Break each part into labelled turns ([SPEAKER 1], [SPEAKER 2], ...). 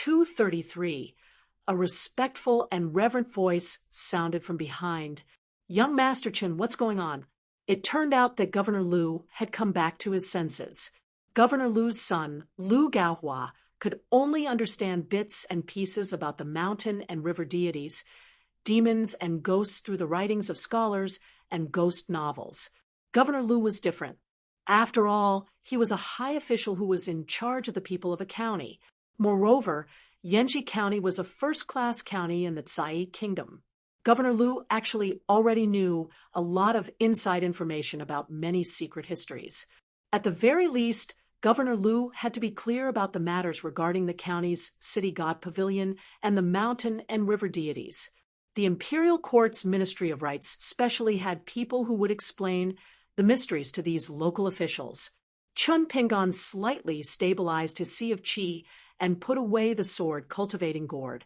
[SPEAKER 1] 2:33, a respectful and reverent voice sounded from behind. "Young Master Chen, what's going on?" It turned out that Governor Liu had come back to his senses. Governor Liu's son, Liu Gaohua, could only understand bits and pieces about the mountain and river deities, demons and ghosts through the writings of scholars and ghost novels. Governor Liu was different. After all, he was a high official who was in charge of the people of a county. Moreover, Yanji County was a first-class county in the Tsai Kingdom. Governor Liu actually already knew a lot of inside information about many secret histories. At the very least, Governor Liu had to be clear about the matters regarding the county's city god pavilion and the mountain and river deities. The imperial court's Ministry of Rites specially had people who would explain the mysteries to these local officials. Chun Pingon slightly stabilized his sea of qi and put away the sword cultivating gourd.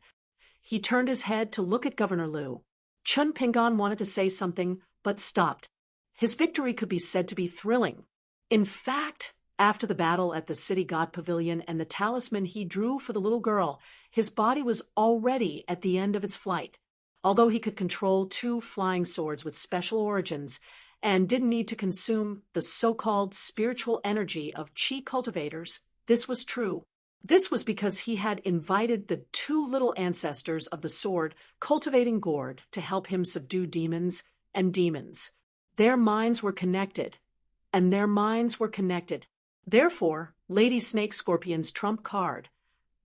[SPEAKER 1] He turned his head to look at Governor Liu. Chun Pingon wanted to say something, but stopped. His victory could be said to be thrilling. In fact, after the battle at the city god pavilion and the talisman he drew for the little girl, his body was already at the end of its flight. Although he could control 2 flying swords with special origins and didn't need to consume the so-called spiritual energy of qi cultivators, this was true. This was because he had invited the 2 little ancestors of the sword cultivating gourd to help him subdue demons and demons. Their minds were connected, and their minds were connected. Therefore, Lady Snake Scorpion's trump card,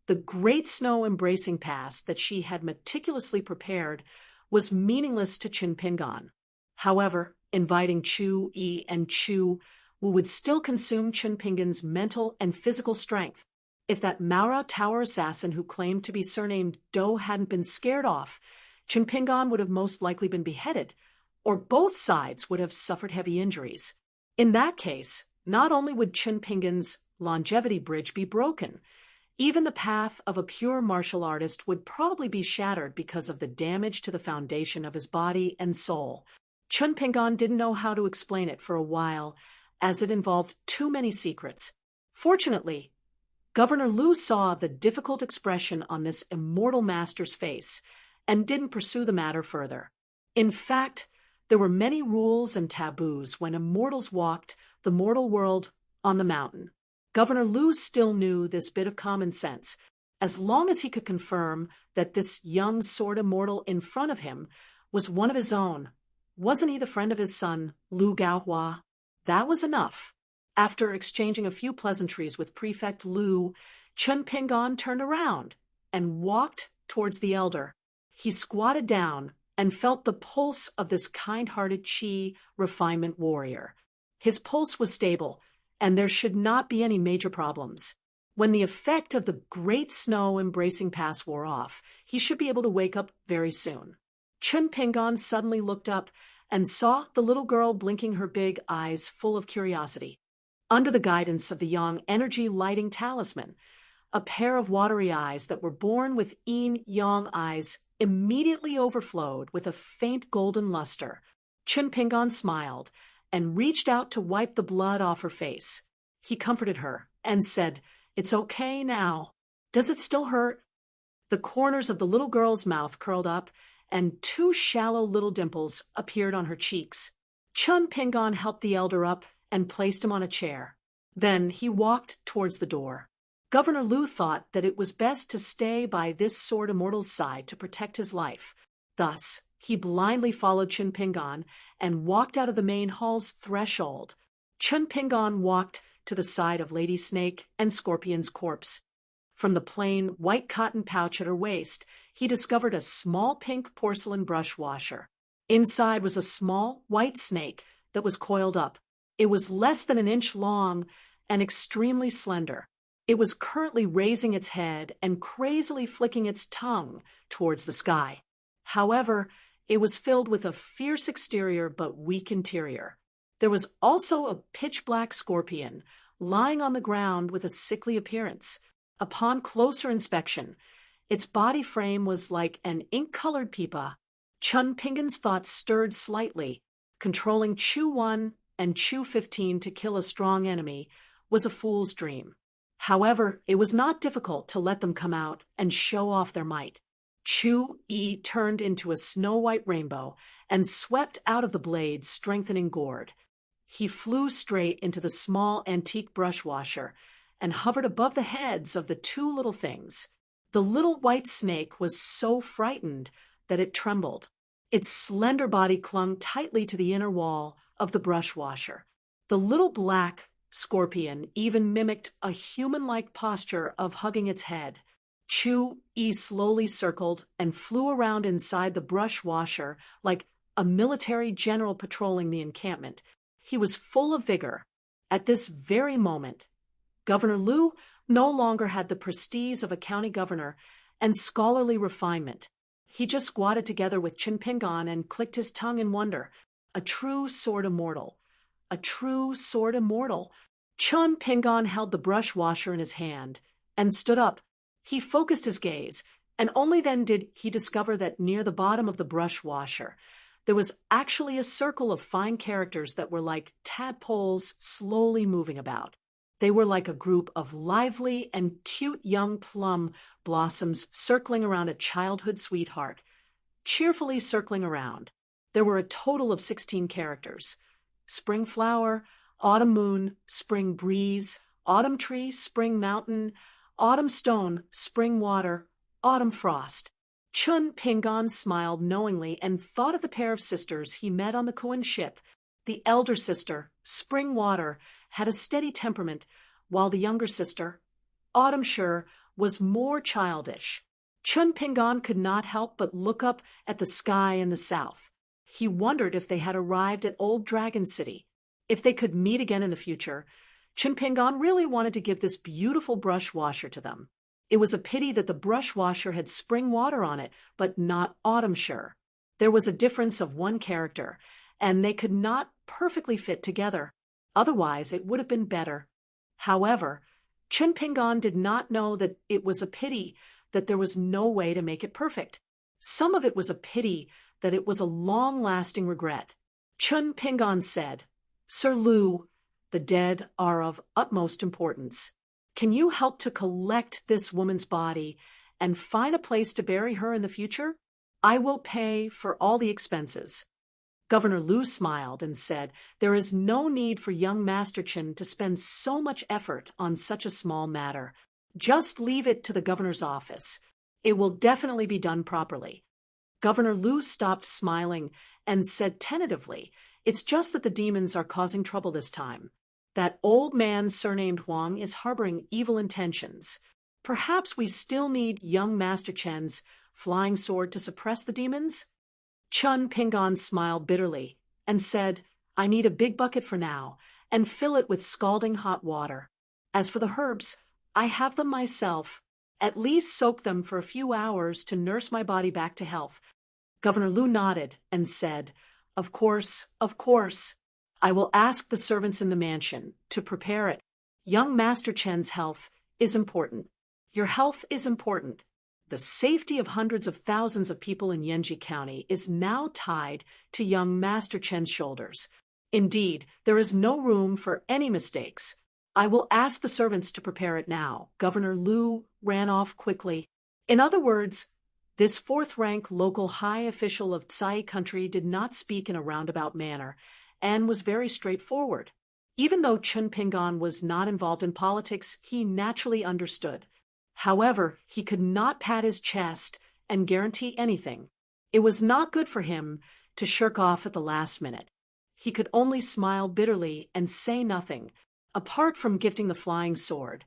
[SPEAKER 1] the great snow embracing pass that she had meticulously prepared, was meaningless to Qin Pingon. However, inviting Chu Yi and Chu Wu would still consume Qin Pingon's mental and physical strength. If that Maorao Tower assassin who claimed to be surnamed Do hadn't been scared off, Qin Pingon would have most likely been beheaded, or both sides would have suffered heavy injuries. In that case, not only would Qin Pingon's longevity bridge be broken, even the path of a pure martial artist would probably be shattered because of the damage to the foundation of his body and soul. Qin Pingon didn't know how to explain it for a while, as it involved too many secrets. Fortunately, Governor Liu saw the difficult expression on this immortal master's face and didn't pursue the matter further. In fact, there were many rules and taboos when immortals walked the mortal world on the mountain. Governor Liu still knew this bit of common sense. As long as he could confirm that this young sword immortal in front of him was one of his own, wasn't he the friend of his son, Liu Gaohua? That was enough. After exchanging a few pleasantries with Prefect Liu, Qin Pingon turned around and walked towards the elder. He squatted down and felt the pulse of this kind-hearted qi refinement warrior. His pulse was stable, and there should not be any major problems. When the effect of the great snow embracing pass wore off, he should be able to wake up very soon. Qin Pingon suddenly looked up and saw the little girl blinking her big eyes full of curiosity. Under the guidance of the young energy-lighting talisman, a pair of watery eyes that were born with yin-yang eyes immediately overflowed with a faint golden luster. Qin Pingon smiled and reached out to wipe the blood off her face. He comforted her and said, "It's okay now. Does it still hurt?" The corners of the little girl's mouth curled up, and 2 shallow little dimples appeared on her cheeks. Qin Pingon helped the elder up and placed him on a chair. Then he walked towards the door. Governor Liu thought that it was best to stay by this sword immortal's side to protect his life. Thus, he blindly followed Qin Pingon and walked out of the main hall's threshold. Qin Pingon walked to the side of Lady Snake and Scorpion's corpse. From the plain white cotton pouch at her waist, he discovered a small pink porcelain brush washer. Inside was a small white snake that was coiled up. It was less than an inch long and extremely slender. It was currently raising its head and crazily flicking its tongue towards the sky. However, it was filled with a fierce exterior but weak interior. There was also a pitch-black scorpion lying on the ground with a sickly appearance. Upon closer inspection, its body frame was like an ink-colored pipa. Qin Pingon's thoughts stirred slightly. Controlling Chu 1 and Chu 15 to kill a strong enemy was a fool's dream. However, it was not difficult to let them come out and show off their might. Chu-Yi turned into a snow-white rainbow and swept out of the blade's strengthening gourd. He flew straight into the small antique brush washer and hovered above the heads of the two little things. The little white snake was so frightened that it trembled. Its slender body clung tightly to the inner wall of the brush washer. The little black scorpion even mimicked a human-like posture of hugging its head. Chu-Yi slowly circled and flew around inside the brush washer like a military general patrolling the encampment. He was full of vigor. At this very moment, Governor Liu no longer had the prestige of a county governor and scholarly refinement. He just squatted together with Qin Pingan and clicked his tongue in wonder. A true sword immortal. A true sword immortal. Qin Pingan held the brush washer in his hand and stood up. He focused his gaze, and only then did he discover that near the bottom of the brush washer, there was actually a circle of fine characters that were like tadpoles slowly moving about. They were like a group of lively and cute young plum blossoms circling around a childhood sweetheart, cheerfully circling around. There were a total of 16 characters. Spring flower, autumn moon, spring breeze, autumn tree, spring mountain, autumn stone, spring water, autumn frost. Qin Pingan smiled knowingly and thought of the pair of sisters he met on the Kuan ship. The elder sister, Spring Water, had a steady temperament, while the younger sister, Autumn Sure, was more childish. Qin Pingan could not help but look up at the sky in the south. He wondered if they had arrived at Old Dragon City. If they could meet again in the future, Qin Pingan really wanted to give this beautiful brush washer to them. It was a pity that the brush washer had spring water on it, but not Autumn Sure. There was a difference of one character, and they could not perfectly fit together. Otherwise, it would have been better. However, Qin Pingan did not know that it was a pity that there was no way to make it perfect. Some of it was a pity that it was a long-lasting regret. Qin Pingan said, "Sir Liu, the dead are of utmost importance. Can you help to collect this woman's body and find a place to bury her in the future? I will pay for all the expenses." Governor Liu smiled and said, "There is no need for young Master Qin to spend so much effort on such a small matter. Just leave it to the governor's office. It will definitely be done properly." Governor Liu stopped smiling and said tentatively, "It's just that the demons are causing trouble this time. That old man surnamed Huang is harboring evil intentions. Perhaps we still need young Master Chen's flying sword to suppress the demons?" Qin Pingan smiled bitterly and said, "I need a big bucket for now, and fill it with scalding hot water. As for the herbs, I have them myself. At least soak them for a few hours to nurse my body back to health." Governor Liu nodded and said, Of course. I will ask the servants in the mansion to prepare it. Young Master Chen's health is important. Your health is important. The safety of hundreds of thousands of people in Yanji County is now tied to young Master Chen's shoulders. Indeed, there is no room for any mistakes. I will ask the servants to prepare it now. Governor Liu ran off quickly. In other words, this fourth-rank local high official of Tsai country did not speak in a roundabout manner and was very straightforward. Even though Qin Pingan was not involved in politics, he naturally understood. However, he could not pat his chest and guarantee anything. It was not good for him to shirk off at the last minute. He could only smile bitterly and say nothing. Apart from gifting the flying sword,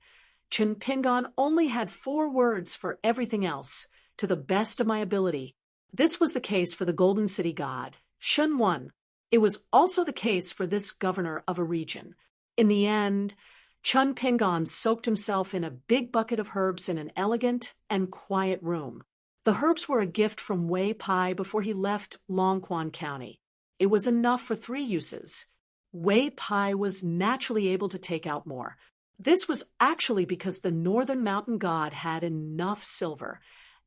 [SPEAKER 1] Qin Pingan only had 4 words for everything else: to the best of my ability. This was the case for the Golden City god, Shun Wan. It was also the case for this governor of a region. In the end, Qin Pingan soaked himself in a big bucket of herbs in an elegant and quiet room. The herbs were a gift from Wei Pai before he left Longquan County. It was enough for 3 uses. Wei Pai was naturally able to take out more. This was actually because the northern mountain god had enough silver,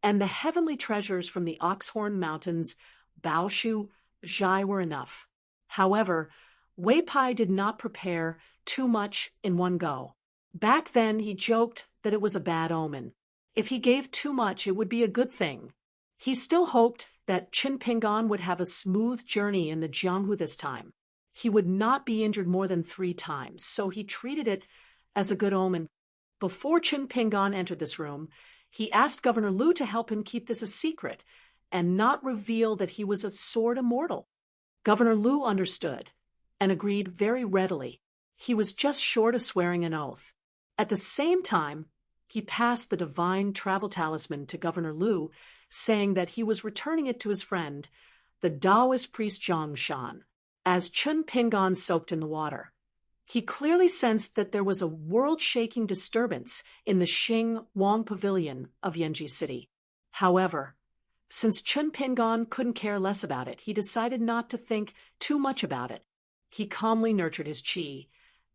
[SPEAKER 1] and the heavenly treasures from the Oxhorn Mountains, Baoshu, Zhai were enough. However, Wei Pai did not prepare too much in one go. Back then, he joked that it was a bad omen. If he gave too much, it would be a good thing. He still hoped that Qin Pingan would have a smooth journey in the Jianghu this time. He would not be injured more than 3 times, so he treated it as a good omen. Before Qin Pingan entered this room, he asked Governor Lu to help him keep this a secret and not reveal that he was a sword immortal. Governor Lu understood and agreed very readily. He was just short of swearing an oath. At the same time, he passed the divine travel talisman to Governor Lu, saying that he was returning it to his friend, the Taoist priest Zhang Shan. As Qin Pingan soaked in the water, he clearly sensed that there was a world-shaking disturbance in the Xing Wang Pavilion of Yanji City. However, since Qin Pingan couldn't care less about it, he decided not to think too much about it. He calmly nurtured his qi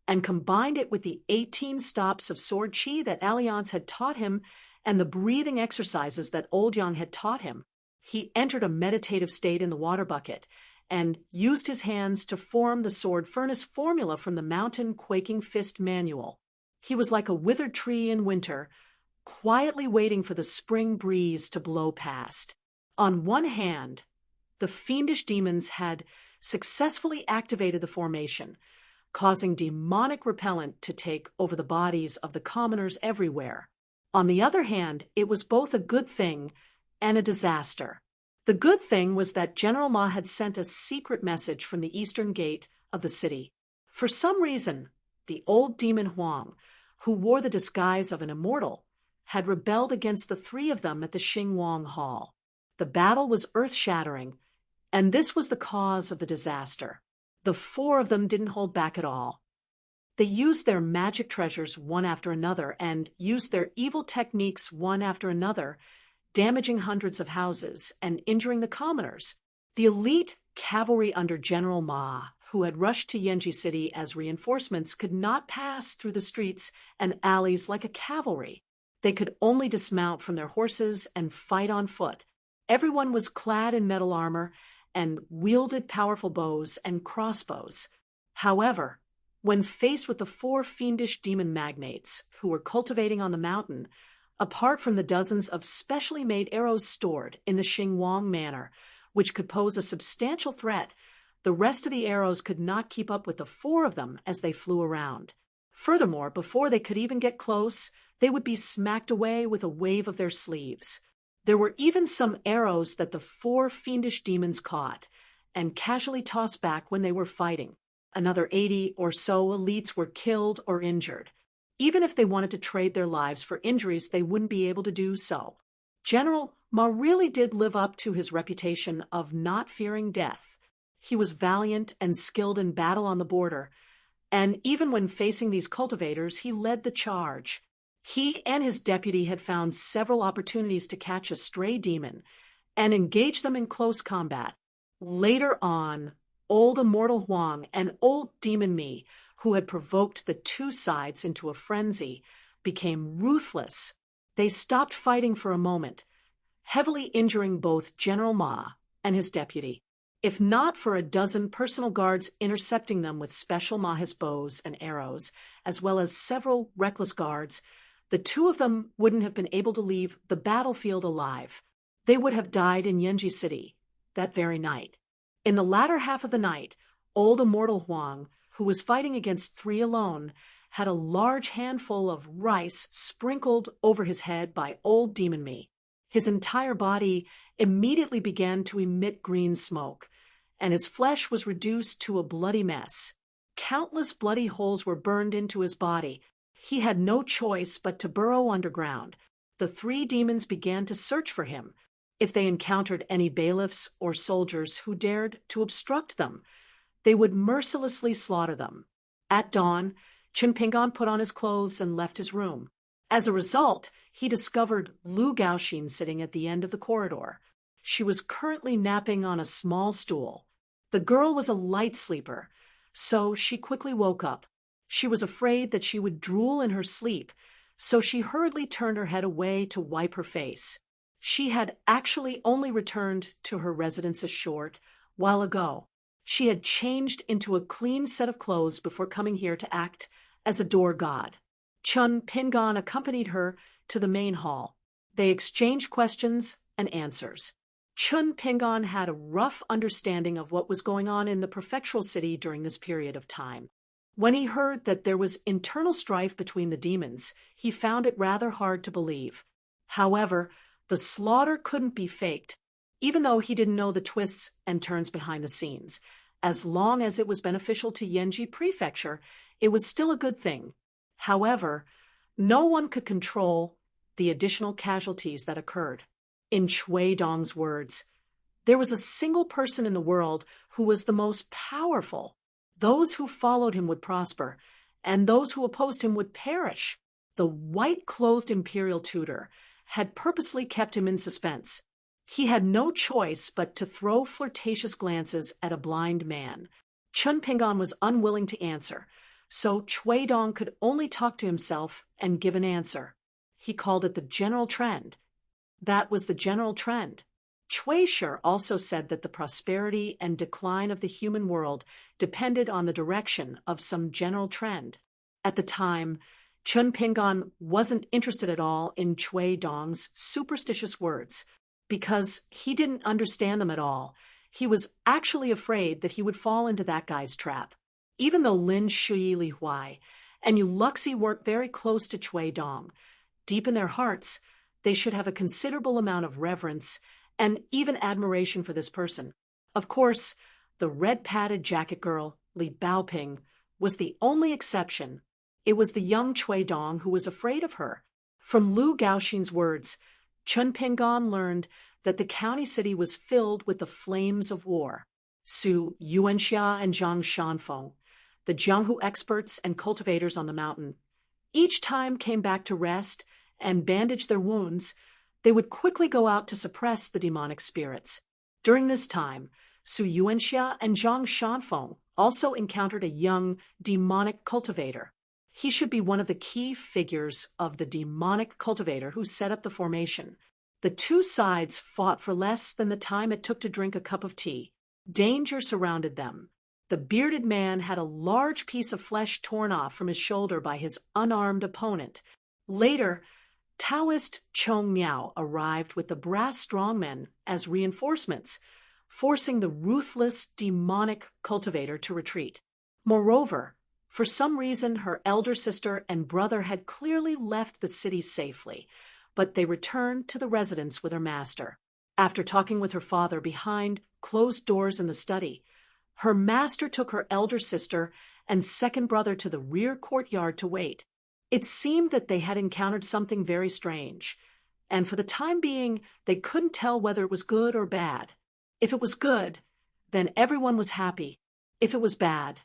[SPEAKER 1] and combined it with the 18 stops of sword qi that Alliance had taught him and the breathing exercises that Old Yang had taught him. He entered a meditative state in the water bucket and used his hands to form the sword furnace formula from the Mountain Quaking Fist manual. He was like a withered tree in winter, quietly waiting for the spring breeze to blow past. On one hand, the fiendish demons had successfully activated the formation, causing demonic repellent to take over the bodies of the commoners everywhere. On the other hand, it was both a good thing and a disaster. The good thing was that General Ma had sent a secret message from the eastern gate of the city. For some reason, the old demon Huang, who wore the disguise of an immortal, had rebelled against the 3 of them at the Xingwang Hall. The battle was earth-shattering, and this was the cause of the disaster. The 4 of them didn't hold back at all. They used their magic treasures one after another and used their evil techniques one after another, damaging hundreds of houses and injuring the commoners. The elite cavalry under General Ma, who had rushed to Yanji City as reinforcements, could not pass through the streets and alleys like a cavalry. They could only dismount from their horses and fight on foot. Everyone was clad in metal armor and wielded powerful bows and crossbows. However, when faced with the 4 fiendish demon magnates who were cultivating on the mountain, apart from the dozens of specially made arrows stored in the Xingwang manor, which could pose a substantial threat, the rest of the arrows could not keep up with the 4 of them as they flew around. Furthermore, before they could even get close, they would be smacked away with a wave of their sleeves. There were even some arrows that the 4 fiendish demons caught and casually tossed back when they were fighting. Another 80 or so elites were killed or injured. Even if they wanted to trade their lives for injuries, they wouldn't be able to do so. General Ma really did live up to his reputation of not fearing death. He was valiant and skilled in battle on the border, and even when facing these cultivators, he led the charge. He and his deputy had found several opportunities to catch a stray demon and engage them in close combat. Later on, old Immortal Huang and old Demon Mi, who had provoked the 2 sides into a frenzy, became ruthless. They stopped fighting for a moment, heavily injuring both General Ma and his deputy. If not for a dozen personal guards intercepting them with special Mahis bows and arrows, as well as several reckless guards, the 2 of them wouldn't have been able to leave the battlefield alive. They would have died in Yanji City that very night. In the latter half of the night, old Immortal Huang, who was fighting against 3 alone, had a large handful of rice sprinkled over his head by old Demon Mi. His entire body immediately began to emit green smoke, and his flesh was reduced to a bloody mess. Countless bloody holes were burned into his body. He had no choice but to burrow underground. The 3 demons began to search for him. If they encountered any bailiffs or soldiers who dared to obstruct them, they would mercilessly slaughter them. At dawn, Qin Pingan put on his clothes and left his room. As a result, he discovered Lu Gaoxin sitting at the end of the corridor. She was currently napping on a small stool. The girl was a light sleeper, so she quickly woke up. She was afraid that she would drool in her sleep, so she hurriedly turned her head away to wipe her face. She had actually only returned to her residence a short while ago. She had changed into a clean set of clothes before coming here to act as a door god. Chun Pingan accompanied her to the main hall. They exchanged questions and answers. Chun Pingan had a rough understanding of what was going on in the prefectural city during this period of time. When he heard that there was internal strife between the demons, he found it rather hard to believe. However, the slaughter couldn't be faked, even though he didn't know the twists and turns behind the scenes. As long as it was beneficial to Yanji Prefecture, it was still a good thing. However, no one could control the additional casualties that occurred. In Chui Dong's words, there was a single person in the world who was the most powerful. Those who followed him would prosper, and those who opposed him would perish. The white-clothed imperial tutor had purposely kept him in suspense. He had no choice but to throw flirtatious glances at a blind man. Chun Pingan was unwilling to answer, so Chui Dong could only talk to himself and give an answer. He called it the general trend. That was the general trend. Chui Shi also said that the prosperity and decline of the human world depended on the direction of some general trend. At the time, Chun Pingan wasn't interested at all in Chui Dong's superstitious words, because he didn't understand them at all. He was actually afraid that he would fall into that guy's trap. Even though Lin Shui Li Huai and Yu Luxi weren't very close to Chui Dong, deep in their hearts, they should have a considerable amount of reverence and even admiration for this person. Of course, the red-padded jacket girl, Li Baoping, was the only exception. It was the young Chui Dong who was afraid of her. From Lu Gaoxin's words, Chun Pingan learned that the county city was filled with the flames of war. Su Yuanxia and Zhang Shanfeng, the Jianghu experts and cultivators on the mountain, each time came back to rest and bandage their wounds. They would quickly go out to suppress the demonic spirits. During this time, Su Yuanxia and Zhang Shanfeng also encountered a young demonic cultivator. He should be one of the key figures of the demonic cultivator who set up the formation. The two sides fought for less than the time it took to drink a cup of tea. Danger surrounded them. The bearded man had a large piece of flesh torn off from his shoulder by his unarmed opponent. Later, Taoist Chong Miao arrived with the brass strongmen as reinforcements, forcing the ruthless demonic cultivator to retreat. Moreover, for some reason her elder sister and brother had clearly left the city safely, but they returned to the residence with her master. After talking with her father behind closed doors in the study, her master took her elder sister and second brother to the rear courtyard to wait. It seemed that they had encountered something very strange, and for the time being, they couldn't tell whether it was good or bad. If it was good, then everyone was happy. If it was bad,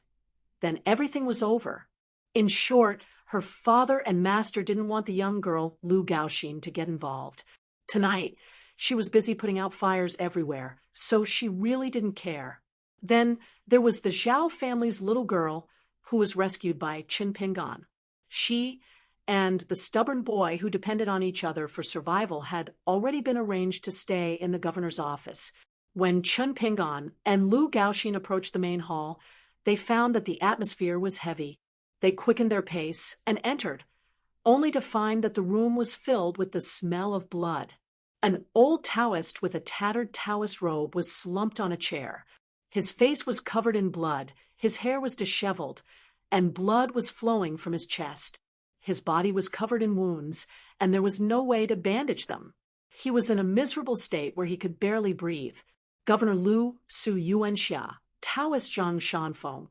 [SPEAKER 1] then everything was over. In short, her father and master didn't want the young girl, Lu Gaoxin, to get involved. Tonight, she was busy putting out fires everywhere, so she really didn't care. Then there was the Zhao family's little girl, who was rescued by Chun Pingan. She and the stubborn boy who depended on each other for survival had already been arranged to stay in the governor's office. When Chun Pingan and Lu Gaoxin approached the main hall, they found that the atmosphere was heavy. They quickened their pace and entered, only to find that the room was filled with the smell of blood. An old Taoist with a tattered Taoist robe was slumped on a chair. His face was covered in blood, his hair was disheveled, and blood was flowing from his chest. His body was covered in wounds, and there was no way to bandage them. He was in a miserable state where he could barely breathe. Governor Lu Su Yuanxia, Taoist Zhang Shanfeng,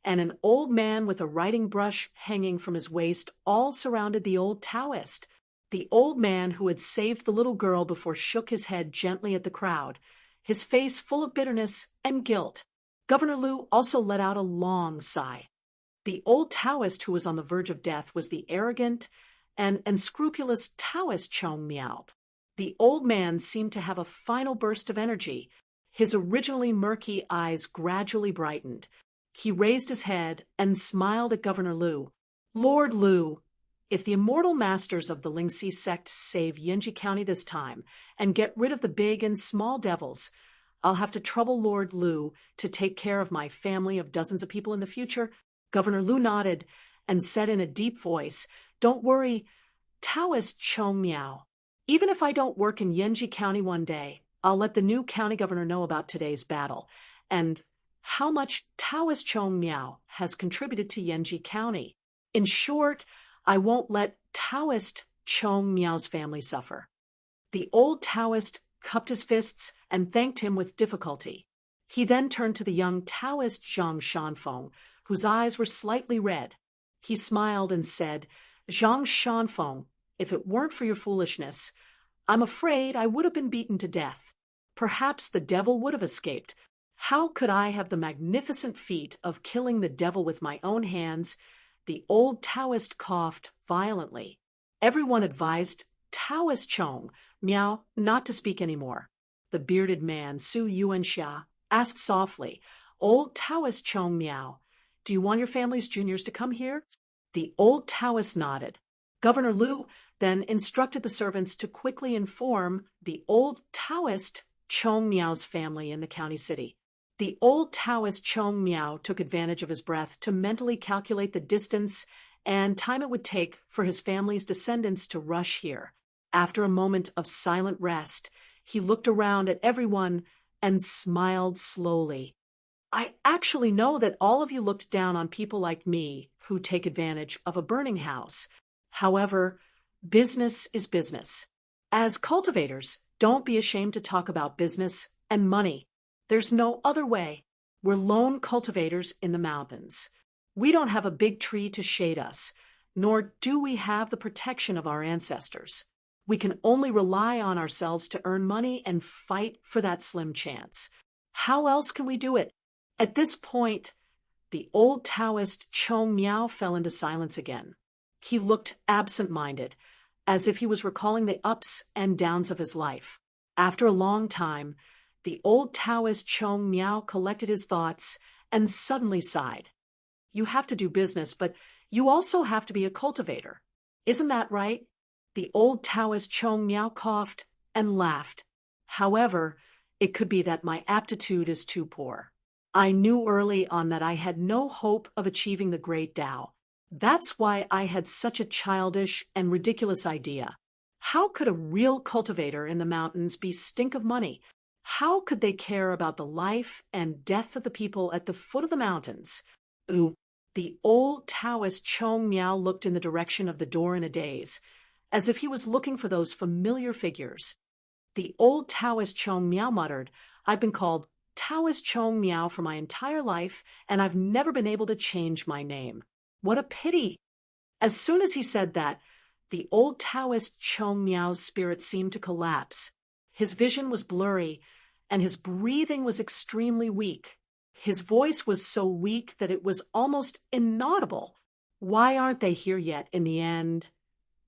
[SPEAKER 1] and an old man with a writing brush hanging from his waist all surrounded the old Taoist. The old man who had saved the little girl before shook his head gently at the crowd, his face full of bitterness and guilt. Governor Lu also let out a long sigh. The old Taoist who was on the verge of death was the arrogant and unscrupulous Taoist Chong Miao. The old man seemed to have a final burst of energy. His originally murky eyes gradually brightened. He raised his head and smiled at Governor Lu. Lord Lu, if the immortal masters of the Lingxi sect save Yanji County this time and get rid of the big and small devils, I'll have to trouble Lord Lu to take care of my family of dozens of people in the future. Governor Lu nodded and said in a deep voice Don't worry, Taoist Chong Miao. Even if I don't work in Yenji County one day, I'll let the new county governor know about today's battle and how much Taoist Chong Miao has contributed to Yenji County. In short, I won't let Taoist Chong Miao's family suffer. The old Taoist cupped his fists and thanked him with difficulty. He then turned to the young Taoist Zhang Shanfeng, whose eyes were slightly red. He smiled and said, "Zhang Shanfeng, if it weren't for your foolishness, I'm afraid I would have been beaten to death. Perhaps the devil would have escaped. How could I have the magnificent feat of killing the devil with my own hands?" The old Taoist coughed violently. Everyone advised Taoist Chong Miao not to speak any more. The bearded man, Su Yuanxia, asked softly, "Old Taoist Chong Miao, do you want your family's juniors to come here?" The old Taoist nodded. Governor Lu then instructed the servants to quickly inform the old Taoist Chong Miao's family in the county city. The old Taoist Chong Miao took advantage of his breath to mentally calculate the distance and time it would take for his family's descendants to rush here. After a moment of silent rest, he looked around at everyone and smiled slowly. "I actually know that all of you looked down on people like me who take advantage of a burning house. However, business is business. As cultivators, don't be ashamed to talk about business and money. There's no other way. We're lone cultivators in the mountains. We don't have a big tree to shade us, nor do we have the protection of our ancestors. We can only rely on ourselves to earn money and fight for that slim chance. How else can we do it?" At this point, the old Taoist Chong Miao fell into silence again. He looked absent-minded, as if he was recalling the ups and downs of his life. After a long time, the old Taoist Chong Miao collected his thoughts and suddenly sighed. "You have to do business, but you also have to be a cultivator. Isn't that right?" The old Taoist Chong Miao coughed and laughed. "However, it could be that my aptitude is too poor. I knew early on that I had no hope of achieving the great Tao. That's why I had such a childish and ridiculous idea. How could a real cultivator in the mountains be stink of money? How could they care about the life and death of the people at the foot of the mountains?" Ooh. The old Taoist Chong Miao looked in the direction of the door in a daze, as if he was looking for those familiar figures. The old Taoist Chong Miao muttered, "I've been called Taoist Chong Miao for my entire life, and I've never been able to change my name. What a pity!" As soon as he said that, the old Taoist Chong Miao's spirit seemed to collapse. His vision was blurry, and his breathing was extremely weak. His voice was so weak that it was almost inaudible. Why aren't they here yet in the end?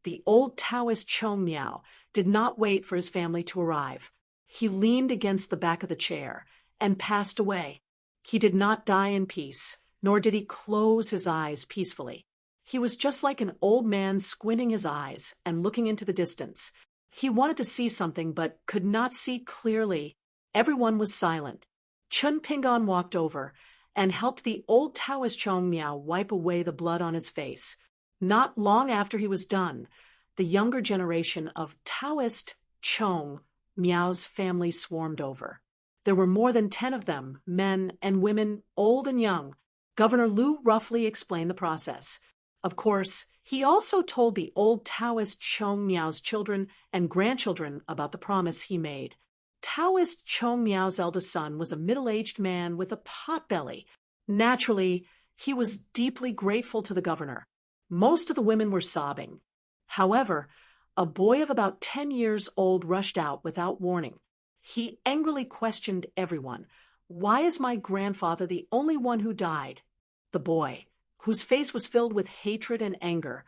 [SPEAKER 1] The old Taoist Chong Miao did not wait for his family to arrive. He leaned against the back of the chair and passed away. He did not die in peace, nor did he close his eyes peacefully. He was just like an old man squinting his eyes and looking into the distance. He wanted to see something but could not see clearly. Everyone was silent. Chun Pingon walked over and helped the old Taoist Chong Miao wipe away the blood on his face. Not long after he was done, the younger generation of Taoist Chong Miao's family swarmed over. There were more than 10 of them, men and women, old and young. Governor Lu roughly explained the process. Of course, he also told the old Taoist Chong Miao's children and grandchildren about the promise he made. Taoist Chong Miao's eldest son was a middle-aged man with a potbelly. Naturally, he was deeply grateful to the governor. Most of the women were sobbing. However, a boy of about 10 years old rushed out without warning. He angrily questioned everyone. "Why is my grandfather the only one who died?" The boy, whose face was filled with hatred and anger,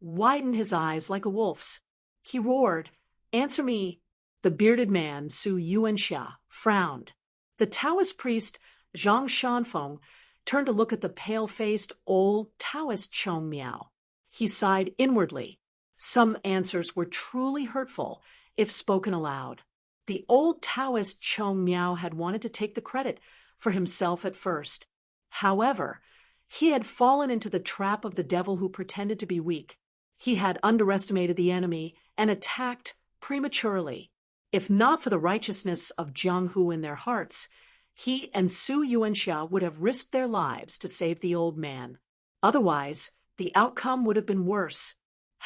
[SPEAKER 1] widened his eyes like a wolf's. He roared, "Answer me!" The bearded man, Su Yuanxia, frowned. The Taoist priest, Zhang Shanfeng, turned to look at the pale-faced old Taoist Chong Miao. He sighed inwardly. Some answers were truly hurtful if spoken aloud. The old Taoist Chong Miao had wanted to take the credit for himself at first. However, he had fallen into the trap of the devil who pretended to be weak. He had underestimated the enemy and attacked prematurely. If not for the righteousness of Jianghu in their hearts, he and Su Yuanxia would have risked their lives to save the old man. Otherwise, the outcome would have been worse.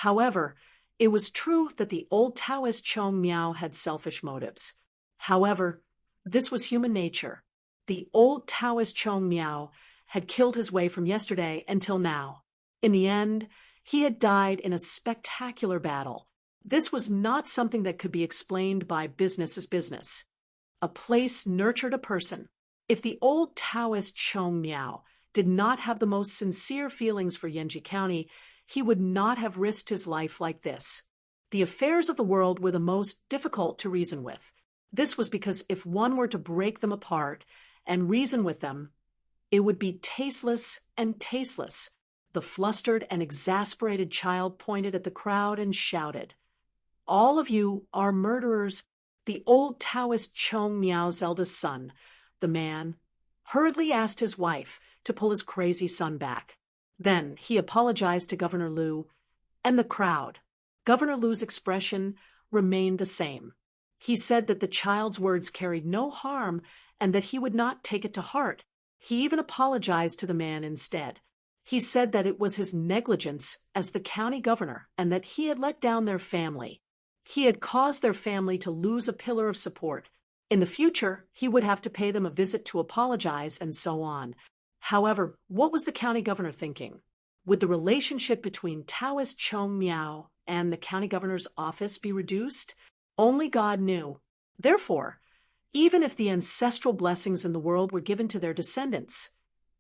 [SPEAKER 1] However, it was true that the old Taoist Chong Miao had selfish motives. However, this was human nature. The old Taoist Chong Miao had killed his way from yesterday until now. In the end, he had died in a spectacular battle. This was not something that could be explained by business as business. A place nurtured a person. If the old Taoist Chong Miao did not have the most sincere feelings for Yanji County, he would not have risked his life like this. The affairs of the world were the most difficult to reason with. This was because if one were to break them apart and reason with them, it would be tasteless and tasteless. The flustered and exasperated child pointed at the crowd and shouted, "All of you are murderers." The old Taoist Chong Miao's eldest son, the man, hurriedly asked his wife to pull his crazy son back. Then he apologized to Governor Liu and the crowd. Governor Liu's expression remained the same. He said that the child's words carried no harm and that he would not take it to heart. He even apologized to the man instead. He said that it was his negligence as the county governor and that he had let down their family. He had caused their family to lose a pillar of support. In the future, he would have to pay them a visit to apologize and so on. However, what was the county governor thinking? Would the relationship between Taoist Chong Miao and the county governor's office be reduced? Only God knew. Therefore, even if the ancestral blessings in the world were given to their descendants,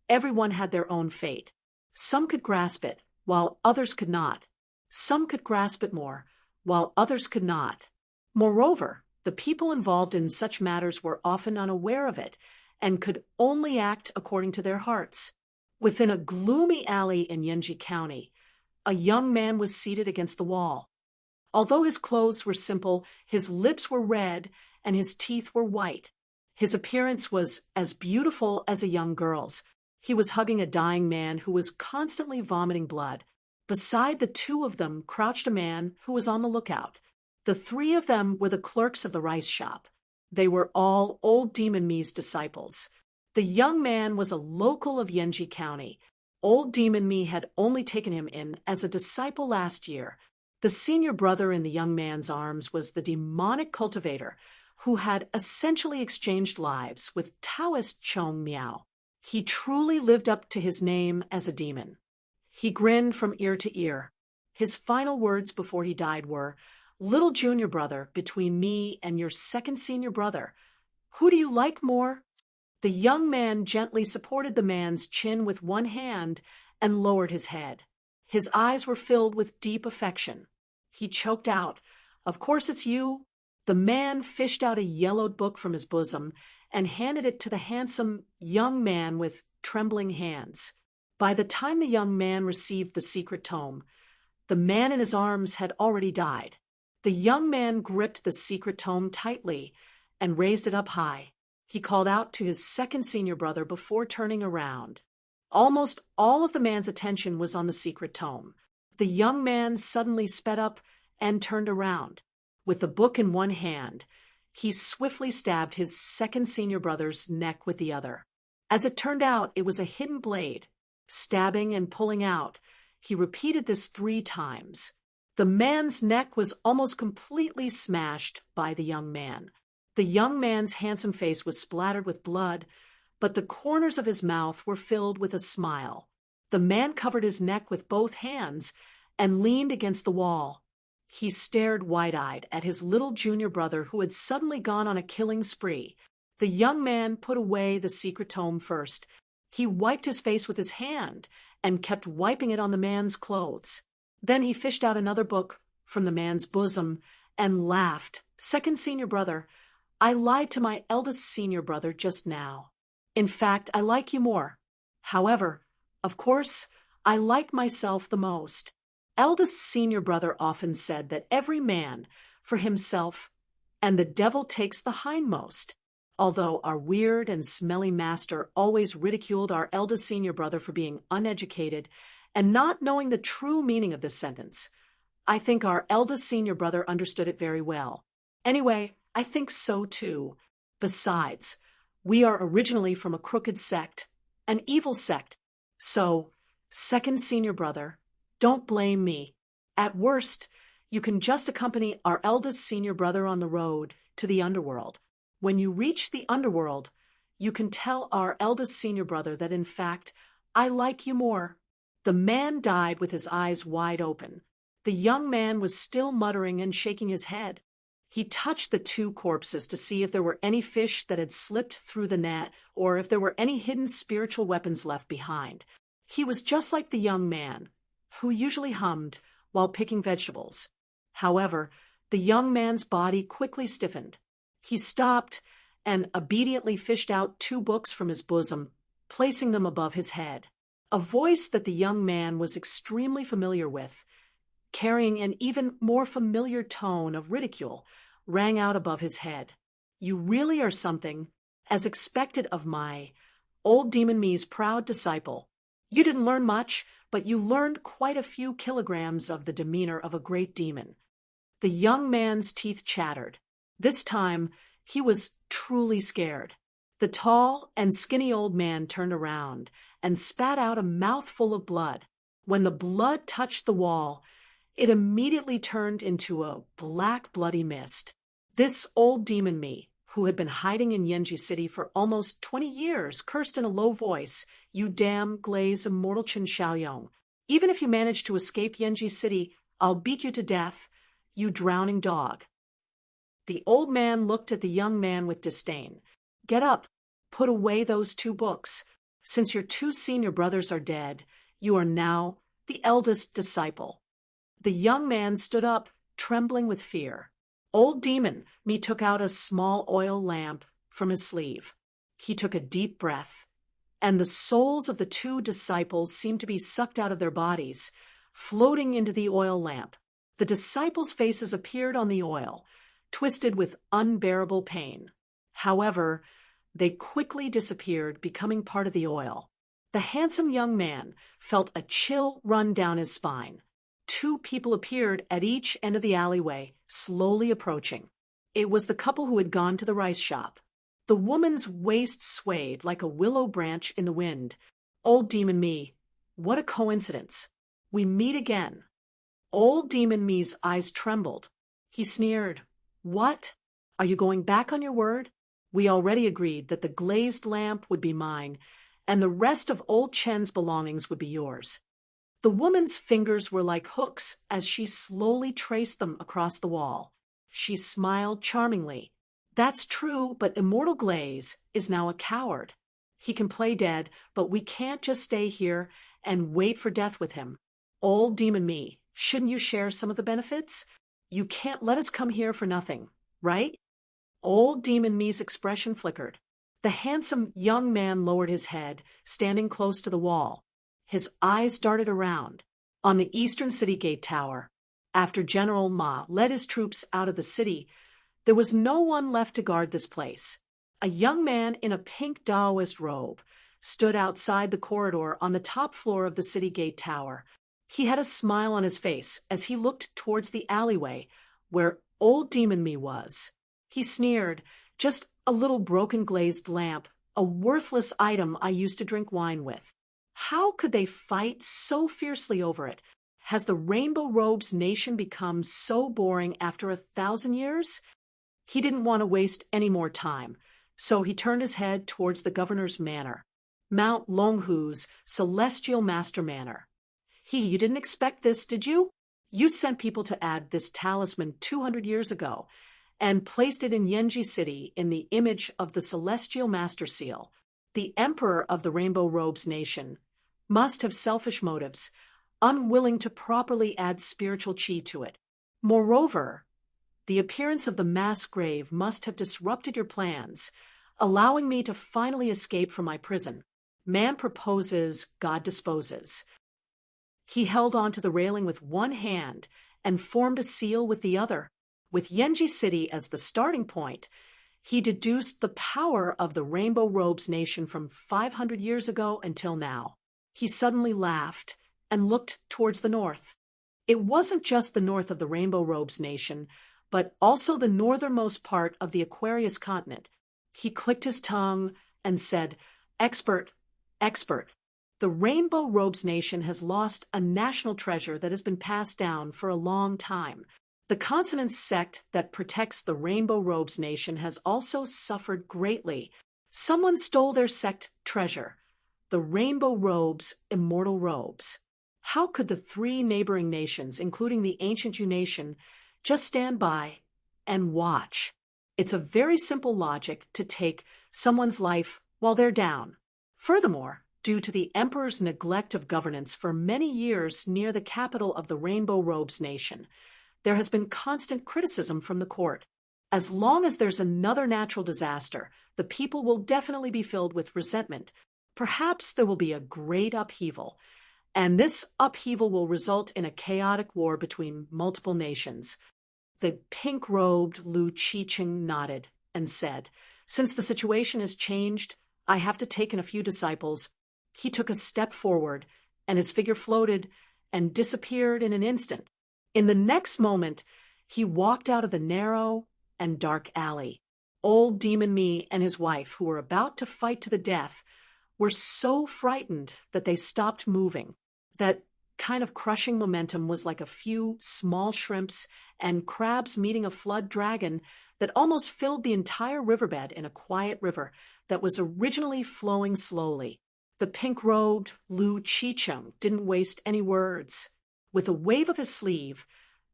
[SPEAKER 1] everyone had their own fate. Some could grasp it, while others could not. Some could grasp it more, while others could not. Moreover, the people involved in such matters were often unaware of it and could only act according to their hearts. Within a gloomy alley in Yanji County, a young man was seated against the wall. Although his clothes were simple, his lips were red and his teeth were white. His appearance was as beautiful as a young girl's. He was hugging a dying man who was constantly vomiting blood. Beside the two of them crouched a man who was on the lookout. The three of them were the clerks of the rice shop. They were all old Demon Me's disciples. The young man was a local of Yanji County. Old Demon Me had only taken him in as a disciple last year. The senior brother in the young man's arms was the demonic cultivator who had essentially exchanged lives with Taoist Chong Miao. He truly lived up to his name as a demon. He grinned from ear to ear. His final words before he died were, "Little junior brother, between me and your second senior brother, who do you like more?" The young man gently supported the man's chin with one hand and lowered his head. His eyes were filled with deep affection. He choked out, "Of course it's you." The man fished out a yellowed book from his bosom and handed it to the handsome young man with trembling hands. By the time the young man received the secret tome, the man in his arms had already died. The young man gripped the secret tome tightly and raised it up high. He called out to his second senior brother before turning around. Almost all of the man's attention was on the secret tome. The young man suddenly sped up and turned around. With the book in one hand, he swiftly stabbed his second senior brother's neck with the other. As it turned out, it was a hidden blade. Stabbing and pulling out, he repeated this 3 times. The man's neck was almost completely smashed by the young man. The young man's handsome face was splattered with blood, but the corners of his mouth were filled with a smile. The man covered his neck with both hands and leaned against the wall. He stared wide-eyed at his little junior brother who had suddenly gone on a killing spree. The young man put away the secret tome first. He wiped his face with his hand and kept wiping it on the man's clothes. Then he fished out another book from the man's bosom and laughed. "Second senior brother, I lied to my eldest senior brother just now. In fact, I like you more. However, of course, I like myself the most." Eldest senior brother often said that every man for himself and the devil takes the hindmost. Although our weird and smelly master always ridiculed our eldest senior brother for being uneducated and not knowing the true meaning of this sentence, I think our eldest senior brother understood it very well. Anyway, I think so too. Besides, we are originally from a crooked sect, an evil sect. So, second senior brother, don't blame me. At worst, you can just accompany our eldest senior brother on the road to the underworld. When you reach the underworld, you can tell our eldest senior brother that in fact, I like you more. The man died with his eyes wide open. The young man was still muttering and shaking his head. He touched the two corpses to see if there were any fish that had slipped through the net or if there were any hidden spiritual weapons left behind. He was just like the young man, who usually hummed while picking vegetables. However, the young man's body quickly stiffened. He stopped and obediently fished out 2 books from his bosom, placing them above his head. A voice that the young man was extremely familiar with, carrying an even more familiar tone of ridicule, rang out above his head. You really are something, as expected of my old demon me's proud disciple. You didn't learn much, but you learned quite a few kilograms of the demeanor of a great demon. The young man's teeth chattered. This time, he was truly scared. The tall and skinny old man turned around and spat out a mouthful of blood. When the blood touched the wall, it immediately turned into a black, bloody mist. This old demon me, who had been hiding in Yenji City for almost 20 years, cursed in a low voice, "You damn glazed immortal Chen Xiaoyong. Even if you manage to escape Yenji City, I'll beat you to death, you drowning dog." The old man looked at the young man with disdain. "Get up, put away those 2 books. Since your 2 senior brothers are dead, you are now the eldest disciple." The young man stood up, trembling with fear. Old demon me took out a small oil lamp from his sleeve. He took a deep breath, and the souls of the 2 disciples seemed to be sucked out of their bodies, floating into the oil lamp. The disciples' faces appeared on the oil, twisted with unbearable pain. However, they quickly disappeared, becoming part of the oil. The handsome young man felt a chill run down his spine. 2 people appeared at each end of the alleyway, slowly approaching. It was the couple who had gone to the rice shop. The woman's waist swayed like a willow branch in the wind. Old demon me, what a coincidence. We meet again. Old demon me's eyes trembled. He sneered. What? Are you going back on your word? We already agreed that the glazed lamp would be mine, and the rest of old Chen's belongings would be yours. The woman's fingers were like hooks as she slowly traced them across the wall. She smiled charmingly. That's true, but Immortal Glaze is now a coward. He can play dead, but we can't just stay here and wait for death with him. Old demon me, shouldn't you share some of the benefits? You can't let us come here for nothing, right? Old demon me's expression flickered. The handsome young man lowered his head, standing close to the wall. His eyes darted around. On the eastern city gate tower, after General Ma led his troops out of the city, there was no one left to guard this place. A young man in a pink Taoist robe stood outside the corridor on the top floor of the city gate tower. He had a smile on his face as he looked towards the alleyway where old demon me was. He sneered, "Just a little broken glazed lamp, a worthless item I used to drink wine with. How could they fight so fiercely over it? Has the Rainbow Robes Nation become so boring after 1,000 years?" He didn't want to waste any more time, so he turned his head towards the governor's manor, Mount Longhu's Celestial Master Manor. You didn't expect this, did you? You sent people to add this talisman 200 years ago and placed it in Yenji City in the image of the Celestial Master Seal. The Emperor of the Rainbow Robes Nation must have selfish motives, unwilling to properly add spiritual chi to it. Moreover, the appearance of the mass grave must have disrupted your plans, allowing me to finally escape from my prison. Man proposes, God disposes. He held on to the railing with one hand and formed a seal with the other. With Yenji City as the starting point, he deduced the power of the Rainbow Robes Nation from 500 years ago until now. He suddenly laughed and looked towards the north. It wasn't just the north of the Rainbow Robes Nation, but also the northernmost part of the Aquarius continent. He clicked his tongue and said, "Expert, expert. The Rainbow Robes Nation has lost a national treasure that has been passed down for a long time. The consonant sect that protects the Rainbow Robes Nation has also suffered greatly. Someone stole their sect treasure, the Rainbow Robes' immortal robes. How could the three neighboring nations, including the ancient U-Nation, just stand by and watch? It's a very simple logic to take someone's life while they're down. Furthermore, due to the Emperor's neglect of governance for many years near the capital of the Rainbow Robes Nation, there has been constant criticism from the court. As long as there's another natural disaster, the people will definitely be filled with resentment. Perhaps there will be a great upheaval, and this upheaval will result in a chaotic war between multiple nations." The pink-robed Lu Qiqing nodded and said, "Since the situation has changed, I have to take in a few disciples." He took a step forward, and his figure floated and disappeared in an instant. In the next moment, he walked out of the narrow and dark alley. Old Demon Me and his wife, who were about to fight to the death, were so frightened that they stopped moving. That kind of crushing momentum was like a few small shrimps and crabs meeting a flood dragon that almost filled the entire riverbed in a quiet river that was originally flowing slowly. The pink-robed Lu Qiqing didn't waste any words. With a wave of his sleeve,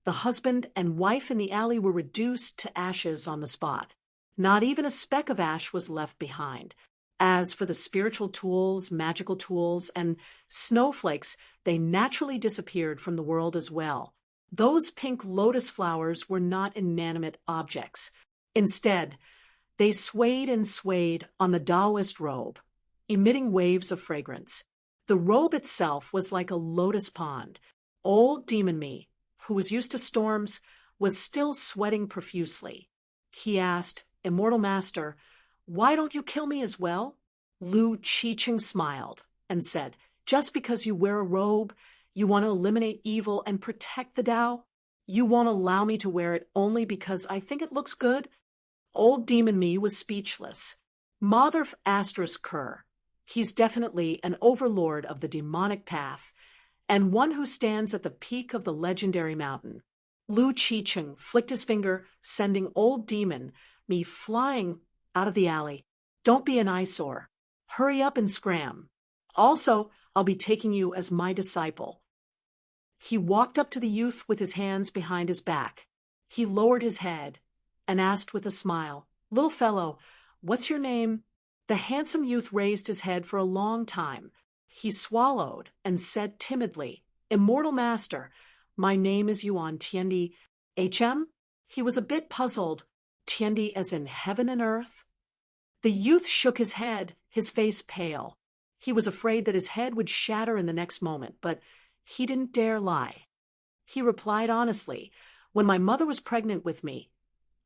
[SPEAKER 1] the husband and wife in the alley were reduced to ashes on the spot. Not even a speck of ash was left behind. As for the spiritual tools, magical tools, and snowflakes, they naturally disappeared from the world as well. Those pink lotus flowers were not inanimate objects. Instead, they swayed and swayed on the Taoist robe, emitting waves of fragrance. The robe itself was like a lotus pond. Old Demon Me, who was used to storms, was still sweating profusely. He asked, "Immortal Master, why don't you kill me as well?" Lu Qiqing smiled and said, "Just because you wear a robe, you want to eliminate evil and protect the Tao? You won't allow me to wear it only because I think it looks good?" Old Demon Me was speechless. Mother Asterisk Kerr. He's definitely an overlord of the demonic path, and one who stands at the peak of the legendary mountain. Lu Qiqing flicked his finger, sending Old Demon Me flying out of the alley. "Don't be an eyesore. Hurry up and scram. Also, I'll be taking you as my disciple." He walked up to the youth with his hands behind his back. He lowered his head and asked with a smile, "Little fellow, what's your name?" The handsome youth raised his head for a long time. He swallowed and said timidly, "Immortal Master, my name is Yuan Tiandi. HM?" He was a bit puzzled. "Tiandi as in heaven and earth?" The youth shook his head, his face pale. He was afraid that his head would shatter in the next moment, but he didn't dare lie. He replied honestly, "When my mother was pregnant with me,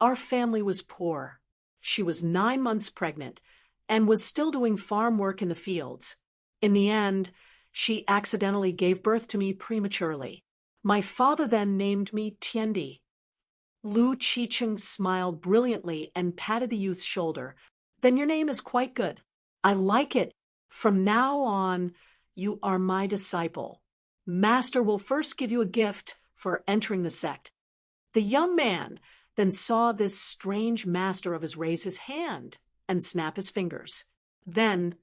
[SPEAKER 1] our family was poor. She was 9 months pregnant and was still doing farm work in the fields. In the end, she accidentally gave birth to me prematurely. My father then named me Tiandi." Lu Qiqing smiled brilliantly and patted the youth's shoulder. "Then your name is quite good. I like it. From now on, you are my disciple. Master will first give you a gift for entering the sect." The young man then saw this strange master of his raise his hand and snap his fingers. Then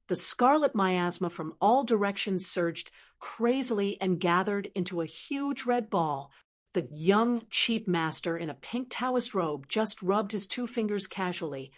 [SPEAKER 1] the scarlet miasma from all directions surged crazily and gathered into a huge red ball. The young cheap master in a pink Taoist robe just rubbed his 2 fingers casually,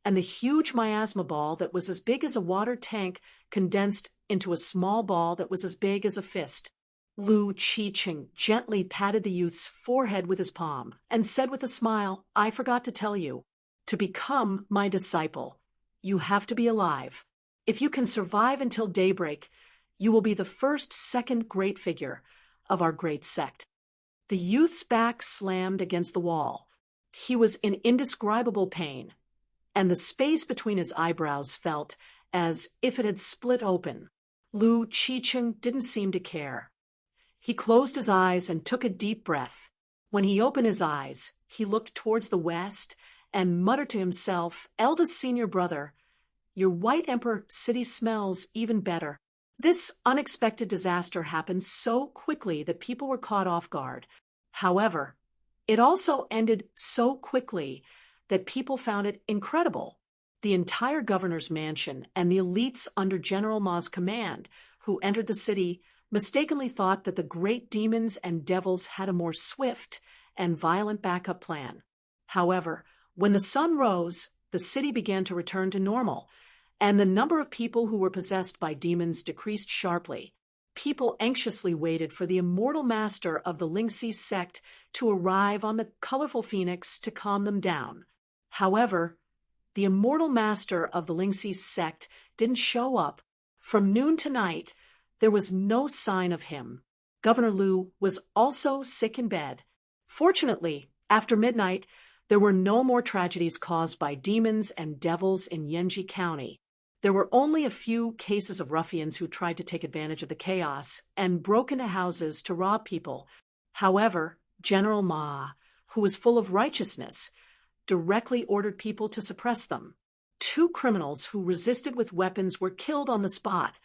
[SPEAKER 1] and the huge miasma ball that was as big as a water tank condensed into a small ball that was as big as a fist. Lu Qiqing gently patted the youth's forehead with his palm and said with a smile, "I forgot to tell you, to become my disciple, you have to be alive. If you can survive until daybreak, you will be the first second great figure of our great sect." The youth's back slammed against the wall. He was in indescribable pain, and the space between his eyebrows felt as if it had split open. Lu Qiqing didn't seem to care. He closed his eyes and took a deep breath. When he opened his eyes, he looked towards the west and muttered to himself, "Eldest senior brother, your White Emperor city smells even better." This unexpected disaster happened so quickly that people were caught off guard. However, it also ended so quickly that people found it incredible. The entire governor's mansion and the elites under General Ma's command who entered the city mistakenly thought that the great demons and devils had a more swift and violent backup plan. However, when the sun rose, the city began to return to normal, and the number of people who were possessed by demons decreased sharply. People anxiously waited for the immortal master of the Lingxi sect to arrive on the colorful phoenix to calm them down. However, the immortal master of the Lingxi sect didn't show up. From noon to night, there was no sign of him. Governor Lu was also sick in bed. Fortunately, after midnight, there were no more tragedies caused by demons and devils in Yanji County. There were only a few cases of ruffians who tried to take advantage of the chaos and broke into houses to rob people. However, General Ma, who was full of righteousness, directly ordered people to suppress them. 2 criminals who resisted with weapons were killed on the spot.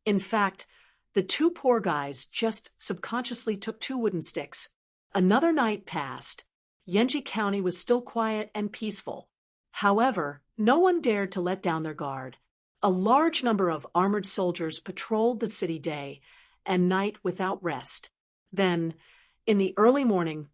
[SPEAKER 1] In fact, the 2 poor guys just subconsciously took 2 wooden sticks. Another night passed. Yanji County was still quiet and peaceful. However, no one dared to let down their guard. A large number of armored soldiers patrolled the city day and night without rest. Then, in the early morning,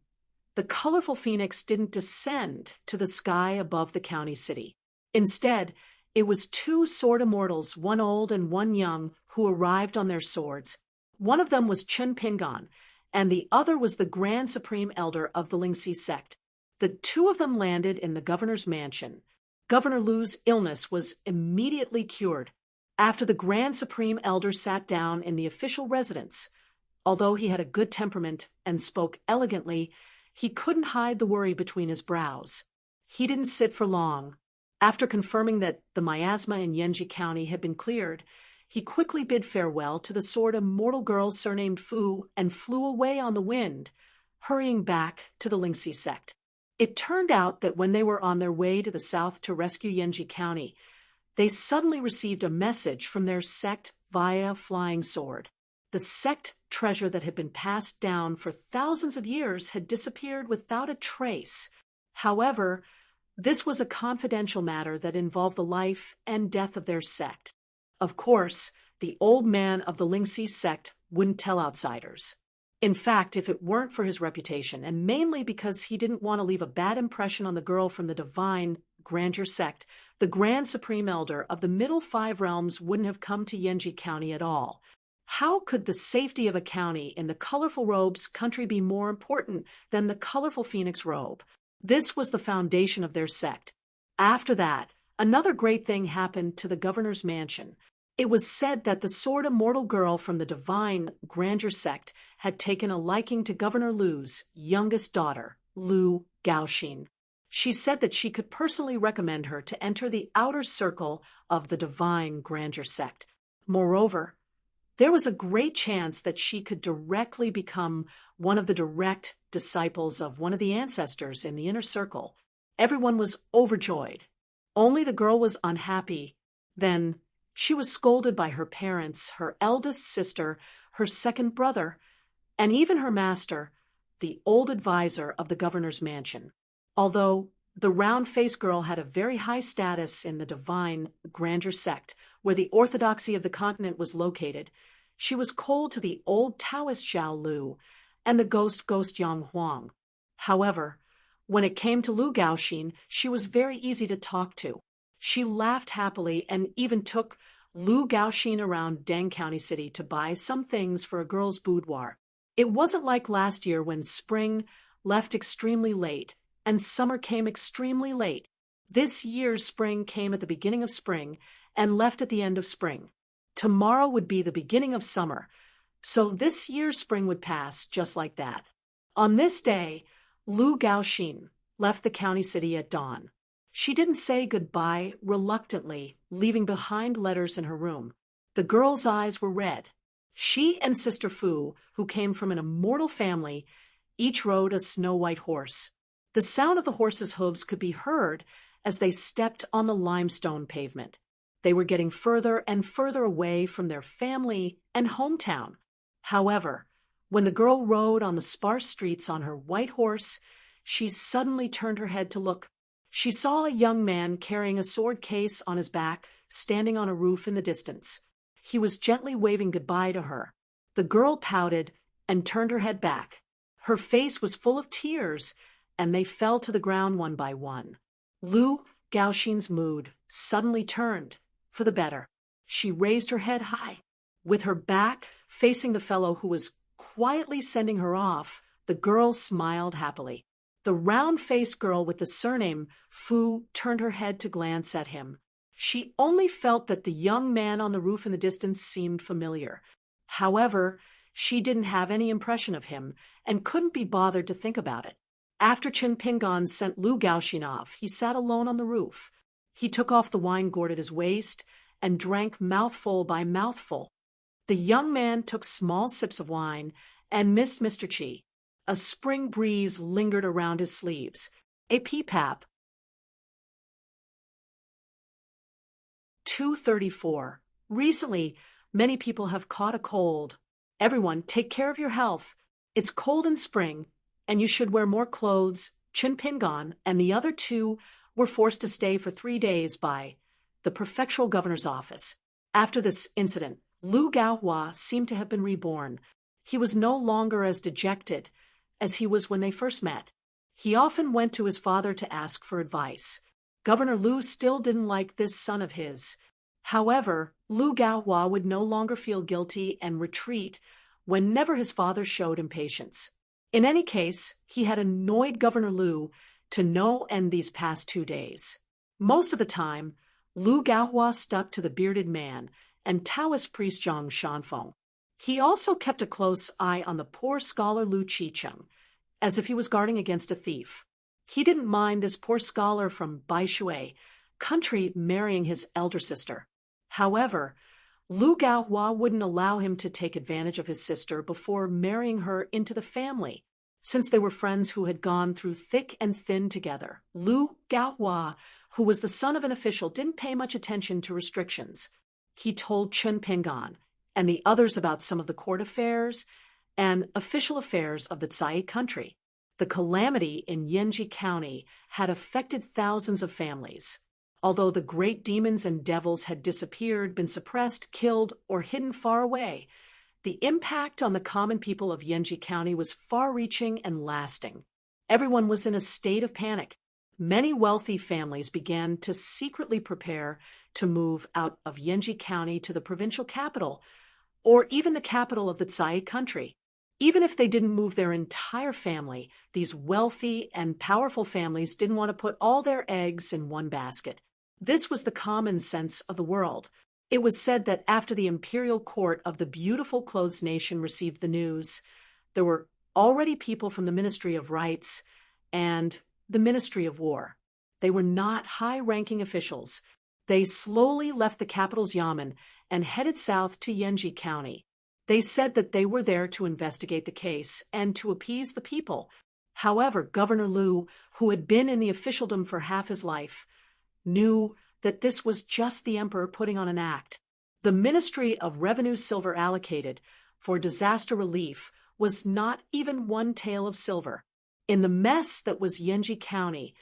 [SPEAKER 1] the colorful phoenix didn't descend to the sky above the county city. Instead, it was 2 sword immortals, one old and one young, who arrived on their swords. One of them was Chen Pingan, and the other was the Grand Supreme Elder of the Lingxi sect. The 2 of them landed in the governor's mansion. Governor Lu's illness was immediately cured. After the Grand Supreme Elder sat down in the official residence, although he had a good temperament and spoke elegantly, he couldn't hide the worry between his brows. He didn't sit for long. After confirming that the miasma in Yanji County had been cleared, he quickly bid farewell to the sword immortal girl surnamed Fu and flew away on the wind, hurrying back to the Lingxi sect. It turned out that when they were on their way to the south to rescue Yanji County, they suddenly received a message from their sect via flying sword. The sect treasure that had been passed down for thousands of years had disappeared without a trace. However, this was a confidential matter that involved the life and death of their sect. Of course, the old man of the Lingxi sect wouldn't tell outsiders. In fact, if it weren't for his reputation, and mainly because he didn't want to leave a bad impression on the girl from the divine grandeur sect, the Grand Supreme Elder of the Middle 5 Realms wouldn't have come to Yanji County at all. How could the safety of a county in the colorful robes country be more important than the colorful phoenix robe? This was the foundation of their sect. After that, another great thing happened to the governor's mansion. It was said that the sword immortal girl from the divine grandeur sect had taken a liking to Governor Lu's youngest daughter, Lu Gaoxin. She said that she could personally recommend her to enter the outer circle of the divine grandeur sect. Moreover, there was a great chance that she could directly become one of the direct disciples of one of the ancestors in the inner circle. Everyone was overjoyed. Only the girl was unhappy. Then she was scolded by her parents, her eldest sister, her second brother, and even her master, the old advisor of the governor's mansion. Although the round-faced girl had a very high status in the divine grandeur sect, where the orthodoxy of the continent was located, she was cold to the old Taoist Zhao Lu and the ghost Yang Huang. However, when it came to Lu Gaoxin, she was very easy to talk to. She laughed happily and even took Lu Gaoxin around Deng County City to buy some things for a girl's boudoir. It wasn't like last year when spring left extremely late and summer came extremely late. This year's spring came at the beginning of spring and left at the end of spring. Tomorrow would be the beginning of summer, so this year's spring would pass just like that. On this day, Lu Gaoxin left the county city at dawn. She didn't say goodbye reluctantly, leaving behind letters in her room. The girl's eyes were red. She and Sister Fu, who came from an immortal family, each rode a snow-white horse. The sound of the horses' hooves could be heard as they stepped on the limestone pavement. They were getting further and further away from their family and hometown. However, when the girl rode on the sparse streets on her white horse, she suddenly turned her head to look. She saw a young man carrying a sword case on his back, standing on a roof in the distance. He was gently waving goodbye to her. The girl pouted and turned her head back. Her face was full of tears, and they fell to the ground one by one. Lu Gaoxin's mood suddenly turned for the better. She raised her head high. With her back facing the fellow who was quietly sending her off, the girl smiled happily. The round-faced girl with the surname Fu turned her head to glance at him. She only felt that the young man on the roof in the distance seemed familiar. However, she didn't have any impression of him and couldn't be bothered to think about it. After Chen Pingan sent Lu Gaoxin off, he sat alone on the roof. He took off the wine gourd at his waist and drank mouthful by mouthful. The young man took small sips of wine and missed Mr. Qi. A spring breeze lingered around his sleeves. A peepap. 234. Recently, many people have caught a cold. Everyone, take care of your health. It's cold in spring, and you should wear more clothes. Chen Pingan and the other two were forced to stay for 3 days by the prefectural governor's office. After this incident, Lu Gaohua seemed to have been reborn. He was no longer as dejected as he was when they first met. He often went to his father to ask for advice. Governor Lu still didn't like this son of his. However, Lu Gaohua would no longer feel guilty and retreat whenever his father showed impatience. In any case, he had annoyed Governor Lu to no end these past 2 days. Most of the time, Lu Gaohua stuck to the bearded man and Taoist priest Zhang Shanfeng. He also kept a close eye on the poor scholar Lu Qicheng, as if he was guarding against a thief. He didn't mind this poor scholar from Baishui country marrying his elder sister. However, Lu Gaohua wouldn't allow him to take advantage of his sister before marrying her into the family. Since they were friends who had gone through thick and thin together, Lu Gaohua, who was the son of an official, didn't pay much attention to restrictions. He told Chen Pingan and the others about some of the court affairs and official affairs of the Tsai country. The calamity in Yanji County had affected thousands of families. Although the great demons and devils had disappeared, been suppressed, killed, or hidden far away, the impact on the common people of Yanji County was far-reaching and lasting. Everyone was in a state of panic. Many wealthy families began to secretly prepare to move out of Yanji County to the provincial capital, or even the capital of the Tsai country. Even if they didn't move their entire family, these wealthy and powerful families didn't want to put all their eggs in one basket. This was the common sense of the world. It was said that after the imperial court of the beautiful clothes nation received the news, there were already people from the Ministry of Rights and the Ministry of War. They were not high-ranking officials. They slowly left the capital's yamen and headed south to Yanji County. They said that they were there to investigate the case and to appease the people. However, Governor Lu, who had been in the officialdom for half his life, knew that this was just the emperor putting on an act. The Ministry of Revenue silver allocated for disaster relief was not even one tael of silver. In the mess that was Yanji County,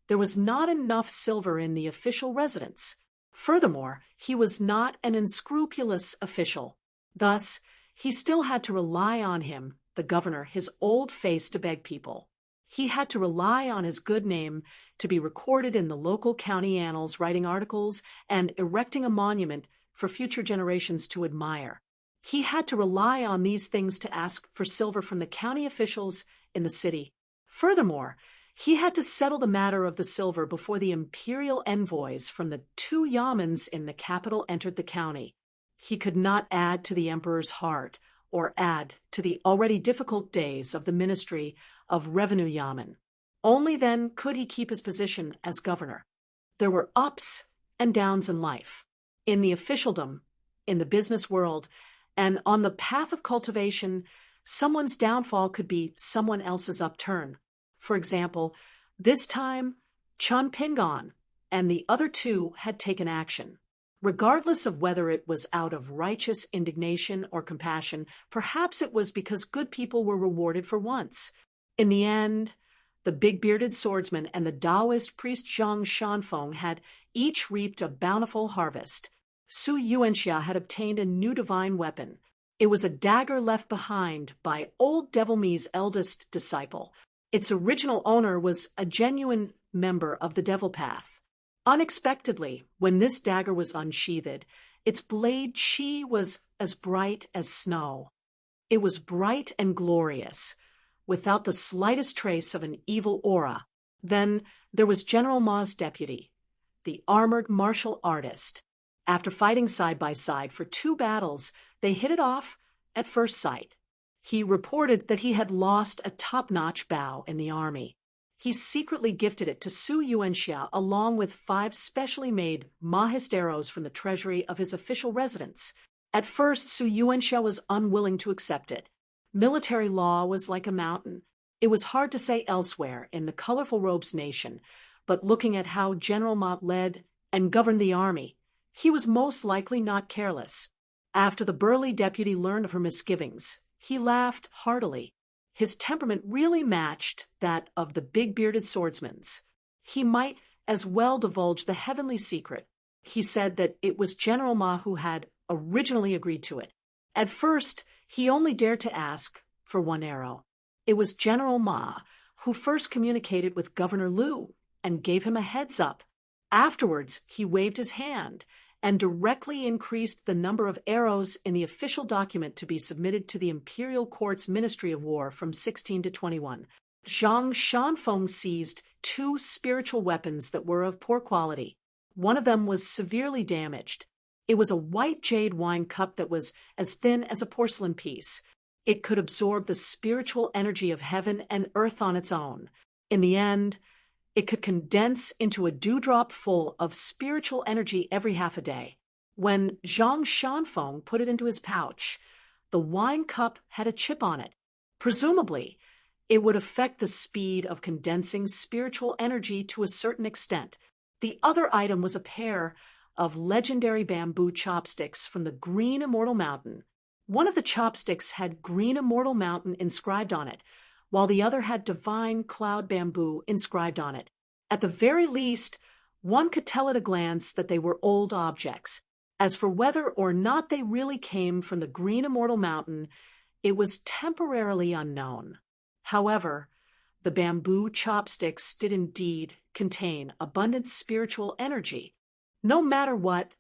[SPEAKER 1] there was not enough silver in the official residence. Furthermore, he was not an unscrupulous official. Thus, he still had to rely on him, the governor, his old face, to beg people. He had to rely on his good name to be recorded in the local county annals, writing articles and erecting a monument for future generations to admire. He had to rely on these things to ask for silver from the county officials in the city. Furthermore, he had to settle the matter of the silver before the imperial envoys from the 2 yamens in the capital entered the county. He could not add to the emperor's heart or add to the already difficult days of the Ministry of Revenue Yamen. Only then could he keep his position as governor. There were ups and downs in life. In the officialdom, in the business world, And on the path of cultivation, someone's downfall could be someone else's upturn. For example, this time, Chun Pingon and the other two had taken action. Regardless of whether it was out of righteous indignation or compassion, perhaps it was because good people were rewarded for once. In the end, the big-bearded swordsman and the Taoist priest Zhang Shanfeng had each reaped a bountiful harvest. Su Yuanxia had obtained a new divine weapon. It was a dagger left behind by old Devil Me's eldest disciple. Its original owner was a genuine member of the Devil Path. Unexpectedly, when this dagger was unsheathed, its blade chi was as bright as snow. It was bright and glorious, without the slightest trace of an evil aura. Then there was General Ma's deputy, the armored martial artist. After fighting side by side for 2 battles, they hit it off at first sight. He reported that he had lost a top-notch bow in the army. He secretly gifted it to Su Yuanxia along with 5 specially made Mahist arrows from the treasury of his official residence. At first, Su Yuanxia was unwilling to accept it. Military law was like a mountain. It was hard to say elsewhere in the colorful robes nation, but looking at how General Ma led and governed the army, he was most likely not careless. After the burly deputy learned of her misgivings, he laughed heartily. His temperament really matched that of the big-bearded swordsman's. He might as well divulge the heavenly secret. He said that it was General Ma who had originally agreed to it. At first, he only dared to ask for 1 arrow. It was General Ma who first communicated with Governor Liu and gave him a heads-up. Afterwards, he waved his hand and directly increased the number of arrows in the official document to be submitted to the Imperial Court's Ministry of War from 16 to 21. Zhang Shanfeng seized 2 spiritual weapons that were of poor quality. One of them was severely damaged. It was a white jade wine cup that was as thin as a porcelain piece. It could absorb the spiritual energy of heaven and earth on its own. In the end, it could condense into a dewdrop full of spiritual energy every half a day. When Zhang Shanfeng put it into his pouch, the wine cup had a chip on it. Presumably, it would affect the speed of condensing spiritual energy to a certain extent. The other item was a pair of legendary bamboo chopsticks from the Green Immortal Mountain. One of the chopsticks had Green Immortal Mountain inscribed on it, while the other had Divine Cloud Bamboo inscribed on it. At the very least, one could tell at a glance that they were old objects. As for whether or not they really came from the Green Immortal Mountain, it was temporarily unknown. However, the bamboo chopsticks did indeed contain abundant spiritual energy. No matter what,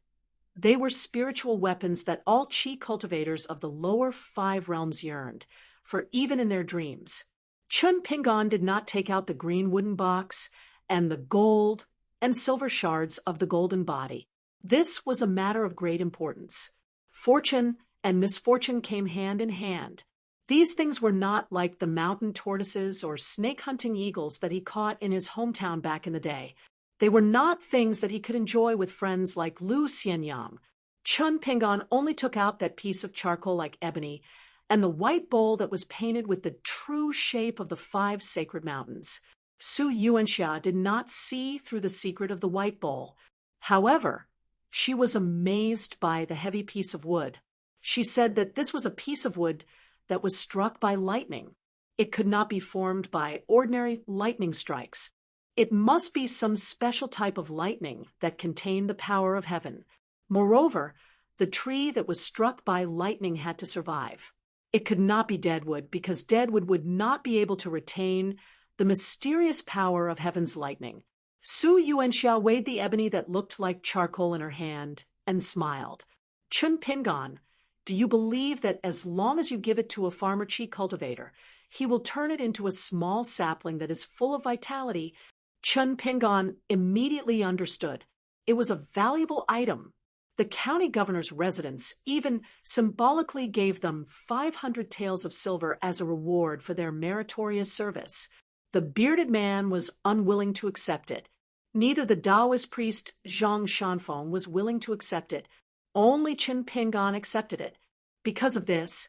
[SPEAKER 1] they were spiritual weapons that all Qi cultivators of the lower 5 realms yearned for, even in their dreams. Chun Pingon did not take out the green wooden box and the gold and silver shards of the golden body. This was a matter of great importance. Fortune and misfortune came hand in hand. These things were not like the mountain tortoises or snake-hunting eagles that he caught in his hometown back in the day. They were not things that he could enjoy with friends like Lu Xianyang. Chun Pingon only took out that piece of charcoal like ebony and the white bowl that was painted with the true shape of the 5 sacred mountains. Su Yuanxia did not see through the secret of the white bowl. However, she was amazed by the heavy piece of wood. She said that this was a piece of wood that was struck by lightning. It could not be formed by ordinary lightning strikes. It must be some special type of lightning that contained the power of heaven. Moreover, the tree that was struck by lightning had to survive. It could not be deadwood, because deadwood would not be able to retain the mysterious power of heaven's lightning. Su Yuanxia weighed the ebony that looked like charcoal in her hand and smiled. Chun Pingon, do you believe that as long as you give it to a farmer Qi cultivator, he will turn it into a small sapling that is full of vitality? Chun Pingon immediately understood. It was a valuable item. The county governor's residence even symbolically gave them 500 taels of silver as a reward for their meritorious service. The bearded man was unwilling to accept it. Neither the Taoist priest Zhang Shanfeng was willing to accept it. Only Chun Pingon accepted it. Because of this,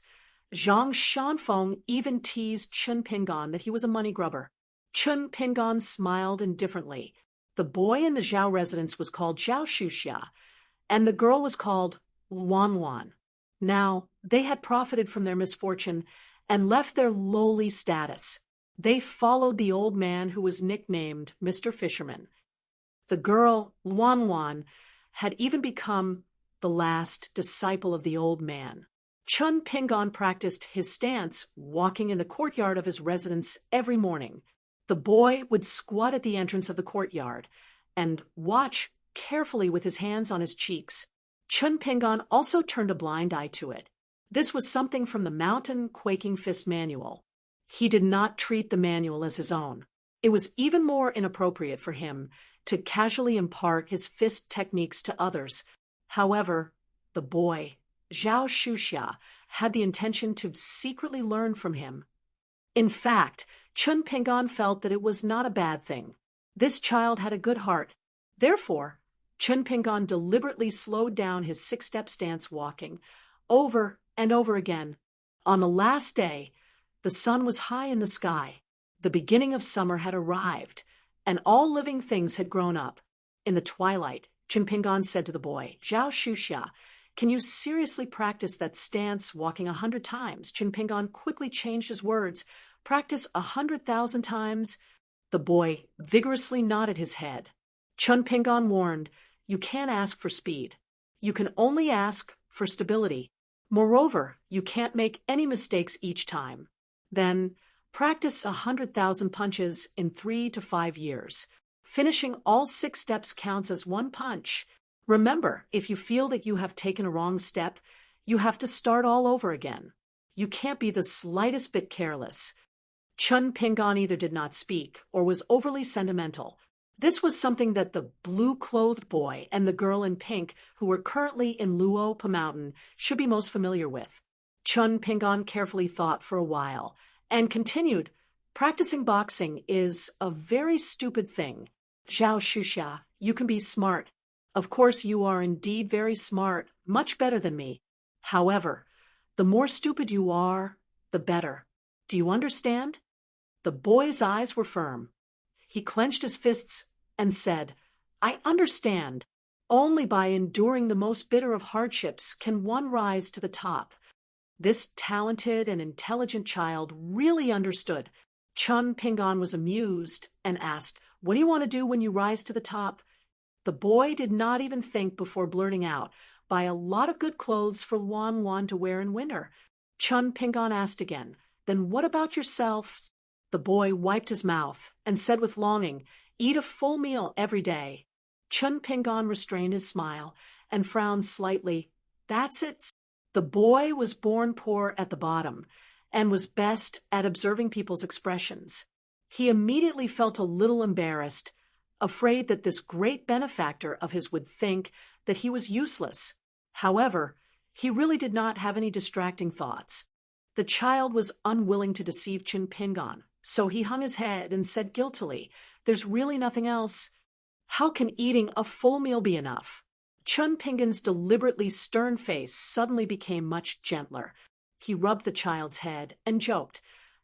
[SPEAKER 1] Zhang Shanfeng even teased Chun Pingan that he was a money grubber. Chun Pingan smiled indifferently. The boy in the Zhao residence was called Zhao Shuxia, and the girl was called Wan Wan. Now, they had profited from their misfortune and left their lowly status. They followed the old man who was nicknamed Mr. Fisherman. The girl, Wan Wan, had even become the last disciple of the old man. Chun Pingan practiced his stance walking in the courtyard of his residence every morning. The boy would squat at the entrance of the courtyard and watch carefully with his hands on his cheeks. Chun Pingan also turned a blind eye to it. This was something from the Mountain Quaking Fist Manual. He did not treat the manual as his own. It was even more inappropriate for him to casually impart his fist techniques to others. However, the boy, Zhao Shuxia, had the intention to secretly learn from him. In fact, Chun Pingan felt that it was not a bad thing. This child had a good heart. Therefore, Chun Pingan deliberately slowed down his six-step stance walking, over and over again. On the last day, the sun was high in the sky. The beginning of summer had arrived, and all living things had grown up. In the twilight, Chun Pingan said to the boy, Zhao Shuxia, can you seriously practice that stance walking 100 times? Chun Pingan quickly changed his words. Practice 100,000 times? The boy vigorously nodded his head. Chun Pingan warned, you can't ask for speed. You can only ask for stability. Moreover, you can't make any mistakes each time. Then, practice 100,000 punches in 3 to 5 years. Finishing all 6 steps counts as one punch. Remember, if you feel that you have taken a wrong step, you have to start all over again. You can't be the slightest bit careless. Chun Pingan either did not speak or was overly sentimental. This was something that the blue-clothed boy and the girl in pink, who were currently in Luopa Mountain, should be most familiar with. Chun Pingan carefully thought for a while and continued, practicing boxing is a very stupid thing. Zhao Shuxia, you can be smart. Of course, you are indeed very smart, much better than me. However, the more stupid you are, the better. Do you understand? The boy's eyes were firm. He clenched his fists and said, I understand. Only by enduring the most bitter of hardships can one rise to the top. This talented and intelligent child really understood. Chun Pingan was amused and asked, what do you want to do when you rise to the top? The boy did not even think before blurting out, buy a lot of good clothes for Wan Wan to wear in winter. Chun Pingan asked again, then what about yourself? The boy wiped his mouth and said with longing, eat a full meal every day. Chun Pingan restrained his smile and frowned slightly. That's it. The boy was born poor at the bottom and was best at observing people's expressions. He immediately felt a little embarrassed, afraid that this great benefactor of his would think that he was useless. However, he really did not have any distracting thoughts. The child was unwilling to deceive Chun Pingan, so he hung his head and said guiltily, there's really nothing else. How can eating a full meal be enough? Chun Pingan's deliberately stern face suddenly became much gentler. He rubbed the child's head and joked,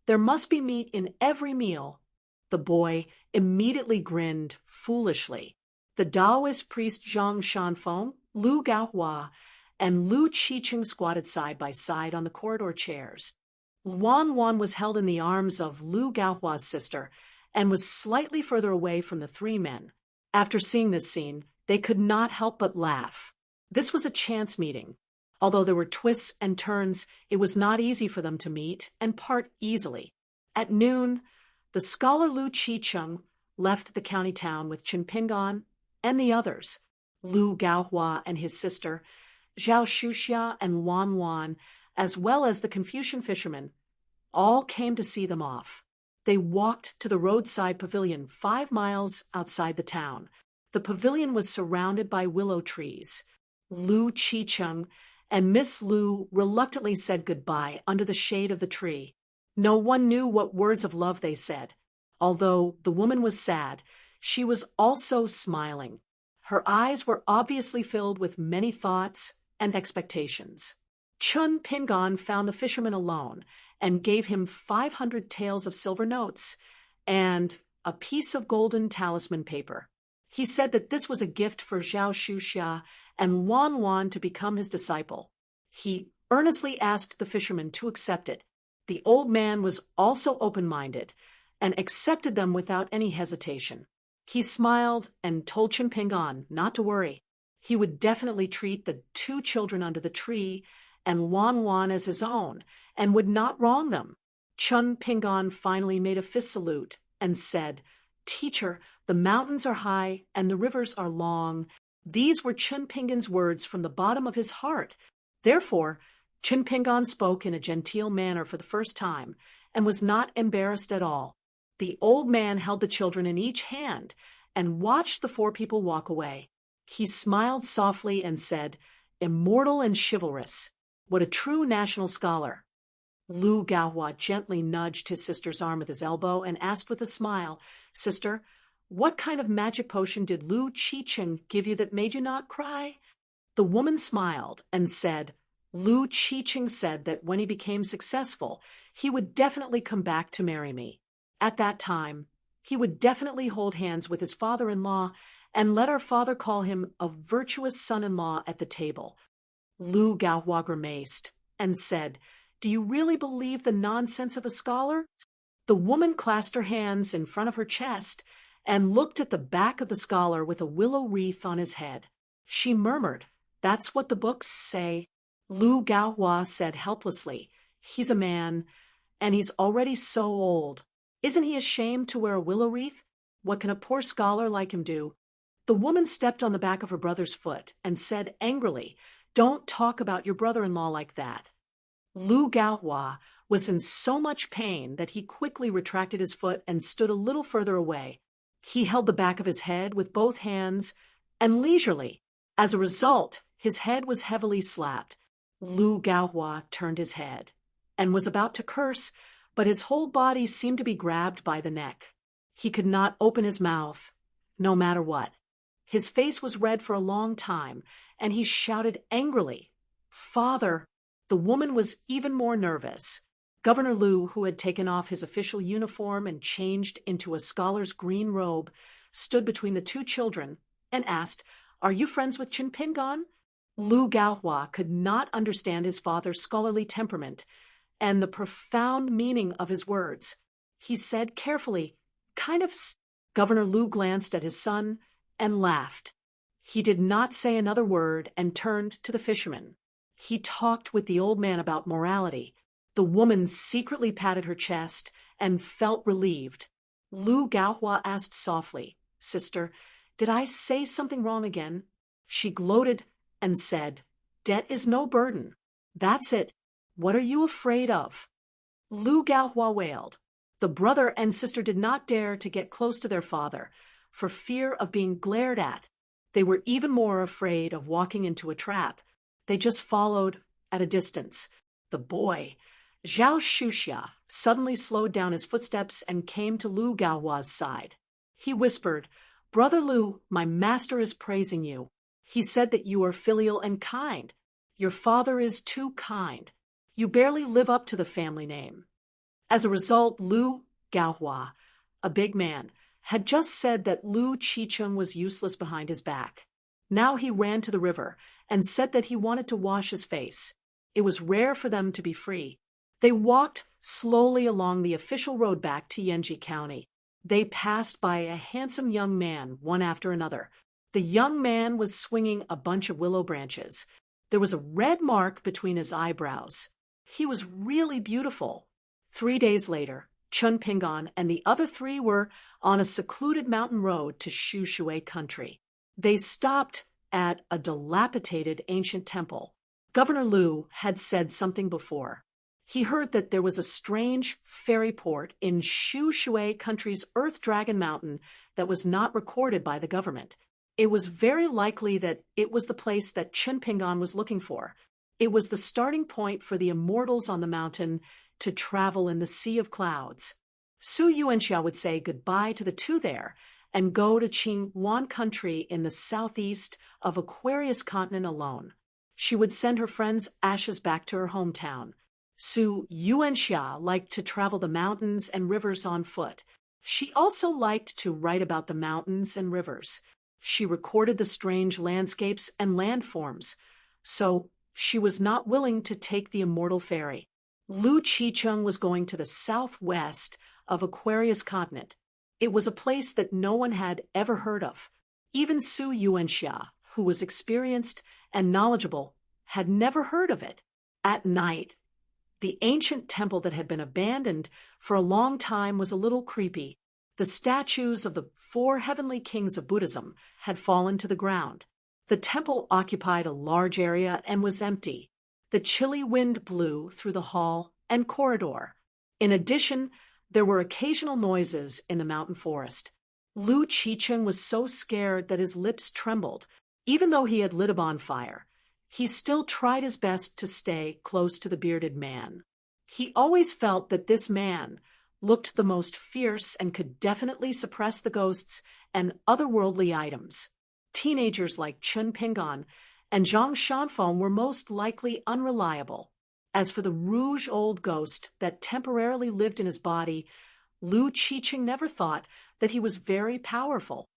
[SPEAKER 1] there must be meat in every meal. The boy immediately grinned foolishly. The Taoist priest Zhang Shanfeng, Lu Gaohua, and Lu Qiqing squatted side by side on the corridor chairs. Wan Wan was held in the arms of Lu Gaohua's sister and was slightly further away from the 3 men. After seeing this scene, they could not help but laugh. This was a chance meeting. Although there were twists and turns, it was not easy for them to meet and part easily. At noon, the scholar Lu Qiqing left the county town with Chun Pingan and the others, Lu Gaohua and his sister, Zhao Shuxia and Wan Wan, as well as the Confucian fishermen, all came to see them off. They walked to the roadside pavilion 5 miles outside the town. The pavilion was surrounded by willow trees. Lu Qiqing and Miss Lu reluctantly said goodbye under the shade of the tree. No one knew what words of love they said. Although the woman was sad, she was also smiling. Her eyes were obviously filled with many thoughts and expectations. Chun Pingon found the fisherman alone and gave him 500 taels of silver notes and a piece of golden talisman paper. He said that this was a gift for Zhao Shuxia and Wan Wan to become his disciple. He earnestly asked the fisherman to accept it. The old man was also open-minded and accepted them without any hesitation. He smiled and told Chun Pingon not to worry. He would definitely treat the two children under the tree and Wan Wan as his own, and would not wrong them. Chun Pingon finally made a fist salute and said, "Teacher, the mountains are high and the rivers are long." These were Chun Pingon's words from the bottom of his heart. Therefore, Chun Pingon spoke in a genteel manner for the first time, and was not embarrassed at all. The old man held the children in each hand and watched the four people walk away. He smiled softly and said, "Immortal and chivalrous. What a true national scholar." Lu Gaohua gently nudged his sister's arm with his elbow and asked with a smile, "Sister, what kind of magic potion did Lu Qicheng give you that made you not cry?" The woman smiled and said, "Lu Qicheng said that when he became successful, he would definitely come back to marry me. At that time, he would definitely hold hands with his father-in-law and let our father call him a virtuous son-in-law at the table." Lu Gaohua grimaced and said, "Do you really believe the nonsense of a scholar?" The woman clasped her hands in front of her chest and looked at the back of the scholar with a willow wreath on his head. She murmured, "That's what the books say." Lu Gaohua said helplessly, "He's a man, and he's already so old. Isn't he ashamed to wear a willow wreath? What can a poor scholar like him do?" The woman stepped on the back of her brother's foot and said angrily, "Don't talk about your brother-in-law like that." Lu Gaohua was in so much pain that he quickly retracted his foot and stood a little further away. He held the back of his head with both hands and leisurely. As a result, his head was heavily slapped. Lu Gaohua turned his head and was about to curse, but his whole body seemed to be grabbed by the neck. He could not open his mouth, no matter what. His face was red for a long time, and he shouted angrily, "Father!" The woman was even more nervous. Governor Lu, who had taken off his official uniform and changed into a scholar's green robe, stood between the two children and asked, "Are you friends with Chun Pingon?" Lu Gaohua could not understand his father's scholarly temperament and the profound meaning of his words. He said carefully, "Kind of." Governor Lu glanced at his son and laughed. He did not say another word and turned to the fisherman. He talked with the old man about morality. The woman secretly patted her chest and felt relieved. Lu Gaohua asked softly, "Sister, did I say something wrong again?" She gloated and said, "Debt is no burden. That's it. What are you afraid of?" Lu Gaohua wailed. The brother and sister did not dare to get close to their father for fear of being glared at. They were even more afraid of walking into a trap. They just followed at a distance. The boy, Zhao Shuxia, suddenly slowed down his footsteps and came to Lu Gaohua's side. He whispered, "Brother Lu, my master is praising you. He said that you are filial and kind. Your father is too kind. You barely live up to the family name." As a result, Lu Gaohua, a big man, had just said that Lu Qicheng was useless behind his back. Now he ran to the river and said that he wanted to wash his face. It was rare for them to be free. They walked slowly along the official road back to Yanji County. They passed by a handsome young man, one after another. The young man was swinging a bunch of willow branches. There was a red mark between his eyebrows. He was really beautiful. 3 days later, Chun Pingon and the other three were on a secluded mountain road to Shui country. They stopped at a dilapidated ancient temple. Governor Lu had said something before. He heard that there was a strange fairy port in Shui country's Earth Dragon Mountain that was not recorded by the government. It was very likely that it was the place that Chun Pingon was looking for. It was the starting point for the immortals on the mountain to travel in the sea of clouds. Su Yuanxia would say goodbye to the two there and go to Qingwan country in the southeast of Aquarius continent alone. she would send her friends' ashes back to her hometown. Su Yuanxia liked to travel the mountains and rivers on foot. She also liked to write about the mountains and rivers. She recorded the strange landscapes and landforms, so she was not willing to take the immortal ferry. Lu Qicheng was going to the southwest of Aquarius continent. It was a place that no one had ever heard of. Even Su Yuanxia, who was experienced and knowledgeable, had never heard of it. At night, the ancient temple that had been abandoned for a long time was a little creepy. The statues of the 4 heavenly kings of Buddhism had fallen to the ground. The temple occupied a large area and was empty. The chilly wind blew through the hall and corridor. In addition, there were occasional noises in the mountain forest. Lu Qicheng was so scared that his lips trembled. Even though he had lit a bonfire, he still tried his best to stay close to the bearded man. He always felt that this man looked the most fierce and could definitely suppress the ghosts and otherworldly items. Teenagers like Chen Pingan and Zhang Shanfeng were most likely unreliable. As for the rouge old ghost that temporarily lived in his body, Lu Qicheng never thought that he was very powerful.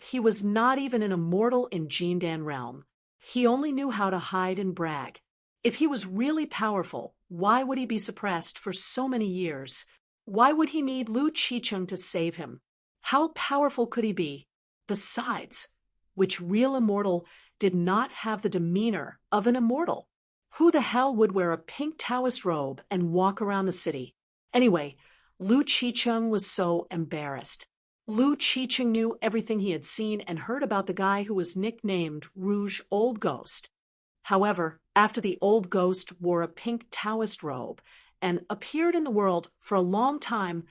[SPEAKER 1] He was not even an immortal in Jindan realm. He only knew how to hide and brag. If he was really powerful, why would he be suppressed for so many years? Why would he need Lu Qicheng to save him? How powerful could he be? Besides, which real immortal did not have the demeanor of an immortal? Who the hell would wear a pink Taoist robe and walk around the city? Anyway, Lu Qicheng was so embarrassed. Lu Qicheng knew everything he had seen and heard about the guy who was nicknamed Rouge Old Ghost. However, after the old ghost wore a pink Taoist robe and appeared in the world for a long time,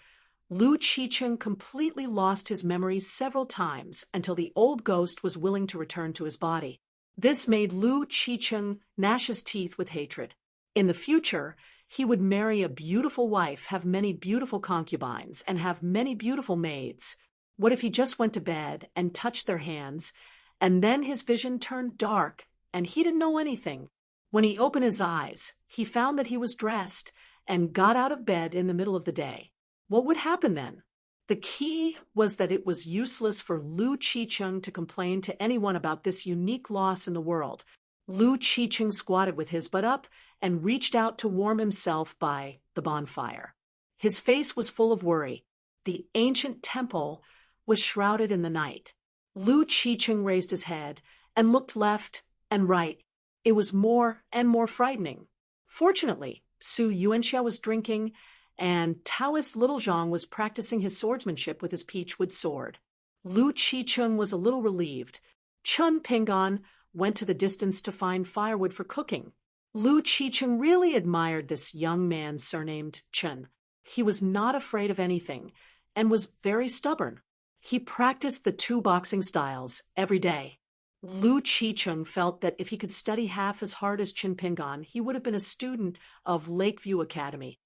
[SPEAKER 1] Lu Qicheng completely lost his memory several times until the old ghost was willing to return to his body. This made Lu Qicheng gnash his teeth with hatred. In the future, he would marry a beautiful wife, have many beautiful concubines, and have many beautiful maids. What if he just went to bed and touched their hands, and then his vision turned dark, and he didn't know anything? When he opened his eyes, he found that he was dressed and got out of bed in the middle of the day. What would happen then? The key was that it was useless for Lu Qicheng to complain to anyone about this unique loss in the world. Lu Qicheng squatted with his butt up and reached out to warm himself by the bonfire. His face was full of worry. The ancient temple was shrouded in the night. Lu Qicheng raised his head and looked left and right. It was more and more frightening. Fortunately, Su Yuanxia was drinking, and Taoist Little Zhang was practicing his swordsmanship with his peachwood sword. Lu Qicheng was a little relieved. Chen Pingan went to the distance to find firewood for cooking. Lu Qicheng really admired this young man surnamed Chen. He was not afraid of anything and was very stubborn. He practiced the 2 boxing styles every day. Lu Qicheng felt that if he could study half as hard as Chen Pingan, he would have been a student of Lakeview Academy.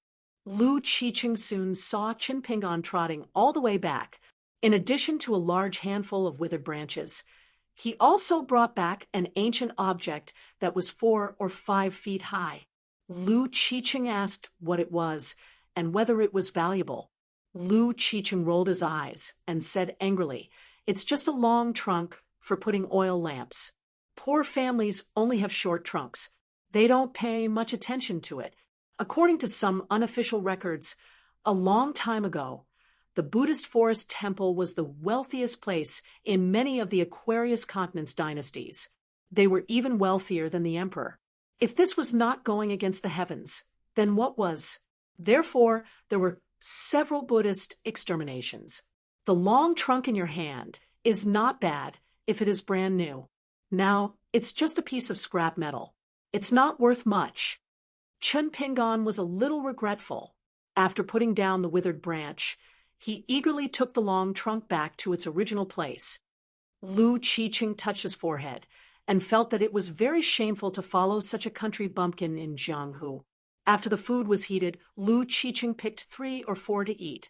[SPEAKER 1] Lu Qicheng soon saw Chen Pingan trotting all the way back. In addition to a large handful of withered branches, he also brought back an ancient object that was 4 or 5 feet high. Lu Qicheng asked what it was and whether it was valuable. Lu Qicheng rolled his eyes and said angrily, "It's just a long trunk for putting oil lamps. Poor families only have short trunks. They don't pay much attention to it." According to some unofficial records, a long time ago, the Buddhist forest temple was the wealthiest place in many of the Aquarius continent's dynasties. They were even wealthier than the emperor. If this was not going against the heavens, then what was? Therefore, there were several Buddhist exterminations. The long trunk in your hand is not bad if it is brand new. Now, it's just a piece of scrap metal. It's not worth much. Chen Pingan was a little regretful. After putting down the withered branch, he eagerly took the long trunk back to its original place. Lu Qicheng touched his forehead and felt that it was very shameful to follow such a country bumpkin in Jianghu. After the food was heated, Lu Qicheng picked 3 or 4 to eat.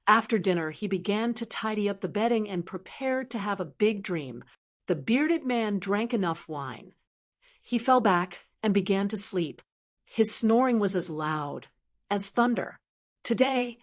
[SPEAKER 1] After dinner, he began to tidy up the bedding and prepared to have a big dream. The bearded man drank enough wine. He fell back and began to sleep. His snoring was as loud as thunder. Today,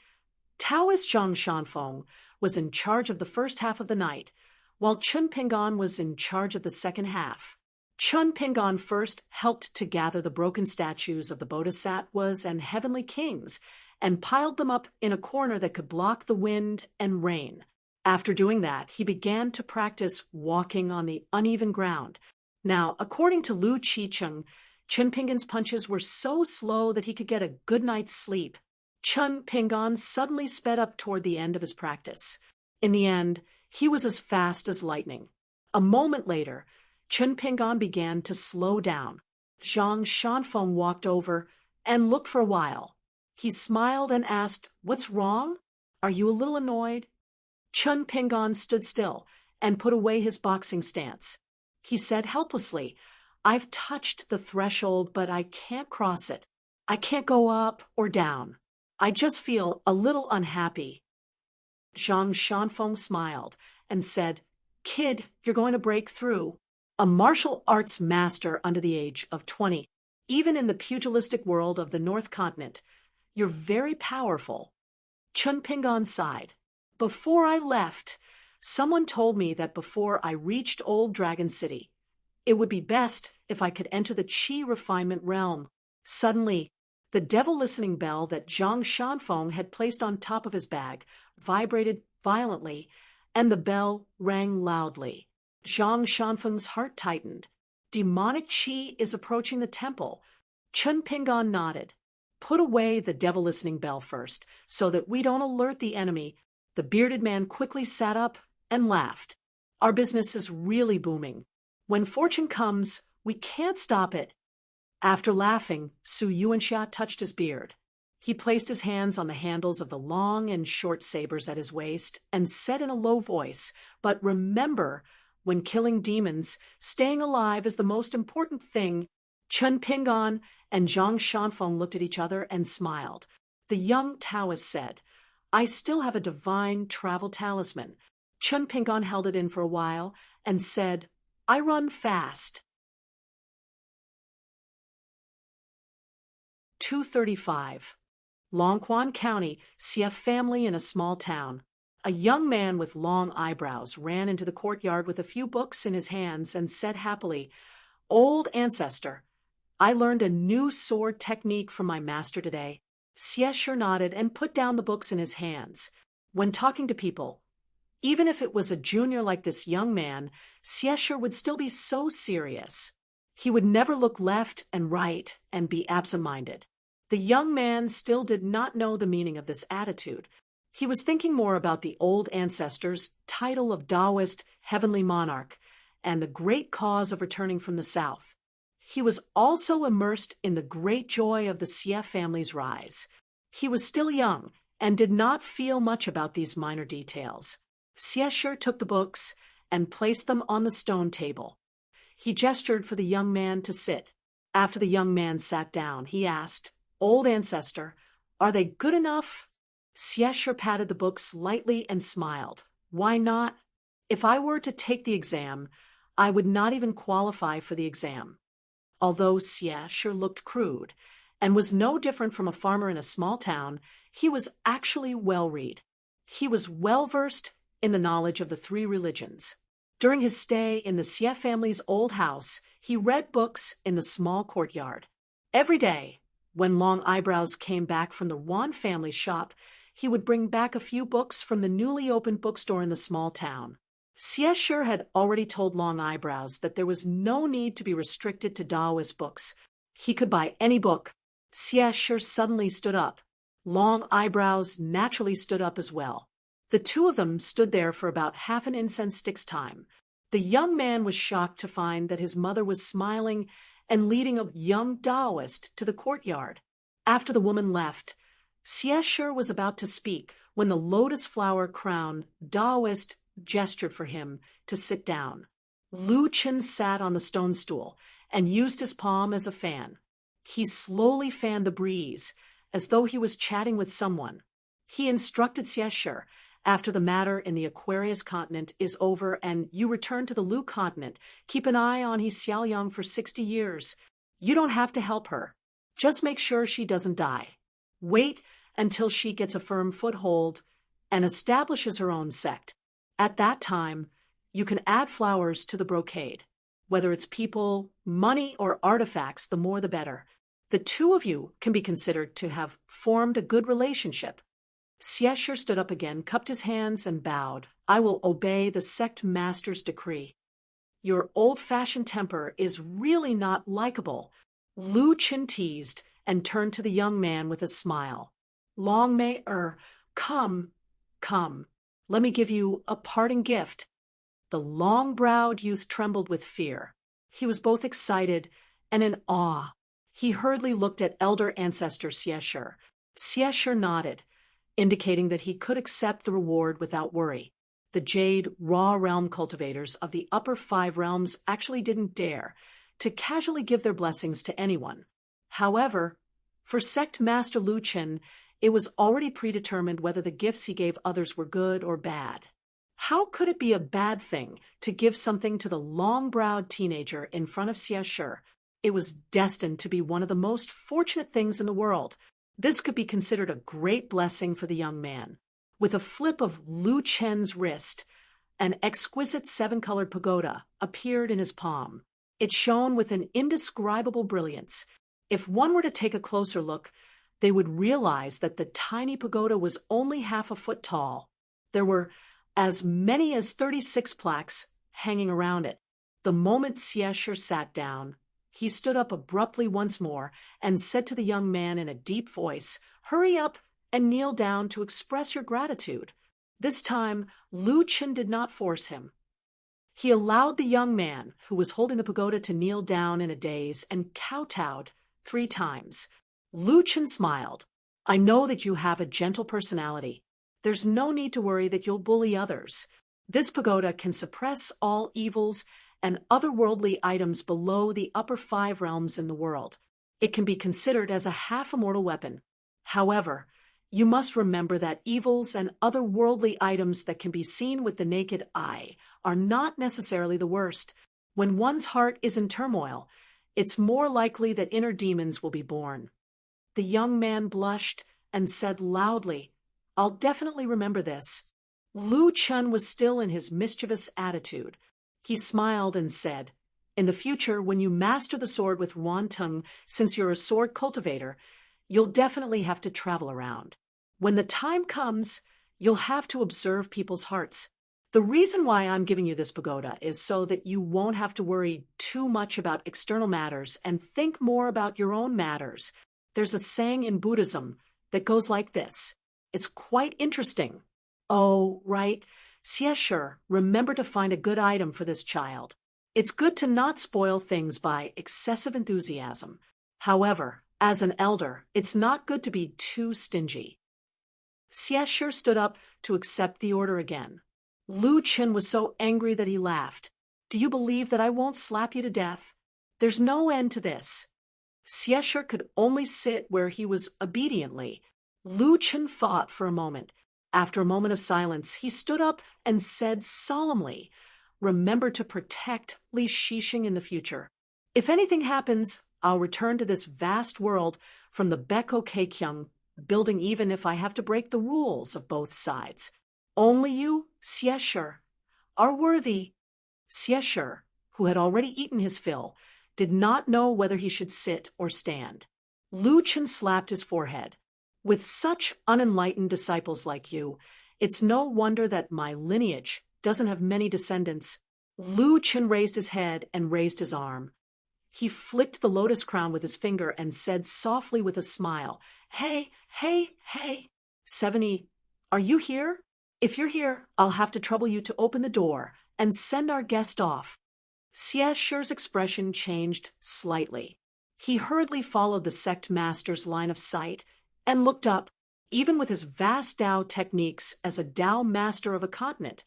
[SPEAKER 1] Taoist Zhang Shanfeng was in charge of the first half of the night, while Chun Pingan was in charge of the second half. Chun Pingan first helped to gather the broken statues of the bodhisattvas and heavenly kings and piled them up in a corner that could block the wind and rain. After doing that, he began to practice walking on the uneven ground. Now, according to Lu Qicheng, Chun Pingan's punches were so slow that he could get a good night's sleep. Chun Pingan suddenly sped up toward the end of his practice. In the end, he was as fast as lightning. A moment later, Chun Pingan began to slow down. Zhang Shanfeng walked over and looked for a while. He smiled and asked, "What's wrong? Are you a little annoyed?" Chun Pingan stood still and put away his boxing stance. He said helplessly, "I've touched the threshold, but I can't cross it. I can't go up or down. I just feel a little unhappy." Zhang Shanfeng smiled and said, "Kid, you're going to break through. A martial arts master under the age of 20, even in the pugilistic world of the North Continent, you're very powerful." Chun Pingan sighed. "Before I left, someone told me that before I reached Old Dragon City, it would be best if I could enter the Qi refinement realm." Suddenly, the devil-listening bell that Zhang Shanfeng had placed on top of his bag vibrated violently, and the bell rang loudly. Zhang Shanfeng's heart tightened. Demonic Qi is approaching the temple. Chun Pingan nodded. "Put away the devil-listening bell first, so that we don't alert the enemy." The bearded man quickly sat up and laughed. "Our business is really booming. When fortune comes, we can't stop it." After laughing, Su Yuanxia touched his beard. He placed his hands on the handles of the long and short sabers at his waist and said in a low voice, "But remember, when killing demons, staying alive is the most important thing." Chun Pingan and Zhang Shanfeng looked at each other and smiled. The young Taoist said, "I still have a divine travel talisman." Chun Pingan held it in for a while and said, "I run fast." 235. Longquan County, Xie family in a small town. A young man with long eyebrows ran into the courtyard with a few books in his hands and said happily, "Old ancestor, I learned a new sword technique from my master today." Xie nodded and put down the books in his hands. When talking to people, even if it was a junior like this young man, Xie would still be so serious. He would never look left and right and be absent-minded. The young man still did not know the meaning of this attitude. He was thinking more about the old ancestors' title of Taoist heavenly monarch and the great cause of returning from the south. He was also immersed in the great joy of the Xie family's rise. He was still young and did not feel much about these minor details. Xie took the books and placed them on the stone table. He gestured for the young man to sit. After the young man sat down, he asked, "Old ancestor, are they good enough?" Xie patted the books lightly and smiled. "Why not? If I were to take the exam, I would not even qualify for the exam." Although Xie looked crude and was no different from a farmer in a small town, he was actually well-read. He was well-versed in the knowledge of the three religions. During his stay in the Xie family's old house, he read books in the small courtyard. Every day, when Long Eyebrows came back from the Wan family shop, he would bring back a few books from the newly opened bookstore in the small town. Xie had already told Long Eyebrows that there was no need to be restricted to Taoist books. He could buy any book. Xie suddenly stood up. Long Eyebrows naturally stood up as well. The two of them stood there for about half an incense stick's time. The young man was shocked to find that his mother was smiling and leading a young Taoist to the courtyard. After the woman left, Xie was about to speak when the lotus flower crowned Taoist gestured for him to sit down. Lu Chen sat on the stone stool and used his palm as a fan. He slowly fanned the breeze, as though he was chatting with someone. He instructed Xie After the matter in the Aquarius continent is over and you return to the Lu continent, keep an eye on He Xiaoyang for 60 years. You don't have to help her. Just make sure she doesn't die. Wait until she gets a firm foothold and establishes her own sect. At that time, you can add flowers to the brocade. Whether it's people, money, or artifacts, the more the better. The two of you can be considered to have formed a good relationship. Xiesher stood up again, cupped his hands, and bowed. I will obey the sect master's decree. Your old-fashioned temper is really not likable. Lu Qin teased and turned to the young man with a smile. Long may come. Let me give you a parting gift. The long-browed youth trembled with fear. He was both excited and in awe. He hurriedly looked at elder ancestor Xiesher. Xiesher nodded, indicating that he could accept the reward without worry. The Jade Raw Realm cultivators of the upper 5 realms actually didn't dare to casually give their blessings to anyone. However, for Sect Master Lu Qin, it was already predetermined whether the gifts he gave others were good or bad. How could it be a bad thing to give something to the long-browed teenager in front of Xiesher? It was destined to be one of the most fortunate things in the world. This could be considered a great blessing for the young man. With a flip of Lu Chen's wrist, an exquisite 7-colored pagoda appeared in his palm. It shone with an indescribable brilliance. If one were to take a closer look, they would realize that the tiny pagoda was only half a foot tall. There were as many as 36 plaques hanging around it. The moment Xiesher sat down, he stood up abruptly once more and said to the young man in a deep voice, "Hurry up and kneel down to express your gratitude." This time, Lu Qin did not force him. He allowed the young man, who was holding the pagoda, to kneel down in a daze and kowtowed 3 times. Lu Qin smiled. "I know that you have a gentle personality. There's no need to worry that you'll bully others. This pagoda can suppress all evils and otherworldly items below the upper 5 realms in the world. It can be considered as a half-immortal weapon. However, you must remember that evils and otherworldly items that can be seen with the naked eye are not necessarily the worst. When one's heart is in turmoil, it's more likely that inner demons will be born." The young man blushed and said loudly, "I'll definitely remember this." Lu Qin was still in his mischievous attitude. He smiled and said, "In the future, when you master the sword with Ruanteng, since you're a sword cultivator, you'll definitely have to travel around. When the time comes, you'll have to observe people's hearts. The reason why I'm giving you this pagoda is so that you won't have to worry too much about external matters and think more about your own matters. There's a saying in Buddhism that goes like this. It's quite interesting. Oh, right. Xiesher, remember to find a good item for this child. It's good to not spoil things by excessive enthusiasm. However, as an elder, it's not good to be too stingy." Xiesher stood up to accept the order again. Lu Qin was so angry that he laughed. "Do you believe that I won't slap you to death? There's no end to this." Xiesher could only sit where he was obediently. Lu Qin thought for a moment. After a moment of silence, he stood up and said solemnly, "Remember to protect Li Shixing in the future. If anything happens, I'll return to this vast world from the Beko Keikyang building, even if I have to break the rules of both sides. Only you, Xiesher, are worthy." Xiesher, who had already eaten his fill, did not know whether he should sit or stand. Lu Qin slapped his forehead. "With such unenlightened disciples like you, it's no wonder that my lineage doesn't have many descendants." Lu Qin raised his head and raised his arm. He flicked the lotus crown with his finger and said softly with a smile, "Hey, 70, are you here? If you're here, I'll have to trouble you to open the door and send our guest off." Xiesher's expression changed slightly. He hurriedly followed the sect master's line of sight and looked up. Even with his vast Tao techniques as a Tao master of a continent,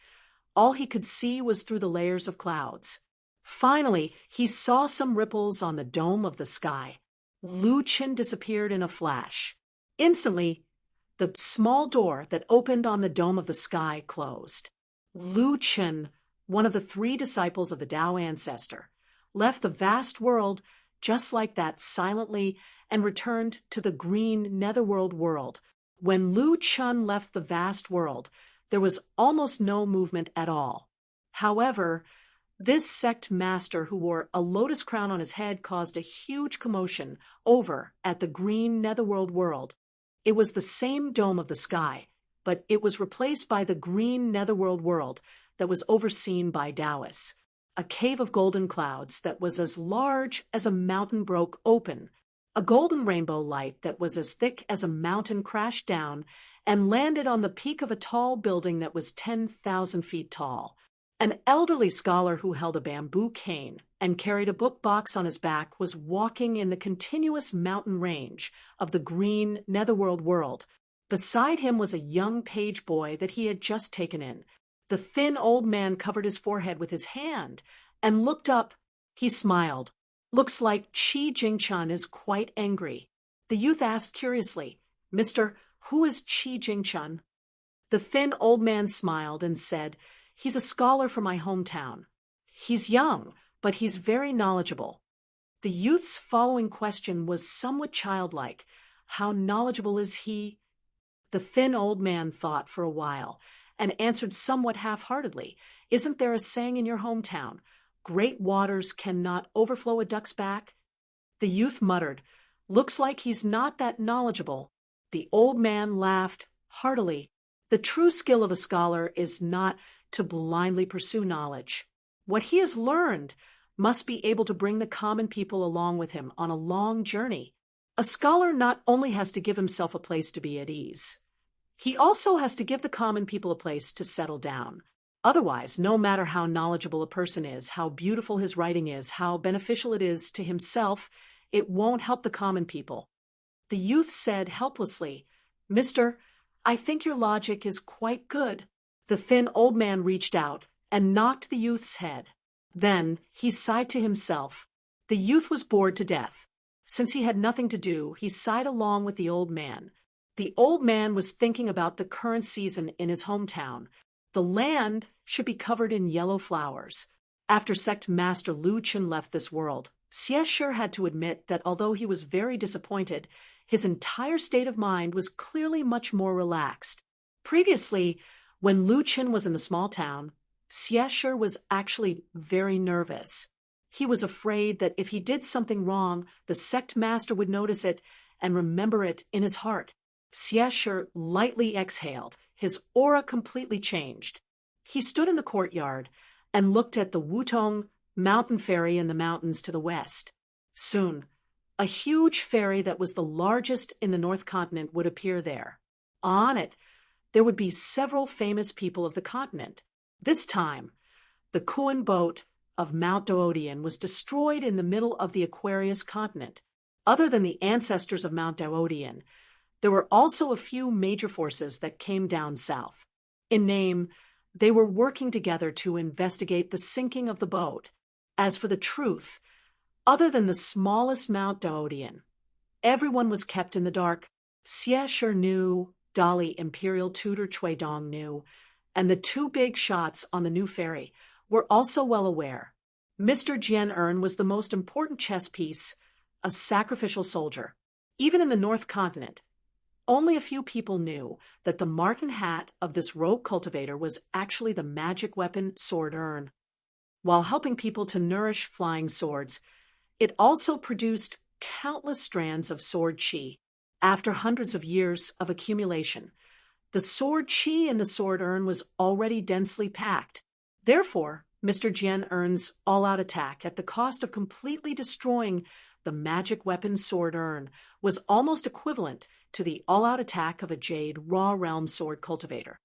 [SPEAKER 1] all he could see was through the layers of clouds. Finally, he saw some ripples on the dome of the sky. Lu Qin disappeared in a flash. Instantly, The small door that opened on the dome of the sky closed. Lu Chen, one of the 3 disciples of the Tao ancestor, left the vast world just like that silently and returned to the green netherworld world. When Lu Chen left the vast world, there was almost no movement at all. However, this sect master who wore a lotus crown on his head caused a huge commotion over at the green netherworld world. It was the same dome of the sky, but it was replaced by the green netherworld world that was overseen by Taoists. A cave of golden clouds that was as large as a mountain broke open. A golden rainbow light that was as thick as a mountain crashed down and landed on the peak of a tall building that was 10,000 feet tall. An elderly scholar who held a bamboo cane and carried a book box on his back was walking in the continuous mountain range of the green netherworld world. Beside him was a young page boy that he had just taken in. The thin old man covered his forehead with his hand and looked up. He smiled. "Looks like Qi Jingchun is quite angry." The youth asked curiously, "Mister, who is Qi Jingchun?" The thin old man smiled and said, "He's a scholar from my hometown. He's young, but he's very knowledgeable." The youth's following question was somewhat childlike. "How knowledgeable is he?" The thin old man thought for a while and answered somewhat half-heartedly, "Isn't there a saying in your hometown, 'Great waters cannot overflow a duck's back'?" The youth muttered, "Looks like he's not that knowledgeable." The old man laughed heartily. The true skill of a scholar is not to blindly pursue knowledge. What he has learned must be able to bring the common people along with him on a long journey. A scholar not only has to give himself a place to be at ease, he also has to give the common people a place to settle down. Otherwise, no matter how knowledgeable a person is, how beautiful his writing is, how beneficial it is to himself, it won't help the common people. The youth said helplessly, "Mister, I think your logic is quite good." The thin old man reached out and knocked the youth's head. Then he sighed to himself. The youth was bored to death. Since he had nothing to do, he sighed along with the old man. The old man was thinking about the current season in his hometown. The land should be covered in yellow flowers. After sect master Lu Chen left this world, Xie had to admit that although he was very disappointed, his entire state of mind was clearly much more relaxed. Previously, when Lu Chen was in the small town, Xie was actually very nervous. He was afraid that if he did something wrong, the sect master would notice it and remember it in his heart. Xie lightly exhaled. His aura completely changed. He stood in the courtyard and looked at the Wutong mountain ferry in the mountains to the west. Soon, a huge ferry that was the largest in the North Continent would appear there. On it, there would be several famous people of the continent. This time, the Kuan boat of Mount Daodian was destroyed in the middle of the Aquarius continent. Other than the ancestors of Mount Daodian, there were also a few major forces that came down south. In name, they were working together to investigate the sinking of the boat. As for the truth, other than the smallest Mount Daodian, everyone was kept in the dark. Xie knew, Dali Imperial Tutor Cui Dong knew, and the 2 big shots on the new ferry were also well aware. Mr. Jian Ern was the most important chess piece, a sacrificial soldier. Even in the North Continent, only a few people knew that the marten hat of this rogue cultivator was actually the magic weapon Sword Ern. While helping people to nourish flying swords, it also produced countless strands of sword qi. After hundreds of years of accumulation, the sword qi in the sword urn was already densely packed. Therefore, Mr. Jian Ern's all-out attack at the cost of completely destroying the magic weapon sword urn was almost equivalent to the all-out attack of a jade raw realm sword cultivator.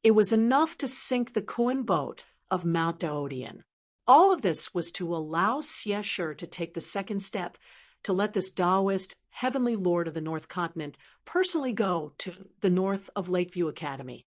[SPEAKER 1] It was enough to sink the Kuan boat of Mount Daodian. All of this was to allow Xie to take the second step to let this Taoist heavenly lord of the North Continent personally go to the north of Lakeview Academy.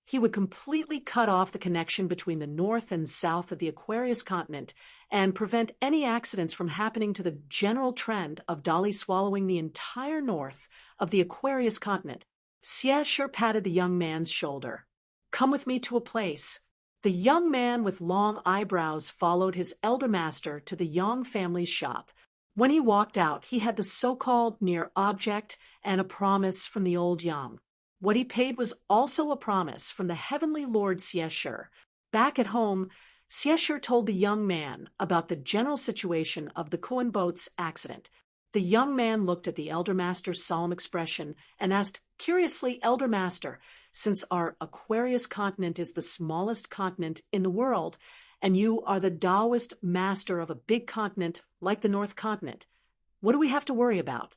[SPEAKER 1] He would completely cut off the connection between the north and south of the Aquarius continent and prevent any accidents from happening to the general trend of Dali swallowing the entire north of the Aquarius continent. Xieshur patted the young man's shoulder. Come with me to a place. The young man with long eyebrows followed his elder master to the Yang family's shop. When he walked out, he had the so-called near object and a promise from the old Yang. What he paid was also a promise from the heavenly Lord Xieshur. Back at home, Xieshur told the young man about the general situation of the Kuan boat's accident. The young man looked at the elder master's solemn expression and asked curiously, Elder Master, since our Aquarius continent is the smallest continent in the world, and you are the Taoist master of a big continent like the North Continent, what do we have to worry about?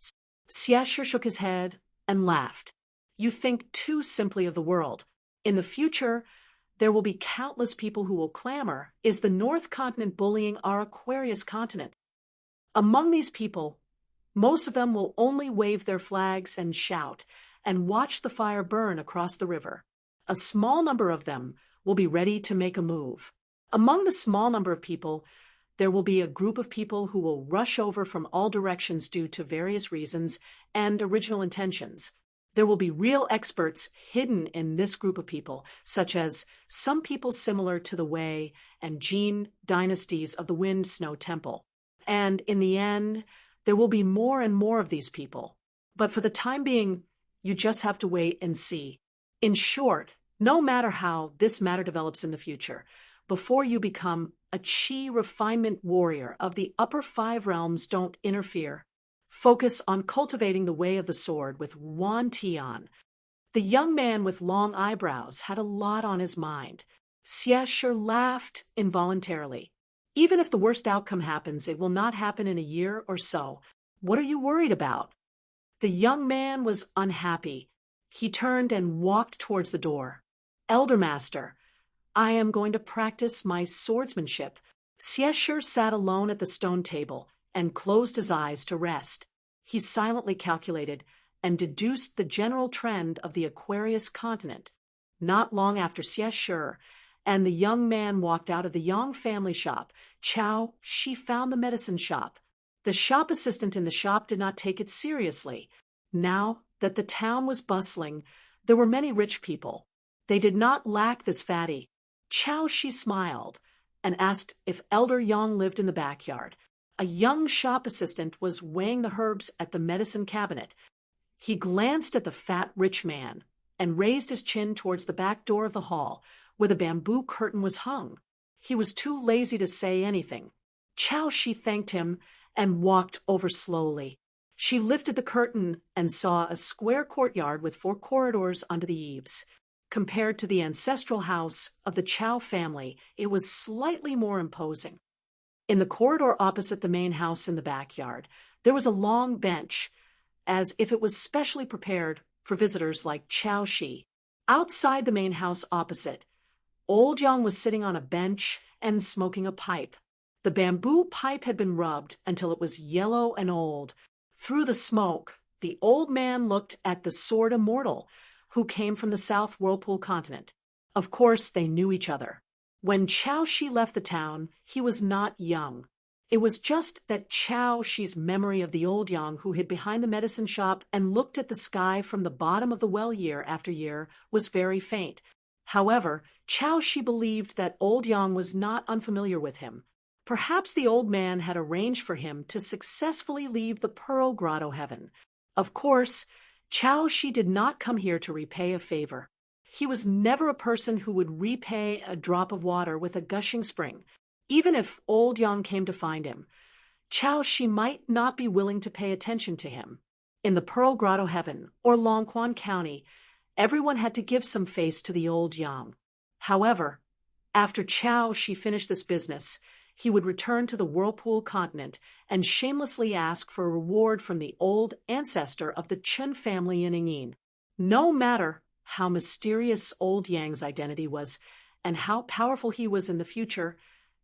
[SPEAKER 1] Xieshur shook his head and laughed. You think too simply of the world. In the future, there will be countless people who will clamor, is the North Continent bullying our Aquarius continent? Among these people, most of them will only wave their flags and shout and watch the fire burn across the river. A small number of them will be ready to make a move. Among the small number of people, there will be a group of people who will rush over from all directions due to various reasons and original intentions. There will be real experts hidden in this group of people, such as some people similar to the Wei and Jin dynasties of the Wind Snow Temple. And in the end, there will be more and more of these people. But for the time being, you just have to wait and see. In short, no matter how this matter develops in the future, before you become a Qi refinement warrior of the upper 5 realms, don't interfere. Focus on cultivating the way of the sword with Wan Tian. The young man with long eyebrows had a lot on his mind. Xieshur laughed involuntarily. Even if the worst outcome happens, it will not happen in a year or so. What are you worried about? The young man was unhappy. He turned and walked towards the door. Elder Master, I am going to practice my swordsmanship. Xieshur sat alone at the stone table and closed his eyes to rest. He silently calculated and deduced the general trend of the Aquarius continent. Not long after Xieshur and the young man walked out of the Yang family shop, she found the medicine shop. The shop assistant in the shop did not take it seriously. Now that the town was bustling, there were many rich people. They did not lack this fatty. She smiled and asked if Elder Yang lived in the backyard. A young shop assistant was weighing the herbs at the medicine cabinet. He glanced at the fat rich man and raised his chin towards the back door of the hall, where the bamboo curtain was hung. He was too lazy to say anything. She thanked him and walked over slowly. She lifted the curtain and saw a square courtyard with 4 corridors under the eaves. Compared to the ancestral house of the Chow family, it was slightly more imposing. In the corridor opposite the main house in the backyard, there was a long bench, as if it was specially prepared for visitors like Chao Shi. Outside the main house opposite, Old Yang was sitting on a bench and smoking a pipe. The bamboo pipe had been rubbed until it was yellow and old. Through the smoke, the old man looked at the sword immortal, who came from the South Whirlpool continent. Of course, they knew each other. When Chao Shi left the town, he was not young. It was just that Chao Shi's memory of the old Yang who hid behind the medicine shop and looked at the sky from the bottom of the well year after year was very faint. However, Chao Shi believed that old Yang was not unfamiliar with him. Perhaps the old man had arranged for him to successfully leave the Pearl Grotto heaven. Of course, Chao Shi did not come here to repay a favor. He was never a person who would repay a drop of water with a gushing spring. Even if old Yang came to find him, Chao Shi might not be willing to pay attention to him. In the Pearl Grotto heaven, or Longquan County, everyone had to give some face to the old Yang. However, after Chao Shi finished this business, he would return to the Whirlpool continent and shamelessly ask for a reward from the old ancestor of the Chen family in Yingyin. No matter how mysterious old Yang's identity was and how powerful he was in the future,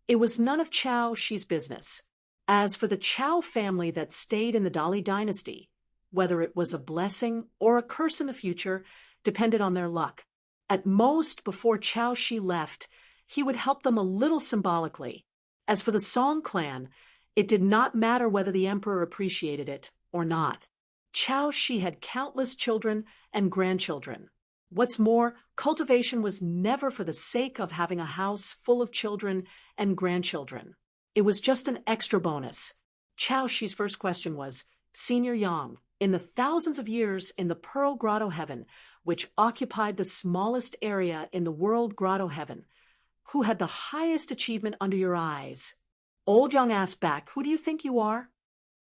[SPEAKER 1] it was none of Chao Shi's business. As for the Chao family that stayed in the Dali dynasty, whether it was a blessing or a curse in the future depended on their luck. At most, before Chao Shi left, he would help them a little symbolically. As for the Song clan, it did not matter whether the emperor appreciated it or not. Chow Shi had countless children and grandchildren. What's more, cultivation was never for the sake of having a house full of children and grandchildren. It was just an extra bonus. Chow Shi's first question was, Senior Yang, in the thousands of years in the Pearl Grotto Heaven, which occupied the smallest area in the world Grotto Heaven, who had the highest achievement under your eyes? Old Yang asked back, Who do you think you are?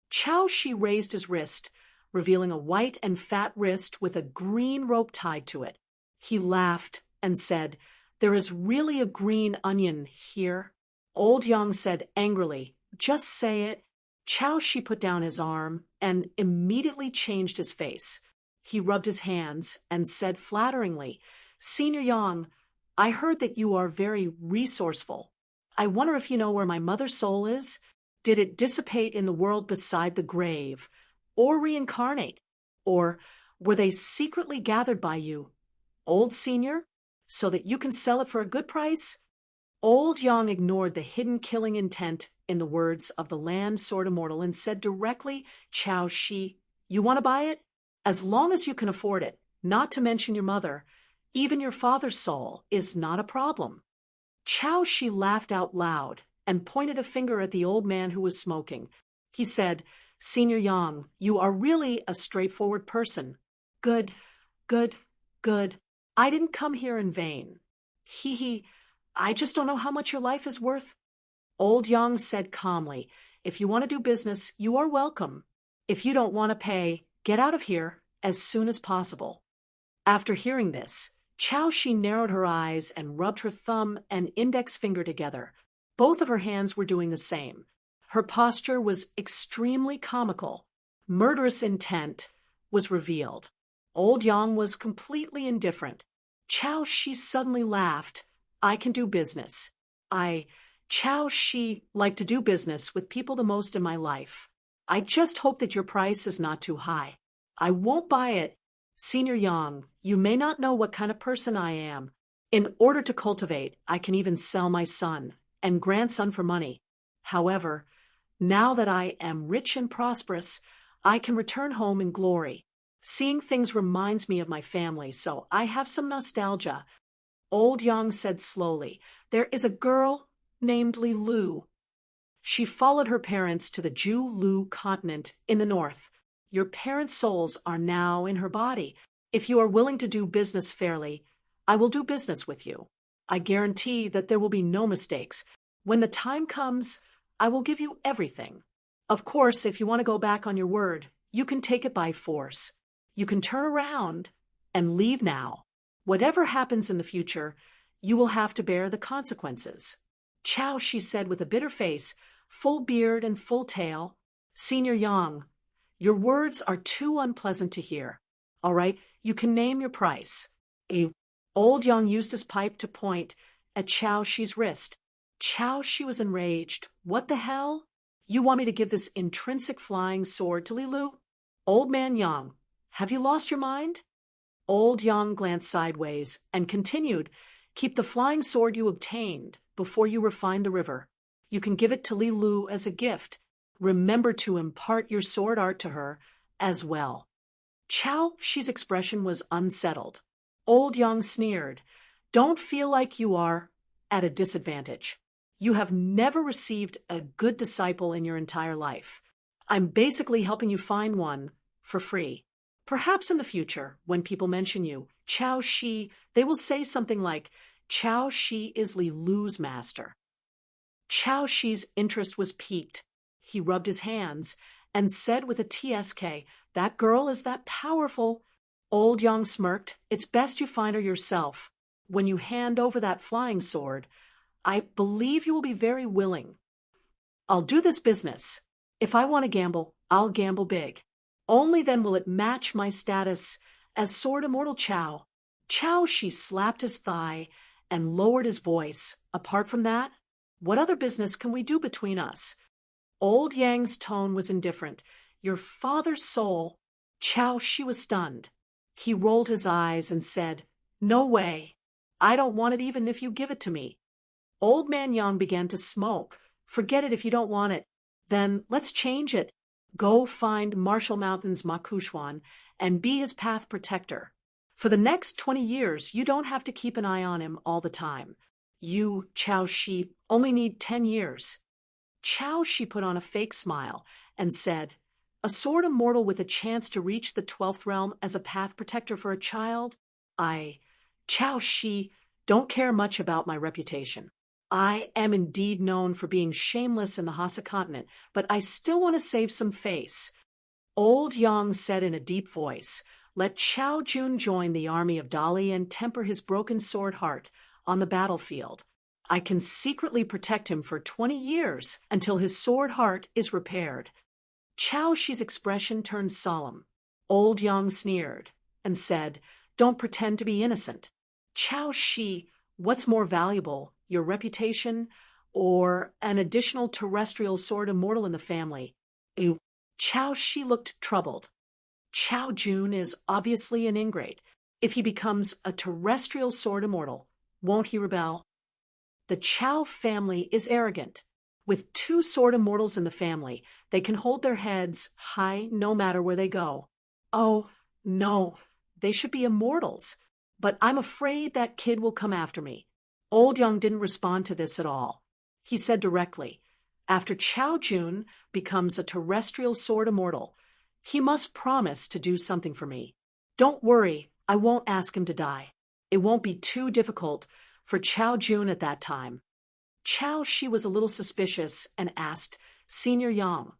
[SPEAKER 1] Chow Shi raised his wrist, revealing a white and fat wrist with a green rope tied to it. He laughed and said, There is really a green onion here. Old Yang said angrily, Just say it. Chow Shi put down his arm and immediately changed his face. He rubbed his hands and said flatteringly, Senior Yang, I heard that you are very resourceful. I wonder if you know where my mother's soul is? Did it dissipate in the world beside the grave, or reincarnate? Or were they secretly gathered by you, old senior, so that you can sell it for a good price? Old Yang ignored the hidden killing intent in the words of the land sword immortal and said directly, Chow Shi, you want to buy it? As long as you can afford it, not to mention your mother, even your father's soul is not a problem. Chow Shi laughed out loud and pointed a finger at the old man who was smoking. He said, Senior Yang, you are really a straightforward person. Good, good, good. I didn't come here in vain. I just don't know how much your life is worth. Old Yang said calmly, If you want to do business, you are welcome. If you don't want to pay, get out of here as soon as possible. After hearing this, Chow Shi narrowed her eyes and rubbed her thumb and index finger together. Both of her hands were doing the same. Her posture was extremely comical. Murderous intent was revealed. Old Yang was completely indifferent. Chow Shi suddenly laughed. I can do business. Chow Shi, like to do business with people the most in my life. I just hope that your price is not too high. I won't buy it. Senior Yang, you may not know what kind of person I am. In order to cultivate, I can even sell my son and grandson for money. However, now that I am rich and prosperous, I can return home in glory. Seeing things reminds me of my family, so I have some nostalgia. Old Yang said slowly, There is a girl named Li Lu. She followed her parents to the Ju Lu continent in the north. Your parents' souls are now in her body. If you are willing to do business fairly, I will do business with you. I guarantee that there will be no mistakes. When the time comes, I will give you everything. Of course, if you want to go back on your word, you can take it by force. You can turn around and leave now. Whatever happens in the future, you will have to bear the consequences. Chow, she said with a bitter face, full beard and full tail. Senior Yang, your words are too unpleasant to hear. All right, you can name your price. Old Yang used his pipe to point at Chow Shi's wrist. Chow Shi was enraged. What the hell? You want me to give this intrinsic flying sword to Li Lu? Old man Yang, have you lost your mind? Old Yang glanced sideways and continued, Keep the flying sword you obtained before you refine the river. You can give it to Li Lu as a gift. Remember to impart your sword art to her as well. Chow Shi's expression was unsettled. Old Yang sneered. Don't feel like you are at a disadvantage. You have never received a good disciple in your entire life. I'm basically helping you find one for free. Perhaps in the future, when people mention you, Chow Shi, they will say something like, Chow Shi is Li Lu's master. Chow Shi's interest was piqued. He rubbed his hands and said with a TSK, That girl is that powerful. Old Yang smirked. It's best you find her yourself. When you hand over that flying sword, I believe you will be very willing. I'll do this business. If I want to gamble, I'll gamble big. Only then will it match my status as Sword Immortal Chow. Chow Shi slapped his thigh and lowered his voice. Apart from that, what other business can we do between us? Old Yang's tone was indifferent. Your father's soul. Chow Shi was stunned. He rolled his eyes and said, No way. I don't want it even if you give it to me. Old man Yang began to smoke. Forget it if you don't want it. Then let's change it. Go find Marshall Mountain's Makushwan and be his path protector. For the next 20 years, you don't have to keep an eye on him all the time. You, Chao Shi, only need 10 years. Chao Shi put on a fake smile and said, a sword immortal with a chance to reach the 12th realm as a path protector for a child? Chao Shi, don't care much about my reputation. I am indeed known for being shameless in the Hassa continent, but I still want to save some face. Old Yang said in a deep voice, let Chao Jun join the army of Dali and temper his broken sword heart on the battlefield. I can secretly protect him for 20 years until his sword heart is repaired. Chao Shi's expression turned solemn. Old Yang sneered and said, don't pretend to be innocent. Chao Shi, what's more valuable, your reputation or an additional terrestrial sword immortal in the family? Chao Shi looked troubled. Chao Jun is obviously an ingrate. If he becomes a terrestrial sword immortal, won't he rebel? The Chao family is arrogant. With 2 sword immortals in the family, they can hold their heads high no matter where they go. Oh, no, they should be immortals. But I'm afraid that kid will come after me. Old Yang didn't respond to this at all. He said directly, after Chao Jun becomes a terrestrial sword immortal, he must promise to do something for me. Don't worry, I won't ask him to die. It won't be too difficult for Chao Jun at that time. Chao Shi was a little suspicious and asked, Senior Yang,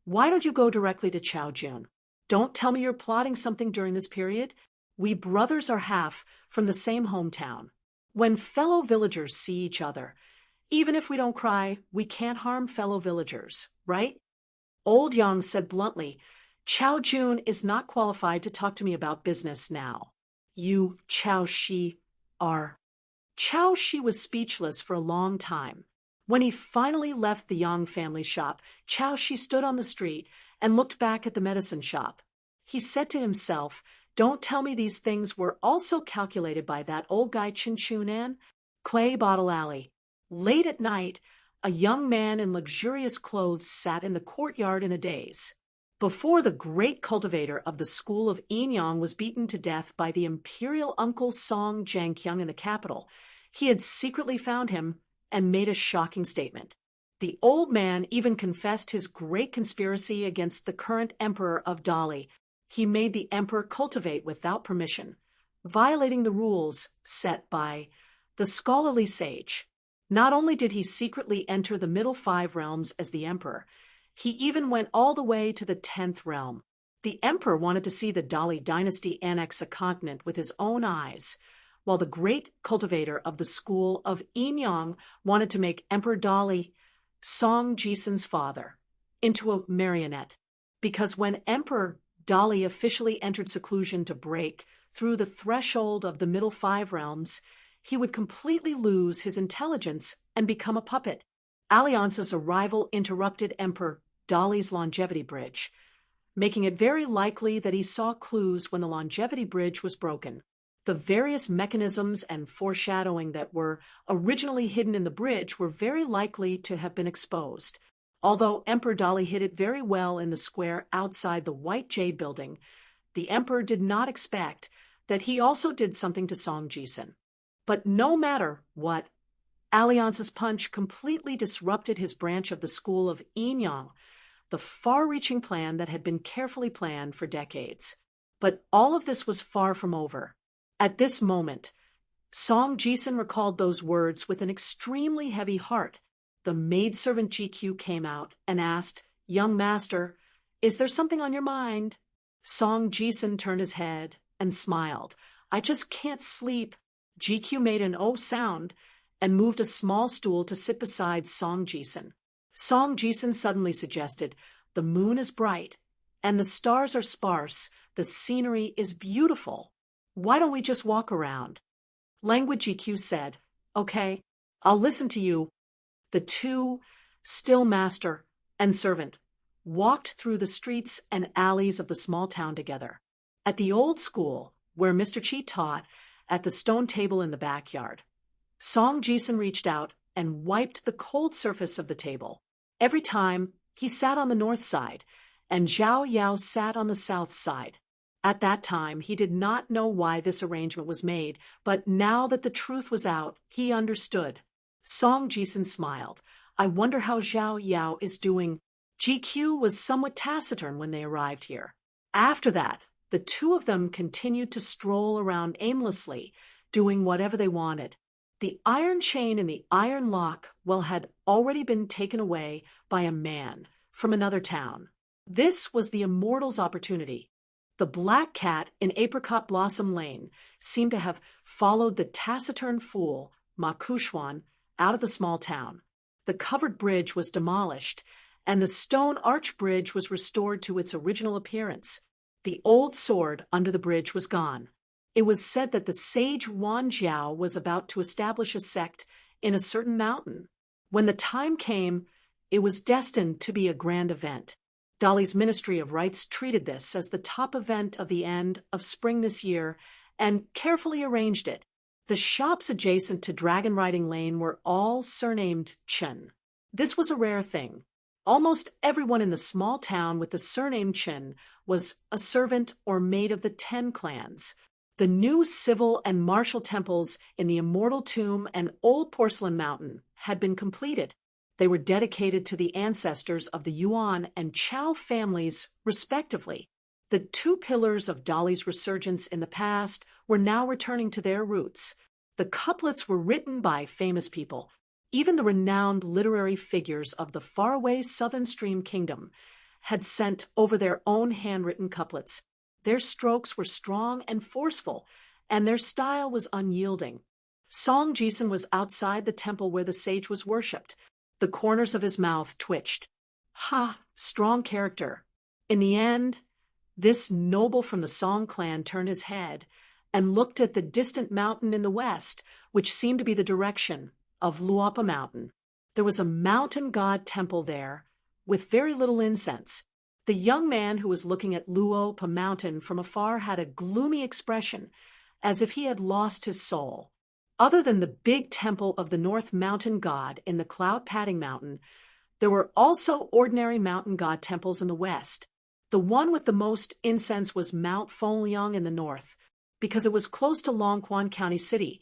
[SPEAKER 1] why don't you go directly to Chao Jun? Don't tell me you're plotting something during this period. We brothers are half from the same hometown. When fellow villagers see each other, even if we don't cry, we can't harm fellow villagers, right? Old Yang said bluntly, Chao Jun is not qualified to talk to me about business now. You, Chao Shi, are. Chao Shi was speechless for a long time. When he finally left the Yang family shop, Chao Shi stood on the street and looked back at the medicine shop. He said to himself, don't tell me these things were also calculated by that old guy Chin Chunan? Clay Bottle Alley. Late at night, a young man in luxurious clothes sat in the courtyard in a daze. Before the great cultivator of the school of Yinyang was beaten to death by the imperial uncle Song Jianqiang in the capital, he had secretly found him and made a shocking statement. The old man even confessed his great conspiracy against the current emperor of Dali. He made the emperor cultivate without permission, violating the rules set by the scholarly sage. Not only did he secretly enter the middle 5 realms as the emperor, he even went all the way to the 10th realm. The emperor wanted to see the Dali dynasty annex a continent with his own eyes, while the great cultivator of the school of Yinyang wanted to make Emperor Dali, Song Jisun's father, into a marionette. Because when Emperor Dali officially entered seclusion to break through the threshold of the middle 5 realms, he would completely lose his intelligence and become a puppet. Alliance's arrival interrupted Emperor Dali's longevity bridge, making it very likely that he saw clues when the longevity bridge was broken. The various mechanisms and foreshadowing that were originally hidden in the bridge were very likely to have been exposed. Although Emperor Dali hid it very well in the square outside the White Jade building, the emperor did not expect that he also did something to Song Jisun. But no matter what, Alliance's punch completely disrupted his branch of the school of Yinyang, the far-reaching plan that had been carefully planned for decades. But all of this was far from over. At this moment, Song Jisun recalled those words with an extremely heavy heart. The maidservant GQ came out and asked, Young master, is there something on your mind? Song Jisun turned his head and smiled. I just can't sleep. GQ made an oh sound and moved a small stool to sit beside Song Jisun. Song Jisun suddenly suggested, the moon is bright and the stars are sparse. The scenery is beautiful. Why don't we just walk around? Languid GQ said, okay, I'll listen to you. The two, still master and servant, walked through the streets and alleys of the small town together. At the old school, where Mr. Chi taught, at the stone table in the backyard, Song Jisun reached out and wiped the cold surface of the table. Every time, he sat on the north side and Zhao Yao sat on the south side. At that time, he did not know why this arrangement was made, but now that the truth was out, he understood. Song Jisun smiled. I wonder how Zhao Yao is doing. GQ was somewhat taciturn when they arrived here. After that, the two of them continued to stroll around aimlessly, doing whatever they wanted. The iron chain and the iron lock, had already been taken away by a man from another town. This was the immortal's opportunity. The black cat in Apricot Blossom Lane seemed to have followed the taciturn fool, Ma Kuxuan, out of the small town. The covered bridge was demolished, and the stone arch bridge was restored to its original appearance. The old sword under the bridge was gone. It was said that the sage Wan Jiao was about to establish a sect in a certain mountain. When the time came, it was destined to be a grand event. Dolly's Ministry of Rites treated this as the top event of the end of spring this year and carefully arranged it. The shops adjacent to Dragon Riding Lane were all surnamed Chen. This was a rare thing. Almost everyone in the small town with the surname Chen was a servant or maid of the 10 clans. The new civil and martial temples in the Immortal Tomb and Old Porcelain Mountain had been completed. They were dedicated to the ancestors of the Yuan and Chao families, respectively. The two pillars of Dolly's resurgence in the past were now returning to their roots. The couplets were written by famous people. Even the renowned literary figures of the faraway Southern Stream Kingdom had sent over their own handwritten couplets. Their strokes were strong and forceful, and their style was unyielding. Song Jisun was outside the temple where the sage was worshipped. The corners of his mouth twitched. Ha! Strong character. In the end, this noble from the Song clan turned his head and looked at the distant mountain in the west, which seemed to be the direction of Luopa Mountain. There was a mountain god temple there, with very little incense. The young man who was looking at Luopa Mountain from afar had a gloomy expression, as if he had lost his soul. Other than the big temple of the North Mountain God in the Cloud Padding Mountain, there were also ordinary mountain god temples in the west. The one with the most incense was Mount Fengliang in the north, because it was close to Longquan County City.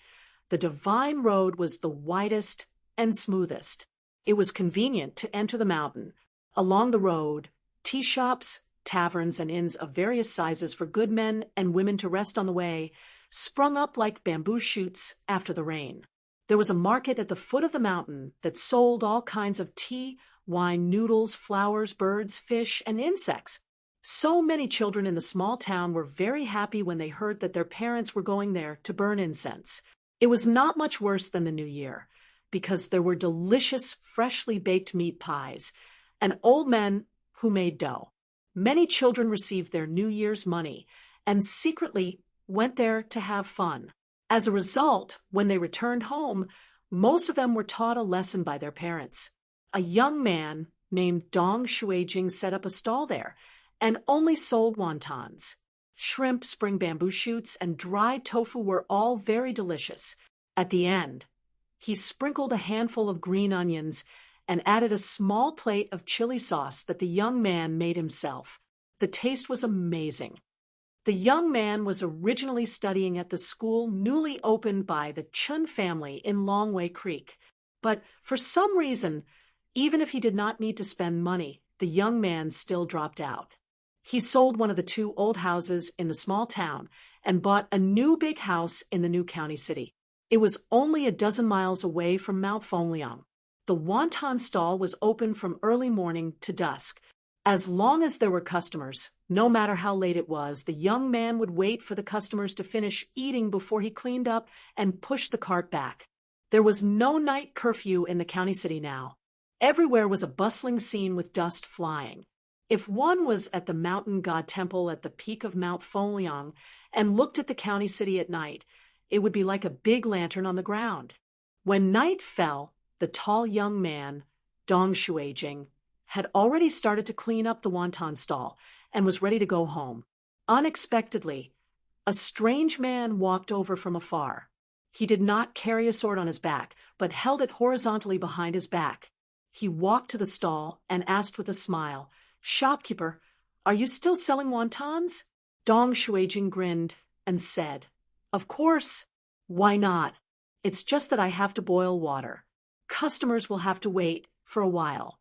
[SPEAKER 1] The Divine Road was the widest and smoothest. It was convenient to enter the mountain. Along the road, tea shops, taverns, and inns of various sizes for good men and women to rest on the way sprung up like bamboo shoots after the rain. There was a market at the foot of the mountain that sold all kinds of tea, wine, noodles, flowers, birds, fish, and insects. So many children in the small town were very happy when they heard that their parents were going there to burn incense. It was not much worse than the New Year, because there were delicious, freshly baked meat pies, and old men who made dough. Many children received their New Year's money and secretly went there to have fun. As a result, when they returned home, most of them were taught a lesson by their parents. A young man named Dong Shuijing set up a stall there and only sold wontons. Shrimp, spring bamboo shoots, and dried tofu were all very delicious. At the end, he sprinkled a handful of green onions and added a small plate of chili sauce that the young man made himself. The taste was amazing. The young man was originally studying at the school newly opened by the Chun family in Longway Creek. But for some reason, even if he did not need to spend money, the young man still dropped out. He sold one of the two old houses in the small town and bought a new big house in the new county city. It was only a dozen miles away from Mount Fengliang. The wonton stall was open from early morning to dusk. As long as there were customers, no matter how late it was, the young man would wait for the customers to finish eating before he cleaned up and pushed the cart back. There was no night curfew in the county city now. Everywhere was a bustling scene with dust flying. If one was at the mountain god temple at the peak of Mount Fengliang and looked at the county city at night, it would be like a big lantern on the ground. When night fell, the tall young man, Dong Shuijing, had already started to clean up the wonton stall and was ready to go home. Unexpectedly, a strange man walked over from afar. He did not carry a sword on his back, but held it horizontally behind his back. He walked to the stall and asked with a smile, "Shopkeeper, Are you still selling wontons? Dong Shuijing grinned and said, Of course. Why not? It's just that I have to boil water. Customers will have to wait for a while.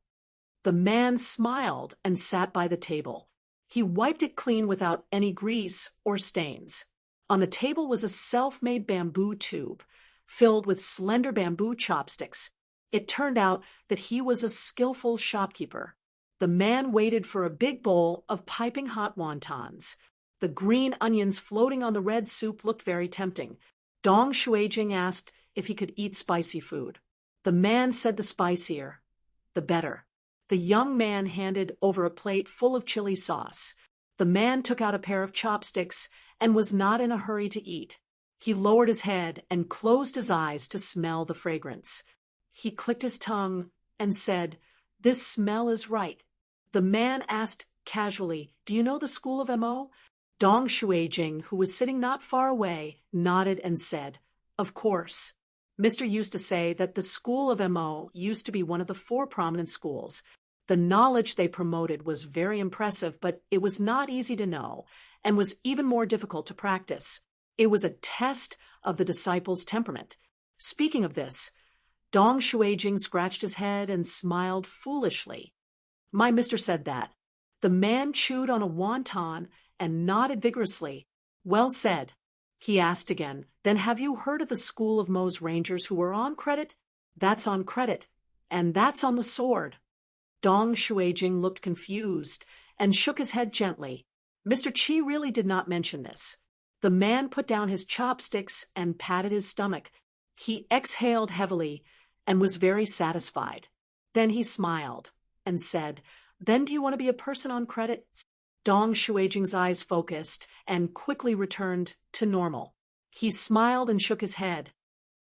[SPEAKER 1] The man smiled and sat by the table. He wiped it clean without any grease or stains. On the table was a self-made bamboo tube, filled with slender bamboo chopsticks. It turned out that he was a skillful shopkeeper. The man waited for a big bowl of piping hot wontons. The green onions floating on the red soup looked very tempting. Dong Shuijing asked if he could eat spicy food. The man said the spicier, the better. The young man handed over a plate full of chili sauce. The man took out a pair of chopsticks and was not in a hurry to eat. He lowered his head and closed his eyes to smell the fragrance. He clicked his tongue and said, This smell is right. The man asked casually, Do you know the school of Mo? Dong Shuijing, who was sitting not far away, nodded and said, Of course. Mr. used to say that the school of Mo used to be one of the 4 prominent schools. The knowledge they promoted was very impressive, but it was not easy to know and was even more difficult to practice. It was a test of the disciples' temperament. Speaking of this, Dong Shuijing scratched his head and smiled foolishly. My mister said that. The man chewed on a wonton and nodded vigorously. Well said. He asked again, Then have you heard of the school of Mo's Rangers who were on credit? That's on credit, and that's on the sword. Dong Shuijing looked confused and shook his head gently. Mr. Qi really did not mention this. The man put down his chopsticks and patted his stomach. He exhaled heavily and was very satisfied. Then he smiled and said, Then do you want to be a person on credit? Dong Shuijing's eyes focused and quickly returned to normal. He smiled and shook his head.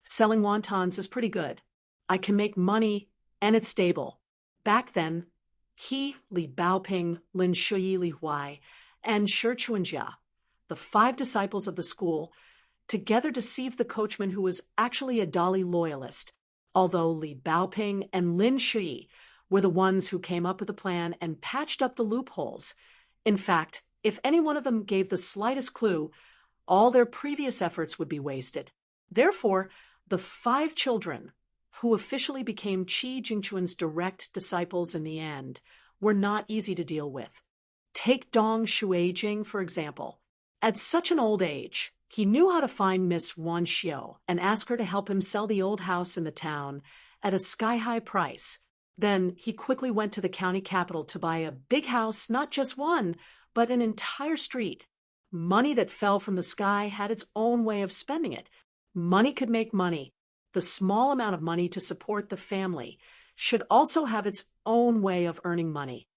[SPEAKER 1] Selling wontons is pretty good. I can make money and it's stable. Back then, he, Li Baoping, Lin Shuyi, Li Huai, and Shi Chuanjia, the 5 disciples of the school, together deceived the coachman who was actually a Dali loyalist, although Li Baoping and Lin Shuyi were the ones who came up with the plan and patched up the loopholes. In fact, if any one of them gave the slightest clue, all their previous efforts would be wasted. Therefore, the 5 children, who officially became Qi Jingquan's direct disciples in the end, were not easy to deal with. Take Dong Shuijing, for example. At such an old age, he knew how to find Miss Wan Xiu and ask her to help him sell the old house in the town at a sky-high price. Then he quickly went to the county capital to buy a big house, not just one, but an entire street. Money that fell from the sky had its own way of spending it. Money could make money. The small amount of money to support the family should also have its own way of earning money.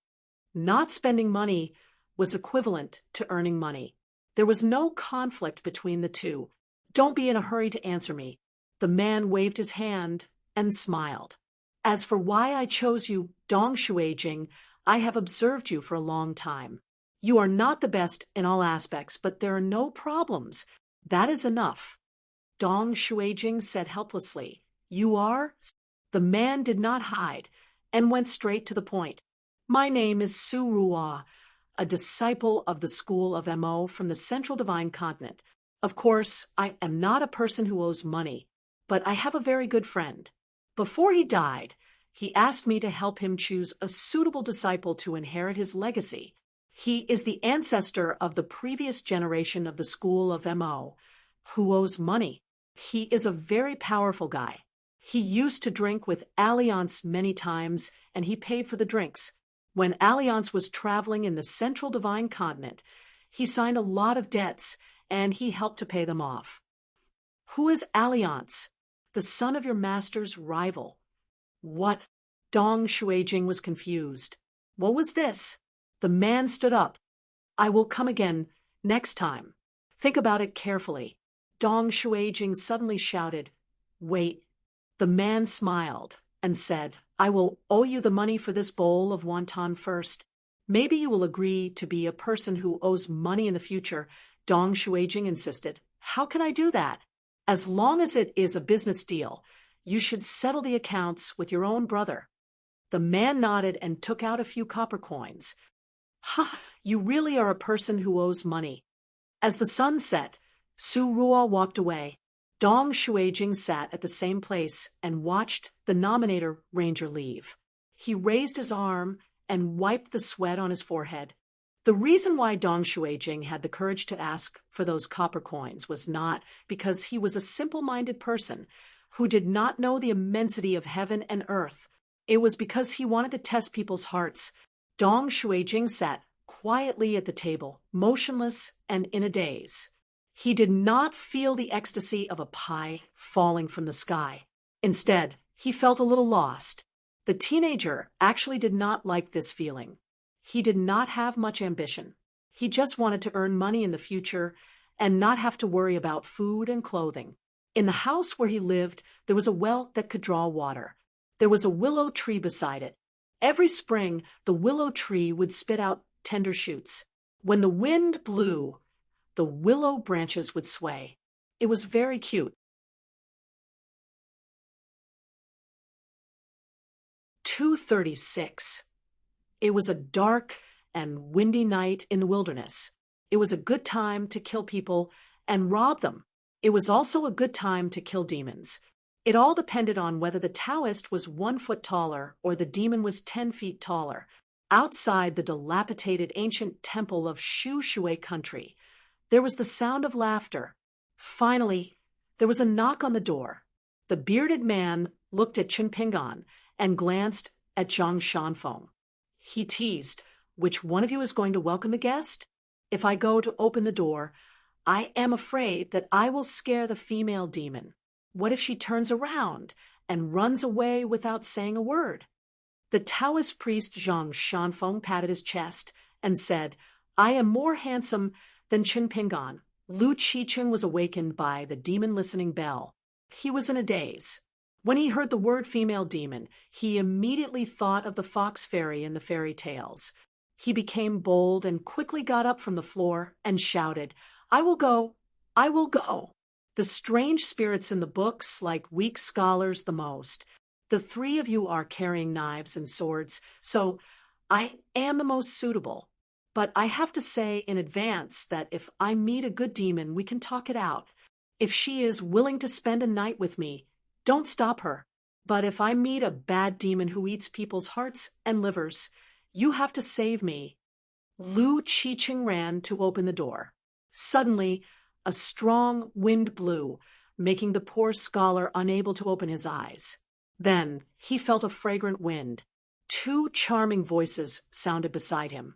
[SPEAKER 1] Not spending money was equivalent to earning money. There was no conflict between the two. Don't be in a hurry to answer me. The man waved his hand and smiled. As for why I chose you, Dong Shuijing, I have observed you for a long time. You are not the best in all aspects, but there are no problems. That is enough. Dong Shuijing said helplessly, You are? The man did not hide and went straight to the point. My name is Su Ruo, a disciple of the school of Mo from the Central Divine Continent. Of course, I am not a person who owes money, but I have a very good friend. Before he died, he asked me to help him choose a suitable disciple to inherit his legacy. He is the ancestor of the previous generation of the school of Mo, who owes money. He is a very powerful guy. He used to drink with Alliance many times, and he paid for the drinks. When Alliance was traveling in the Central Divine Continent, he signed a lot of debts, and he helped to pay them off. Who is Alliance? The son of your master's rival. What? Dong Shuijing was confused. What was this? The man stood up. I will come again next time. Think about it carefully. Dong Shuijing suddenly shouted, Wait. The man smiled and said, I will owe you the money for this bowl of wonton first. Maybe you will agree to be a person who owes money in the future, Dong Shuijing insisted. How can I do that? As long as it is a business deal, you should settle the accounts with your own brother. The man nodded and took out a few copper coins. Ha! You really are a person who owes money. As the sun set, Su Ruo walked away. Dong Shuijing sat at the same place and watched the Nominator Ranger leave. He raised his arm and wiped the sweat on his forehead. The reason why Dong Shuijing had the courage to ask for those copper coins was not because he was a simple-minded person who did not know the immensity of heaven and earth. It was because he wanted to test people's hearts. Dong Shuijing sat quietly at the table, motionless and in a daze. He did not feel the ecstasy of a pie falling from the sky. Instead, he felt a little lost. The teenager actually did not like this feeling. He did not have much ambition. He just wanted to earn money in the future and not have to worry about food and clothing. In the house where he lived, there was a well that could draw water. There was a willow tree beside it. Every spring, the willow tree would spit out tender shoots. When the wind blew, the willow branches would sway. It was very cute. 236. It was a dark and windy night in the wilderness. It was a good time to kill people and rob them. It was also a good time to kill demons. It all depended on whether the Taoist was 1 foot taller or the demon was 10 feet taller. Outside the dilapidated ancient temple of Shu Shui country, there was the sound of laughter. Finally, there was a knock on the door. The bearded man looked at Chen Pingan and glanced at Zhang Shanfeng. He teased, "Which one of you is going to welcome the guest? If I go to open the door, I am afraid that I will scare the female demon. What if she turns around and runs away without saying a word?" The Taoist priest Zhang Shanfeng patted his chest and said, "I am more handsome than Chen Pingan." Lu Qichen was awakened by the demon-listening bell. He was in a daze. When he heard the word female demon, he immediately thought of the fox fairy in the fairy tales. He became bold and quickly got up from the floor and shouted, "I will go! I will go!" The strange spirits in the books like weak scholars the most. The three of you are carrying knives and swords, so I am the most suitable. But I have to say in advance that if I meet a good demon, we can talk it out. If she is willing to spend a night with me, don't stop her. But if I meet a bad demon who eats people's hearts and livers, you have to save me. Lu Qicheng ran to open the door. Suddenly, a strong wind blew, making the poor scholar unable to open his eyes. Then he felt a fragrant wind. 2 charming voices sounded beside him,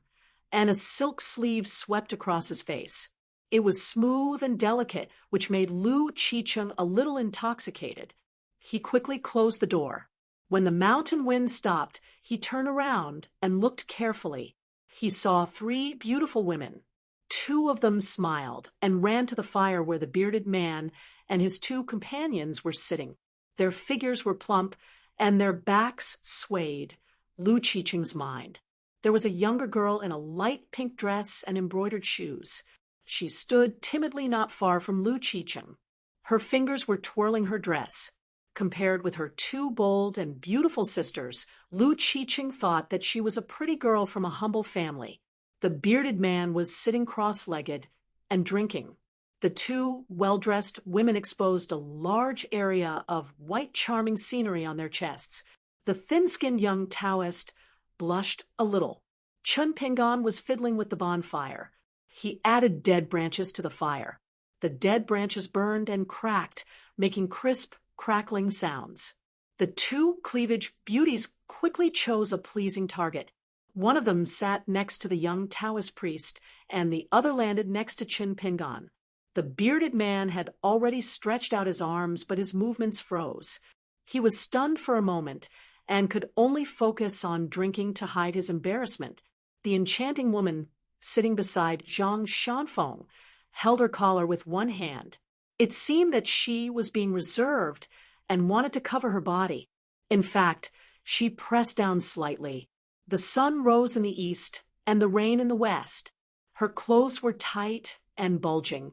[SPEAKER 1] and a silk sleeve swept across his face. It was smooth and delicate, which made Lu Qicheng a little intoxicated. He quickly closed the door. When the mountain wind stopped, he turned around and looked carefully. He saw 3 beautiful women. 2 of them smiled and ran to the fire where the bearded man and his 2 companions were sitting. Their figures were plump and their backs swayed. Lu Qicheng's mind. There was a younger girl in a light pink dress and embroidered shoes. She stood timidly not far from Lu Qicheng. Her fingers were twirling her dress. Compared with her 2 bold and beautiful sisters, Lu Qicheng thought that she was a pretty girl from a humble family. The bearded man was sitting cross-legged and drinking. The 2 well-dressed women exposed a large area of white charming scenery on their chests. The thin-skinned young Taoist blushed a little. Chun Pingan was fiddling with the bonfire. He added dead branches to the fire. The dead branches burned and cracked, making crisp, crackling sounds. The 2 cleavage beauties quickly chose a pleasing target. One of them sat next to the young Taoist priest, and the other landed next to Chin Pingan. The bearded man had already stretched out his arms, but his movements froze. He was stunned for a moment and could only focus on drinking to hide his embarrassment. The enchanting woman sitting beside Zhang Shanfeng held her collar with one hand. It seemed that she was being reserved and wanted to cover her body. In fact, she pressed down slightly. The sun rose in the east and the rain in the west. Her clothes were tight and bulging,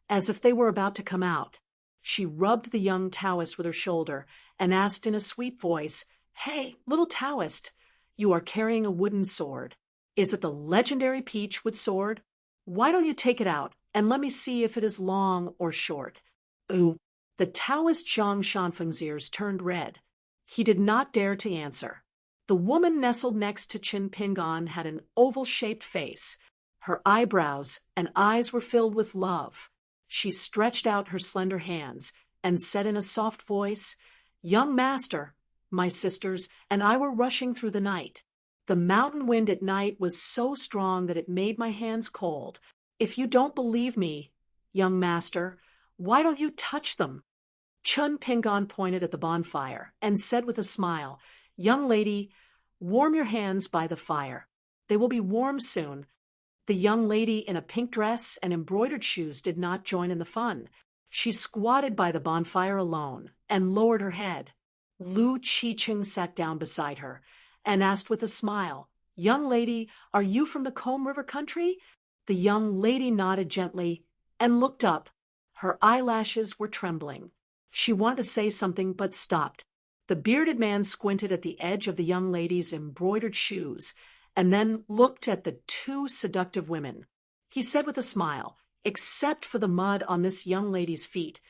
[SPEAKER 1] as if they were about to come out. She rubbed the young Taoist with her shoulder and asked in a sweet voice, "Hey, little Taoist, you are carrying a wooden sword. Is it the legendary peach with sword? Why don't you take it out and let me see if it is long or short? Ooh, the Taoist Zhang Shanfeng's ears turned red. He did not dare to answer. The woman nestled next to Qin Pingan had an oval-shaped face. Her eyebrows and eyes were filled with love. She stretched out her slender hands and said in a soft voice, "Young master, my sisters and I were rushing through the night. The mountain wind at night was so strong that it made my hands cold. If you don't believe me, young master, why don't you touch them?" Chun Pingan pointed at the bonfire and said with a smile, "Young lady, warm your hands by the fire. They will be warm soon." The young lady in a pink dress and embroidered shoes did not join in the fun. She squatted by the bonfire alone and lowered her head. Lu Qiqing sat down beside her and asked with a smile, "Young lady, are you from the Combe River country?" The young lady nodded gently and looked up. Her eyelashes were trembling. She wanted to say something but stopped. The bearded man squinted at the edge of the young lady's embroidered shoes and then looked at the two seductive women. He said with a smile, "Except for the mud on this young lady's feet,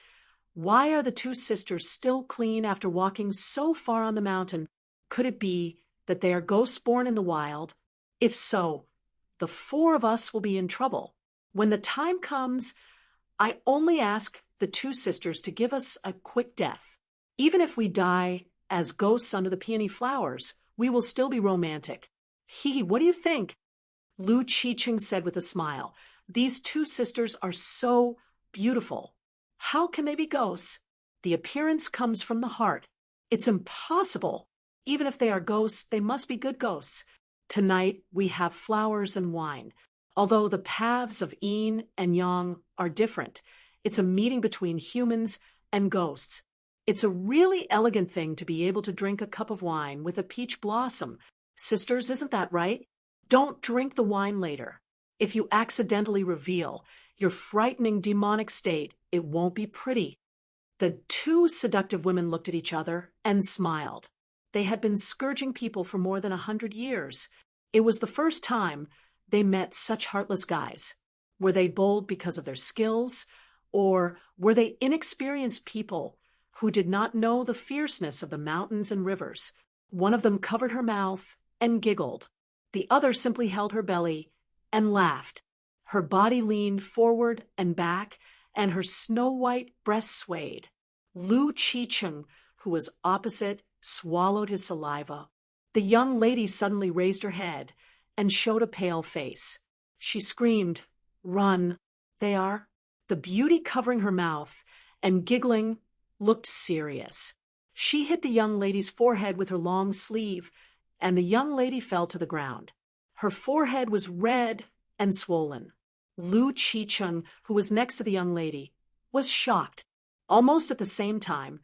[SPEAKER 1] why are the two sisters still clean after walking so far on the mountain? Could it be that they are ghosts born in the wild? If so, the four of us will be in trouble. When the time comes, I only ask the two sisters to give us a quick death. Even if we die as ghosts under the peony flowers, we will still be romantic. What do you think?" Lu Qiqing said with a smile, "These two sisters are so beautiful. How can they be ghosts? The appearance comes from the heart. It's impossible. Even if they are ghosts, they must be good ghosts. Tonight we have flowers and wine. Although the paths of yin and yang are different, it's a meeting between humans and ghosts. It's a really elegant thing to be able to drink a cup of wine with a peach blossom. Sisters, isn't that right? Don't drink the wine later. If you accidentally reveal your frightening demonic state, it won't be pretty." The two seductive women looked at each other and smiled. They had been scourging people for more than 100 years. It was the first time they met such heartless guys. Were they bold because of their skills, or were they inexperienced people who did not know the fierceness of the mountains and rivers? One of them covered her mouth and giggled. The other simply held her belly and laughed. Her body leaned forward and back, and her snow-white breasts swayed. Lu Qiqing, who was opposite, swallowed his saliva. The young lady suddenly raised her head and showed a pale face. She screamed, "Run!" They are. The beauty covering her mouth and giggling looked serious. She hit the young lady's forehead with her long sleeve, and the young lady fell to the ground. Her forehead was red and swollen. Lu Qiqing, who was next to the young lady, was shocked. Almost at the same time,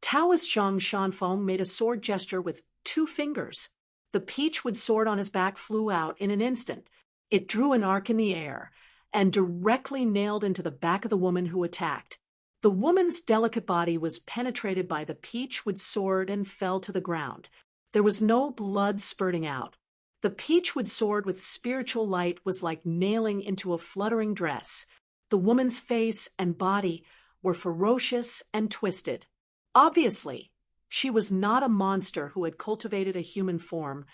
[SPEAKER 1] Taoist Zhang Shanfeng made a sword gesture with 2 fingers. The peachwood sword on his back flew out in an instant. It drew an arc in the air and directly nailed into the back of the woman who attacked. The woman's delicate body was penetrated by the peachwood sword and fell to the ground. There was no blood spurting out. The peachwood sword with spiritual light was like nailing into a fluttering dress. The woman's face and body were ferocious and twisted. Obviously, she was not a monster who had cultivated a human form,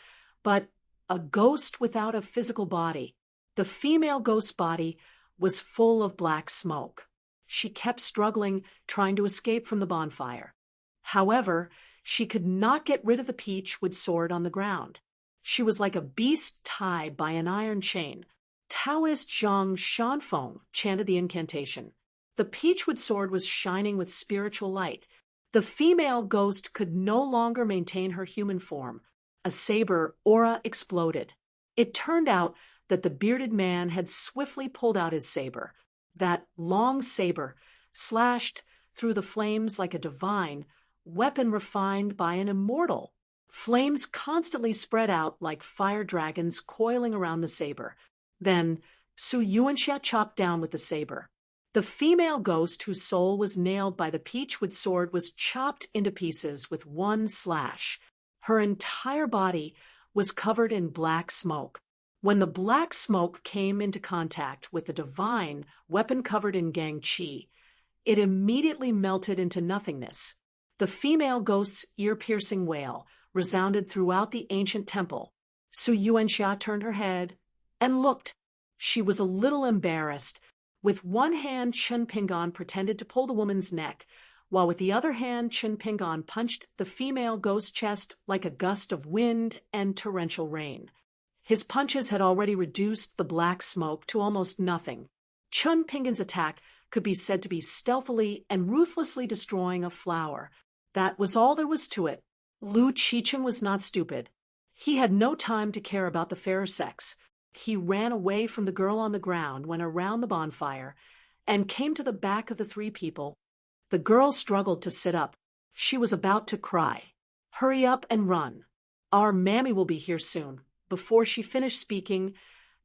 [SPEAKER 1] but a ghost without a physical body. The female ghost's body was full of black smoke. She kept struggling, trying to escape from the bonfire. However, she could not get rid of the peachwood sword on the ground. She was like a beast tied by an iron chain. Taoist Zhang Shanfeng chanted the incantation. The peachwood sword was shining with spiritual light. The female ghost could no longer maintain her human form. A saber aura exploded. It turned out that the bearded man had swiftly pulled out his saber. That long saber slashed through the flames like a divine weapon refined by an immortal. Flames constantly spread out like fire dragons coiling around the saber. Then Su Yuanxia chopped down with the saber. The female ghost whose soul was nailed by the peachwood sword was chopped into pieces with one slash. Her entire body was covered in black smoke. When the black smoke came into contact with the divine weapon covered in gang chi, it immediately melted into nothingness. The female ghost's ear-piercing wail resounded throughout the ancient temple. Su Yuanxia turned her head and looked. She was a little embarrassed. With one hand, Chen Pingon pretended to pull the woman's neck, while with the other hand, Chen Pingon punched the female ghost's chest like a gust of wind and torrential rain. His punches had already reduced the black smoke to almost nothing. Chen Pingon's attack could be said to be stealthily and ruthlessly destroying a flower. That was all there was to it. Lu Qichen was not stupid. He had no time to care about the fairer sex. He ran away from the girl on the ground, went around the bonfire, and came to the back of the three people. The girl struggled to sit up. She was about to cry. "Hurry up and run. Our mammy will be here soon." Before she finished speaking,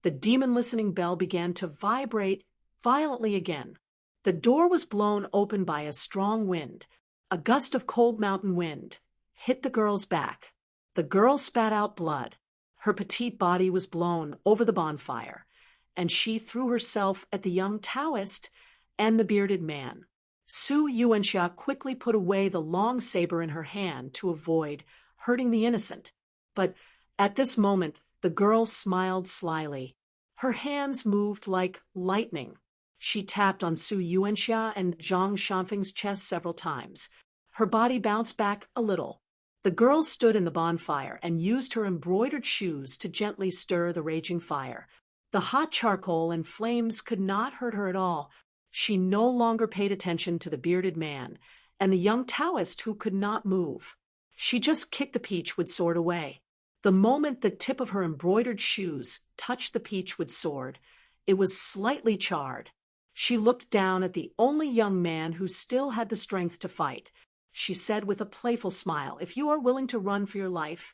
[SPEAKER 1] the demon listening bell began to vibrate violently again. The door was blown open by a strong wind. A gust of cold mountain wind hit the girl's back. The girl spat out blood. Her petite body was blown over the bonfire, and she threw herself at the young Taoist and the bearded man. Su Yuanxia quickly put away the long saber in her hand to avoid hurting the innocent. But at this moment, the girl smiled slyly. Her hands moved like lightning. She tapped on Su Yuanxia and Zhang Shanfeng's chest several times. Her body bounced back a little. The girl stood in the bonfire and used her embroidered shoes to gently stir the raging fire. The hot charcoal and flames could not hurt her at all. She no longer paid attention to the bearded man and the young Taoist who could not move. She just kicked the peachwood sword away. The moment the tip of her embroidered shoes touched the peachwood sword, it was slightly charred. She looked down at the only young man who still had the strength to fight. She said with a playful smile, "If you are willing to run for your life,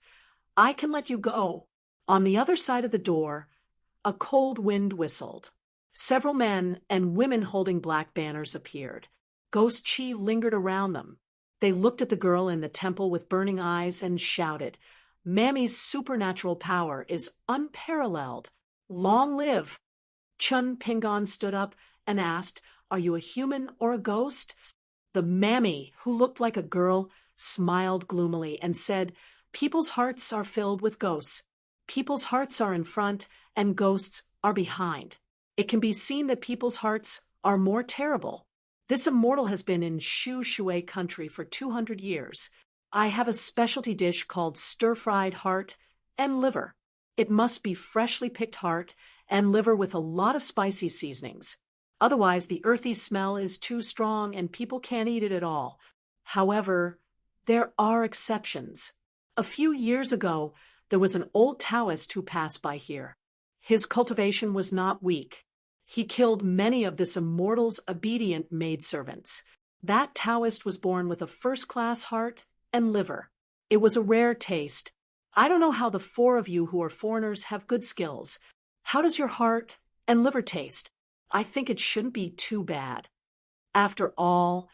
[SPEAKER 1] I can let you go." On the other side of the door, a cold wind whistled. Several men and women holding black banners appeared. Ghost Chi lingered around them. They looked at the girl in the temple with burning eyes and shouted, "Mammy's supernatural power is unparalleled. Long live!" Chen Pingon stood up and asked, "Are you a human or a ghost?" The mammy, who looked like a girl, smiled gloomily and said, "People's hearts are filled with ghosts. People's hearts are in front and ghosts are behind. It can be seen that people's hearts are more terrible. This immortal has been in Shu Shui country for 200 years. I have a specialty dish called stir-fried heart and liver. It must be freshly picked heart and liver with a lot of spicy seasonings. Otherwise, the earthy smell is too strong and people can't eat it at all. However, there are exceptions. A few years ago, there was an old Taoist who passed by here. His cultivation was not weak. He killed many of this immortal's obedient maidservants. That Taoist was born with a first-class heart and liver. It was a rare taste. I don't know how the four of you who are foreigners have good skills. How does your heart and liver taste? I think it shouldn't be too bad. After all,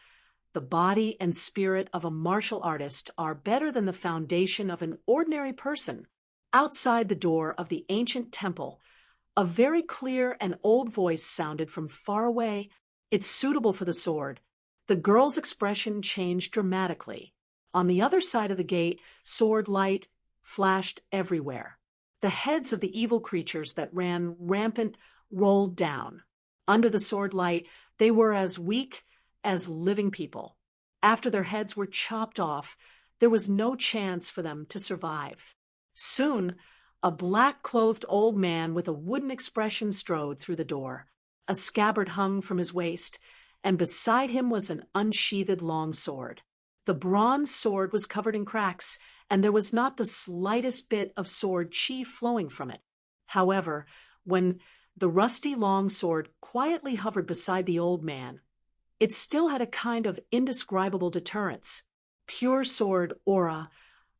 [SPEAKER 1] the body and spirit of a martial artist are better than the foundation of an ordinary person. Outside the door of the ancient temple, a very clear and old voice sounded from far away. "It's suitable for the sword." The girl's expression changed dramatically. On the other side of the gate, sword light flashed everywhere. The heads of the evil creatures that ran rampant rolled down. Under the sword light, they were as weak as living people. After their heads were chopped off, there was no chance for them to survive. Soon, a black-clothed old man with a wooden expression strode through the door. A scabbard hung from his waist, and beside him was an unsheathed long sword. The bronze sword was covered in cracks, and there was not the slightest bit of sword chi flowing from it. However, when the rusty long sword quietly hovered beside the old man, it still had a kind of indescribable deterrence. Pure sword aura,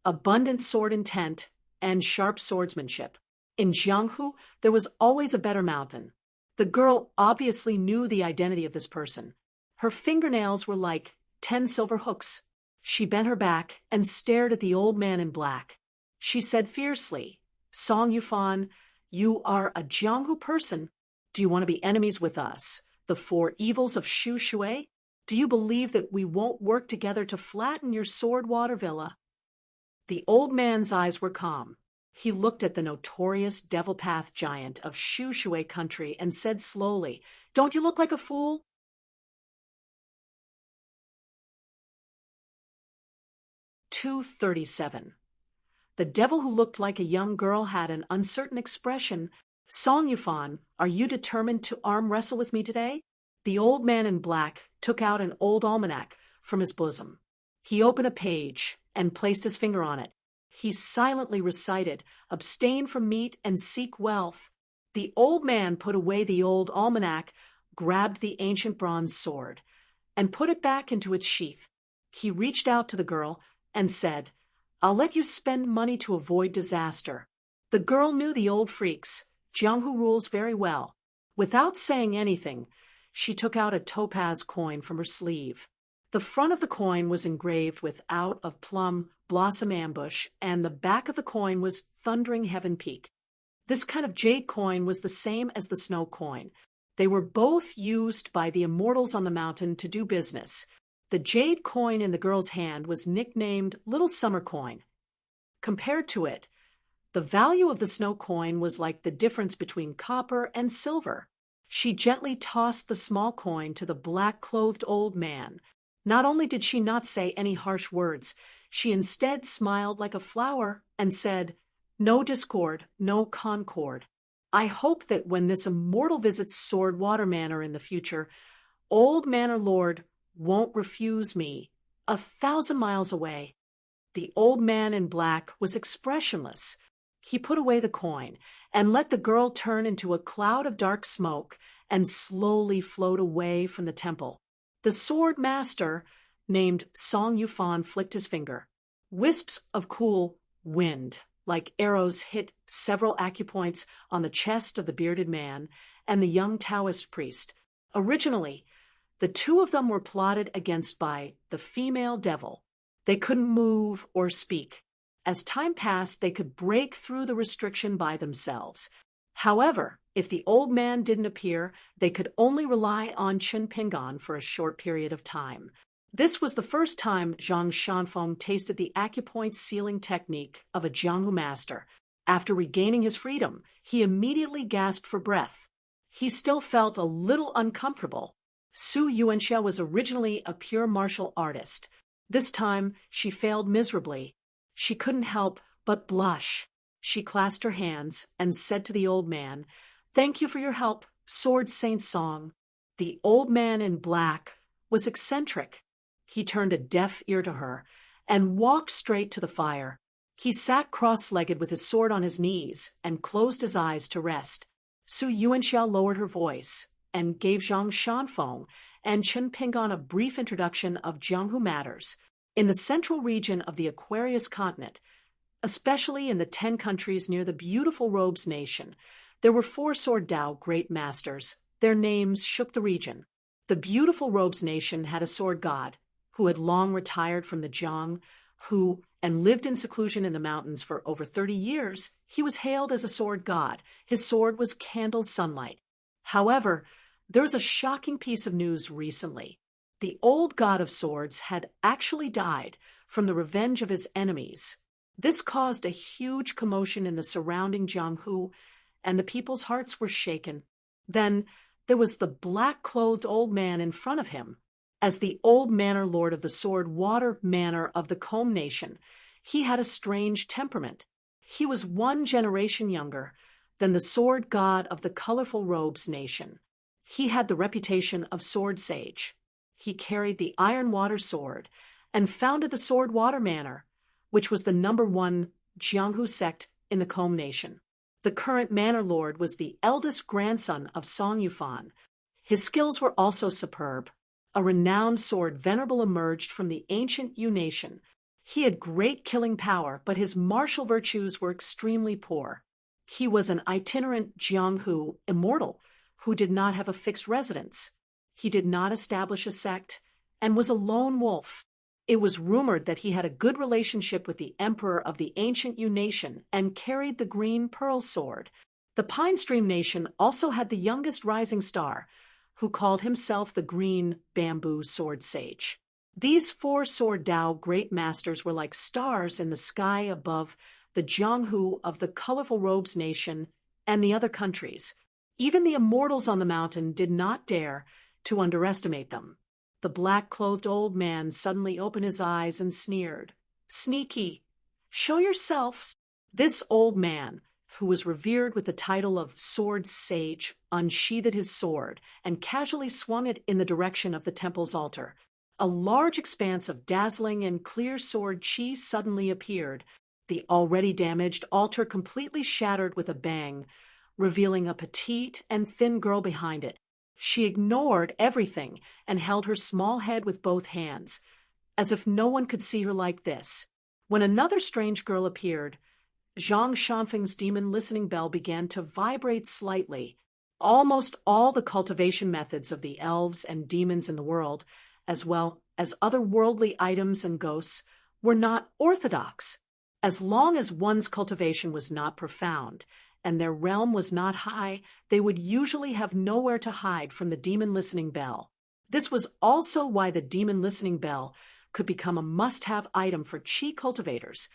[SPEAKER 1] abundant sword intent, and sharp swordsmanship. In Jianghu, there was always a better mountain. The girl obviously knew the identity of this person. Her fingernails were like 10 silver hooks. She bent her back and stared at the old man in black. She said fiercely, "Song Yufan, You are a Jianghu person. Do you want to be enemies with us, the four evils of Shu Shui? Do you believe that we won't work together to flatten your sword water villa? The old man's eyes were calm. He looked at the notorious Devil Path giant of Shu Shui country and said slowly, "Don't you look like a fool?" 237. The devil who looked like a young girl had an uncertain expression. Song Yufan, are you determined to arm wrestle with me today? The old man in black took out an old almanac from his bosom. He opened a page and placed his finger on it. He silently recited, "Abstain from meat and seek wealth." The old man put away the old almanac, grabbed the ancient bronze sword, and put it back into its sheath. He reached out to the girl and said, "I'll let you spend money to avoid disaster." The girl knew the old freaks, Jianghu rules, very well. Without saying anything, she took out a topaz coin from her sleeve. The front of the coin was engraved with "Out of Plum Blossom Ambush," and the back of the coin was "Thundering Heaven Peak." This kind of jade coin was the same as the snow coin. They were both used by the immortals on the mountain to do business. The jade coin in the girl's hand was nicknamed Little Summer Coin. Compared to it, the value of the snow coin was like the difference between copper and silver. She gently tossed the small coin to the black-clothed old man. Not only did she not say any harsh words, she instead smiled like a flower and said, "No discord, no concord. I hope that when this immortal visits Sword Water Manor in the future, old Manor Lord won't refuse me 1,000 miles away." The old man in black was expressionless. He put away the coin and let the girl turn into a cloud of dark smoke and slowly float away from the temple. The sword master, named Song Yufan, flicked his finger. Wisps of cool wind, like arrows, hit several acupoints on the chest of the bearded man and the young Taoist priest. Originally, the two of them were plotted against by the female devil. They couldn't move or speak. As time passed, they could break through the restriction by themselves. However, if the old man didn't appear, they could only rely on Chen Pingon for a short period of time. This was the first time Zhang Shanfeng tasted the acupoint sealing technique of a Jianghu master. After regaining his freedom, he immediately gasped for breath. He still felt a little uncomfortable. Su Yuanxia was originally a pure martial artist. This time, she failed miserably. She couldn't help but blush. She clasped her hands and said to the old man, "Thank you for your help, Sword Saint Song." The old man in black was eccentric. He turned a deaf ear to her and walked straight to the fire. He sat cross-legged with his sword on his knees and closed his eyes to rest. Su Yuanxia lowered her voice and gave Zhang Shanfeng and Chen Pingon a brief introduction of Jianghu matters. In the central region of the Aquarius continent, especially in the 10 countries near the beautiful Robes Nation, there were 4 Sword Dao great masters. Their names shook the region. The beautiful Robes Nation had a sword god, who had long retired from the Jiang, and lived in seclusion in the mountains for over 30 years. He was hailed as a sword god. His sword was candle sunlight. However, there was a shocking piece of news recently. The old god of swords had actually died from the revenge of his enemies. This caused a huge commotion in the surrounding Jianghu, and the people's hearts were shaken. Then there was the black-clothed old man in front of him. As the old manor lord of the Sword Water Manor of the Comb Nation, he had a strange temperament. He was 1 generation younger than the sword god of the Colorful Robes Nation. He had the reputation of sword sage. He carried the Iron Water Sword and founded the Sword Water Manor, which was the #1 Jianghu sect in the Comb Nation. The current manor lord was the eldest grandson of Song Yufan. His skills were also superb. A renowned sword venerable emerged from the ancient Yu Nation. He had great killing power, but his martial virtues were extremely poor. He was an itinerant Jianghu immortal who did not have a fixed residence. He did not establish a sect and was a lone wolf. It was rumored that he had a good relationship with the emperor of the ancient Yu Nation and carried the green pearl sword. The Pine Stream Nation also had the youngest rising star, who called himself the Green Bamboo Sword Sage. These four Sword Tao great masters were like stars in the sky above the Jianghu of the Colorful Robes Nation and the other countries. Even the immortals on the mountain did not dare to underestimate them. The black-clothed old man suddenly opened his eyes and sneered. "Sneaky! Show yourself!" This old man, who was revered with the title of Sword Sage, unsheathed his sword and casually swung it in the direction of the temple's altar. A large expanse of dazzling and clear sword chi suddenly appeared, the already damaged altar completely shattered with a bang, revealing a petite and thin girl behind it. She ignored everything and held her small head with both hands, as if no one could see her like this. When another strange girl appeared, Zhang Shanfeng's demon listening bell began to vibrate slightly. Almost all the cultivation methods of the elves and demons in the world, as well as other worldly items and ghosts, were not orthodox. As long as one's cultivation was not profound, and their realm was not high, they would usually have nowhere to hide from the demon listening bell. This was also why the demon listening bell could become a must-have item for chi cultivators,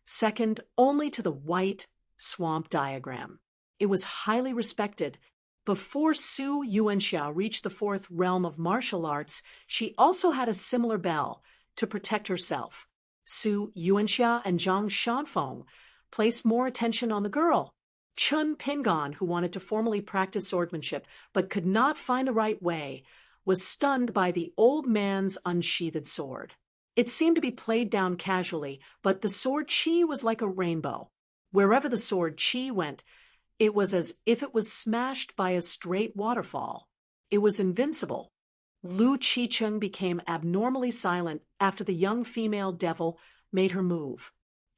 [SPEAKER 1] second only to the white swamp diagram. It was highly respected. Before Su Yuanxia reached the fourth realm of martial arts, she also had a similar bell to protect herself. Su Yuanxia and Zhang Shanfeng placed more attention on the girl. Chun Pingon, who wanted to formally practice swordsmanship but could not find the right way, was stunned by the old man's unsheathed sword. It seemed to be played down casually, but the sword chi was like a rainbow. Wherever the sword chi went, it was as if it was smashed by a straight waterfall. It was invincible. Lu Qicheng became abnormally silent after the young female devil made her move.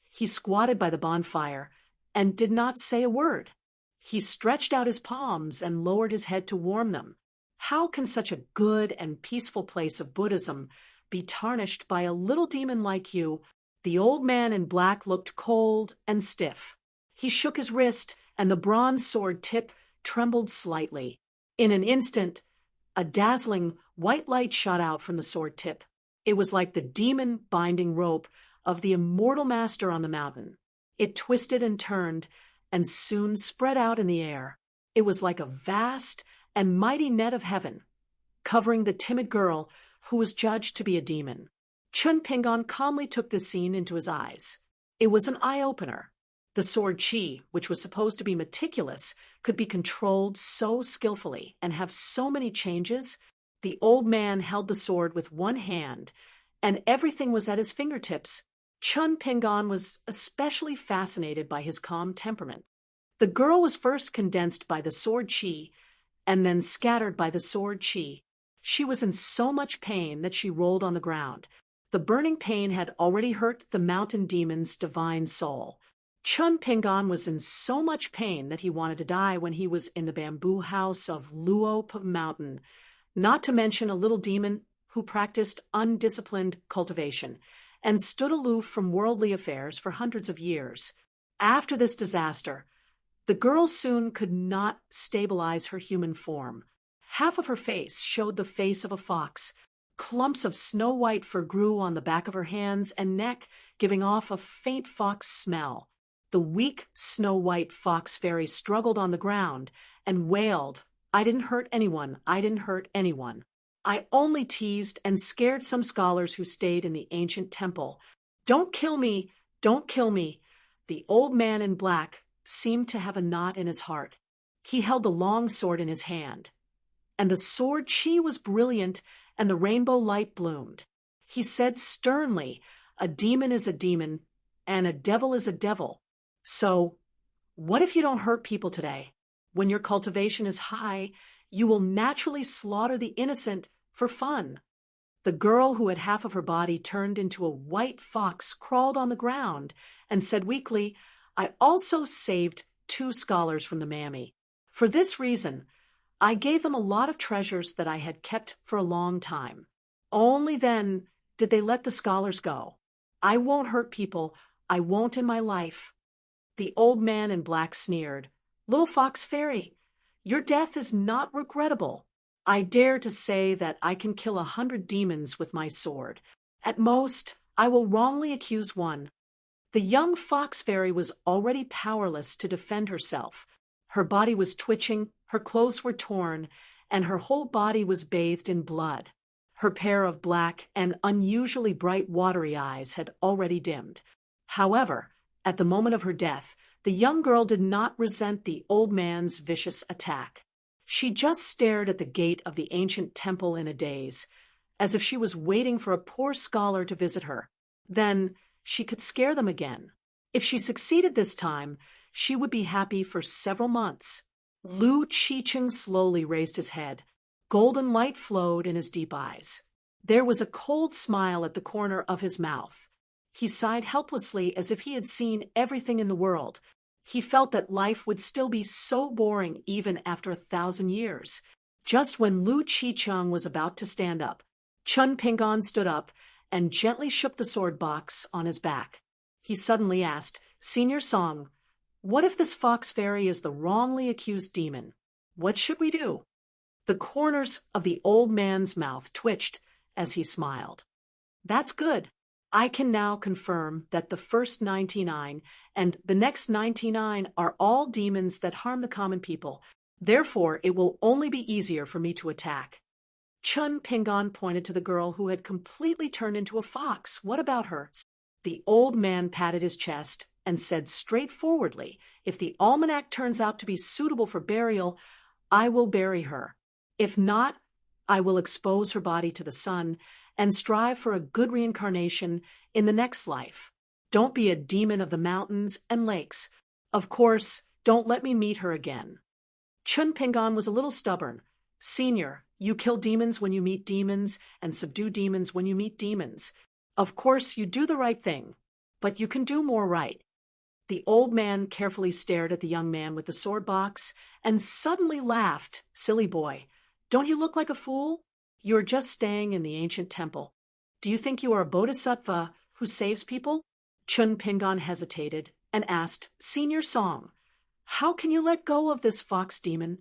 [SPEAKER 1] He squatted by the bonfire and did not say a word. He stretched out his palms and lowered his head to warm them. How can such a good and peaceful place of Buddhism be tarnished by a little demon like you? The old man in black looked cold and stiff. He shook his wrist, and the bronze sword tip trembled slightly. In an instant, a dazzling white light shot out from the sword tip. It was like the demon binding rope of the immortal master on the mountain. It twisted and turned, and soon spread out in the air. It was like a vast and mighty net of heaven, covering the timid girl who was judged to be a demon. Chun Pingon calmly took this scene into his eyes. It was an eye-opener. The sword chi, which was supposed to be meticulous, could be controlled so skillfully and have so many changes. The old man held the sword with one hand, and everything was at his fingertips. Chun Pingon was especially fascinated by his calm temperament. The girl was first condensed by the sword chi, and then scattered by the sword chi. She was in so much pain that she rolled on the ground. The burning pain had already hurt the mountain demon's divine soul. Chun Pingon was in so much pain that he wanted to die when he was in the bamboo house of Luope Mountain, not to mention a little demon who practiced undisciplined cultivation and stood aloof from worldly affairs for hundreds of years. After this disaster, the girl soon could not stabilize her human form. Half of her face showed the face of a fox. Clumps of snow-white fur grew on the back of her hands and neck, giving off a faint fox smell. The weak, snow-white fox fairy struggled on the ground and wailed, "I didn't hurt anyone, I didn't hurt anyone. I only teased and scared some scholars who stayed in the ancient temple. Don't kill me, don't kill me." The old man in black seemed to have a knot in his heart. He held the long sword in his hand, and the sword chi was brilliant and the rainbow light bloomed. He said sternly, "A demon is a demon, and a devil is a devil. So, what if you don't hurt people today? When your cultivation is high, you will naturally slaughter the innocent for fun." The girl who had half of her body turned into a white fox crawled on the ground and said weakly, "I also saved 2 scholars from the mammy. For this reason, I gave them a lot of treasures that I had kept for a long time. Only then did they let the scholars go. I won't hurt people. I won't in my life." The old man in black sneered. Little fox fairy, your death is not regrettable. I dare to say that I can kill 100 demons with my sword. At most, I will wrongly accuse one. The young fox fairy was already powerless to defend herself. Her body was twitching, her clothes were torn, and her whole body was bathed in blood. Her pair of black and unusually bright watery eyes had already dimmed. However, at the moment of her death, the young girl did not resent the old man's vicious attack. She just stared at the gate of the ancient temple in a daze, as if she was waiting for a poor scholar to visit her. Then she could scare them again. If she succeeded this time, she would be happy for several months. Lu Qicheng slowly raised his head. Golden light flowed in his deep eyes. There was a cold smile at the corner of his mouth. He sighed helplessly as if he had seen everything in the world. He felt that life would still be so boring even after 1,000 years. Just when Lu Qicheng was about to stand up, Chun Pingon stood up and gently shook the sword box on his back. He suddenly asked, "Senior Song, what if this fox fairy is the wrongly accused demon? What should we do?" The corners of the old man's mouth twitched as he smiled. "That's good. I can now confirm that the first 99 and the next 99 are all demons that harm the common people. Therefore, it will only be easier for me to attack." Chun Pingon pointed to the girl who had completely turned into a fox. "What about her?" The old man patted his chest and said straightforwardly, "If the almanac turns out to be suitable for burial, I will bury her. If not, I will expose her body to the sun and strive for a good reincarnation in the next life. Don't be a demon of the mountains and lakes. Of course, don't let me meet her again." Chun Pingon was a little stubborn. "Senior, you kill demons when you meet demons and subdue demons when you meet demons. Of course, you do the right thing, but you can do more right." The old man carefully stared at the young man with the sword box and suddenly laughed. "Silly boy, don't you look like a fool? You are just staying in the ancient temple. Do you think you are a bodhisattva who saves people?" Chun Pingon hesitated and asked, "Senior Song, how can you let go of this fox demon?"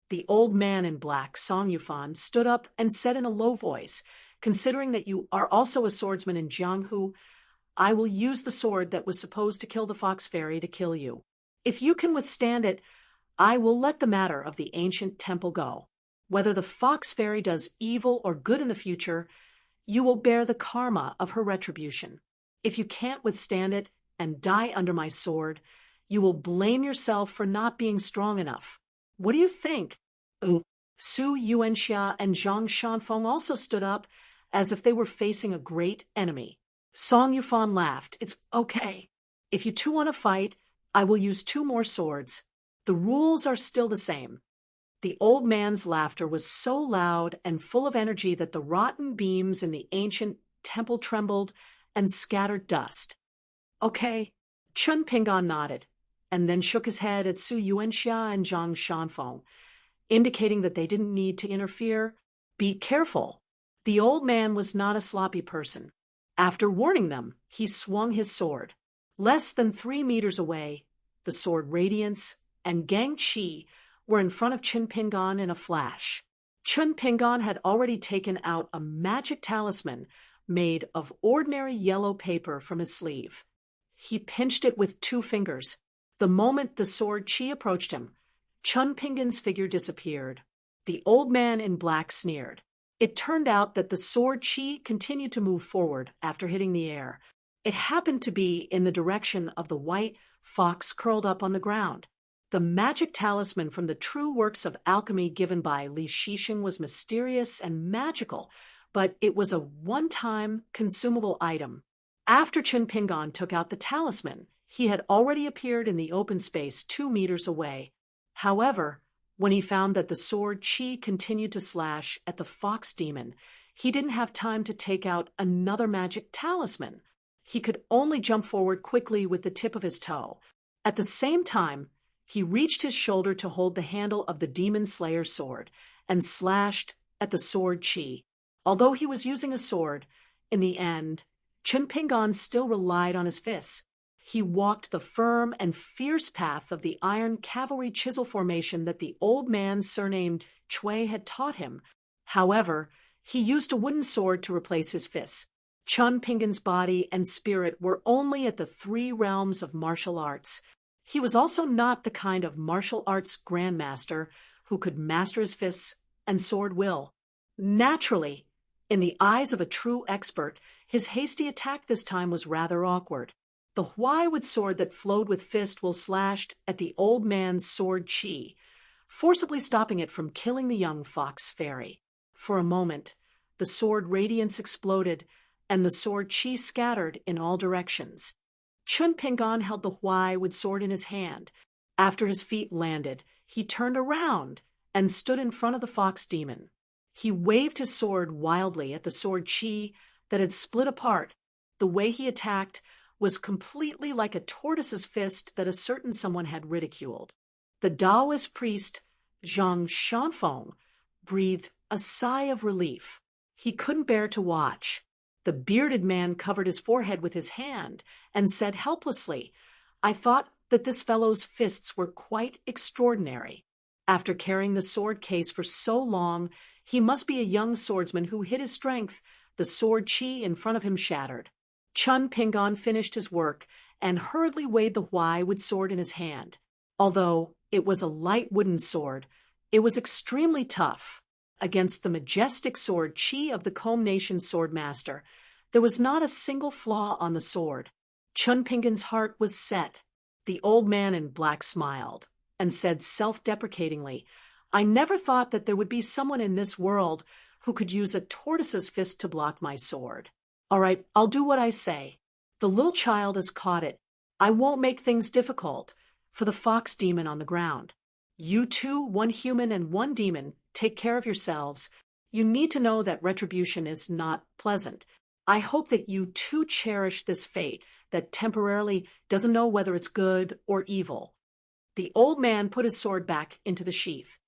[SPEAKER 1] The old man in black, Song Yufan, stood up and said in a low voice, "Considering that you are also a swordsman in Jianghu, I will use the sword that was supposed to kill the fox fairy to kill you. If you can withstand it, I will let the matter of the ancient temple go. Whether the fox fairy does evil or good in the future, you will bear the karma of her retribution. If you can't withstand it and die under my sword, you will blame yourself for not being strong enough. What do you think?" Su Yuanxia and Zhang Shanfeng also stood up, as if they were facing a great enemy. Song Yufan laughed. "It's okay. If you two want to fight, I will use 2 more swords. The rules are still the same." The old man's laughter was so loud and full of energy that the rotten beams in the ancient temple trembled and scattered dust. "Okay." Chun Pingon nodded, and then shook his head at Su Yuanxia and Zhang Shanfeng, indicating that they didn't need to interfere. "Be careful." The old man was not a sloppy person. After warning them, he swung his sword. Less than 3 meters away, the sword Radiance and Gang Chi were in front of Chun Pingon in a flash. Chun Pingon had already taken out a magic talisman made of ordinary yellow paper from his sleeve. He pinched it with 2 fingers. The moment the sword Chi approached him, Chun Pingon's figure disappeared. The old man in black sneered. It turned out that the sword Chi continued to move forward after hitting the air. It happened to be in the direction of the white fox curled up on the ground. The magic talisman from the true works of alchemy given by Li Shixing was mysterious and magical, but it was a one-time consumable item. After Chun Pingon took out the talisman, he had already appeared in the open space 2 meters away. However, when he found that the sword Chi continued to slash at the fox demon, he didn't have time to take out another magic talisman. He could only jump forward quickly with the tip of his toe. At the same time, he reached his shoulder to hold the handle of the demon slayer's sword and slashed at the sword Chi. Although he was using a sword, in the end, Chun Pingon still relied on his fists. He walked the firm and fierce path of the iron cavalry chisel formation that the old man surnamed Chui had taught him. However, he used a wooden sword to replace his fists. Chun Pingan's body and spirit were only at the three realms of martial arts. He was also not the kind of martial arts grandmaster who could master his fists and sword will. Naturally, in the eyes of a true expert, his hasty attack this time was rather awkward. The Huai-wood sword that flowed with fist will slashed at the old man's sword chi, forcibly stopping it from killing the young fox fairy. For a moment, the sword radiance exploded, and the sword chi scattered in all directions. Chun Pingan held the Huai-wood sword in his hand. After his feet landed, he turned around and stood in front of the fox demon. He waved his sword wildly at the sword chi that had split apart. The way he attacked was completely like a tortoise's fist that a certain someone had ridiculed. The Taoist priest, Zhang Shanfeng, breathed a sigh of relief. He couldn't bear to watch. The bearded man covered his forehead with his hand and said helplessly, "I thought that this fellow's fists were quite extraordinary. After carrying the sword case for so long, he must be a young swordsman who hid his strength. The sword chi in front of him shattered." Chun Pingan finished his work and hurriedly weighed the Huai-wood sword in his hand. Although it was a light wooden sword, it was extremely tough. Against the majestic sword chi of the Comb Nation's swordmaster, there was not a single flaw on the sword. Chun Pingan's heart was set. The old man in black smiled and said self-deprecatingly, "I never thought that there would be someone in this world who could use a tortoise's fist to block my sword. All right, I'll do what I say. The little child has caught it. I won't make things difficult for the fox demon on the ground. You two, one human and one demon, take care of yourselves. You need to know that retribution is not pleasant. I hope that you too cherish this fate that temporarily doesn't know whether it's good or evil." The old man put his sword back into the sheath.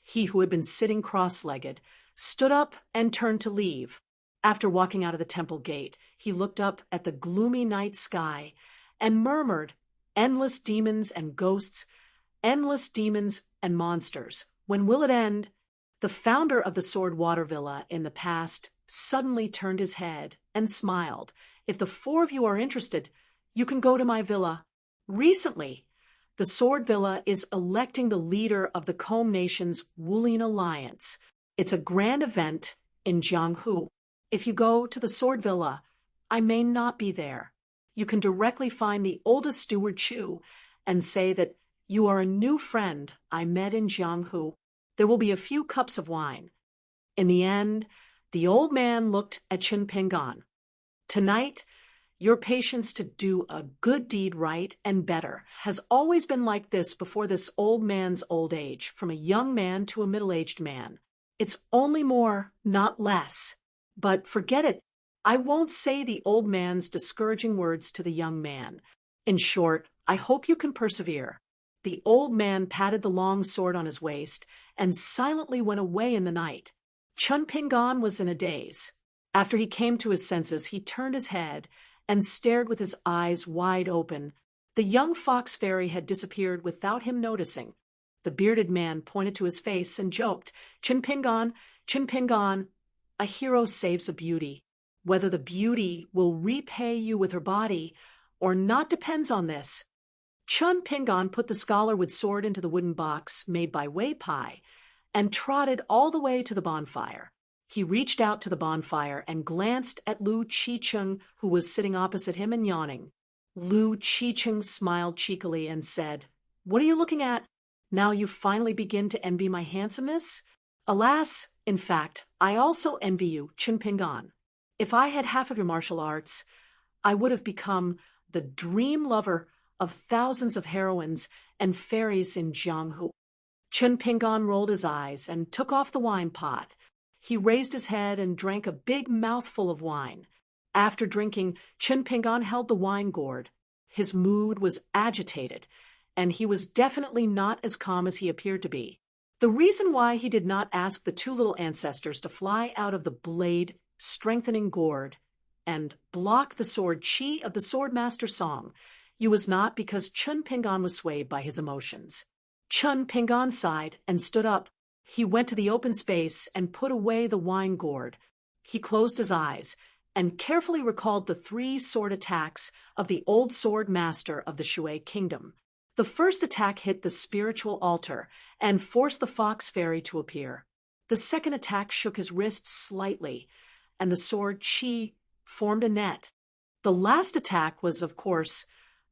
[SPEAKER 1] He who had been sitting cross-legged stood up and turned to leave. After walking out of the temple gate, he looked up at the gloomy night sky and murmured, "Endless demons and ghosts, endless demons and monsters. When will it end?" The founder of the Sword Water Villa in the past suddenly turned his head and smiled. "If the four of you are interested, you can go to my villa. Recently, the Sword Villa is electing the leader of the Comb Nation's Wulian Alliance. It's a grand event in Jianghu. If you go to the Sword Villa, I may not be there. You can directly find the oldest steward Chu and say that you are a new friend I met in Jianghu. There will be a few cups of wine." In the end, the old man looked at Chun Pingan. "Tonight, your patience to do a good deed right and better has always been like this before this old man's old age, from a young man to a middle-aged man. It's only more, not less. But forget it. I won't say the old man's discouraging words to the young man. In short, I hope you can persevere." The old man patted the long sword on his waist and silently went away in the night. Chun Pingan was in a daze. After he came to his senses, he turned his head and stared with his eyes wide open. The young fox fairy had disappeared without him noticing. The bearded man pointed to his face and joked, Chun Pingan, a hero saves a beauty. Whether the beauty will repay you with her body or not depends on this." Chun Pingan put the scholar-wood sword into the wooden box made by Wei Pai and trotted all the way to the bonfire. He reached out to the bonfire and glanced at Lu Qicheng, who was sitting opposite him and yawning. Lu Qicheng smiled cheekily and said, "What are you looking at? Now you finally begin to envy my handsomeness? Alas, in fact, I also envy you, Chun Pingan. If I had half of your martial arts, I would have become the dream lover of thousands of heroines and fairies in Jianghu." Chun Pingan rolled his eyes and took off the wine pot. He raised his head and drank a big mouthful of wine. After drinking, Chun Pingan held the wine gourd. His mood was agitated, and he was definitely not as calm as he appeared to be. The reason why he did not ask the two little ancestors to fly out of the blade-strengthening gourd and block the sword chi of the swordmaster song, Yu was not, because Chun Pingan was swayed by his emotions. Chun Pingan sighed and stood up. He went to the open space and put away the wine gourd. He closed his eyes and carefully recalled the 3 sword attacks of the old sword master of the Shui kingdom. The first attack hit the spiritual altar and forced the fox fairy to appear. The second attack shook his wrist slightly, and the sword Qi formed a net. The last attack was, of course,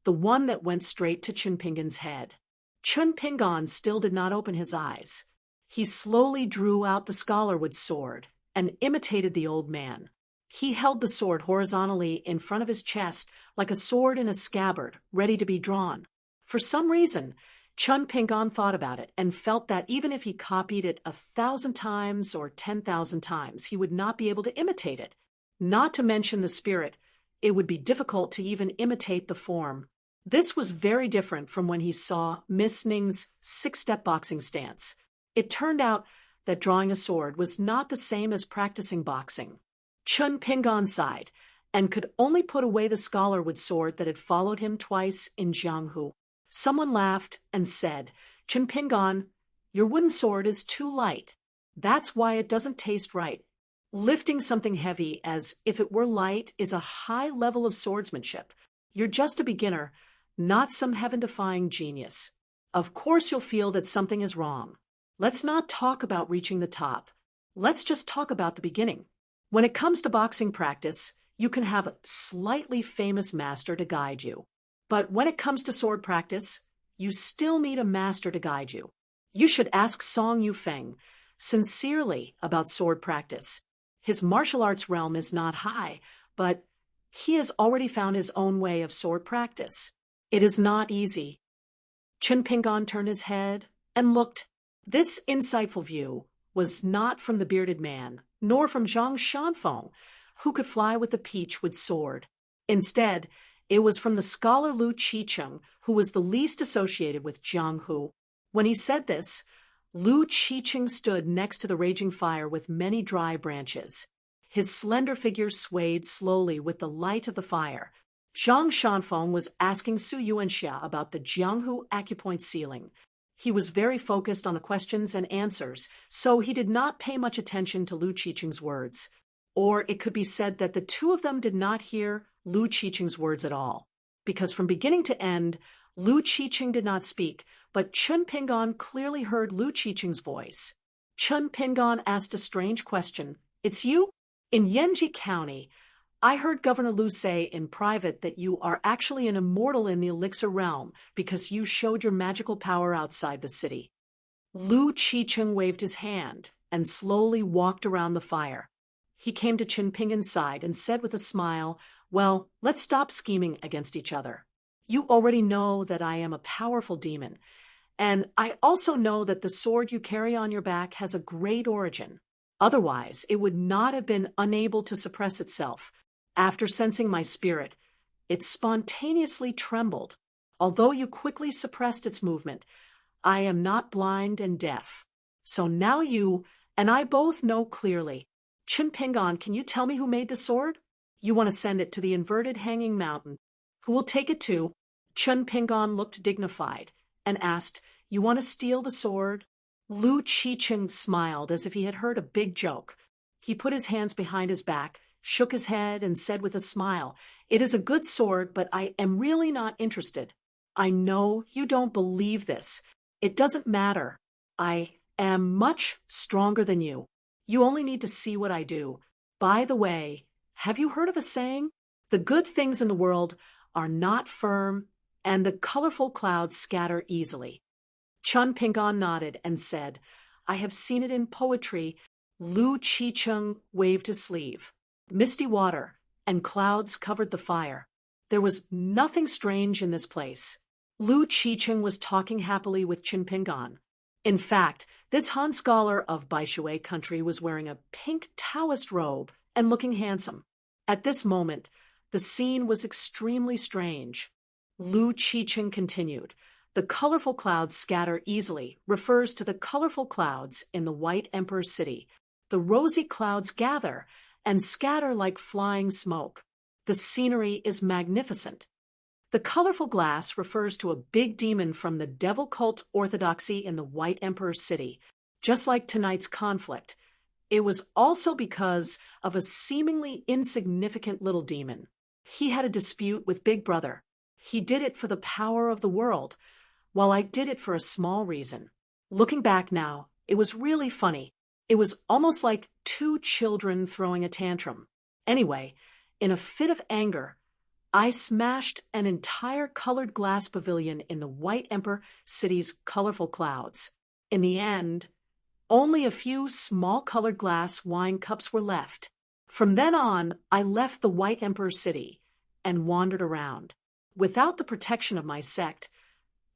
[SPEAKER 1] the one that went straight to Chun Pingan's head. Chun Pingan still did not open his eyes. He slowly drew out the scholarwood sword and imitated the old man. He held the sword horizontally in front of his chest like a sword in a scabbard, ready to be drawn. For some reason, Chun Pingan thought about it and felt that even if he copied it 1,000 times or 10,000 times, he would not be able to imitate it. Not to mention the spirit, it would be difficult to even imitate the form. This was very different from when he saw Miss Ning's 6-step boxing stance. It turned out that drawing a sword was not the same as practicing boxing. Chun Pingan sighed and could only put away the scholarwood sword that had followed him twice in Jianghu. Someone laughed and said, "Chun Pingan, your wooden sword is too light. That's why it doesn't taste right. Lifting something heavy as if it were light is a high level of swordsmanship. You're just a beginner, not some heaven-defying genius. Of course you'll feel that something is wrong. Let's not talk about reaching the top. Let's just talk about the beginning. When it comes to boxing practice, you can have a slightly famous master to guide you. But when it comes to sword practice, you still need a master to guide you. You should ask Song Yufeng sincerely about sword practice. His martial arts realm is not high, but he has already found his own way of sword practice. It is not easy." Chun Pingan turned his head and looked. This insightful view was not from the bearded man, nor from Zhang Shanfeng, who could fly with the peachwood sword. Instead, it was from the scholar Lu Qicheng, who was the least associated with Jianghu. When he said this, Lu Qicheng stood next to the raging fire with many dry branches. His slender figure swayed slowly with the light of the fire. Zhang Shanfeng was asking Su Yuanxia about the Jianghu acupoint ceiling. He was very focused on the questions and answers, so he did not pay much attention to Lu Qicheng's words. Or it could be said that the two of them did not hear Lu Qicheng's words at all, because from beginning to end, Lu Qicheng did not speak, but Chun Pingan clearly heard Lu Qicheng's voice. Chun Pingan asked a strange question. "It's you? In Yanji County, I heard Governor Lu say in private that you are actually an immortal in the elixir realm because you showed your magical power outside the city." Lu Qicheng waved his hand and slowly walked around the fire. He came to Chun Pingan's side and said with a smile, "Well, let's stop scheming against each other. You already know that I am a powerful demon, and I also know that the sword you carry on your back has a great origin. Otherwise, it would not have been unable to suppress itself. After sensing my spirit, it spontaneously trembled. Although you quickly suppressed its movement, I am not blind and deaf. So now you and I both know clearly. Chun Pingan, can you tell me who made the sword? You want to send it to the inverted hanging mountain. Who will take it to?" Chun Pingan looked dignified and asked, "You want to steal the sword?" Lu Qicheng smiled as if he had heard a big joke. He put his hands behind his back, shook his head, and said with a smile, "It is a good sword, but I am really not interested. I know you don't believe this. It doesn't matter. I am much stronger than you. You only need to see what I do. By the way, have you heard of a saying? The good things in the world are not firm, and the colorful clouds scatter easily." Chun Pingan nodded and said, "I have seen it in poetry." Lu Qicheng waved his sleeve. Misty water and clouds covered the fire. There was nothing strange in this place. Lu Qicheng was talking happily with Chun Pingan. In fact, this Han scholar of Baishui country was wearing a pink Taoist robe and looking handsome. At this moment, the scene was extremely strange. Lu Qicheng continued, "The colorful clouds scatter easily refers to the colorful clouds in the White Emperor's city. The rosy clouds gather and scatter like flying smoke. The scenery is magnificent. The colorful glass refers to a big demon from the devil cult orthodoxy in the White Emperor's city. Just like tonight's conflict, it was also because of a seemingly insignificant little demon. He had a dispute with Big Brother. He did it for the power of the world, while I did it for a small reason. Looking back now, it was really funny. It was almost like two children throwing a tantrum. Anyway, in a fit of anger, I smashed an entire colored glass pavilion in the White Emperor city's colorful clouds. In the end, only a few small colored glass wine cups were left. From then on, I left the White Emperor city and wandered around. Without the protection of my sect,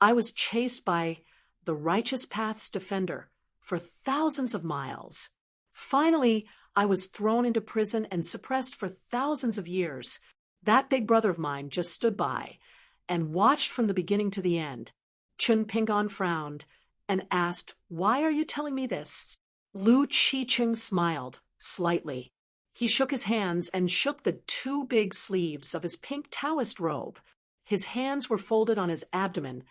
[SPEAKER 1] I was chased by the Righteous Path's defender for thousands of miles. Finally, I was thrown into prison and suppressed for thousands of years. That big brother of mine just stood by and watched from the beginning to the end. Chun Pingon frowned and asked, "Why are you telling me this?" Lu Qiqing smiled slightly. He shook his hands and shook the two big sleeves of his pink Taoist robe. His hands were folded on his abdomen,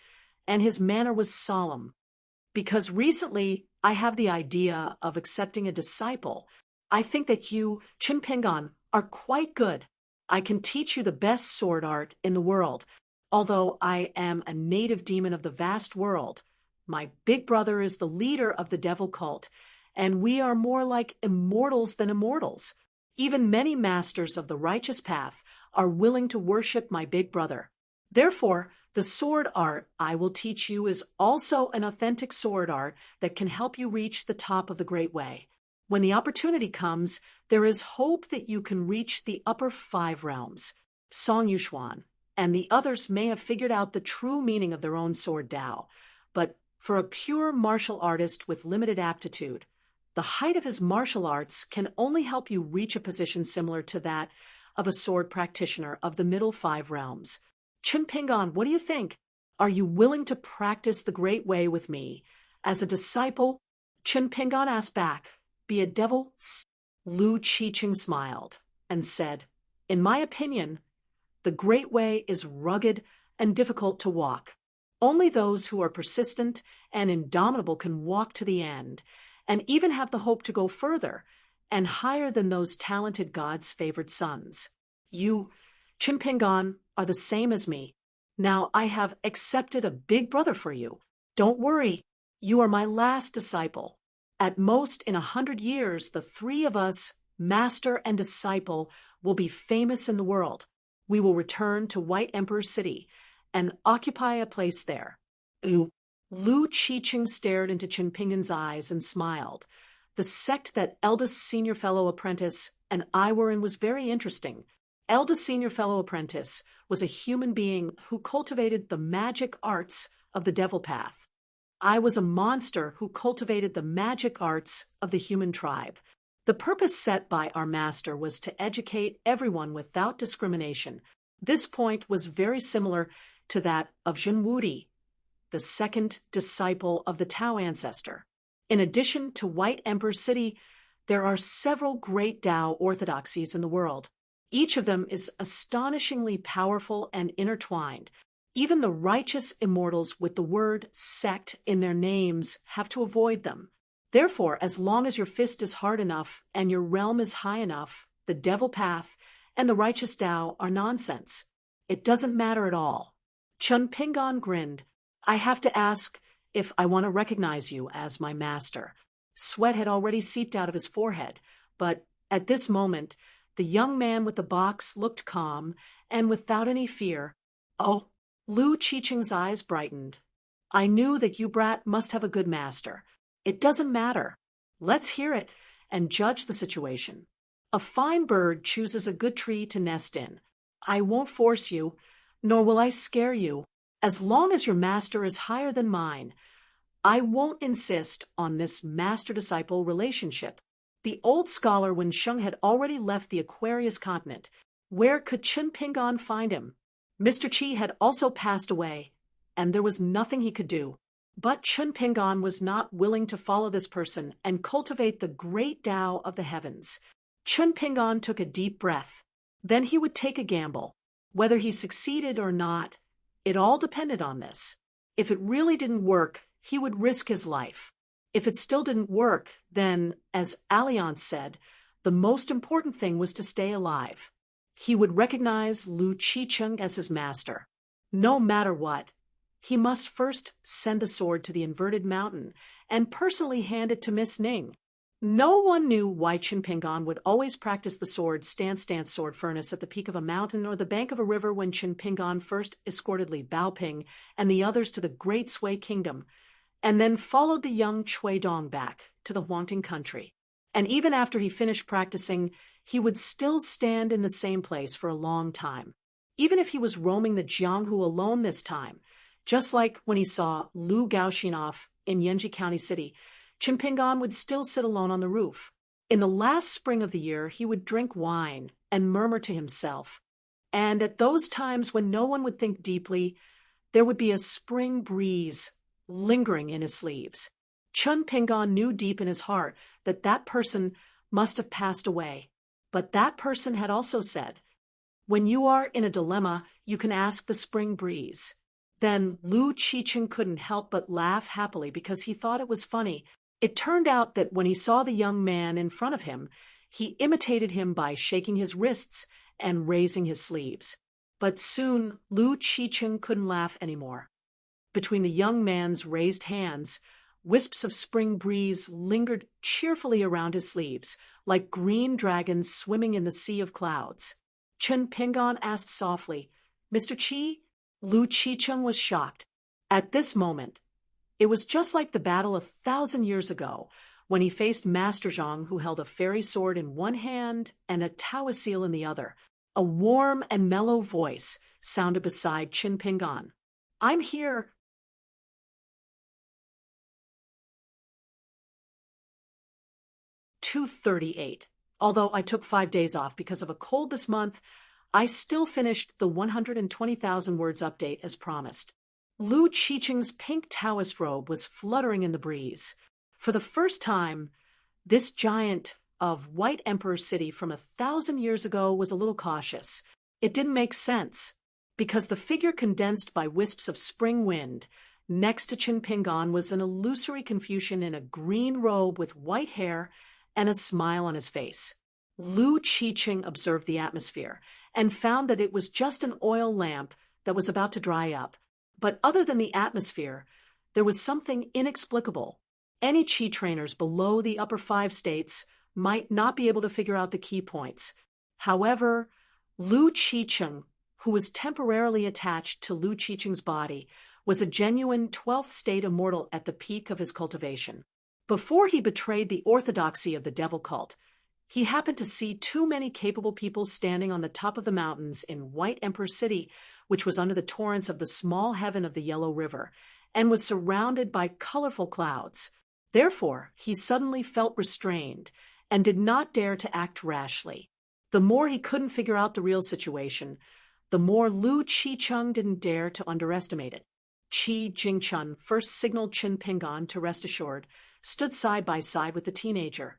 [SPEAKER 1] and his manner was solemn. "Because recently I have the idea of accepting a disciple. I think that you, Chun Pingon, are quite good. I can teach you the best sword art in the world. Although I am a native demon of the vast world, my big brother is the leader of the devil cult, and we are more like immortals than immortals. Even many masters of the righteous path are willing to worship my big brother. Therefore, the sword art I will teach you is also an authentic sword art that can help you reach the top of the Great Way. When the opportunity comes, there is hope that you can reach the upper 5 realms. Song Yushuan and the others may have figured out the true meaning of their own sword Dao, but for a pure martial artist with limited aptitude, the height of his martial arts can only help you reach a position similar to that of a sword practitioner of the middle 5 realms. Chun Pingon, what do you think? Are you willing to practice the Great Way with me as a disciple?" Chun Pingon asked back, "Be a devil?" Lu Qiqing smiled and said, "In my opinion, the Great Way is rugged and difficult to walk. Only those who are persistent and indomitable can walk to the end, and even have the hope to go further and higher than those talented God's favored sons. You, Chun Pingon, are the same as me. Now I have accepted a big brother for you. Don't worry, you are my last disciple. At most in 100 years, the 3 of us, master and disciple, will be famous in the world. We will return to White Emperor City and occupy a place there." Lu Qiqing stared into Chun Pingon's eyes and smiled. The sect that eldest senior fellow apprentice and I were in was very interesting. Eldest senior fellow apprentice was a human being who cultivated the magic arts of the devil path. I was a monster who cultivated the magic arts of the human tribe. The purpose set by our master was to educate everyone without discrimination. This point was very similar to that of Zhen Wudi, the second disciple of the Tao ancestor. In addition to White Emperor City, there are several great Tao orthodoxies in the world. Each of them is astonishingly powerful and intertwined. Even the righteous immortals with the word sect in their names have to avoid them. Therefore, as long as your fist is hard enough and your realm is high enough, the devil path and the righteous Tao are nonsense. It doesn't matter at all. Chun Pingon grinned. "I have to ask if I want to recognize you as my master." Sweat had already seeped out of his forehead, but at this moment, the young man with the box looked calm and without any fear. "Oh," Lu Qiqing's eyes brightened. "I knew that you brat must have a good master. It doesn't matter. Let's hear it and judge the situation. A fine bird chooses a good tree to nest in. I won't force you, nor will I scare you. As long as your master is higher than mine, I won't insist on this master-disciple relationship." The old scholar Wen Sheng had already left the Aquarius continent. Where could Chun Pingon find him? Mr. Qi had also passed away, and there was nothing he could do. But Chun Pingon was not willing to follow this person and cultivate the great Tao of the heavens. Chun Pingon took a deep breath. Then he would take a gamble. Whether he succeeded or not, it all depended on this. If it really didn't work, he would risk his life. If it still didn't work, then, as Alliance said, the most important thing was to stay alive. He would recognize Lu Qicheng as his master. No matter what, he must first send the sword to the inverted mountain and personally hand it to Miss Ning. No one knew why Qin Pingan would always practice the sword stance sword furnace at the peak of a mountain or the bank of a river when Qin Pingan first escorted Li Baoping and the others to the Great Sui Kingdom, and then followed the young Cui Dong back to the Huangting country. And even after he finished practicing, he would still stand in the same place for a long time. Even if he was roaming the Jianghu alone this time, just like when he saw Lu Gaoxinov in Yanji County City, Qin Pingan would still sit alone on the roof. In the last spring of the year, he would drink wine and murmur to himself. And at those times when no one would think deeply, there would be a spring breeze lingering in his sleeves. Qin Pingan knew deep in his heart that that person must have passed away. But that person had also said, "When you are in a dilemma, you can ask the spring breeze." Then Lu Qicheng couldn't help but laugh happily because he thought it was funny. It turned out that when he saw the young man in front of him, he imitated him by shaking his wrists and raising his sleeves. But soon Lu Qicheng couldn't laugh anymore. Between the young man's raised hands, wisps of spring breeze lingered cheerfully around his sleeves, like green dragons swimming in the sea of clouds. Qin Pingan asked softly, "Mr. Qi?" Lu Qicheng was shocked. At this moment, it was just like the battle 1,000 years ago, when he faced Master Zhang, who held a fairy sword in one hand and a Taoist seal in the other. A warm and mellow voice sounded beside Qin Pingan. "I'm here." 238. Although I took 5 days off because of a cold this month, I still finished the 120,000 words update as promised. Lu Qicheng's pink Taoist robe was fluttering in the breeze. For the first time, this giant of White Emperor City from 1,000 years ago was a little cautious. It didn't make sense, because the figure condensed by wisps of spring wind next to Qin Pingan was an illusory Confucian in a green robe with white hair and a smile on his face. Lu Qicheng observed the atmosphere and found that it was just an oil lamp that was about to dry up. But other than the atmosphere, there was something inexplicable. Any Qi trainers below the upper 5 states might not be able to figure out the key points. However, Lu Qicheng, who was temporarily attached to Lu Qicheng's body, was a genuine 12th state immortal at the peak of his cultivation. Before he betrayed the orthodoxy of the devil cult, he happened to see too many capable people standing on the top of the mountains in White Emperor City, which was under the torrents of the small heaven of the Yellow River, and was surrounded by colorful clouds. Therefore, he suddenly felt restrained and did not dare to act rashly. The more he couldn't figure out the real situation, the more Lu Qicheng didn't dare to underestimate it. Qi Jingchun first signaled Qin Pingan to rest assured, stood side by side with the teenager,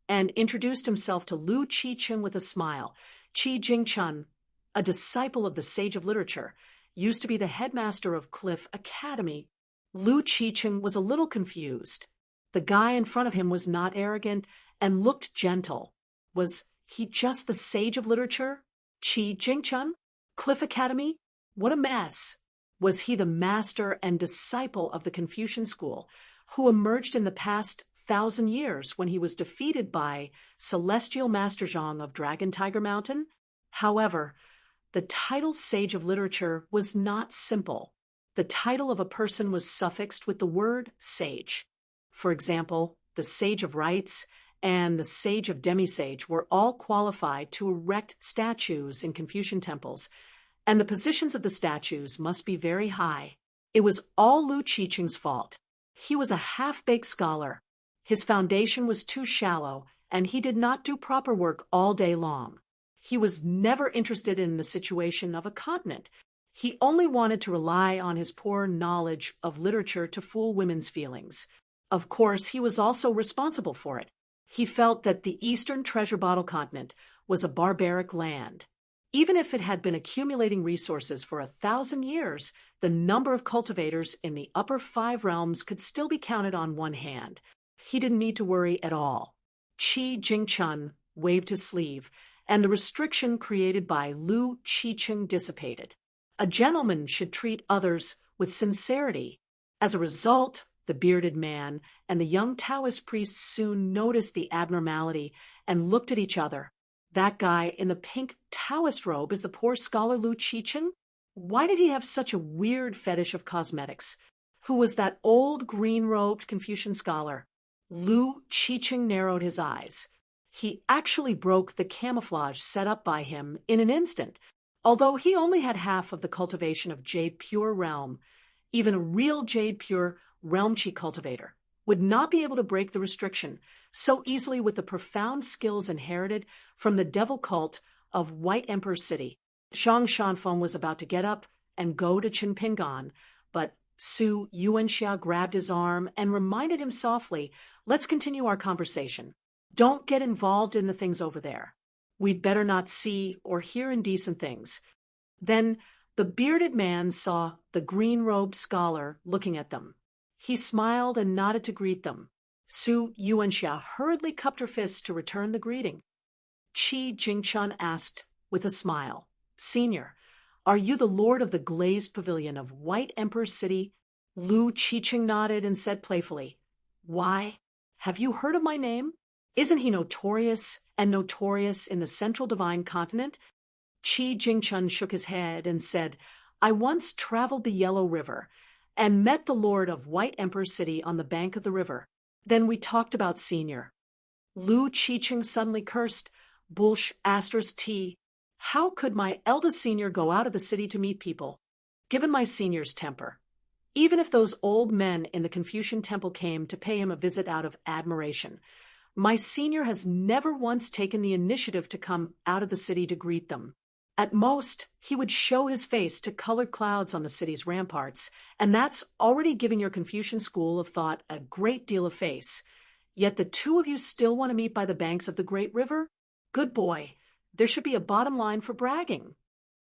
[SPEAKER 1] and introduced himself to Lu Qicheng with a smile. Qi Jingchun, a disciple of the Sage of Literature, used to be the headmaster of Cliff Academy. Lu Qicheng was a little confused. The guy in front of him was not arrogant and looked gentle. Was he just the Sage of Literature? Qi Jingchun? Cliff Academy? What a mess! Was he the master and disciple of the Confucian school, who emerged in the past 1,000 years when he was defeated by Celestial Master Zhang of Dragon Tiger Mountain? However, the title Sage of Literature was not simple. The title of a person was suffixed with the word sage. For example, the Sage of Rites and the Sage of Demisage were all qualified to erect statues in Confucian temples, and the positions of the statues must be very high. It was all Lu Qicheng's fault. He was a half-baked scholar. His foundation was too shallow, and he did not do proper work all day long. He was never interested in the situation of a continent. He only wanted to rely on his poor knowledge of literature to fool women's feelings. Of course, he was also responsible for it. He felt that the Eastern Treasure Bottle continent was a barbaric land. Even if it had been accumulating resources for 1,000 years, the number of cultivators in the upper 5 realms could still be counted on one hand. He didn't need to worry at all. Qi Jingchun waved his sleeve, and the restriction created by Lu Qiqing dissipated. A gentleman should treat others with sincerity. As a result, the bearded man and the young Taoist priest soon noticed the abnormality and looked at each other. That guy in the pink Taoist robe is the poor scholar Lu Qiqing? Why did he have such a weird fetish of cosmetics? Who was that old green-robed Confucian scholar? Lu Qiqing narrowed his eyes. He actually broke the camouflage set up by him in an instant. Although he only had half of the cultivation of Jade Pure realm, even a real Jade Pure realm Qi cultivator would not be able to break the restriction so easily with the profound skills inherited from the devil cult of White Emperor City. Zhang Shanfeng was about to get up and go to Qinpingan, but Su Yuanxia grabbed his arm and reminded him softly, "Let's continue our conversation. Don't get involved in the things over there. We'd better not see or hear indecent things." Then the bearded man saw the green-robed scholar looking at them. He smiled and nodded to greet them. Su Yuanxia hurriedly cupped her fists to return the greeting. Qi Jingchun asked with a smile, "Senior, are you the lord of the glazed pavilion of White Emperor City?" Lu Qiqing nodded and said playfully, "Why? Have you heard of my name? Isn't he notorious in the central divine continent?" Qi Jingchun shook his head and said, "I once traveled the Yellow River and met the lord of White Emperor City on the bank of the river. Then we talked about Senior." Lu Qiqing suddenly cursed, "Bullsh asterisk T. How could my eldest senior go out of the city to meet people? Given my senior's temper. Even if those old men in the Confucian temple came to pay him a visit out of admiration, my senior has never once taken the initiative to come out of the city to greet them. At most, he would show his face to colored clouds on the city's ramparts, and that's already giving your Confucian school of thought a great deal of face. Yet the two of you still want to meet by the banks of the great river? Good boy. There should be a bottom line for bragging."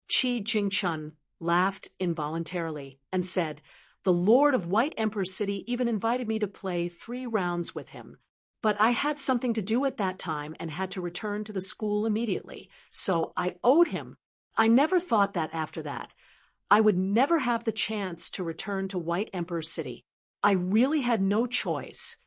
[SPEAKER 1] Qi Jingchun laughed involuntarily and said, "The lord of White Emperor City even invited me to play 3 rounds with him. But I had something to do at that time and had to return to the school immediately, so I owed him. I never thought that after that I would never have the chance to return to White Emperor City. I really had no choice."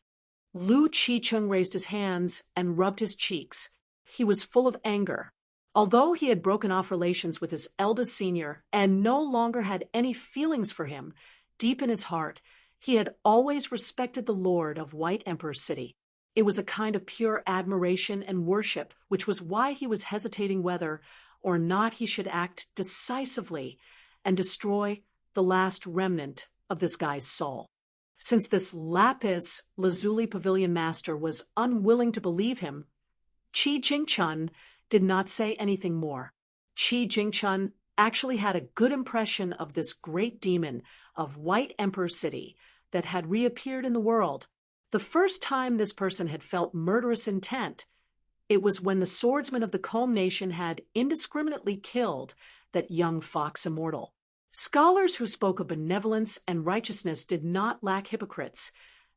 [SPEAKER 1] Lu Qiqing raised his hands and rubbed his cheeks. He was full of anger. Although he had broken off relations with his eldest senior and no longer had any feelings for him, deep in his heart, he had always respected the lord of White Emperor City. It was a kind of pure admiration and worship, which was why he was hesitating whether or not he should act decisively and destroy the last remnant of this guy's soul. Since this lapis lazuli pavilion master was unwilling to believe him, Qi Jingchun did not say anything more. Qi Jingchun actually had a good impression of this great demon of White Emperor City that had reappeared in the world. The first time this person had felt murderous intent, it was when the swordsman of the Combe Nation had indiscriminately killed that young fox immortal. Scholars who spoke of benevolence and righteousness did not lack hypocrites,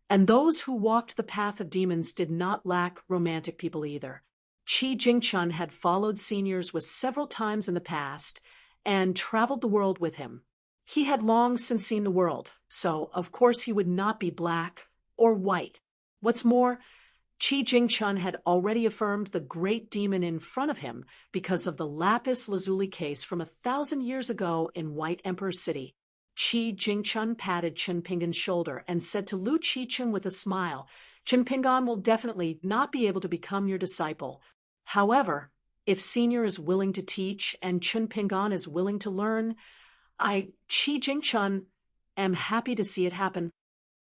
[SPEAKER 1] and those who walked the path of demons did not lack romantic people either. Qi Jingchun had followed seniors with several times in the past and traveled the world with him. He had long since seen the world, so of course he would not be black or white. What's more, Qi Jingchun had already affirmed the great demon in front of him because of the lapis lazuli case from 1,000 years ago in White Emperor City. Qi Jingchun patted Qinpingan's shoulder and said to Lu Qiqing with a smile, "Qinpingan will definitely not be able to become your disciple. However, if Senior is willing to teach and Qinpingan is willing to learn, I, Qi Jingchun, am happy to see it happen."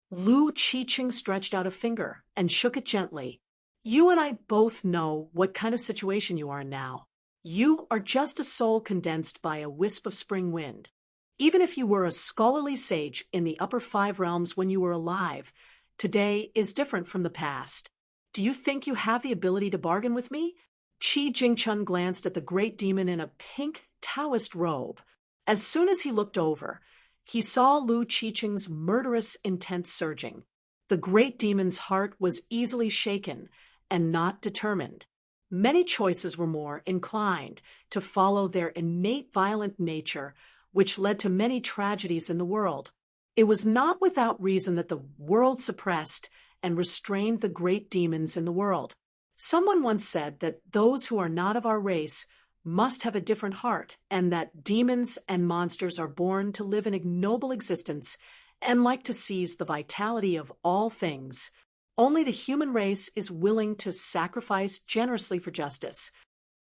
[SPEAKER 1] Lu Qiqing stretched out a finger and shook it gently. "You and I both know what kind of situation you are in now. You are just a soul condensed by a wisp of spring wind. Even if you were a scholarly sage in the upper 5 realms when you were alive, today is different from the past. Do you think you have the ability to bargain with me? Qi Jingchun glanced at the great demon in a pink Taoist robe. As soon as he looked over, he saw Lu Qiqing's murderous intent surging. The great demon's heart was easily shaken and not determined. Many choices were more inclined to follow their innate violent nature, which led to many tragedies in the world. It was not without reason that the world suppressed and restrained the great demons in the world. Someone once said that those who are not of our race must have a different heart, and that demons and monsters are born to live an ignoble existence and like to seize the vitality of all things. Only the human race is willing to sacrifice generously for justice.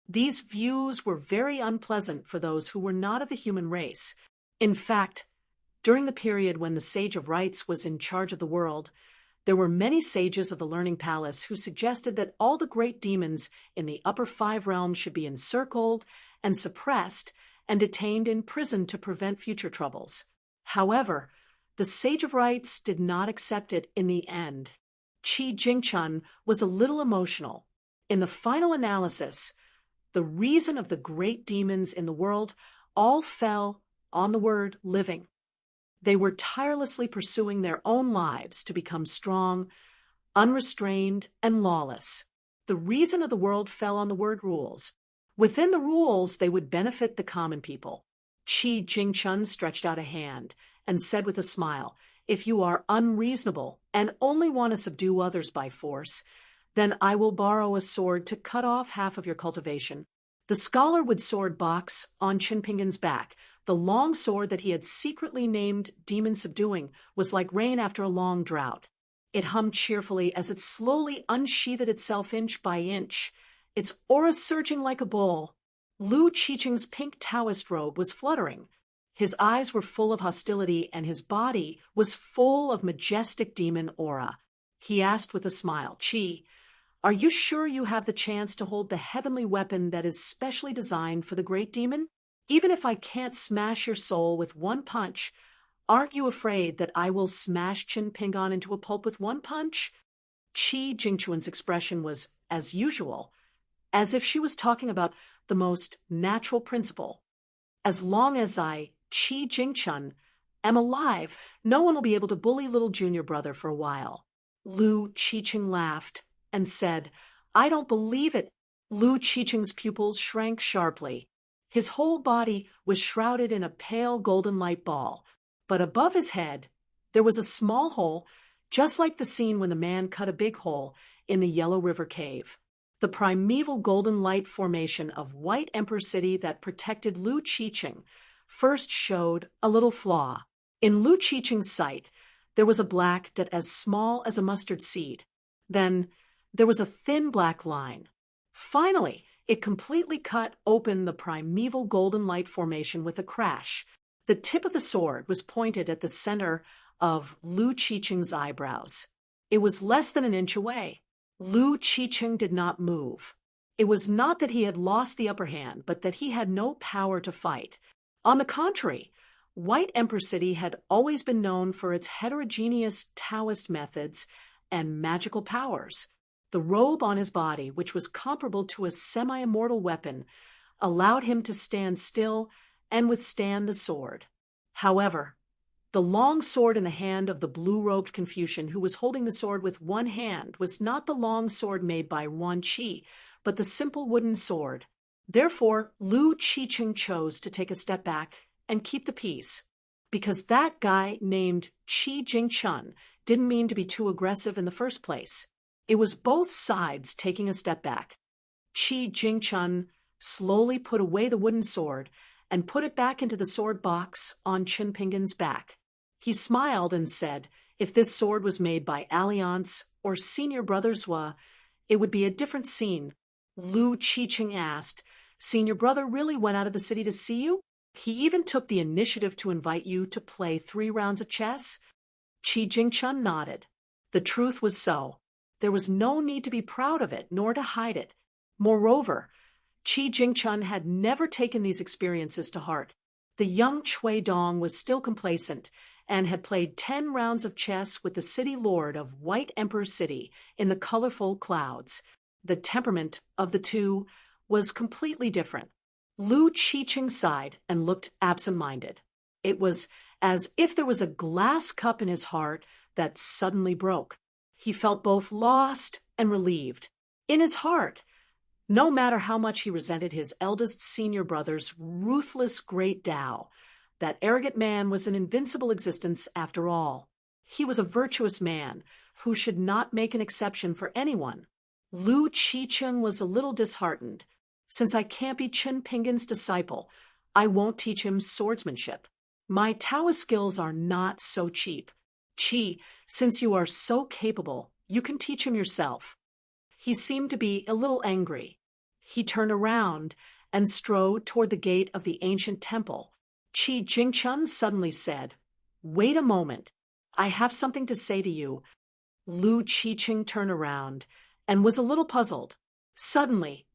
[SPEAKER 1] These views were very unpleasant for those who were not of the human race. In fact, during the period when the Sage of Rights was in charge of the world, there were many sages of the Learning Palace who suggested that all the great demons in the upper 5 realms should be encircled and suppressed and detained in prison to prevent future troubles. However, the Sage of Rights did not accept it in the end. Qi Jingchun was a little emotional. In the final analysis, the reason of the great demons in the world all fell on the word living. They were tirelessly pursuing their own lives to become strong, unrestrained, and lawless. The reason of the world fell on the word rules. Within the rules, they would benefit the common people. Qi Jingchun stretched out a hand and said with a smile, "If you are unreasonable and only want to subdue others by force, then I will borrow a sword to cut off half of your cultivation." The scholar would sword box on Chinpingan's back. The long sword that he had secretly named Demon Subduing was like rain after a long drought. It hummed cheerfully as it slowly unsheathed itself inch by inch, its aura surging like a bull. Lu Qiqing's pink Taoist robe was fluttering. His eyes were full of hostility and his body was full of majestic demon aura. He asked with a smile, "Qi, are you sure you have the chance to hold the heavenly weapon that is specially designed for the great demon? Even if I can't smash your soul with one punch, aren't you afraid that I will smash Chinpingan into a pulp with one punch?" Qi Jingchun's expression was, as usual, as if she was talking about the most natural principle. "As long as I, Qi Jingchun, am alive, no one will be able to bully little junior brother for a while." Lu Qiqing laughed and said, "I don't believe it." Lu Qiqing's pupils shrank sharply. His whole body was shrouded in a pale golden light ball, but above his head there was a small hole, just like the scene when the man cut a big hole in the Yellow River Cave. The primeval golden light formation of White Emperor City that protected Lu Qiqing first showed a little flaw. In Lu Qiqing's sight, there was a black dot as small as a mustard seed. Then there was a thin black line. Finally, it completely cut open the primeval golden light formation with a crash. The tip of the sword was pointed at the center of Lu Qiqing's eyebrows. It was less than an inch away. Lu Qiqing did not move. It was not that he had lost the upper hand, but that he had no power to fight. On the contrary, White Emperor City had always been known for its heterogeneous Taoist methods and magical powers. The robe on his body, which was comparable to a semi-immortal weapon, allowed him to stand still and withstand the sword. However, the long sword in the hand of the blue-robed Confucian who was holding the sword with one hand was not the long sword made by Yuan Qi, but the simple wooden sword. Therefore, Lu Qiqing chose to take a step back and keep the peace, because that guy named Qi Jingchun didn't mean to be too aggressive in the first place. It was both sides taking a step back. Qi Jingchun slowly put away the wooden sword and put it back into the sword box on Chinpingan's back. He smiled and said, "If this sword was made by Alliance or Senior Brother Zhua, it would be a different scene." Lu Qiqing asked, "Senior Brother really went out of the city to see you? He even took the initiative to invite you to play 3 rounds of chess?" Qi Jingchun nodded. The truth was so. There was no need to be proud of it, nor to hide it. Moreover, Qi Jingchun had never taken these experiences to heart. The young Cui Dong was still complacent and had played 10 rounds of chess with the city lord of White Emperor City in the colorful clouds. The temperament of the two was completely different. Lu Qiqing sighed and looked absent-minded. It was as if there was a glass cup in his heart that suddenly broke. He felt both lost and relieved. In his heart, no matter how much he resented his eldest senior brother's ruthless great Tao, that arrogant man was an invincible existence after all. He was a virtuous man who should not make an exception for anyone. Lu Qiqing was a little disheartened. Since I can't be Qin Pingan's disciple, I won't teach him swordsmanship. My Taoist skills are not so cheap. Qi, since you are so capable, you can teach him yourself. He seemed to be a little angry. He turned around and strode toward the gate of the ancient temple. Qi Jingchun suddenly said, "Wait a moment. I have something to say to you." Lu Qiqing turned around and was a little puzzled. Suddenly,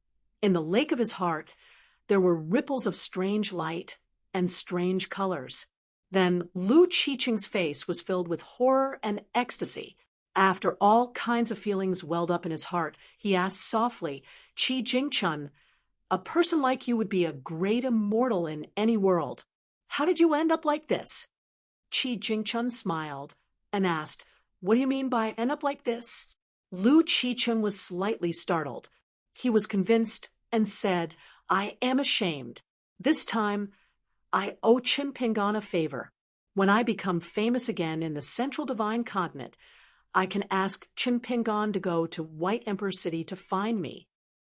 [SPEAKER 1] in the lake of his heart, there were ripples of strange light and strange colors. Then Lu Qiqing's face was filled with horror and ecstasy. After all kinds of feelings welled up in his heart, he asked softly, "Qi Jingchun, a person like you would be a great immortal in any world. How did you end up like this?" Qi Jingchun smiled and asked, "What do you mean by end up like this?" Lu Qiqing was slightly startled. He was convinced and said, "I am ashamed. This time, I owe Qin Pingan a favor. When I become famous again in the Central Divine Continent, I can ask Qin Pingan to go to White Emperor City to find me."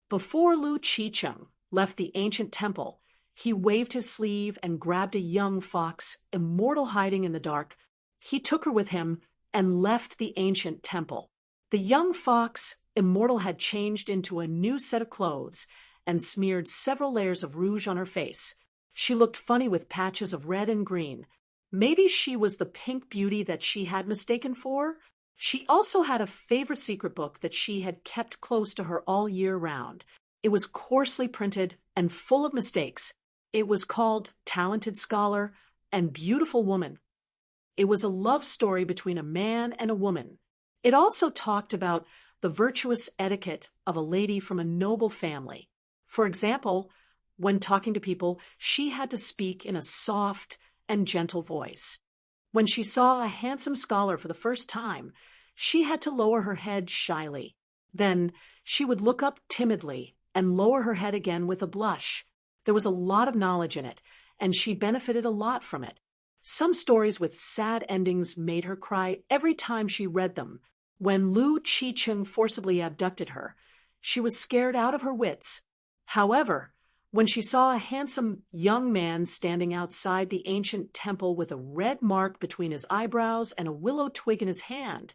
[SPEAKER 1] Before Lu Qiqing left the ancient temple, he waved his sleeve and grabbed a young fox, immortal hiding in the dark. He took her with him and left the ancient temple. The young fox, immortal, had changed into a new set of clothes and smeared several layers of rouge on her face. She looked funny with patches of red and green. Maybe she was the pink beauty that she had mistaken for? She also had a favorite secret book that she had kept close to her all year round. It was coarsely printed and full of mistakes. It was called Talented Scholar and Beautiful Woman. It was a love story between a man and a woman. It also talked about the virtuous etiquette of a lady from a noble family. For example, when talking to people, she had to speak in a soft and gentle voice. When she saw a handsome scholar for the first time, she had to lower her head shyly. Then she would look up timidly and lower her head again with a blush. There was a lot of knowledge in it, and she benefited a lot from it. Some stories with sad endings made her cry every time she read them. When Lu Qiqing forcibly abducted her, she was scared out of her wits. However, when she saw a handsome young man standing outside the ancient temple with a red mark between his eyebrows and a willow twig in his hand,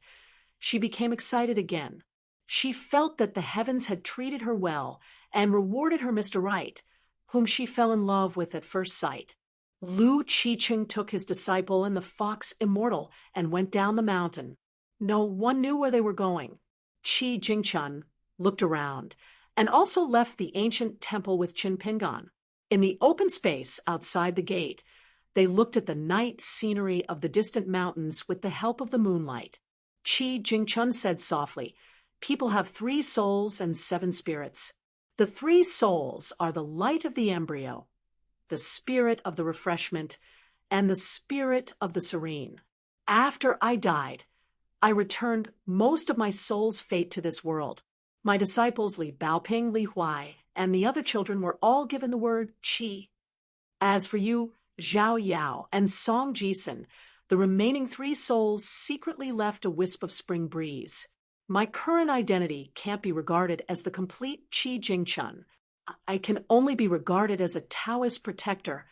[SPEAKER 1] she became excited again. She felt that the heavens had treated her well and rewarded her Mr. Right, whom she fell in love with at first sight. Lu Qiqing took his disciple and the fox immortal and went down the mountain. No one knew where they were going. Qi Jingchun looked around and also left the ancient temple with Qin Pingan. In the open space outside the gate, they looked at the night scenery of the distant mountains with the help of the moonlight. Qi Jingchun said softly, "People have 3 souls and 7 spirits. The 3 souls are the light of the embryo, the spirit of the refreshment, and the spirit of the serene. After I died, I returned most of my soul's fate to this world. My disciples Li Baoping, Li Huai, and the other children were all given the word Qi. As for you, Zhao Yao and Song Jisun, the remaining 3 souls secretly left a wisp of spring breeze. My current identity can't be regarded as the complete Qi Jingchun. I can only be regarded as a Taoist protector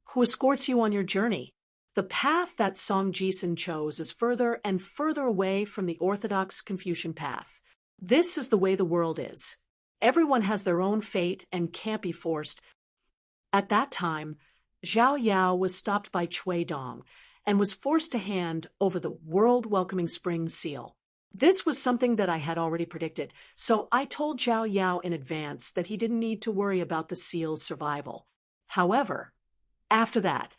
[SPEAKER 1] who escorts you on your journey. The path that Song Jisun chose is further and further away from the orthodox Confucian path. This is the way the world is. Everyone has their own fate and can't be forced." At that time, Zhao Yao was stopped by Cui Dong and was forced to hand over the world-welcoming spring seal. This was something that I had already predicted, so I told Zhao Yao in advance that he didn't need to worry about the seal's survival. However, after that,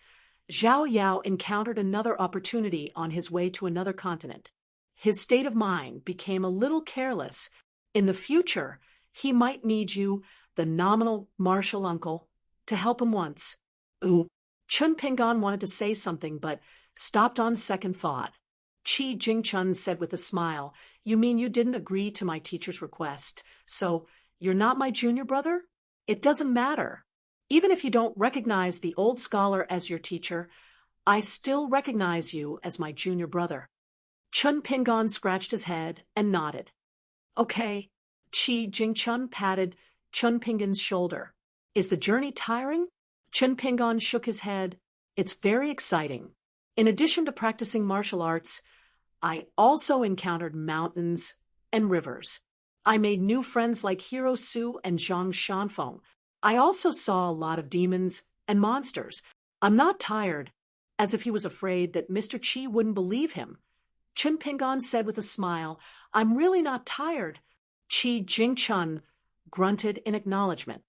[SPEAKER 1] Zhao Yao encountered another opportunity on his way to another continent. His state of mind became a little careless. In the future, He might need you, the nominal martial uncle, to help him once. Ooh. Chun Pingon wanted to say something, but stopped on second thought. Chi Jingchun said with a smile, "You mean you didn't agree to my teacher's request, so you're not my junior brother? It doesn't matter. Even if you don't recognize the old scholar as your teacher, I still recognize you as my junior brother." Chun Pingon scratched his head and nodded. "Okay." Chi Jingchun patted Chun Pingon's shoulder. "Is the journey tiring?" Chun Pingon shook his head. "It's very exciting. In addition to practicing martial arts, I also encountered mountains and rivers. I made new friends like Hero Su and Zhang Shanfeng. I also saw a lot of demons and monsters. I'm not tired," as if he was afraid that Mr. Chi wouldn't believe him. Chun Pingon said with a smile, "I'm really not tired." Chi Jingchun grunted in acknowledgement.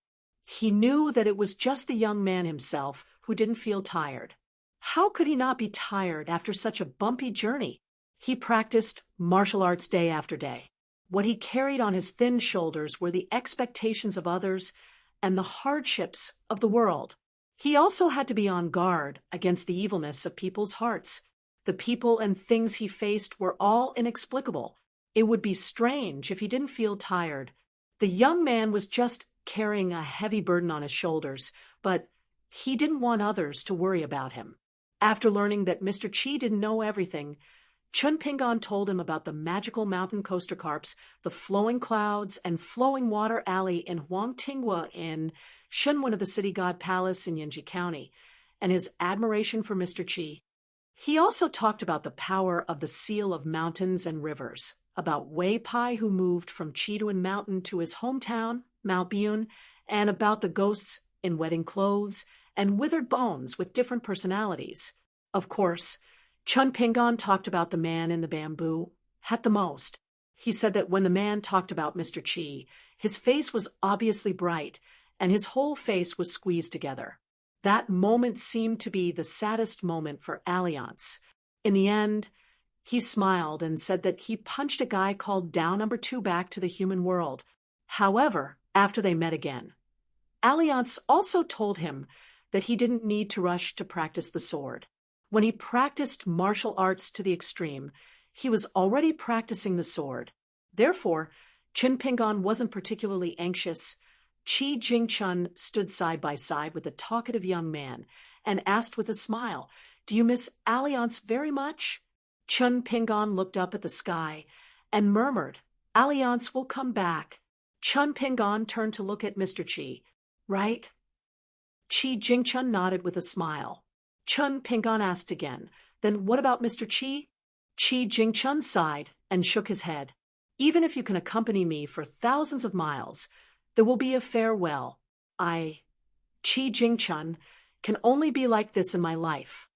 [SPEAKER 1] He knew that it was just the young man himself who didn't feel tired. How could he not be tired after such a bumpy journey? He practiced martial arts day after day. What he carried on his thin shoulders were the expectations of others and the hardships of the world. He also had to be on guard against the evilness of people's hearts. The people and things he faced were all inexplicable. It would be strange if he didn't feel tired. The young man was just carrying a heavy burden on his shoulders, but he didn't want others to worry about him. After learning that Mr. Chi didn't know everything, Chun Pingon told him about the magical mountain coaster carps, the flowing clouds, and flowing water alley in Huangtinghua in Shunwen of the City God Palace in Yinji County, and his admiration for Mr. Chi. He also talked about the power of the seal of mountains and rivers, about Wei Pai who moved from Chiduan Mountain to his hometown, Mount Biyun, and about the ghosts in wedding clothes and withered bones with different personalities. Of course, Chun Pingon talked about the man in the bamboo hat the most. He said that when the man talked about Mr. Chi, his face was obviously bright, and his whole face was squeezed together. That moment seemed to be the saddest moment for Alliance. In the end, he smiled and said that he punched a guy called Down Number 2 back to the human world. However, after they met again, Alliance also told him that he didn't need to rush to practice the sword. When he practiced martial arts to the extreme, he was already practicing the sword. Therefore, Chun Pingon wasn't particularly anxious. Chi Jingchun stood side by side with the talkative young man and asked with a smile, "Do you miss Alliance very much?" Chun Pingon looked up at the sky and murmured, "Alliance will come back." Chun Pingon turned to look at Mr. Chi. "Right?" Chi Jingchun nodded with a smile. Chun Pingon asked again, "Then what about Mr. Chi?" Chi Jingchun sighed and shook his head. "Even if you can accompany me for thousands of miles, there will be a farewell. Chi Jingchun, can only be like this in my life."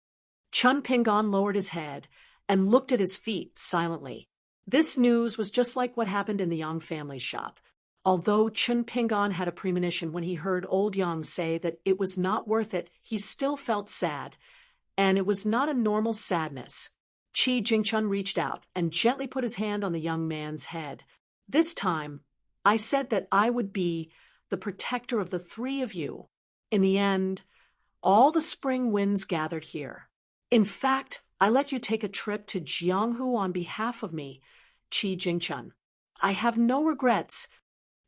[SPEAKER 1] Chun Pingon lowered his head and looked at his feet silently. This news was just like what happened in the Yang family's shop. Although Chun Pingon had a premonition when he heard old Yang say that it was not worth it, he still felt sad, and it was not a normal sadness. Chi Jingchun reached out and gently put his hand on the young man's head. "This time, I said that I would be the protector of the three of you. In the end, all the spring winds gathered here. In fact, I let you take a trip to Jianghu on behalf of me, Chi Jingchun. I have no regrets."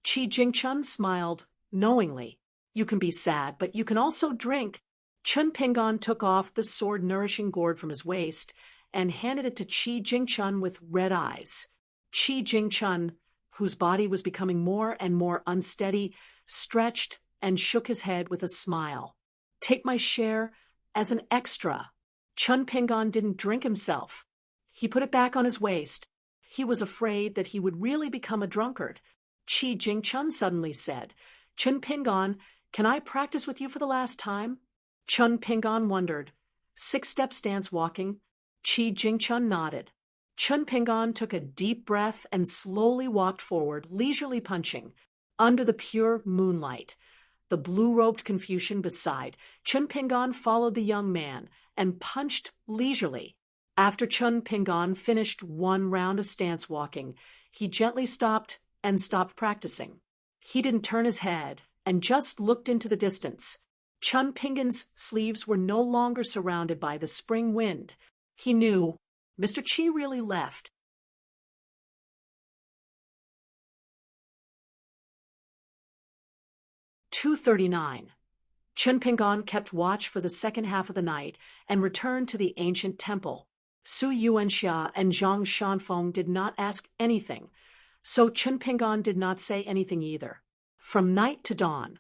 [SPEAKER 1] Chi Jingchun smiled knowingly. "You can be sad, but you can also drink." Chun Pingon took off the sword-nourishing gourd from his waist and handed it to Chi Jingchun with red eyes. Chi Jingchun, whose body was becoming more and more unsteady, stretched and shook his head with a smile. "Take my share as an extra." Chun Pingon didn't drink himself. He put it back on his waist. He was afraid that he would really become a drunkard. Chi Jingchun suddenly said, "Chun Pingon, can I practice with you for the last time?" Chun Pingon wondered. 6-step stance walking. Chi Jingchun nodded. Chun Pingon took a deep breath and slowly walked forward, leisurely punching. Under the pure moonlight, the blue-robed Confucian beside, Chun Pingon followed the young man and punched leisurely. After Chun Pingon finished one round of stance walking, he gently stopped practicing. He didn't turn his head and just looked into the distance. Chun Pingan's sleeves were no longer surrounded by the spring wind. He knew Mr. Chi really left. "2:39. Chun Pingan kept watch for the second half of the night and returned to the ancient temple. Su Yuanxia and Zhang Shanfeng did not ask anything, so Chun Pingan did not say anything either. From night to dawn,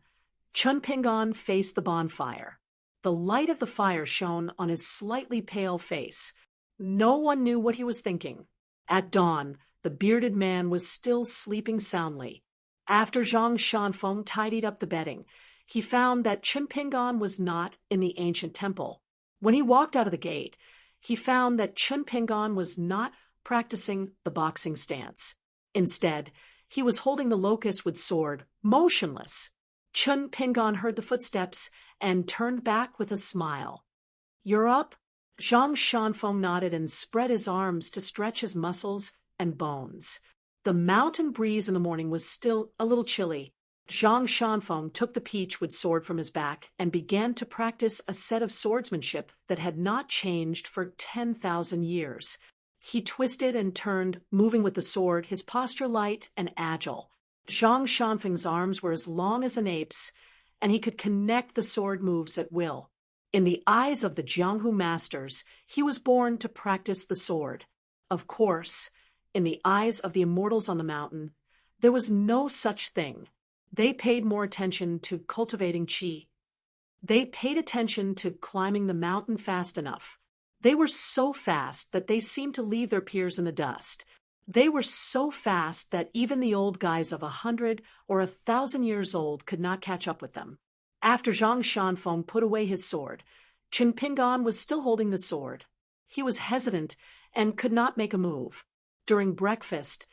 [SPEAKER 1] Chun Pingan faced the bonfire. The light of the fire shone on his slightly pale face. No one knew what he was thinking. At dawn, the bearded man was still sleeping soundly. After Zhang Shanfeng tidied up the bedding, he found that Chun Pingan was not in the ancient temple. When he walked out of the gate, he found that Chun Pingan was not practicing the boxing stance. Instead, he was holding the locust-wood sword, motionless. Chun Pingan heard the footsteps and turned back with a smile. "You're up?" Zhang Shanfeng nodded and spread his arms to stretch his muscles and bones. The mountain breeze in the morning was still a little chilly. Zhang Shanfeng took the peach-wood sword from his back and began to practice a set of swordsmanship that had not changed for 10,000 years. He twisted and turned, moving with the sword, his posture light and agile. Zhang Shanfeng's arms were as long as an ape's, and he could connect the sword moves at will. In the eyes of the Jianghu masters, he was born to practice the sword. Of course, in the eyes of the immortals on the mountain, there was no such thing. They paid more attention to cultivating qi. They paid attention to climbing the mountain fast enough. They were so fast that they seemed to leave their peers in the dust. They were so fast that even the old guys of 100 or 1,000 years old could not catch up with them. After Zhang Shanfeng put away his sword, Chun Pingan was still holding the sword. He was hesitant and could not make a move. During breakfast,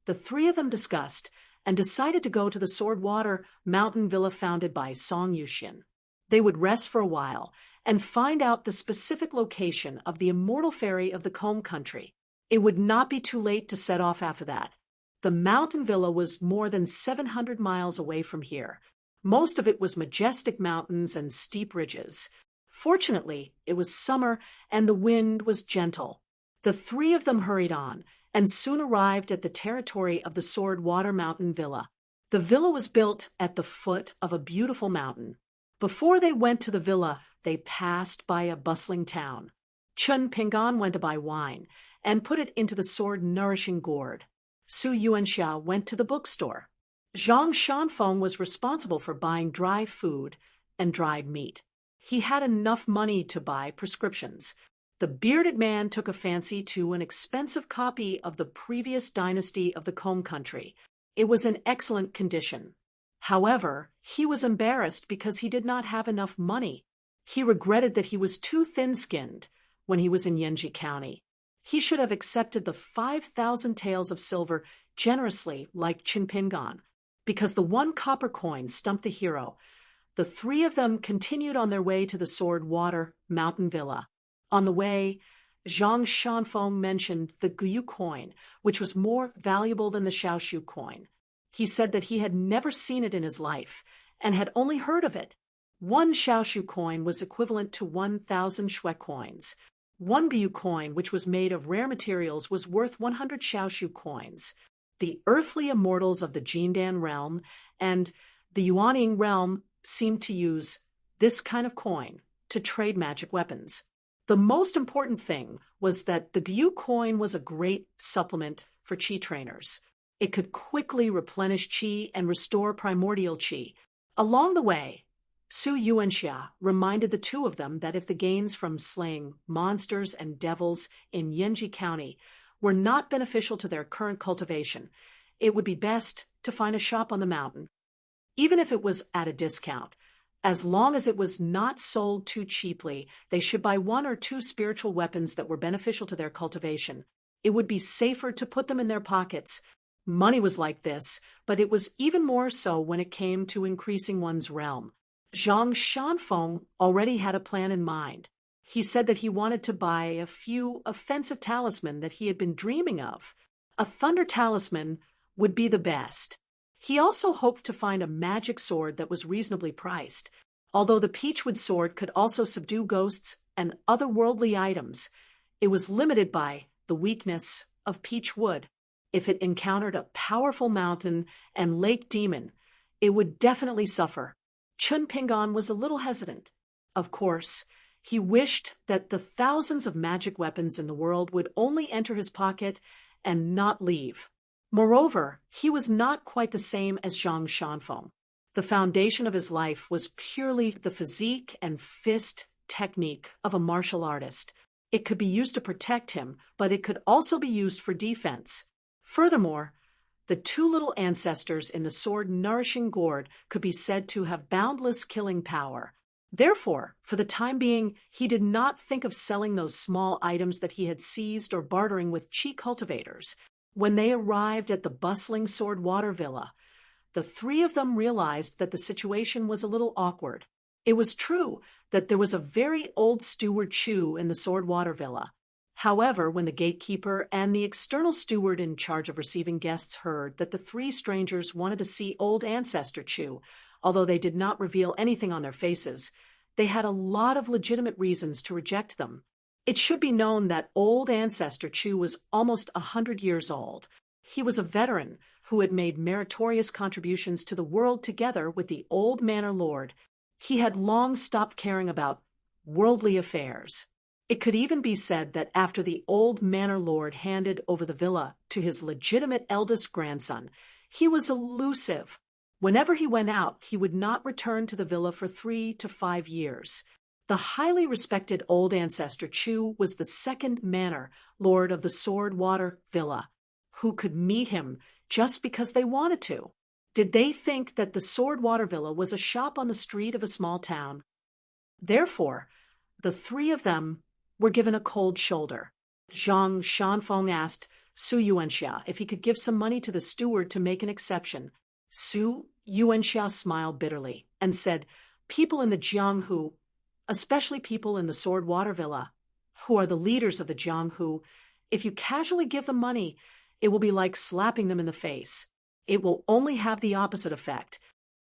[SPEAKER 1] the three of them discussed and decided to go to the Swordwater mountain villa founded by Song Yuxin. They would rest for a while and find out the specific location of the immortal fairy of the Combe country. It would not be too late to set off after that. The mountain villa was more than 700 miles away from here. Most of it was majestic mountains and steep ridges. Fortunately, it was summer and the wind was gentle. The three of them hurried on and soon arrived at the territory of the Swordwater Mountain Villa. The villa was built at the foot of a beautiful mountain. Before they went to the villa, they passed by a bustling town. Chun Pingan went to buy wine and put it into the sword-nourishing gourd. Su Yuanxia went to the bookstore. Zhang Shanfeng was responsible for buying dry food and dried meat. He had enough money to buy prescriptions. The bearded man took a fancy to an expensive copy of the previous dynasty of the Combe country. It was in excellent condition. However, he was embarrassed because he did not have enough money. He regretted that he was too thin-skinned when he was in Yanji County. He should have accepted the 5,000 taels of silver generously like Chun Pingan, because the one copper coin stumped the hero. The three of them continued on their way to the Swordwater Mountain Villa. On the way, Zhang Shanfeng mentioned the Guyu coin, which was more valuable than the Xiaoshu coin. He said that he had never seen it in his life and had only heard of it. One Xiaoshu coin was equivalent to 1,000 Shui coins. One Guyu coin, which was made of rare materials, was worth 100 Xiaoshu coins. The earthly immortals of the Jindan realm and the Yuaning realm seemed to use this kind of coin to trade magic weapons. The most important thing was that the Guyu coin was a great supplement for qi trainers. It could quickly replenish qi and restore primordial qi. Along the way, Su Yuanxia reminded the two of them that if the gains from slaying monsters and devils in Yanji County were not beneficial to their current cultivation, it would be best to find a shop on the mountain. Even if it was at a discount, as long as it was not sold too cheaply, they should buy 1 or 2 spiritual weapons that were beneficial to their cultivation. It would be safer to put them in their pockets. Money was like this, but it was even more so when it came to increasing one's realm. Zhang Shanfeng already had a plan in mind. He said that he wanted to buy a few offensive talismans that he had been dreaming of. A thunder talisman would be the best. He also hoped to find a magic sword that was reasonably priced. Although the peachwood sword could also subdue ghosts and other worldly items, it was limited by the weakness of peach wood. If it encountered a powerful mountain and lake demon, it would definitely suffer. Chun Pingon was a little hesitant. Of course, he wished that the thousands of magic weapons in the world would only enter his pocket and not leave. Moreover, he was not quite the same as Zhang Shanfeng. The foundation of his life was purely the physique and fist technique of a martial artist. It could be used to protect him, but it could also be used for defense. Furthermore, the two little ancestors in the sword-nourishing gourd could be said to have boundless killing power. Therefore, for the time being, he did not think of selling those small items that he had seized or bartering with chi cultivators. When they arrived at the bustling Sword Water Villa, the three of them realized that the situation was a little awkward. It was true that there was a very old steward Chu in the Sword Water Villa. However, when the gatekeeper and the external steward in charge of receiving guests heard that the three strangers wanted to see old ancestor Chu, although they did not reveal anything on their faces, they had a lot of legitimate reasons to reject them. It should be known that old ancestor Chu was almost 100 years old. He was a veteran who had made meritorious contributions to the world together with the old manor lord. He had long stopped caring about worldly affairs. It could even be said that after the old manor lord handed over the villa to his legitimate eldest grandson, he was elusive. Whenever he went out, he would not return to the villa for 3 to 5 years. The highly respected old ancestor Chu was the second manor lord of the Sword Water Villa. Who could meet him just because they wanted to? Did they think that the Sword Water Villa was a shop on the street of a small town? Therefore, the three of them were given a cold shoulder. Zhang Shanfeng asked Su Yuanxia if he could give some money to the steward to make an exception. Su Yuanxia smiled bitterly and said, "People in the Jianghu, especially people in the Sword Water Villa, who are the leaders of the Jianghu, if you casually give them money, it will be like slapping them in the face. It will only have the opposite effect."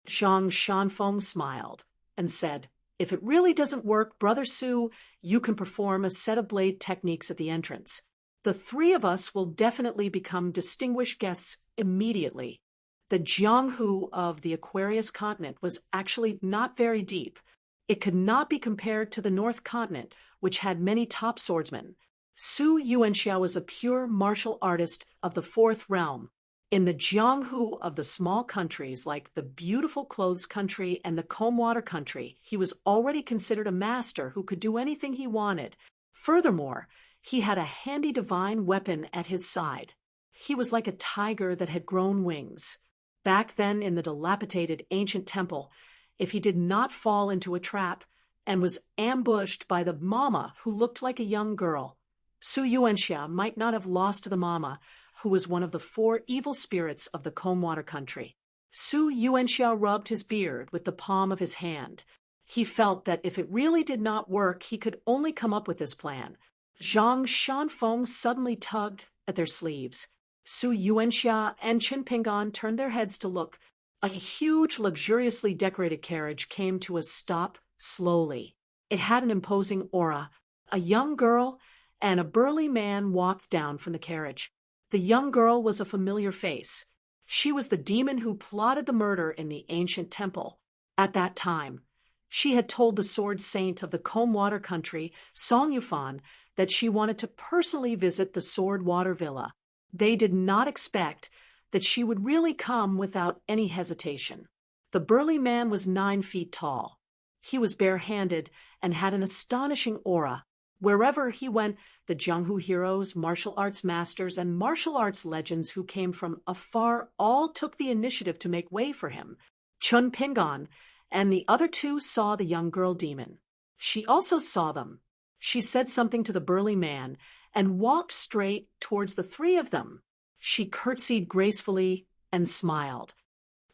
[SPEAKER 1] Zhang Shanfeng smiled and said, "If it really doesn't work, Brother Su, you can perform a set of blade techniques at the entrance. The three of us will definitely become distinguished guests immediately." The Jianghu of the Aquarius continent was actually not very deep. It could not be compared to the North Continent, which had many top swordsmen. Su Yuanxia was a pure martial artist of the fourth realm. In the Jianghu of the small countries like the Beautiful Clothes Country and the Comb Water Country, he was already considered a master who could do anything he wanted. Furthermore, he had a handy divine weapon at his side. He was like a tiger that had grown wings. Back then in the dilapidated ancient temple, if he did not fall into a trap and was ambushed by the mama who looked like a young girl, Su Yuanxia might not have lost to the mama, who was one of the 4 evil spirits of the Comb Water Country. Su Yuanxia rubbed his beard with the palm of his hand. He felt that if it really did not work, he could only come up with this plan. Zhang Shanfeng suddenly tugged at their sleeves. Su Yuanxia and Qin Pingon turned their heads to look. A huge, luxuriously decorated carriage came to a stop slowly. It had an imposing aura. A young girl and a burly man walked down from the carriage. The young girl was a familiar face. She was the demon who plotted the murder in the ancient temple. At that time, she had told the sword saint of the Comb Water Country, Song Yufan, that she wanted to personally visit the Sword Water Villa. They did not expect that she would really come without any hesitation. The burly man was 9 feet tall. He was bare-handed and had an astonishing aura. Wherever he went, the Jianghu heroes, martial arts masters, and martial arts legends who came from afar all took the initiative to make way for him. Chun Pingon and the other 2 saw the young girl demon. She also saw them. She said something to the burly man and walked straight towards the 3 of them. She curtsied gracefully and smiled.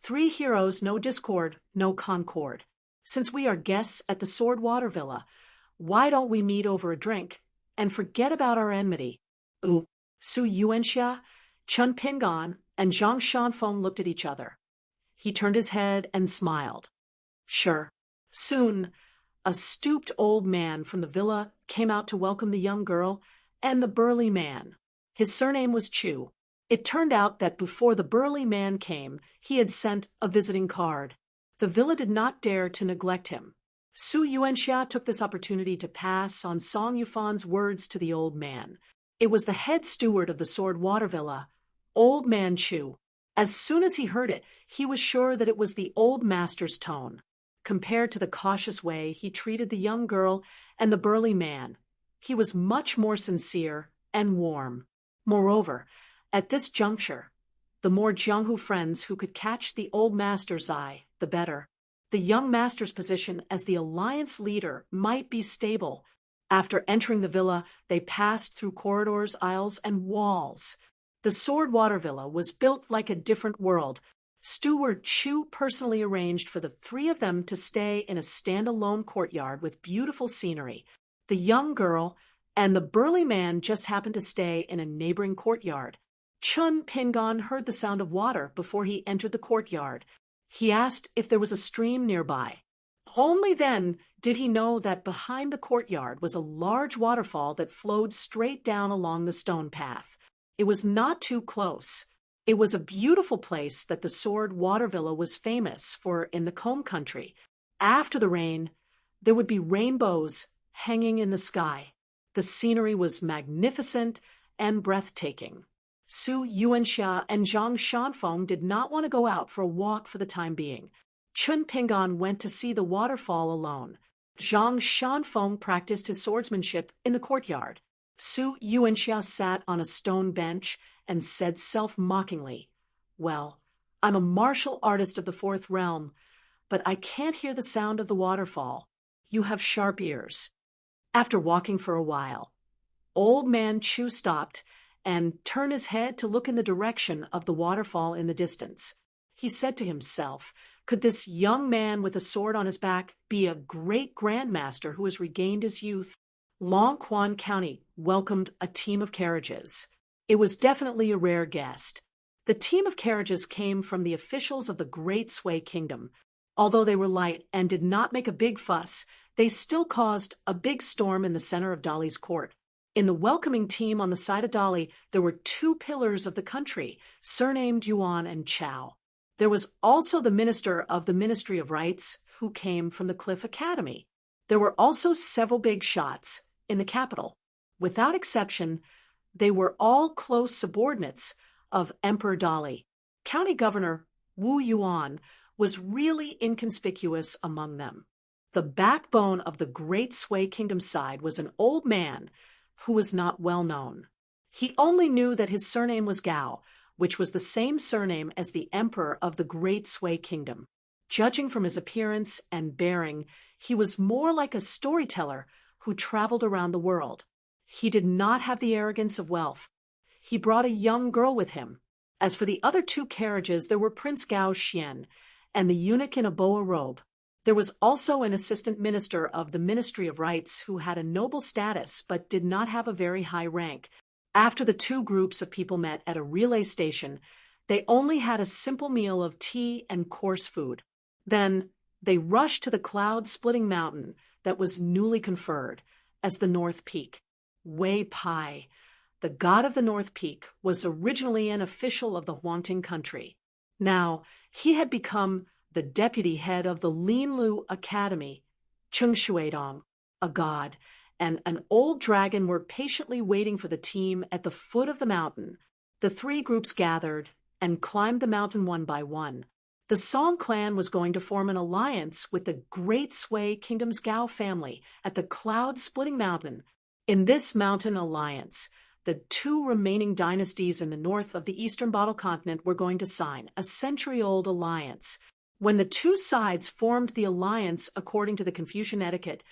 [SPEAKER 1] 3 heroes, no discord, no concord. Since we are guests at the Sword Water Villa, why don't we meet over a drink and forget about our enmity? Su Yuanxia, Chun Pingon, and Zhang Shanfeng looked at each other. He turned his head and smiled. Sure. Soon, a stooped old man from the villa came out to welcome the young girl and the burly man. His surname was Chu. It turned out that before the burly man came, he had sent a visiting card. The villa did not dare to neglect him. Su Yuanxia took this opportunity to pass on Song Yufan's words to the old man. It was the head steward of the Sword Water Villa, Old Man Chu. As soon as he heard it, he was sure that it was the old master's tone. Compared to the cautious way he treated the young girl and the burly man, he was much more sincere and warm. Moreover, at this juncture, the more Jianghu friends who could catch the old master's eye, the better. The young master's position as the alliance leader might be stable. After entering the villa, they passed through corridors, aisles, and walls. The Sword Water Villa was built like a different world. Steward Chu personally arranged for the three of them to stay in a stand-alone courtyard with beautiful scenery. The young girl and the burly man just happened to stay in a neighboring courtyard. Chun Pingon heard the sound of water before he entered the courtyard. He asked if there was a stream nearby. Only then did he know that behind the courtyard was a large waterfall that flowed straight down along the stone path. It was not too close. It was a beautiful place that the Sword Water Villa was famous for in the Combe country. After the rain, there would be rainbows hanging in the sky. The scenery was magnificent and breathtaking. Su Yuanxia and Zhang Shanfeng did not want to go out for a walk for the time being. Chun Pingon went to see the waterfall alone. Zhang Shanfeng practiced his swordsmanship in the courtyard. Su Yuanxia sat on a stone bench and said self-mockingly, "Well, I'm a martial artist of the fourth realm, but I can't hear the sound of the waterfall. You have sharp ears." After walking for a while, Old Man Chu stopped and turned his head to look in the direction of the waterfall in the distance. He said to himself, could this young man with a sword on his back be a great grandmaster who has regained his youth? Longquan County welcomed a team of carriages. It was definitely a rare guest. The team of carriages came from the officials of the Great Sui Kingdom. Although they were light and did not make a big fuss, they still caused a big storm in the center of Dali's court. In the welcoming team on the side of Dali, there were two pillars of the country, surnamed Yuan and Chao. There was also the minister of the Ministry of Rights, who came from the Cliff Academy. There were also several big shots in the capital. Without exception, they were all close subordinates of Emperor Dali. County Governor Wu Yuan was really inconspicuous among them. The backbone of the Great Sui Kingdom side was an old man who was not well known. He only knew that his surname was Gao, which was the same surname as the emperor of the Great Sui Kingdom. Judging from his appearance and bearing, he was more like a storyteller who traveled around the world. He did not have the arrogance of wealth. He brought a young girl with him. As for the other two carriages, there were Prince Gao Xian and the eunuch in a boa robe. There was also an assistant minister of the Ministry of Rights who had a noble status but did not have a very high rank. After the two groups of people met at a relay station, they only had a simple meal of tea and coarse food. Then they rushed to the cloud-splitting mountain that was newly conferred as the North Peak. Wei Pai, the god of the North Peak, was originally an official of the Huangting country. Now, he had become the deputy head of the Linlu Academy. Cheng Shuidong, a god, and an old dragon were patiently waiting for the team at the foot of the mountain. The three groups gathered and climbed the mountain one by one. The Song clan was going to form an alliance with the Great Sui Kingdom's Gao family at the cloud-splitting mountain. In this mountain alliance, the two remaining dynasties in the north of the Eastern Bottle Continent were going to sign a century-old alliance. When the two sides formed the alliance according to the Confucian etiquette,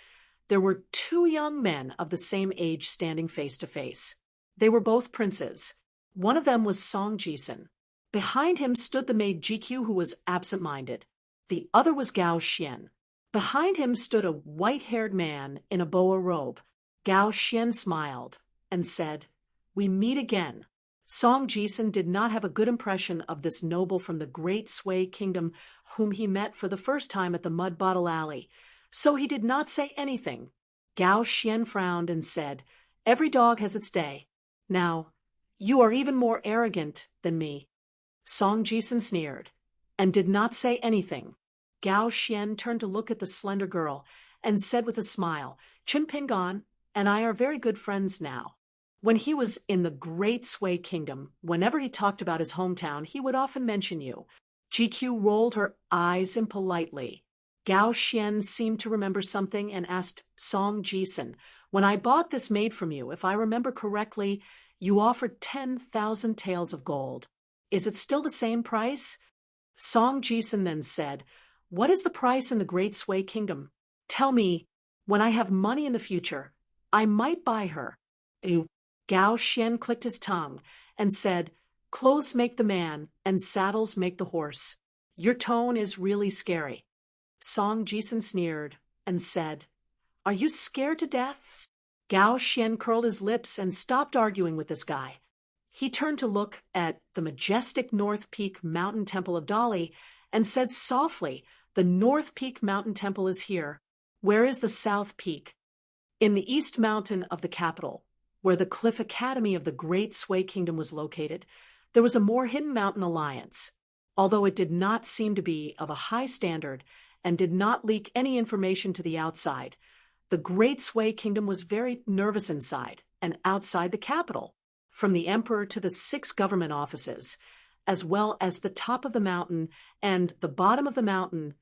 [SPEAKER 1] there were two young men of the same age standing face to face. They were both princes. One of them was Song Jisen. Behind him stood the maid GQ, who was absent-minded. The other was Gao Xian. Behind him stood a white-haired man in a boa robe. Gao Xian smiled and said, "We meet again." Song Jisun did not have a good impression of this noble from the Great Sui Kingdom whom he met for the first time at the Mud Bottle Alley, so he did not say anything. Gao Xian frowned and said, "Every dog has its day. Now, you are even more arrogant than me." Song Jisun sneered and did not say anything. Gao Xian turned to look at the slender girl and said with a smile, "Chun Pingan and I are very good friends now." When he was in the Great Sui Kingdom, whenever he talked about his hometown, he would often mention you. GQ rolled her eyes impolitely. Gao Xian seemed to remember something and asked Song Jisun, "When I bought this maid from you, if I remember correctly, you offered 10,000 taels of gold. Is it still the same price?" Song Jisun then said, "What is the price in the Great Sui Kingdom? Tell me, when I have money in the future, I might buy her." Gao Xian clicked his tongue and said, "Clothes make the man, and saddles make the horse. Your tone is really scary." Song Jisun sneered and said, "Are you scared to death?" Gao Xian curled his lips and stopped arguing with this guy. He turned to look at the majestic North Peak Mountain Temple of Dali and said softly, "The North Peak Mountain Temple is here. Where is the South Peak?" "In the East Mountain of the capital, where the Cliff Academy of the Great Sui Kingdom was located, there was a more hidden mountain alliance. Although it did not seem to be of a high standard and did not leak any information to the outside, the Great Sui Kingdom was very nervous inside and outside the capital, from the emperor to the 6 government offices, as well as the top of the mountain and the bottom of the mountain.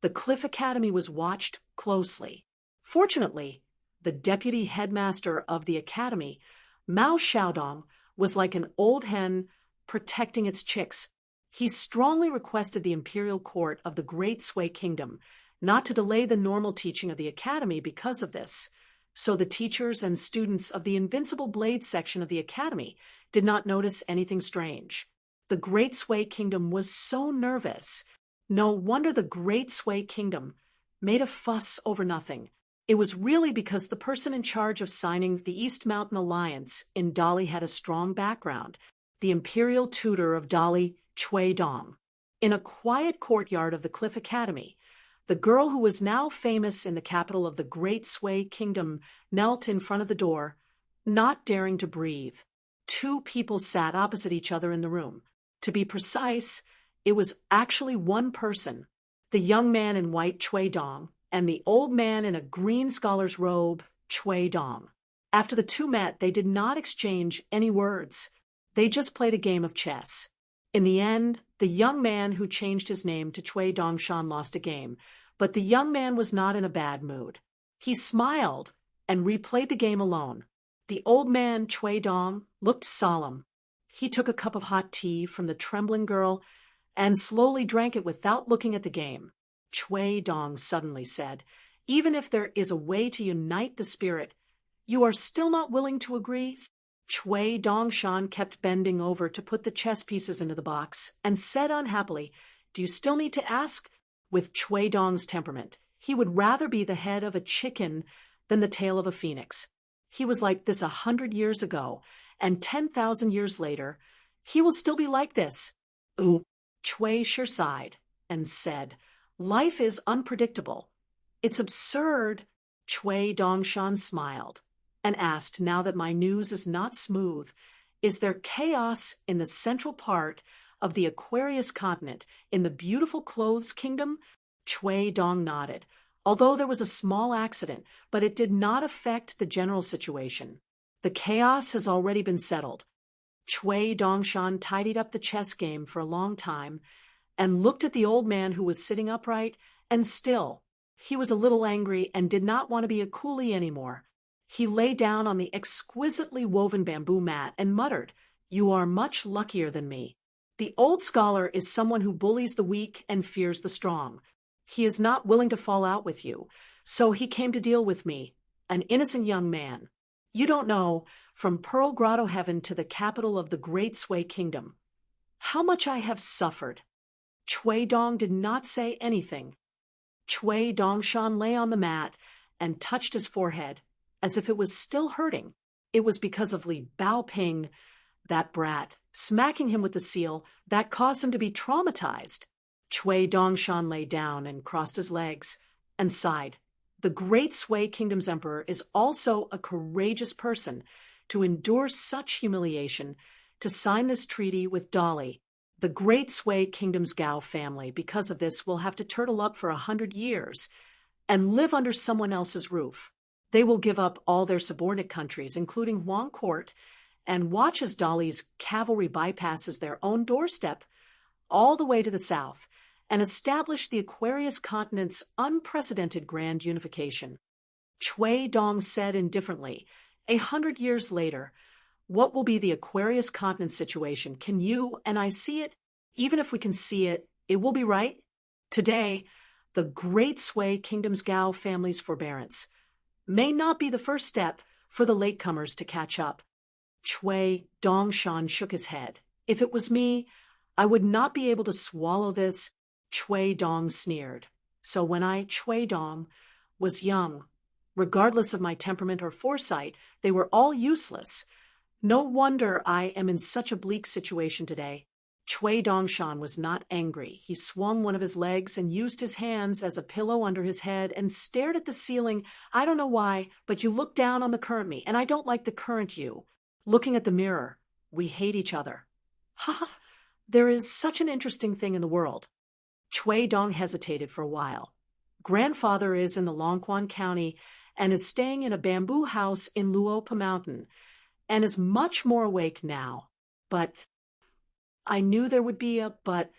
[SPEAKER 1] The Cliff Academy was watched closely. Fortunately, the deputy headmaster of the academy, Mao Xiaodong, was like an old hen protecting its chicks. He strongly requested the imperial court of the Great Sui Kingdom not to delay the normal teaching of the academy because of this, so the teachers and students of the Invincible Blade section of the academy did not notice anything strange. The Great Sui Kingdom was so nervous. No wonder the Great Sui Kingdom made a fuss over nothing. It was really because the person in charge of signing the East Mountain Alliance in Dali had a strong background, the imperial tutor of Dali, Cui Dong. In a quiet courtyard of the Cliff Academy, the girl who was now famous in the capital of the Great Sui Kingdom knelt in front of the door, not daring to breathe. 2 people sat opposite each other in the room. To be precise, it was actually one person, the young man in white Cui Dong, and the old man in a green scholar's robe, Cui Dong. After the 2 met, they did not exchange any words. They just played a game of chess. In the end, the young man who changed his name to Cui Dongshan lost a game, but the young man was not in a bad mood. He smiled and replayed the game alone. The old man, Cui Dong, looked solemn. He took a cup of hot tea from the trembling girl and slowly drank it without looking at the game. Cui Dong suddenly said, "Even if there is a way to unite the spirit, you are still not willing to agree?" Cui Dongshan kept bending over to put the chess pieces into the box and said unhappily, "Do you still need to ask?" With Cui Dong's temperament, he would rather be the head of a chicken than the tail of a phoenix. He was like this 100 years ago, and 10,000 years later, he will still be like this. Cui sure sighed and said, "Life is unpredictable. It's absurd." Cui Dongshan smiled and asked, "Now that my news is not smooth, is there chaos in the central part of the Aquarius continent in the beautiful Clothes Kingdom?" Cui Dong nodded. Although there was a small accident, but it did not affect the general situation. The chaos has already been settled. Cui Dongshan tidied up the chess game for a long time and looked at the old man who was sitting upright and still. He was a little angry and did not want to be a coolie anymore. He lay down on the exquisitely woven bamboo mat and muttered, "You are much luckier than me. The old scholar is someone who bullies the weak and fears the strong. He is not willing to fall out with you, so he came to deal with me, an innocent young man. You don't know, from Pearl Grotto Heaven to the capital of the Great Sui Kingdom, how much I have suffered." Cui Dong did not say anything. Cui Dongshan lay on the mat and touched his forehead, as if it was still hurting. It was because of Li Baoping, That brat, smacking him with the seal, that caused him to be traumatized. Chui Dongshan lay down and crossed his legs and sighed. The great Sui Kingdom's emperor is also a courageous person to endure such humiliation, to sign this treaty with Dolly. The great Sui Kingdom's Gao family, because of this, will have to turtle up for 100 years and live under someone else's roof. They will give up all their subordinate countries, including Huang Court, and watch as Dolly's cavalry bypasses their own doorstep all the way to the south and establish the Aquarius continent's unprecedented grand unification. Chui Dong said indifferently, 100 years later, what will be the Aquarius continent situation? Can you and I see it? Even if we can see it, it will be right. Today, the great Sui Kingdom's Gao family's forbearance may not be the first step for the latecomers to catch up. Chui Dongshan shook his head. If it was me, I would not be able to swallow this, Chui Dong sneered. So when I, Chui Dong, was young, regardless of my temperament or foresight, they were all useless. No wonder I am in such a bleak situation today. Chui Dongshan was not angry. He swung one of his legs and used his hands as a pillow under his head and stared at the ceiling. I don't know why, but you look down on the current me, and I don't like the current you. Looking at the mirror, we hate each other. Ha ha, there is such an interesting thing in the world. Chui Dong hesitated for a while. Grandfather is in the Longquan County and is staying in a bamboo house in Luopa Mountain and is much more awake now. But I knew there would be a but.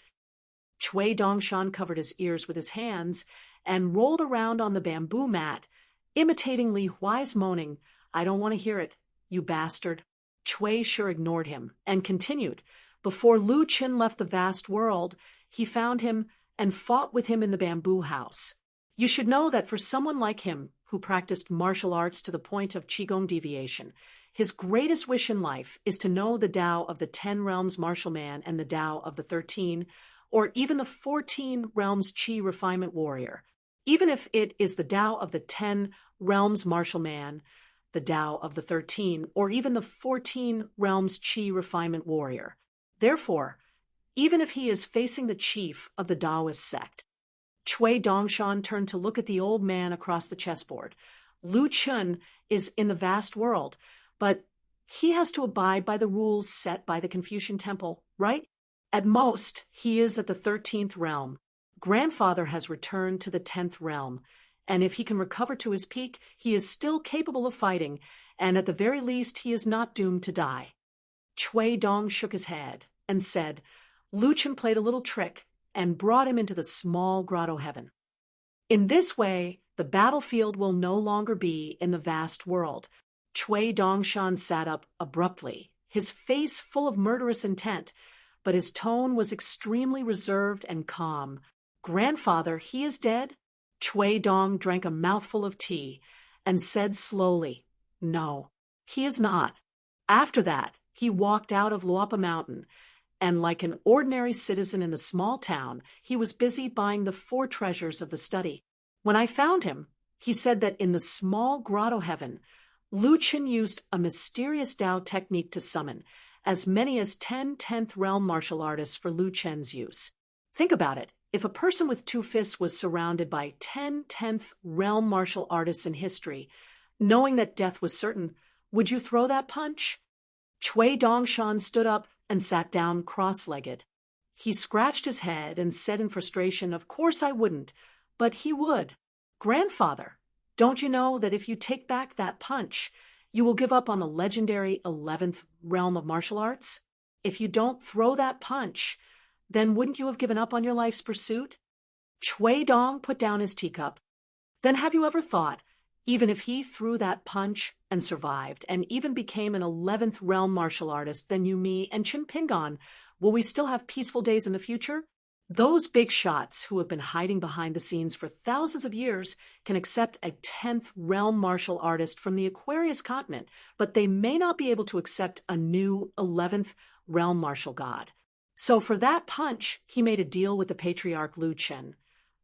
[SPEAKER 1] Chui Dongshan covered his ears with his hands and rolled around on the bamboo mat, imitating Li Huai's moaning, I don't want to hear it, you bastard. Chui sure ignored him and continued. Before Lu Qin left the vast world, he found him and fought with him in the bamboo house. You should know that for someone like him, who practiced martial arts to the point of Qigong deviation, his greatest wish in life is to know the Tao of the 10 realms martial man and the Tao of the 13, or even the 14 realms Qi refinement warrior. Even if it is the Tao of the 10 realms martial man, the Tao of the 13, or even the 14 realms Qi refinement warrior. Therefore, even if he is facing the chief of the Taoist sect. Chui Dongshan turned to look at the old man across the chessboard. Lu Qin is in the vast world, but he has to abide by the rules set by the Confucian Temple, right? At most, he is at the 13th realm. Grandfather has returned to the 10th realm, and if he can recover to his peak, he is still capable of fighting, and at the very least, he is not doomed to die. Chui Dong shook his head and said, Lu Qin played a little trick and brought him into the small grotto heaven. In this way, the battlefield will no longer be in the vast world. Chui Dongshan sat up abruptly, his face full of murderous intent, but his tone was extremely reserved and calm. Grandfather, he is dead? Chui Dong drank a mouthful of tea and said slowly, No, he is not. After that, he walked out of Luopa Mountain, and like an ordinary citizen in the small town, he was busy buying the 4 treasures of the study. When I found him, he said that in the small grotto heaven, Lu Qin used a mysterious Tao technique to summon as many as 10 10th realm martial artists for Lu Qin's use. Think about it. If a person with 2 fists was surrounded by 10 10th realm martial artists in history, knowing that death was certain, would you throw that punch? Chui Dongshan stood up and sat down cross-legged. He scratched his head and said in frustration, Of course I wouldn't, but he would. Grandfather, don't you know that if you take back that punch, you will give up on the legendary 11th realm of martial arts? If you don't throw that punch, then wouldn't you have given up on your life's pursuit? Chui Dong put down his teacup. Then have you ever thought, even if he threw that punch and survived, and even became an 11th realm martial artist, then you, me, and Chin Pingon, will we still have peaceful days in the future? Those big shots who have been hiding behind the scenes for thousands of years can accept a 10th realm martial artist from the Aquarius continent, but they may not be able to accept a new 11th realm martial god. So for that punch, he made a deal with the patriarch Lu Qin,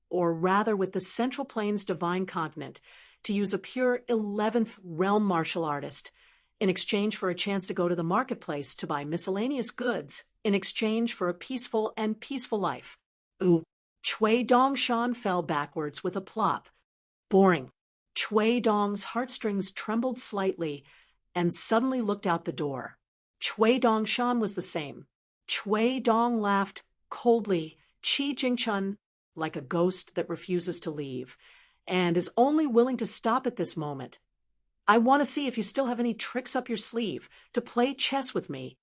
[SPEAKER 1] or rather with the Central Plains divine continent, to use a pure 11th realm martial artist in exchange for a chance to go to the marketplace to buy miscellaneous goods, in exchange for a peaceful life. Ooh. Chui Dongshan fell backwards with a plop. Boring. Chui Dong's heartstrings trembled slightly and suddenly looked out the door. Chui Dongshan was the same. Chui Dong laughed coldly, Qi Jingchun, like a ghost that refuses to leave, and is only willing to stop at this moment. I want to see if you still have any tricks up your sleeve to play chess with me.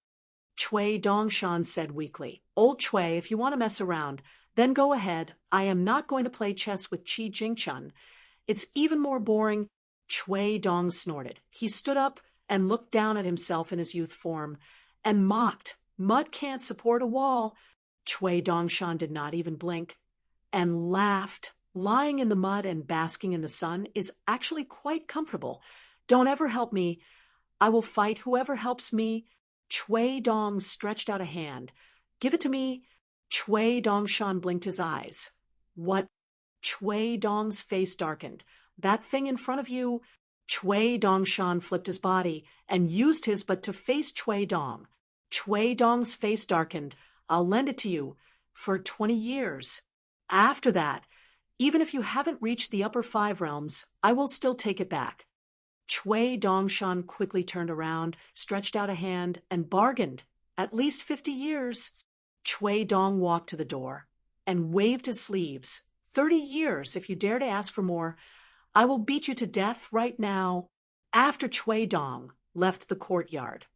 [SPEAKER 1] Chui Dongshan said weakly. Old Chui, if you want to mess around, then go ahead. I am not going to play chess with Qi Jingchun. It's even more boring. Chui Dong snorted. He stood up and looked down at himself in his youth form and mocked. Mud can't support a wall. Chui Dongshan did not even blink and laughed. Lying in the mud and basking in the sun is actually quite comfortable. Don't ever help me. I will fight whoever helps me. Chui Dong stretched out a hand. Give it to me. Chui Dongshan blinked his eyes. What? Chui Dong's face darkened. That thing in front of you? Chui Dongshan flipped his body and used his butt to face Chui Dong. Chui Dong's face darkened. I'll lend it to you for 20 years. After that, even if you haven't reached the upper 5 realms, I will still take it back. Chui Dongshan quickly turned around, stretched out a hand, and bargained. At least 50 years. Chui Dong walked to the door and waved his sleeves. 30 years, if you dare to ask for more. I will beat you to death right now. After Chui Dong left the courtyard,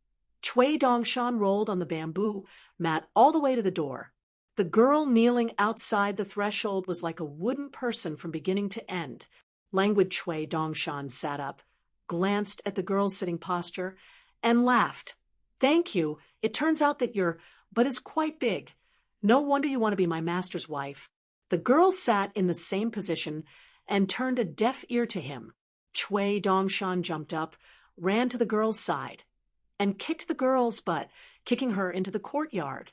[SPEAKER 1] Chui Dongshan rolled on the bamboo mat all the way to the door. The girl kneeling outside the threshold was like a wooden person from beginning to end. Languid Chui Dongshan sat up, glanced at the girl's sitting posture, and laughed. Thank you. It turns out that your butt is quite big. No wonder you want to be my master's wife. The girl sat in the same position and turned a deaf ear to him. Chui Dongshan jumped up, ran to the girl's side, and kicked the girl's butt, kicking her into the courtyard.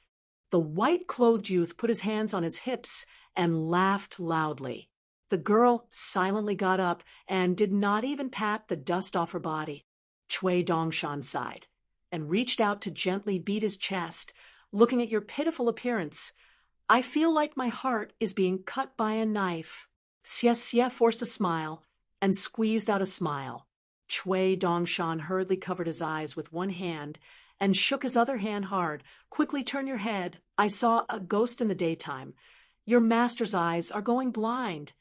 [SPEAKER 1] The white-clothed youth put his hands on his hips and laughed loudly. The girl silently got up and did not even pat the dust off her body. Chui Dongshan sighed and reached out to gently beat his chest, looking at your pitiful appearance. I feel like my heart is being cut by a knife. Xie forced a smile and squeezed out a smile. Chui Dongshan hurriedly covered his eyes with one hand and shook his other hand hard. Quickly turn your head. I saw a ghost in the daytime. Your master's eyes are going blind.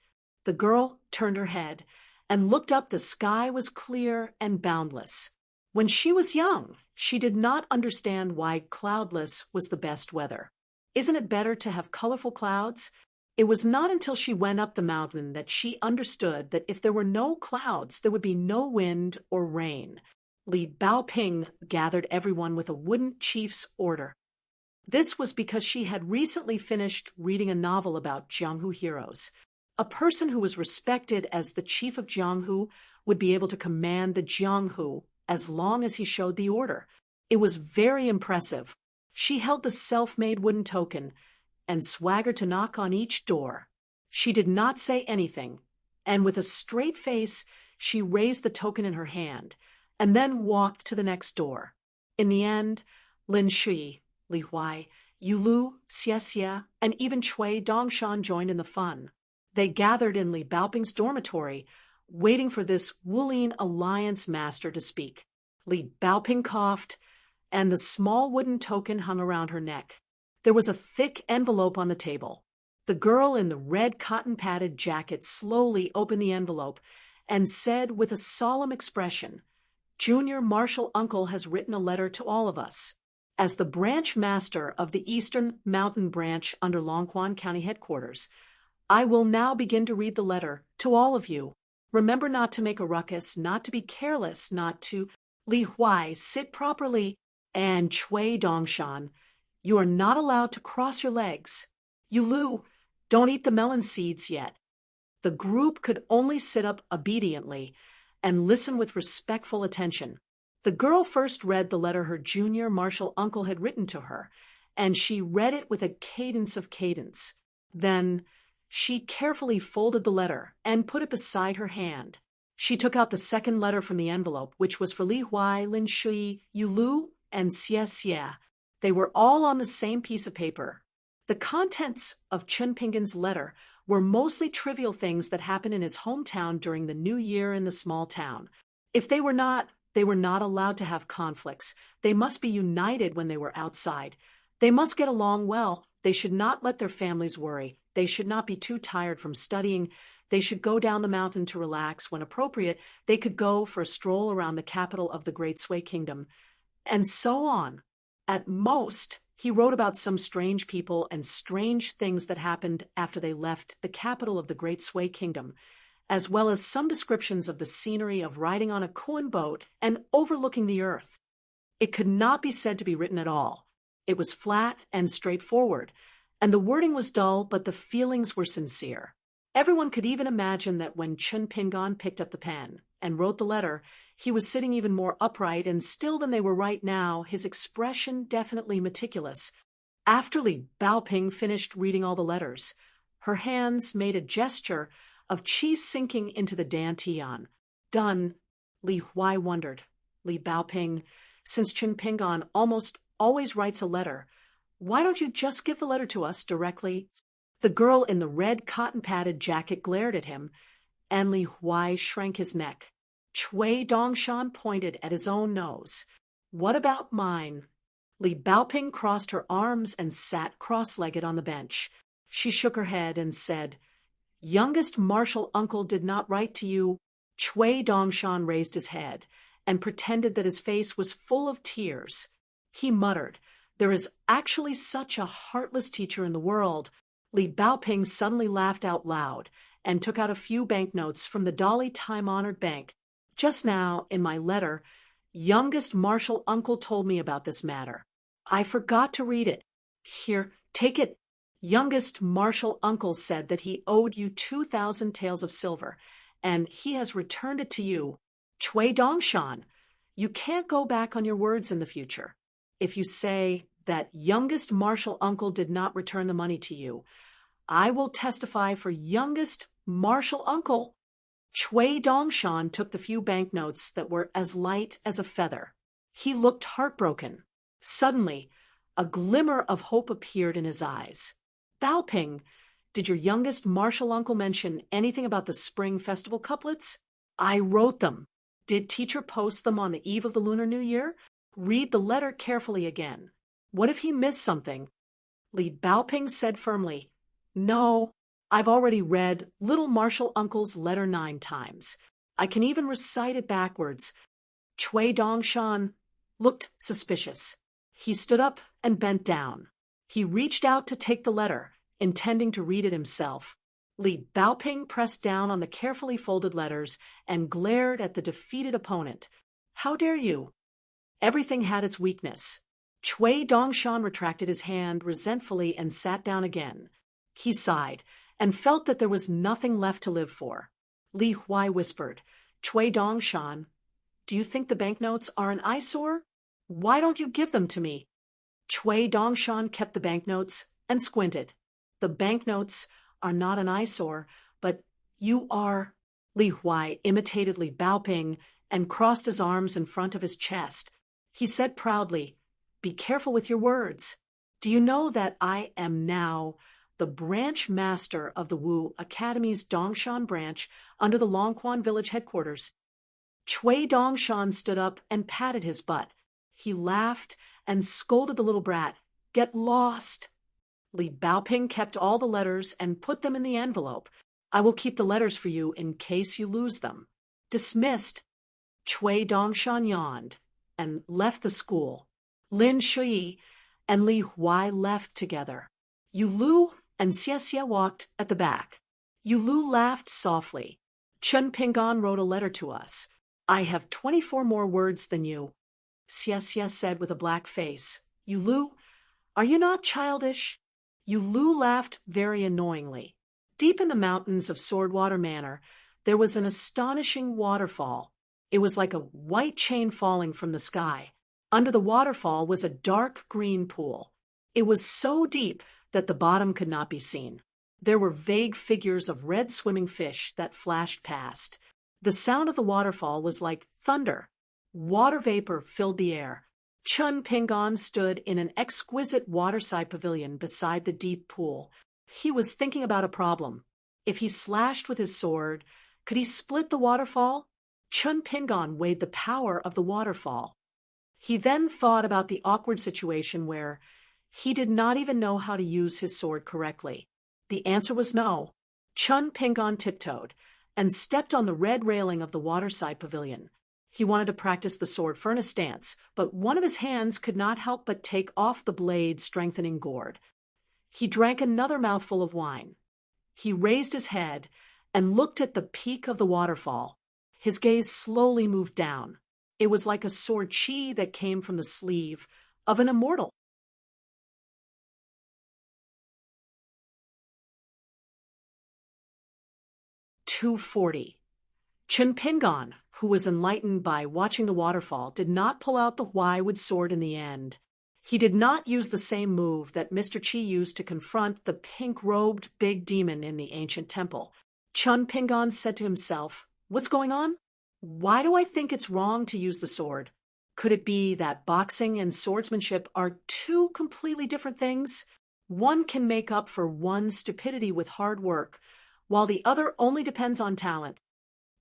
[SPEAKER 1] The girl turned her head and looked up. The sky was clear and boundless. When she was young, she did not understand why cloudless was the best weather. Isn't it better to have colorful clouds? It was not until she went up the mountain that she understood that if there were no clouds, there would be no wind or rain. Li Baoping gathered everyone with a wooden chief's order. This was because she had recently finished reading a novel about Jianghu heroes. A person who was respected as the chief of Jianghu would be able to command the Jianghu as long as he showed the order. It was very impressive. She held the self-made wooden token and swaggered to knock on each door. She did not say anything, and with a straight face, she raised the token in her hand and then walked to the next door. In the end, Lin Shui, Li Huai, Yulu, Xie, and even Chui Dongshan joined in the fun. They gathered in Li Baoping's dormitory, waiting for this Wulin Alliance master to speak. Li Baoping coughed, and the small wooden token hung around her neck. There was a thick envelope on the table. The girl in the red cotton-padded jacket slowly opened the envelope and said with a solemn expression, Junior Marshal Uncle has written a letter to all of us. As the branch master of the Eastern Mountain Branch under Longquan County Headquarters, I will now begin to read the letter to all of you. Remember not to make a ruckus, not to be careless, not to... Li Huai, sit properly, and Chui Dongshan, you are not allowed to cross your legs. Yulu, don't eat the melon seeds yet. The group could only sit up obediently and listen with respectful attention. The girl first read the letter her junior marshal uncle had written to her, and she read it with a cadence of cadence. Then she carefully folded the letter and put it beside her hand. She took out the second letter from the envelope, which was for Li Huai, Lin Shui, Yu Lu, and Xie Xie. They were all on the same piece of paper. The contents of Chen Pingan's letter were mostly trivial things that happened in his hometown during the New Year in the small town. If they were not allowed to have conflicts. They must be united when they were outside. They must get along well. They should not let their families worry. They should not be too tired from studying. They should go down the mountain to relax. When appropriate, they could go for a stroll around the capital of the Great Sui Kingdom. And so on. At most, he wrote about some strange people and strange things that happened after they left the capital of the Great Sui Kingdom, as well as some descriptions of the scenery of riding on a Kuan boat and overlooking the earth. It could not be said to be written at all. It was flat and straightforward, and the wording was dull, but the feelings were sincere. Everyone could even imagine that when Chen Pingan picked up the pen and wrote the letter, he was sitting even more upright and still than they were right now, his expression definitely meticulous. After Li Baoping finished reading all the letters, her hands made a gesture of qi sinking into the dantian. Done, Li Huai wondered. Li Baoping, since Chen Pingan almost always writes a letter, why don't you just give the letter to us directly? The girl in the red cotton-padded jacket glared at him, and Li Huai shrank his neck. Cui Dongshan pointed at his own nose. What about mine? Li Baoping crossed her arms and sat cross-legged on the bench. She shook her head and said, Youngest martial uncle did not write to you. Cui Dongshan raised his head and pretended that his face was full of tears. He muttered, There is actually such a heartless teacher in the world. Li Baoping suddenly laughed out loud and took out a few banknotes from the Dolly time-honored bank. Just now, in my letter, youngest martial uncle told me about this matter. I forgot to read it. Here, take it. Youngest martial uncle said that he owed you 2,000 taels of silver, and he has returned it to you. Cui Dongshan, you can't go back on your words in the future. If you say that youngest martial uncle did not return the money to you, I will testify for youngest martial uncle. Cui Dongshan took the few banknotes that were as light as a feather. He looked heartbroken. Suddenly, a glimmer of hope appeared in his eyes. Baoping, did your youngest martial uncle mention anything about the spring festival couplets? I wrote them. Did teacher post them on the eve of the Lunar New Year? Read the letter carefully again. What if he missed something? Li Baoping said firmly, No, I've already read Little Martial Uncle's letter 9 times. I can even recite it backwards. Cui Dongshan looked suspicious. He stood up and bent down. He reached out to take the letter, intending to read it himself. Li Baoping pressed down on the carefully folded letters and glared at the defeated opponent. How dare you? Everything had its weakness. Cui Dongshan retracted his hand resentfully and sat down again. He sighed and felt that there was nothing left to live for. Li Huai whispered, Cui Dongshan, do you think the banknotes are an eyesore? Why don't you give them to me? Cui Dongshan kept the banknotes and squinted. The banknotes are not an eyesore, but you are. Li Huai imitated Li Baoping and crossed his arms in front of his chest. He said proudly, Be careful with your words. Do you know that I am now the branch master of the Wu Academy's Dongshan branch under the Longquan village headquarters? Cui Dongshan stood up and patted his butt. He laughed and scolded the little brat. Get lost. Li Baoping kept all the letters and put them in the envelope. I will keep the letters for you in case you lose them. Dismissed. Cui Dongshan yawned and left the school. Lin Shui and Li Huai left together. Yu Lu and Xie Xie walked at the back. Yu Lu laughed softly. Chen Pingan wrote a letter to us. I have 24 more words than you. Xie Xie said with a black face. Yu Lu, are you not childish? Yu Lu laughed very annoyingly. Deep in the mountains of Swordwater Manor, there was an astonishing waterfall. It was like a white chain falling from the sky. Under the waterfall was a dark green pool. It was so deep that the bottom could not be seen. There were vague figures of red swimming fish that flashed past. The sound of the waterfall was like thunder. Water vapor filled the air. Chun Pingon stood in an exquisite waterside pavilion beside the deep pool. He was thinking about a problem. If he slashed with his sword, could he split the waterfall? Chun Pingon weighed the power of the waterfall. He then thought about the awkward situation where he did not even know how to use his sword correctly. The answer was no. Chun Pingon tiptoed and stepped on the red railing of the waterside pavilion. He wanted to practice the sword furnace stance, but one of his hands could not help but take off the blade strengthening gourd. He drank another mouthful of wine. He raised his head and looked at the peak of the waterfall. His gaze slowly moved down. It was like a sword chi that came from the sleeve of an immortal. "240. Chun Pingon, who was enlightened by watching the waterfall, did not pull out the Huai-wood sword in the end. He did not use the same move that Mr. Chi used to confront the pink-robed big demon in the ancient temple. Chun Pingon said to himself, "What's going on? Why do I think it's wrong to use the sword? Could it be that boxing and swordsmanship are two completely different things? One can make up for one's stupidity with hard work, while the other only depends on talent."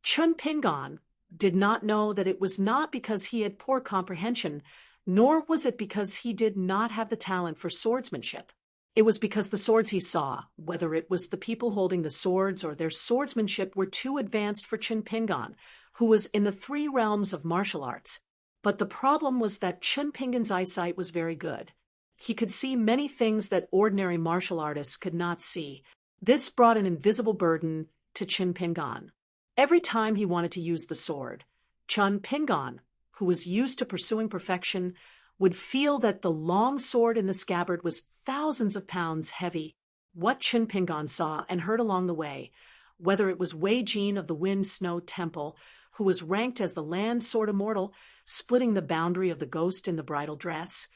[SPEAKER 1] Chun Pingon did not know that it was not because he had poor comprehension, nor was it because he did not have the talent for swordsmanship. It was because the swords he saw, whether it was the people holding the swords or their swordsmanship, were too advanced for Chun Pingon, who was in the 3 realms of martial arts. But the problem was that Chun Pingon's eyesight was very good. He could see many things that ordinary martial artists could not see. This brought an invisible burden to Chun Pingon. Every time he wanted to use the sword, Chun Pingon, who was used to pursuing perfection, would feel that the long sword in the scabbard was thousands of pounds heavy. What Chun Pingon saw and heard along the way, whether it was Wei Jin of the Wind Snow Temple, who was ranked as the land sword immortal, splitting the boundary of the ghost in the bridal dress,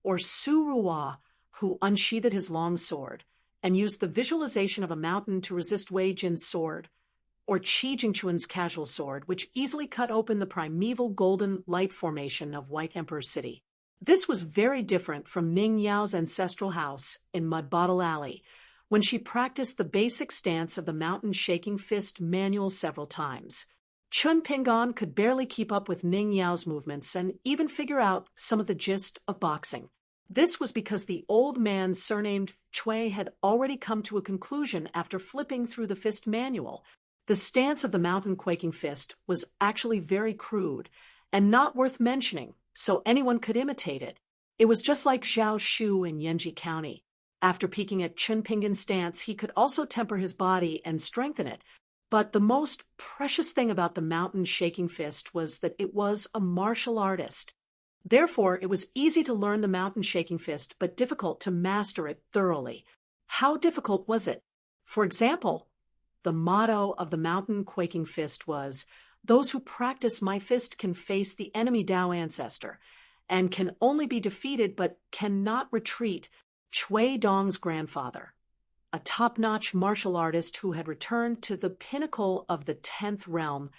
[SPEAKER 1] or Su Ruwa, who unsheathed his long sword and used the visualization of a mountain to resist Wei Jin's sword, or Qi Jingchuan's casual sword, which easily cut open the primeval golden light formation of White Emperor City. This was very different from Ning Yao's ancestral house in Mud Bottle Alley, when she practiced the basic stance of the mountain shaking fist manual several times. Chun Pingon could barely keep up with Ning Yao's movements and even figure out some of the gist of boxing. This was because the old man surnamed Chui had already come to a conclusion after flipping through the fist manual. The stance of the mountain quaking fist was actually very crude and not worth mentioning, so anyone could imitate it. It was just like Zhao Shu in Yanji County. After peeking at Chun Pingon's stance, he could also temper his body and strengthen it. But the most precious thing about the mountain shaking fist was that it was a martial artist. Therefore, it was easy to learn the mountain shaking fist, but difficult to master it thoroughly. How difficult was it? For example, the motto of the mountain quaking fist was, "Those who practice my fist can face the enemy Tao ancestor, and can only be defeated but cannot retreat." Chui Dong's grandfather, a top-notch martial artist who had returned to the pinnacle of the 10th realm,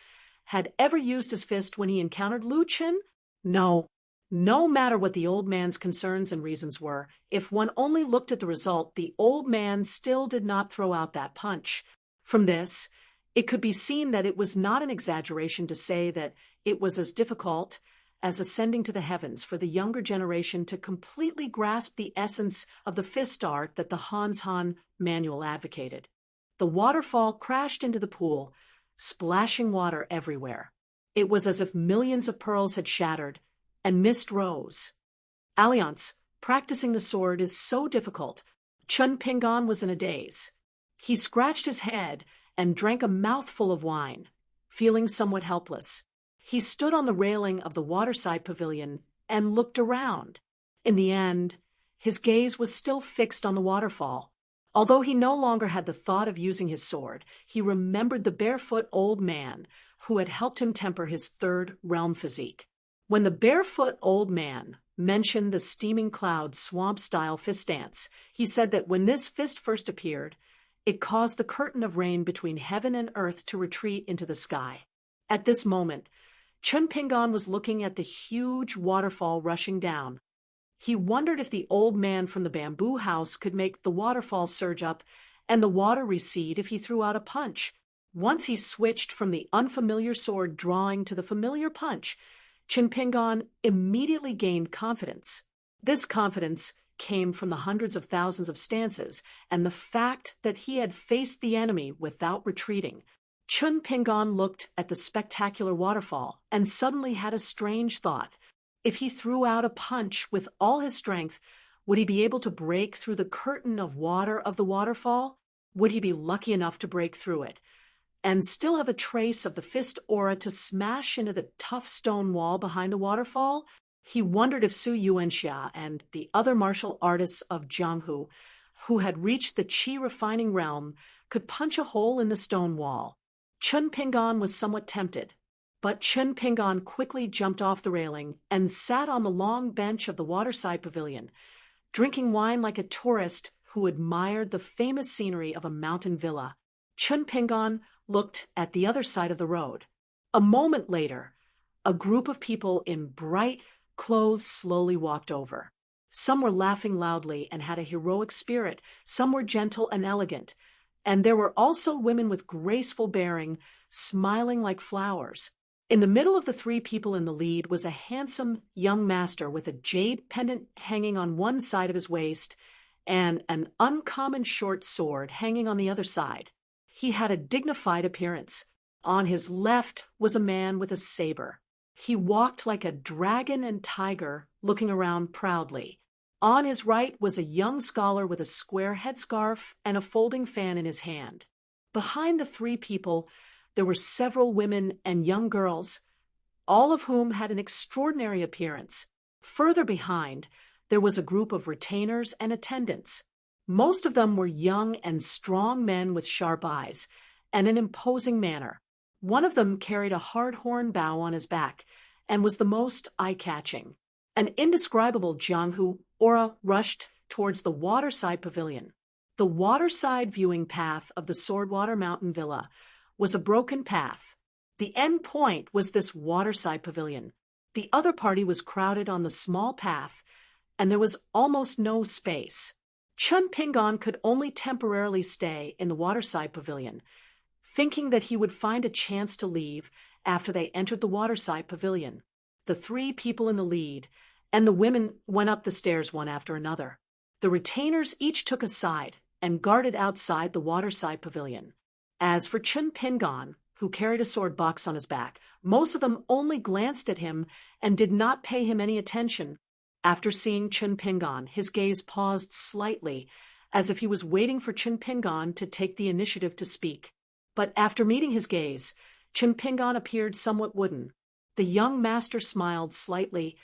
[SPEAKER 1] had ever used his fist when he encountered Lu Qin? No. No matter what the old man's concerns and reasons were, if one only looked at the result, the old man still did not throw out that punch. From this, it could be seen that it was not an exaggeration to say that it was as difficult as ascending to the heavens for the younger generation to completely grasp the essence of the fist art that the Hans Han manual advocated. The waterfall crashed into the pool, splashing water everywhere. It was as if millions of pearls had shattered, and mist rose. Alliance, practicing the sword is so difficult. Chun Pingon was in a daze. He scratched his head and drank a mouthful of wine, feeling somewhat helpless. He stood on the railing of the waterside pavilion and looked around. In the end, his gaze was still fixed on the waterfall. Although he no longer had the thought of using his sword, he remembered the barefoot old man who had helped him temper his 3rd realm physique. When the barefoot old man mentioned the steaming cloud swamp-style fist dance, he said that when this fist first appeared, it caused the curtain of rain between heaven and earth to retreat into the sky. At this moment, Chun Pingon was looking at the huge waterfall rushing down. He wondered if the old man from the bamboo house could make the waterfall surge up and the water recede if he threw out a punch. Once he switched from the unfamiliar sword drawing to the familiar punch, Chun Pingon immediately gained confidence. This confidence came from the hundreds of thousands of stances and the fact that he had faced the enemy without retreating. Chun Pingon looked at the spectacular waterfall and suddenly had a strange thought. If he threw out a punch with all his strength, would he be able to break through the curtain of water of the waterfall? Would he be lucky enough to break through it and still have a trace of the fist aura to smash into the tough stone wall behind the waterfall? He wondered if Su Yuanxia and the other martial artists of Jianghu, who had reached the qi refining realm, could punch a hole in the stone wall. Chun Pingon was somewhat tempted, but Chun Pingon quickly jumped off the railing and sat on the long bench of the waterside pavilion, drinking wine like a tourist who admired the famous scenery of a mountain villa. Chun Pingon looked at the other side of the road. A moment later, a group of people in bright clothes slowly walked over. Some were laughing loudly and had a heroic spirit, some were gentle and elegant, and there were also women with graceful bearing, smiling like flowers. In the middle of the three people in the lead was a handsome young master with a jade pendant hanging on one side of his waist and an uncommon short sword hanging on the other side. He had a dignified appearance. On his left was a man with a saber. He walked like a dragon and tiger, looking around proudly. On his right was a young scholar with a square headscarf and a folding fan in his hand. Behind the three people, there were several women and young girls, all of whom had an extraordinary appearance. Further behind, there was a group of retainers and attendants. Most of them were young and strong men with sharp eyes and an imposing manner. One of them carried a hard-horn bow on his back and was the most eye-catching. An indescribable Jianghu aura rushed towards the waterside pavilion. The waterside viewing path of the Swordwater Mountain Villa was a broken path. The end point was this waterside pavilion. The other party was crowded on the small path, and there was almost no space. Chun Pingon could only temporarily stay in the waterside pavilion, thinking that he would find a chance to leave after they entered the waterside pavilion. The three people in the lead and the women went up the stairs one after another. The retainers each took a side and guarded outside the waterside pavilion. As for Chun Pingon, who carried a sword box on his back, most of them only glanced at him and did not pay him any attention. After seeing Chun Pingon, his gaze paused slightly, as if he was waiting for Chun Pingon to take the initiative to speak. But after meeting his gaze, Chun Pingon appeared somewhat wooden. The young master smiled slightly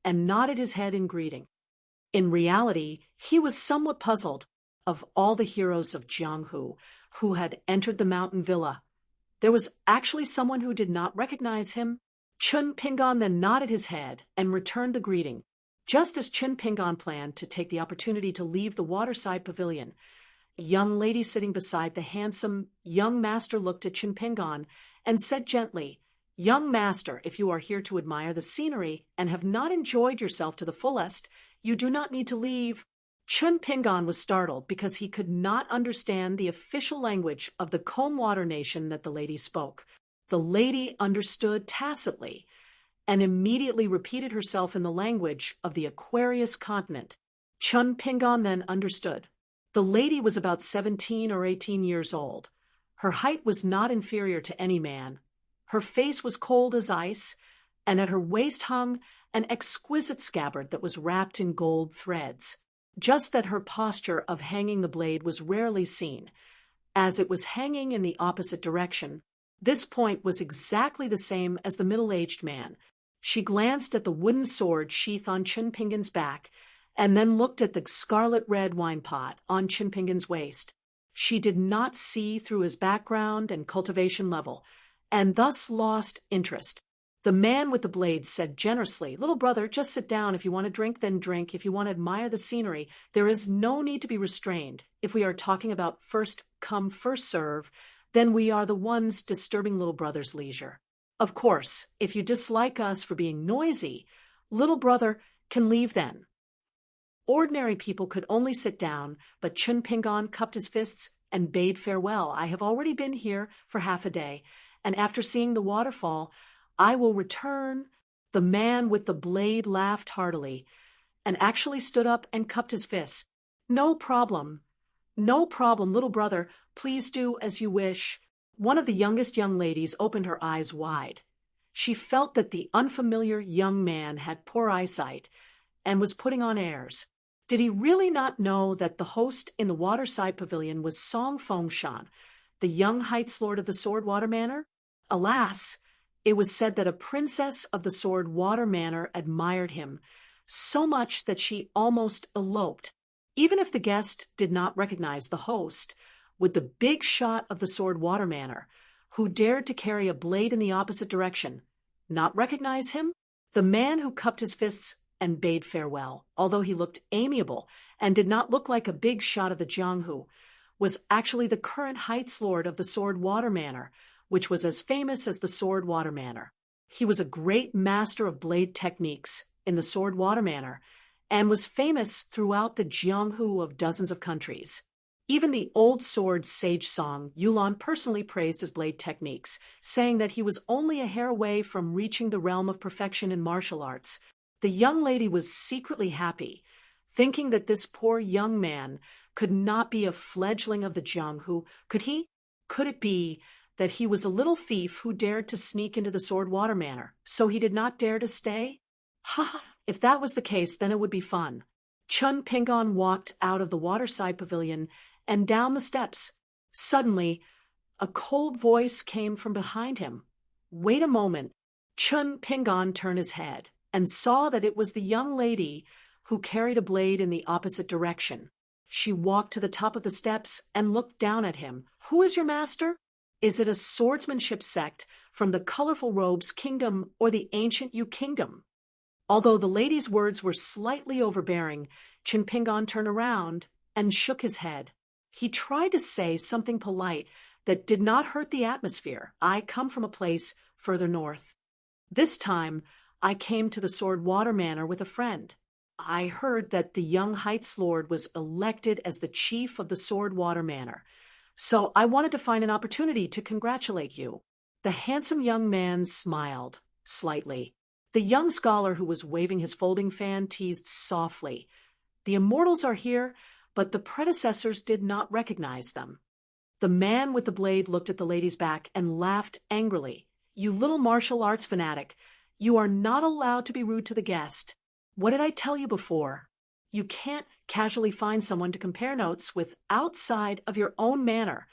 [SPEAKER 1] and nodded his head in greeting. In reality, he was somewhat puzzled. Of all the heroes of Jianghu who had entered the mountain villa, there was actually someone who did not recognize him. Chun Pingon then nodded his head and returned the greeting. Just as Chun Pingon planned to take the opportunity to leave the waterside pavilion, a young lady sitting beside the handsome young master looked at Chun Pingon and said gently, "Young master, if you are here to admire the scenery and have not enjoyed yourself to the fullest, you do not need to leave." Chun Pingon was startled because he could not understand the official language of the Combwater nation that the lady spoke. The lady understood tacitly and immediately repeated herself in the language of the Aquarius continent. Chun Pingon then understood. The lady was about 17 or 18 years old. Her height was not inferior to any man. Her face was cold as ice, and at her waist hung an exquisite scabbard that was wrapped in gold threads. Just that her posture of hanging the blade was rarely seen, as it was hanging in the opposite direction. This point was exactly the same as the middle-aged man. She glanced at the wooden sword sheath on Chun Pingon's back, and then looked at the scarlet-red wine pot on Chun Pingon's waist. She did not see through his background and cultivation level, and thus lost interest. The man with the blade said generously, "Little brother, just sit down. If you want to drink, then drink. If you want to admire the scenery, there is no need to be restrained. If we are talking about first come, first serve, then we are the ones disturbing little brother's leisure." Of course, if you dislike us for being noisy, little brother can leave then. Ordinary people could only sit down, but Chun Pingon cupped his fists and bade farewell. I have already been here for half a day, and after seeing the waterfall, I will return. The man with the blade laughed heartily, and actually stood up and cupped his fists. No problem. No problem, little brother. Please do as you wish. One of the youngest young ladies opened her eyes wide. She felt that the unfamiliar young man had poor eyesight and was putting on airs. Did he really not know that the host in the waterside pavilion was Song Fengshan, the young Heights Lord of the Sword Water Manor? Alas, it was said that a princess of the Sword Water Manor admired him, so much that she almost eloped. Even if the guest did not recognize the host, with the big shot of the Sword Water Manor, who dared to carry a blade in the opposite direction, not recognize him? The man who cupped his fists and bade farewell, although he looked amiable and did not look like a big shot of the Jianghu, was actually the current Heights Lord of the Sword Water Manor, which was as famous as the Sword Water Manor. He was a great master of blade techniques in the Sword Water Manor, and was famous throughout the Jianghu of dozens of countries. Even the old sword sage song, Yulan personally praised his blade techniques, saying that he was only a hair away from reaching the realm of perfection in martial arts. The young lady was secretly happy, thinking that this poor young man could not be a fledgling of the Jianghu. Could he? Could it be that he was a little thief who dared to sneak into the Sword Water Manor, so he did not dare to stay? Ha! If that was the case, then it would be fun. Chun Pingon walked out of the waterside pavilion and down the steps. Suddenly, a cold voice came from behind him. Wait a moment. Chun Pingon turned his head and saw that it was the young lady who carried a blade in the opposite direction. She walked to the top of the steps and looked down at him. Who is your master? Is it a swordsmanship sect from the Colorful Robes Kingdom or the Ancient Yu Kingdom? Although the lady's words were slightly overbearing, Chun Pingon turned around and shook his head. He tried to say something polite that did not hurt the atmosphere. I come from a place further north. This time, I came to the Sword Water Manor with a friend. I heard that the young Heights Lord was elected as the chief of the Sword Water Manor, so I wanted to find an opportunity to congratulate you. The handsome young man smiled slightly. The young scholar who was waving his folding fan teased softly. The immortals are here, but the predecessors did not recognize them. The man with the blade looked at the lady's back and laughed angrily. You little martial arts fanatic, you are not allowed to be rude to the guest. What did I tell you before? You can't casually find someone to compare notes with outside of your own manor.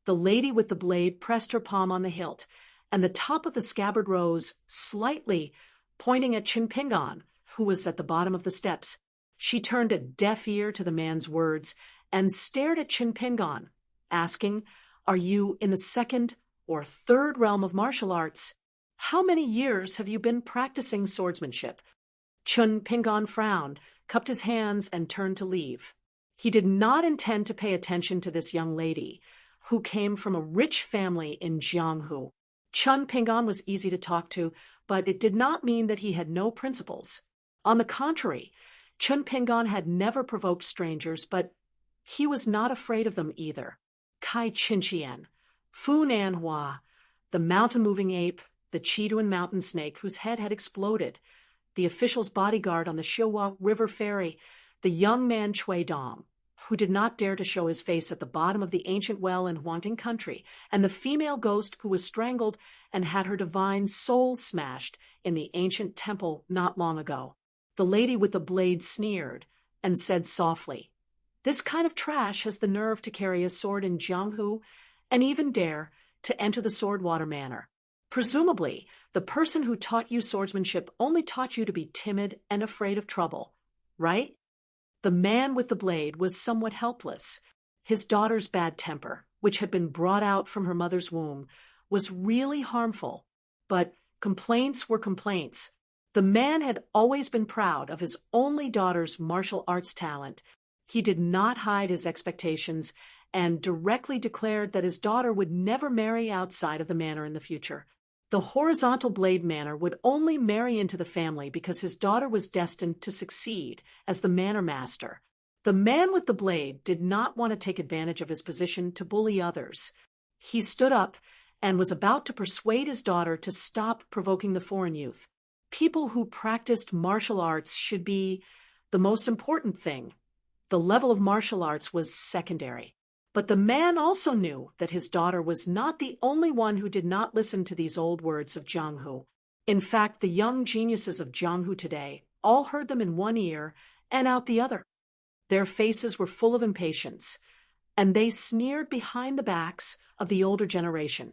[SPEAKER 1] The lady with the blade pressed her palm on the hilt, and the top of the scabbard rose slightly, pointing at Chun Pingon, who was at the bottom of the steps. She turned a deaf ear to the man's words and stared at Chun Pingon, asking, Are you in the second or third realm of martial arts? How many years have you been practicing swordsmanship? Chun Pingon frowned, cupped his hands, and turned to leave. He did not intend to pay attention to this young lady, who came from a rich family in Jianghu. Chun Pingon was easy to talk to, but it did not mean that he had no principles. On the contrary, Chun Pingon had never provoked strangers, but he was not afraid of them either. Kai Chinchien, Fu Nanhua, the mountain-moving ape, the Chiduan mountain snake whose head had exploded, the official's bodyguard on the Shiwa River ferry, the young man Cui Dong, who did not dare to show his face at the bottom of the ancient well in Huangting country, and the female ghost who was strangled and had her divine soul smashed in the ancient temple not long ago. The lady with the blade sneered and said softly, This kind of trash has the nerve to carry a sword in Jianghu and even dare to enter the Sword Water Manor. Presumably, the person who taught you swordsmanship only taught you to be timid and afraid of trouble, right? The man with the blade was somewhat helpless. His daughter's bad temper, which had been brought out from her mother's womb, was really harmful. But complaints were complaints. The man had always been proud of his only daughter's martial arts talent. He did not hide his expectations and directly declared that his daughter would never marry outside of the manor in the future. The horizontal blade manor would only marry into the family because his daughter was destined to succeed as the manor master. The man with the blade did not want to take advantage of his position to bully others. He stood up and was about to persuade his daughter to stop provoking the foreign youth. People who practiced martial arts should be the most important thing. The level of martial arts was secondary. But the man also knew that his daughter was not the only one who did not listen to these old words of Jianghu. In fact, the young geniuses of Jianghu today all heard them in one ear and out the other. Their faces were full of impatience, and they sneered behind the backs of the older generation.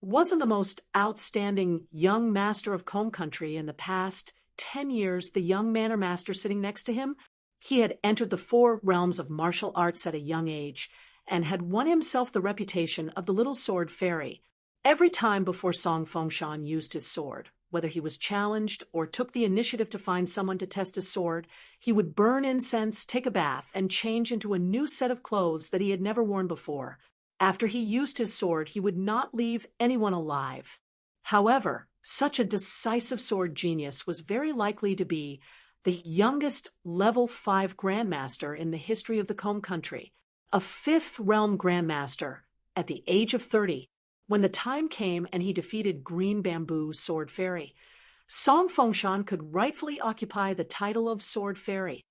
[SPEAKER 1] Wasn't the most outstanding young master of comb country in the past 10 years the young manor master sitting next to him? He had entered the 4 realms of martial arts at a young age, and had won himself the reputation of the little sword fairy. Every time before Song Fengshan used his sword, whether he was challenged or took the initiative to find someone to test his sword, he would burn incense, take a bath, and change into a new set of clothes that he had never worn before. After he used his sword, he would not leave anyone alive. However, such a decisive sword genius was very likely to be the youngest level 5 grandmaster in the history of the comb country. A 5th realm grandmaster at the age of 30, when the time came and he defeated Green Bamboo Sword Fairy. Song Fengshan could rightfully occupy the title of Sword Fairy.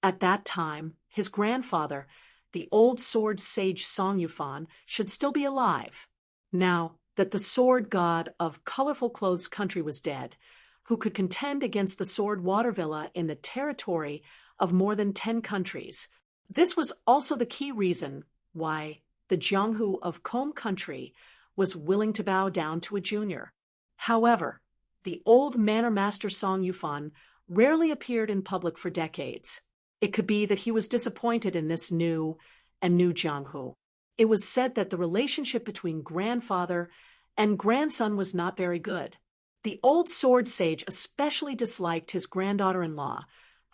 [SPEAKER 1] At that time, his grandfather, the old sword sage Song Yufan, should still be alive. Now that the sword god of colorful clothes country was dead, who could contend against the sword water villa in the territory of more than 10 countries. This was also the key reason why the Jianghu of comb country was willing to bow down to a junior. However, the old manor master Song Yufan rarely appeared in public for decades. It could be that he was disappointed in this new Jianghu. It was said that the relationship between grandfather and grandson was not very good. The old sword sage especially disliked his granddaughter-in-law,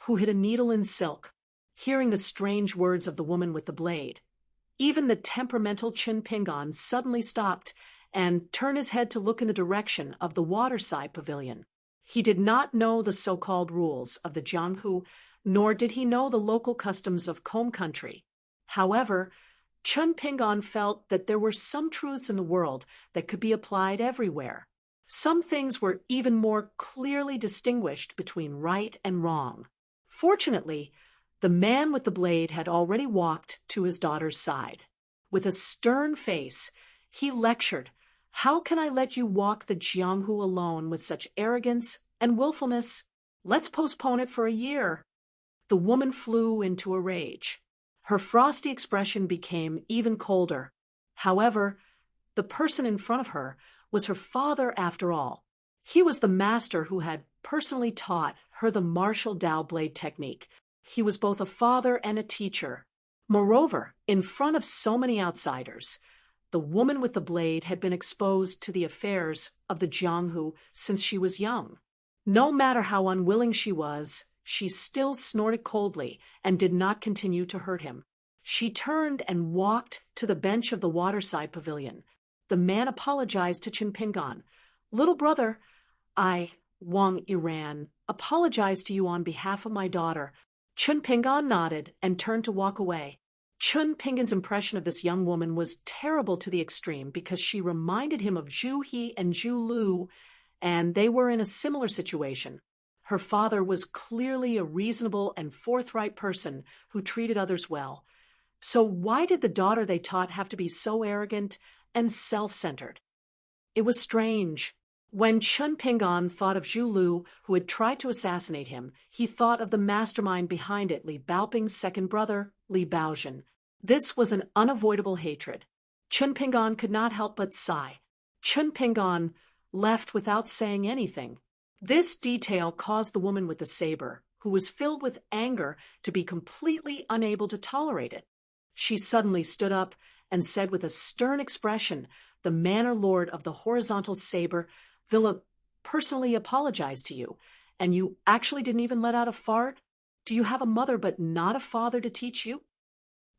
[SPEAKER 1] who hid a needle in silk. Hearing the strange words of the woman with the blade, even the temperamental Qin Pingan suddenly stopped and turned his head to look in the direction of the waterside pavilion. He did not know the so-called rules of the Jianghu, nor did he know the local customs of comb country. However, Qin Pingan felt that there were some truths in the world that could be applied everywhere. Some things were even more clearly distinguished between right and wrong. Fortunately, the man with the blade had already walked to his daughter's side. With a stern face, he lectured, "How can I let you walk the Jianghu alone with such arrogance and willfulness? Let's postpone it for a year." The woman flew into a rage. Her frosty expression became even colder. However, the person in front of her was her father after all. He was the master who had personally taught her the martial Dao blade technique. He was both a father and a teacher. Moreover, in front of so many outsiders, the woman with the blade had been exposed to the affairs of the Jianghu since she was young. No matter how unwilling she was, she still snorted coldly and did not continue to hurt him. She turned and walked to the bench of the waterside pavilion. The man apologized to Qin Pingan. "Little brother, I, Wang Iran, apologize to you on behalf of my daughter." Qin Pingan nodded and turned to walk away. Qin Pingan's impression of this young woman was terrible to the extreme because she reminded him of Zhu He and Zhu Lu, and they were in a similar situation. Her father was clearly a reasonable and forthright person who treated others well. So why did the daughter they taught have to be so arrogant and self-centered? It was strange. When Qin Pingan thought of Zhu Lu, who had tried to assassinate him, he thought of the mastermind behind it, Li Baoping's second brother, Li Baozhen. This was an unavoidable hatred. Qin Pingan could not help but sigh. Qin Pingan left without saying anything. This detail caused the woman with the saber, who was filled with anger, to be completely unable to tolerate it. She suddenly stood up and said with a stern expression, "The manor lord of the horizontal saber Villa personally apologized to you, and you actually didn't even let out a fart? Do you have a mother but not a father to teach you?"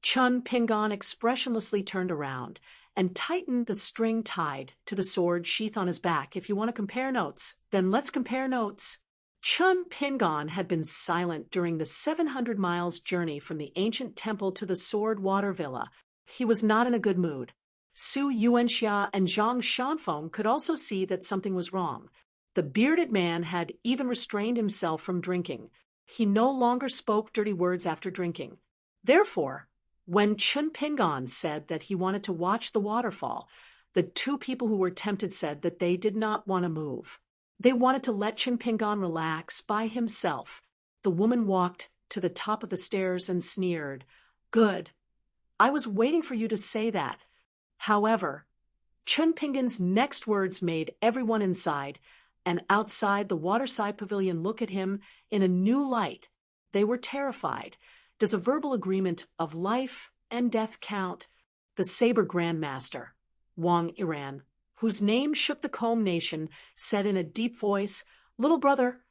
[SPEAKER 1] Qin Pingan expressionlessly turned around and tightened the string tied to the sword sheath on his back. If you want to compare notes, then let's compare notes. Chun Pingon had been silent during the 700 miles journey from the ancient temple to the Sword Water Villa. He was not in a good mood. Su Yuanxia and Zhang Shanfeng could also see that something was wrong. The bearded man had even restrained himself from drinking. He no longer spoke dirty words after drinking. Therefore, when Chun Pingon said that he wanted to watch the waterfall, the two people who were tempted said that they did not want to move. They wanted to let Chun Pingon relax by himself. The woman walked to the top of the stairs and sneered, "Good. I was waiting for you to say that." However, Chun Pingon's next words made everyone inside and outside the waterside pavilion look at him in a new light. They were terrified. Does a verbal agreement of life and death count? The Saber Grandmaster, Wang Iran, whose name shook the Comb Nation, said in a deep voice, "Little brother,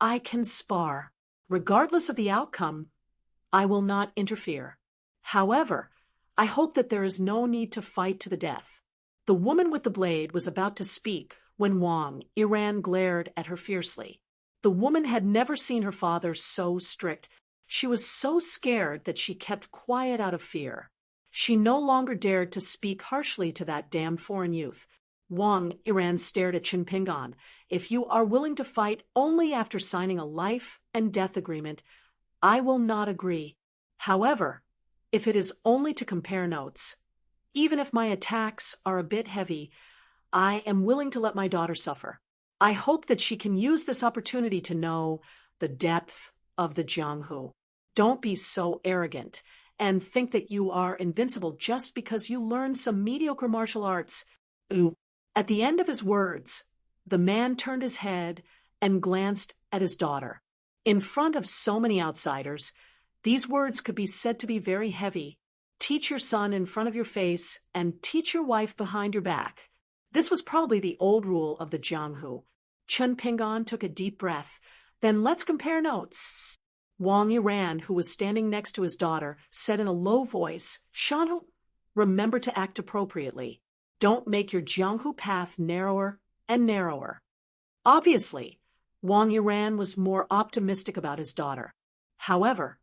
[SPEAKER 1] I can spar. Regardless of the outcome, I will not interfere. However, I hope that there is no need to fight to the death." The woman with the blade was about to speak when Wang Iran glared at her fiercely. The woman had never seen her father so strict. She was so scared that she kept quiet out of fear. She no longer dared to speak harshly to that damned foreign youth. Wang Iran stared at Chun Pingon. "If you are willing to fight only after signing a life and death agreement, I will not agree. However, if it is only to compare notes, even if my attacks are a bit heavy, I am willing to let my daughter suffer. I hope that she can use this opportunity to know the depth of the Jianghu. Don't be so arrogant and think that you are invincible just because you learned some mediocre martial arts." Ooh. At the end of his words, the man turned his head and glanced at his daughter. In front of so many outsiders, these words could be said to be very heavy. Teach your son in front of your face and teach your wife behind your back. This was probably the old rule of the Jianghu. Chun Pingon took a deep breath. "Then let's compare notes." Wang Iran, who was standing next to his daughter, said in a low voice, "Shanhu, remember to act appropriately. Don't make your Jianghu path narrower and narrower." Obviously, Wang Iran was more optimistic about his daughter. However,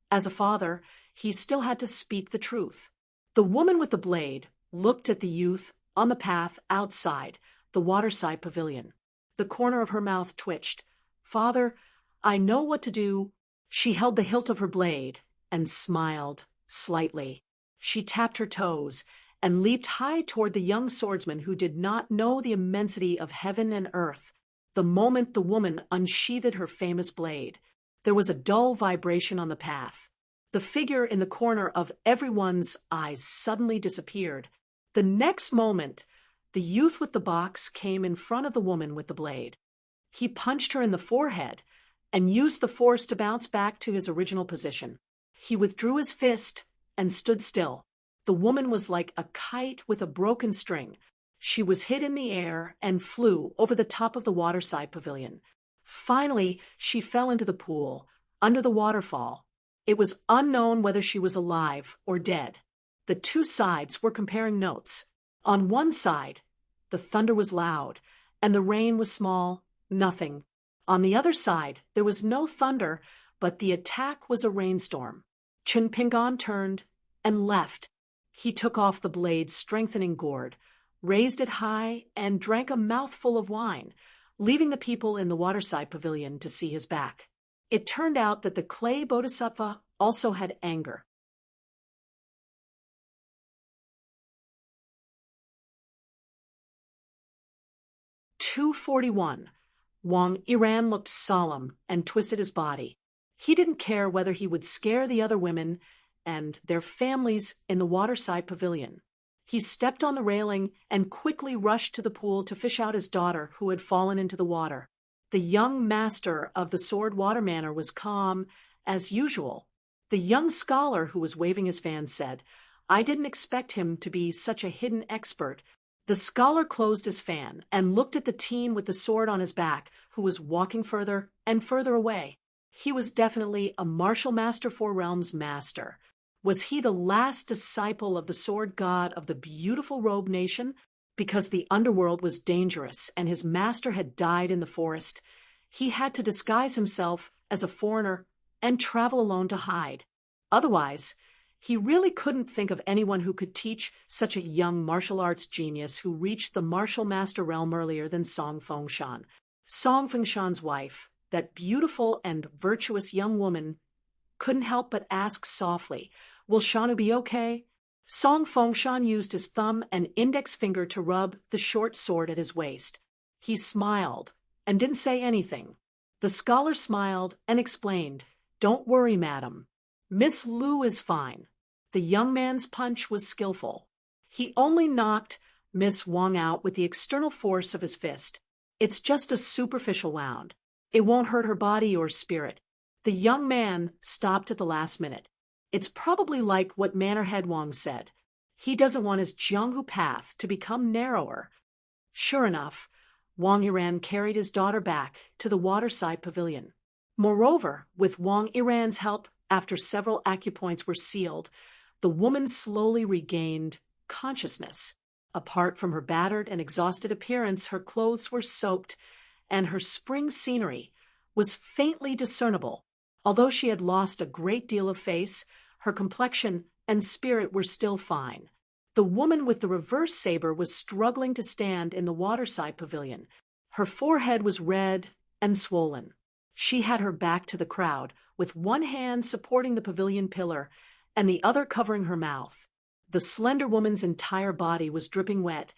[SPEAKER 1] as a father, he still had to speak the truth. The woman with the blade looked at the youth on the path outside the waterside pavilion. The corner of her mouth twitched. "Father, I know what to do." She held the hilt of her blade and smiled slightly. She tapped her toes and leaped high toward the young swordsman who did not know the immensity of heaven and earth. The moment the woman unsheathed her famous blade, there was a dull vibration on the path. The figure in the corner of everyone's eyes suddenly disappeared. The next moment, the youth with the box came in front of the woman with the blade. He punched her in the forehead and used the force to bounce back to his original position. He withdrew his fist and stood still. The woman was like a kite with a broken string. She was hit in the air and flew over the top of the waterside pavilion. Finally, she fell into the pool, under the waterfall. It was unknown whether she was alive or dead. The two sides were comparing notes. On one side, the thunder was loud, and the rain was small, nothing. On the other side, there was no thunder, but the attack was a rainstorm. Chun Pingon turned and left. He took off the blade's strengthening gourd, raised it high, and drank a mouthful of wine, leaving the people in the waterside pavilion to see his back. It turned out that the clay bodhisattva also had anger. "241. Wang Iran looked solemn and twisted his body. He didn't care whether he would scare the other women and their families in the waterside pavilion. He stepped on the railing and quickly rushed to the pool to fish out his daughter, who had fallen into the water. The young master of the Sword Water Manor was calm, as usual. The young scholar who was waving his fan said, "I didn't expect him to be such a hidden expert." The scholar closed his fan and looked at the teen with the sword on his back, who was walking further and further away. He was definitely a martial master, Four Realms master. Was he the last disciple of the sword god of the beautiful robe nation? Because the underworld was dangerous and his master had died in the forest, he had to disguise himself as a foreigner and travel alone to hide. Otherwise, he really couldn't think of anyone who could teach such a young martial arts genius who reached the martial master realm earlier than Song Fengshan. Song Fengshan's wife, that beautiful and virtuous young woman, couldn't help but ask softly, "Will Shanu be okay?" Song Fengshan used his thumb and index finger to rub the short sword at his waist. He smiled and didn't say anything. The scholar smiled and explained, "Don't worry, madam. Miss Lu is fine." The young man's punch was skillful. He only knocked Miss Wang out with the external force of his fist. "It's just a superficial wound. It won't hurt her body or spirit." The young man stopped at the last minute. "It's probably like what Manor Head Wang said. He doesn't want his Jianghu path to become narrower." Sure enough, Wang Yiran carried his daughter back to the waterside pavilion. Moreover, with Wang Yiran's help, after several acupoints were sealed, the woman slowly regained consciousness. Apart from her battered and exhausted appearance, her clothes were soaked, and her spring scenery was faintly discernible. Although she had lost a great deal of face, her complexion and spirit were still fine. The woman with the reverse saber was struggling to stand in the waterside pavilion. Her forehead was red and swollen. She had her back to the crowd, with one hand supporting the pavilion pillar and the other covering her mouth. The slender woman's entire body was dripping wet,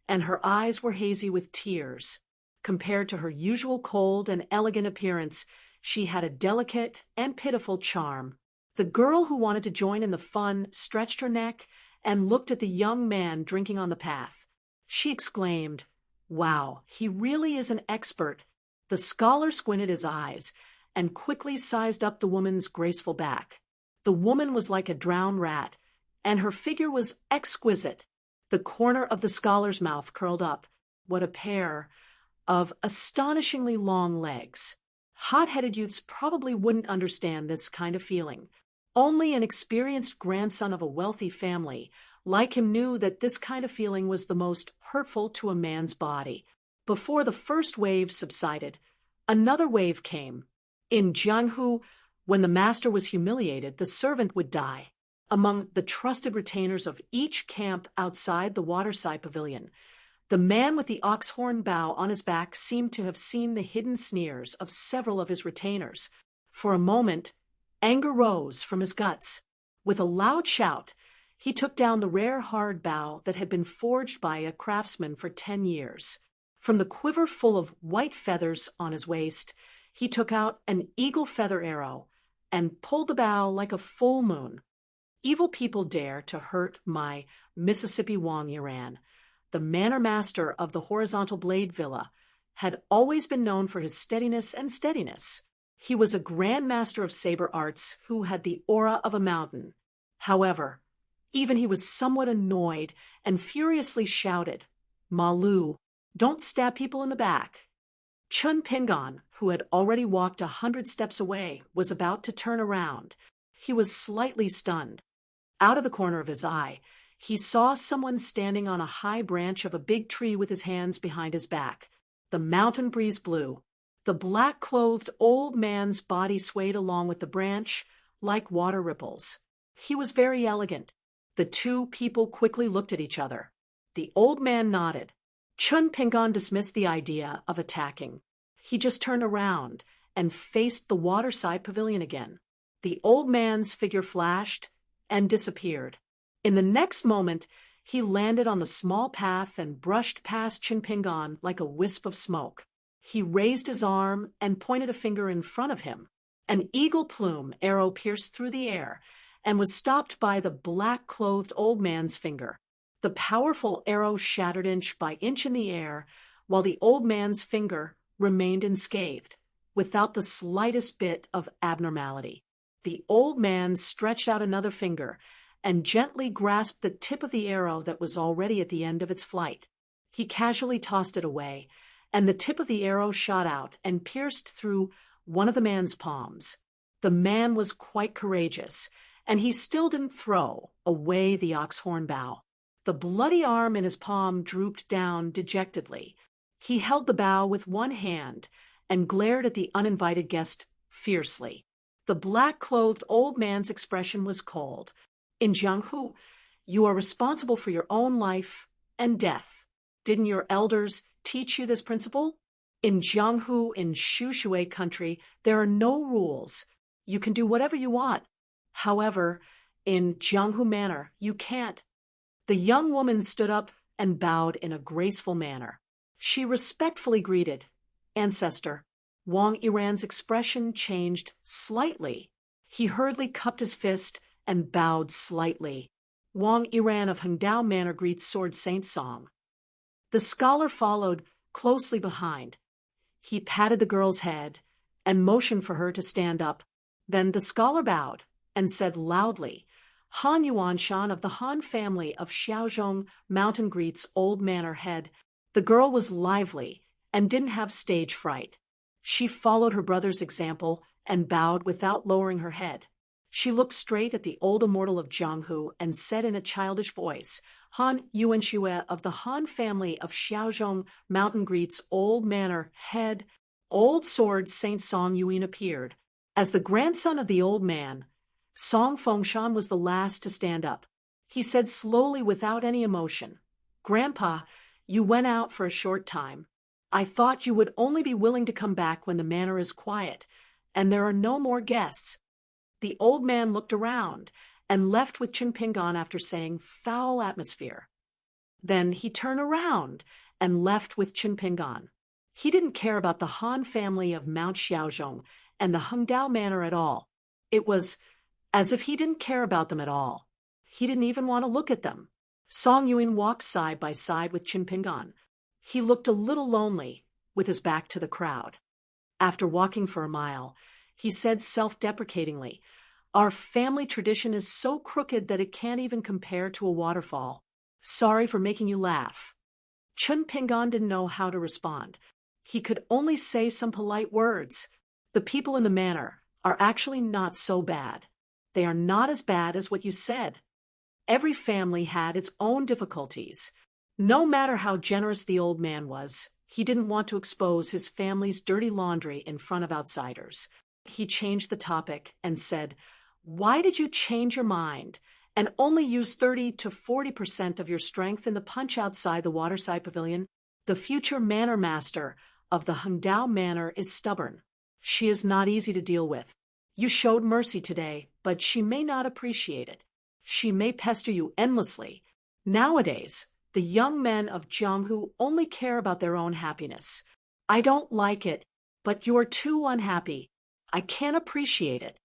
[SPEAKER 1] and her eyes were hazy with tears. Compared to her usual cold and elegant appearance, she had a delicate and pitiful charm. The girl who wanted to join in the fun stretched her neck and looked at the young man drinking on the path. She exclaimed, "Wow, he really is an expert." The scholar squinted his eyes and quickly sized up the woman's graceful back. The woman was like a drowned rat, and her figure was exquisite. The corner of the scholar's mouth curled up. What a pair of astonishingly long legs. Hot-headed youths probably wouldn't understand this kind of feeling. Only an experienced grandson of a wealthy family like him knew that this kind of feeling was the most hurtful to a man's body. Before the first wave subsided, another wave came. In Jianghu, when the master was humiliated, the servant would die. Among the trusted retainers of each camp outside the waterside pavilion, the man with the ox horn bow on his back seemed to have seen the hidden sneers of several of his retainers. For a moment, anger rose from his guts. With a loud shout, he took down the rare hard bow that had been forged by a craftsman for 10 years. From the quiver full of white feathers on his waist, he took out an eagle feather arrow and pulled the bow like a full moon. "Evil people dare to hurt my Mississippi Wang Yiran." The manor master of the horizontal blade villa had always been known for his steadiness and steadiness. He was a grand master of saber arts who had the aura of a mountain. However, even he was somewhat annoyed and furiously shouted, "Malu, don't stab people in the back." Chun Pingon, who had already walked 100 steps away, was about to turn around. He was slightly stunned. Out of the corner of his eye, he saw someone standing on a high branch of a big tree with his hands behind his back. The mountain breeze blew. The black-clothed old man's body swayed along with the branch like water ripples. He was very elegant. The two people quickly looked at each other. The old man nodded. Chun Pingon dismissed the idea of attacking. He just turned around and faced the waterside pavilion again. The old man's figure flashed and disappeared. In the next moment, he landed on the small path and brushed past Chun Pingon like a wisp of smoke. He raised his arm and pointed a finger in front of him. An eagle plume arrow pierced through the air and was stopped by the black-clothed old man's finger. The powerful arrow shattered inch by inch in the air, while the old man's finger remained unscathed, without the slightest bit of abnormality. The old man stretched out another finger and gently grasped the tip of the arrow that was already at the end of its flight. He casually tossed it away, and the tip of the arrow shot out and pierced through one of the man's palms. The man was quite courageous, and he still didn't throw away the ox-horn bough. The bloody arm in his palm drooped down dejectedly. He held the bough with one hand and glared at the uninvited guest fiercely. The black-clothed old man's expression was cold. In Jianghu, you are responsible for your own life and death. Didn't your elders teach you this principle? In Jianghu, in Shushui country, there are no rules. You can do whatever you want. However, in Jianghu manor, you can't. The young woman stood up and bowed in a graceful manner. She respectfully greeted, "Ancestor." Wang Yiran's expression changed slightly. He hurriedly cupped his fist and bowed slightly. Wang Yiran of Hengdao Manor greets Sword Saint Song. The scholar followed closely behind. He patted the girl's head and motioned for her to stand up. Then the scholar bowed and said loudly, "Han Yuanshan of the Han family of Xiaozhong Mountain greets Old Manor Head." The girl was lively and didn't have stage fright. She followed her brother's example and bowed without lowering her head. She looked straight at the old immortal of Jianghu and said in a childish voice, "Han Yuanxue of the Han family of Xiaozhong Mountain greets Old Manor Head." Old Sword Saint Song Yuan appeared. As the grandson of the old man, Song Fengshan was the last to stand up. He said slowly without any emotion, "Grandpa, you went out for a short time. I thought you would only be willing to come back when the manor is quiet, and there are no more guests." The old man looked around and left with Qin Pingan after saying, "Foul atmosphere." Then he turned around and left with Qin Pingan. He didn't care about the Han family of Mount Xiaozhong and the Hengdao Manor at all. It was as if he didn't care about them at all. He didn't even want to look at them. Song Yuan walked side by side with Qin Pingan. He looked a little lonely, with his back to the crowd. After walking for a mile, he said self-deprecatingly, "Our family tradition is so crooked that it can't even compare to a waterfall. Sorry for making you laugh." Qin Pingan didn't know how to respond. He could only say some polite words. The people in the manor are actually not so bad. They are not as bad as what you said. Every family had its own difficulties. No matter how generous the old man was, he didn't want to expose his family's dirty laundry in front of outsiders. He changed the topic and said, "Why did you change your mind and only use 30 to 40% of your strength in the punch outside the waterside pavilion? The future manor master of the Hengdao Manor is stubborn. She is not easy to deal with. You showed mercy today, but she may not appreciate it. She may pester you endlessly. Nowadays, the young men of Jianghu only care about their own happiness. I don't like it, but you're too unhappy. I can't appreciate it."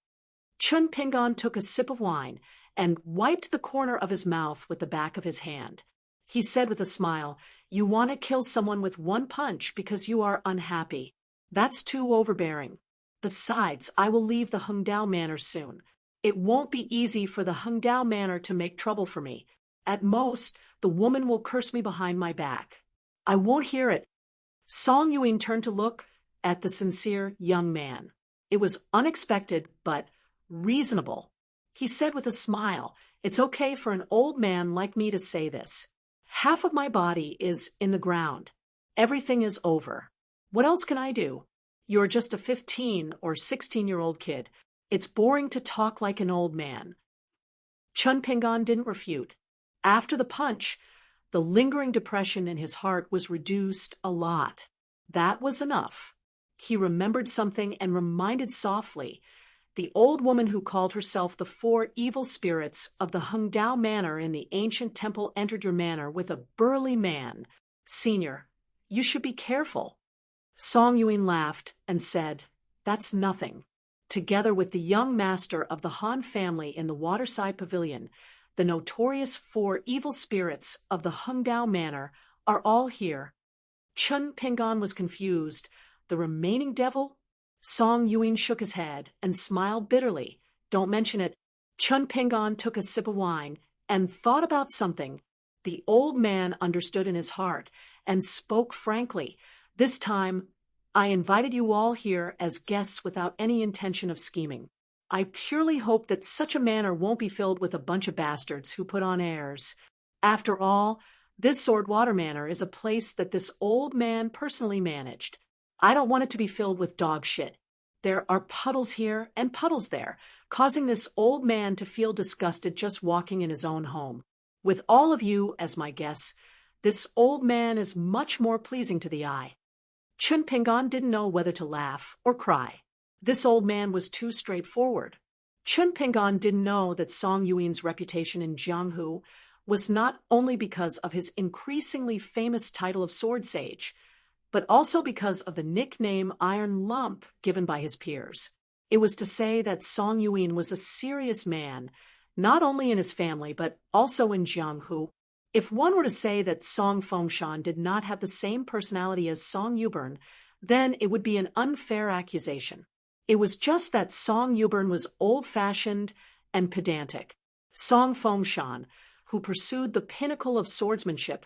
[SPEAKER 1] Qin Pingan took a sip of wine and wiped the corner of his mouth with the back of his hand. He said with a smile, "You want to kill someone with one punch because you are unhappy. That's too overbearing. Besides, I will leave the Hengdao Manor soon. It won't be easy for the Hengdao Manor to make trouble for me. At most, the woman will curse me behind my back. I won't hear it." Song Yuan turned to look at the sincere young man. It was unexpected, but reasonable. He said with a smile, "It's okay for an old man like me to say this. Half of my body is in the ground. Everything is over. What else can I do? You're just a 15 or 16-year-old kid. It's boring to talk like an old man." Qin Pingan didn't refute. After the punch, the lingering depression in his heart was reduced a lot. That was enough. He remembered something and reminded softly, the old woman who called herself the 4 evil spirits of the Hengdao Manor in the ancient temple entered your manor with a burly man. "Senior, you should be careful." Song Yuan laughed and said, "That's nothing." Together with the young master of the Han family in the waterside pavilion, the notorious 4 evil spirits of the Hengdao Manor are all here. Qin Pingan was confused. The remaining devil? Song Yuan shook his head and smiled bitterly. "Don't mention it." Qin Pingan took a sip of wine and thought about something. The old man understood in his heart and spoke frankly. "This time, I invited you all here as guests without any intention of scheming. I purely hope that such a manor won't be filled with a bunch of bastards who put on airs. After all, this Swordwater Manor is a place that this old man personally managed. I don't want it to be filled with dog shit. There are puddles here and puddles there, causing this old man to feel disgusted just walking in his own home. With all of you as my guests, this old man is much more pleasing to the eye. Chun Pingon didn't know whether to laugh or cry. This old man was too straightforward. Chun Pingon didn't know that Song Yuin's reputation in Jianghu was not only because of his increasingly famous title of Sword Sage, but also because of the nickname Iron Lump given by his peers. It was to say that Song Yuin was a serious man, not only in his family but also in Jianghu. If one were to say that Song Fengshan did not have the same personality as Song Yubern, then it would be an unfair accusation. It was just that Song Yubern was old-fashioned and pedantic. Song Fengshan, who pursued the pinnacle of swordsmanship,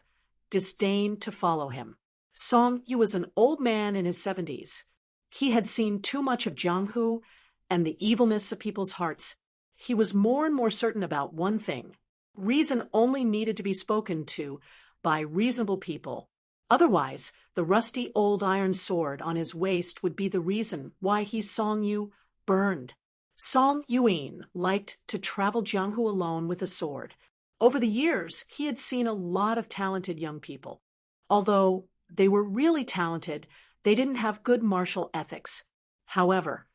[SPEAKER 1] disdained to follow him. Song Yu was an old man in his 70s. He had seen too much of Jianghu and the evilness of people's hearts. He was more and more certain about one thing. Reason only needed to be spoken to by reasonable people. Otherwise, the rusty old iron sword on his waist would be the reason why he, Song Yu, burned. Song Yuin liked to travel Jianghu alone with a sword. Over the years, he had seen a lot of talented young people. Although they were really talented, they didn't have good martial ethics. However,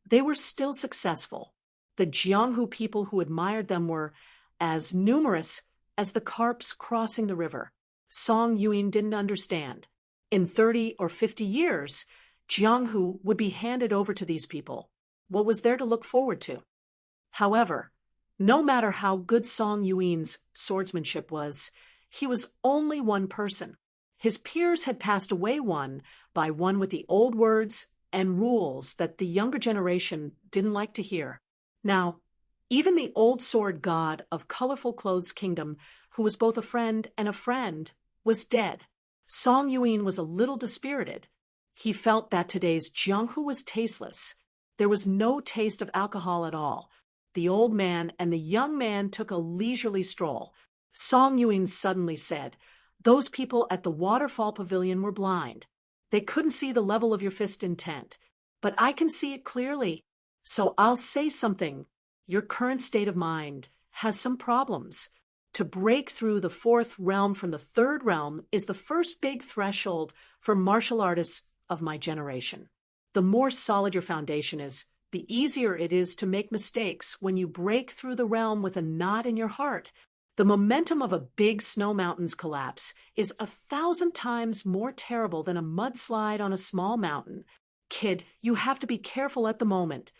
[SPEAKER 1] they were still successful. The Jianghu people who admired them were as numerous as the carps crossing the river. Song Yuin didn't understand. In 30 or 50 years, Jianghu would be handed over to these people. What was there to look forward to? However, no matter how good Song Yuin's swordsmanship was, he was only one person. His peers had passed away one by one with the old words and rules that the younger generation didn't like to hear. Now, even the old sword god of colorful clothes kingdom, who was both a friend and a friend, was dead. Song Yuin was a little dispirited. He felt that today's Jianghu was tasteless. There was no taste of alcohol at all. The old man and the young man took a leisurely stroll. Song Yuin suddenly said, "Those people at the waterfall pavilion were blind. They couldn't see the level of your fist intent. But I can see it clearly. So I'll say something. Your current state of mind has some problems. To break through the fourth realm from the third realm is the first big threshold for martial artists of my generation. The more solid your foundation is, the easier it is to make mistakes when you break through the realm with a knot in your heart. The momentum of a big snow mountain's collapse is 1,000 times more terrible than a mudslide on a small mountain. Kid, you have to be careful at the moment."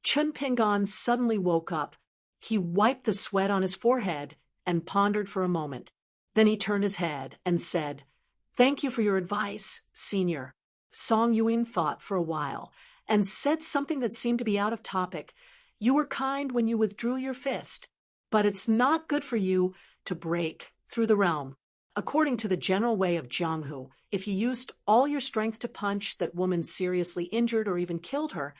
[SPEAKER 1] Chun Pingon suddenly woke up. He wiped the sweat on his forehead and pondered for a moment. Then he turned his head and said, "Thank you for your advice, senior." Song Yuin thought for a while and said something that seemed to be out of topic. "You were kind when you withdrew your fist, but it's not good for you to break through the realm. According to the general way of Jianghu, if you used all your strength to punch that woman seriously injured or even killed her,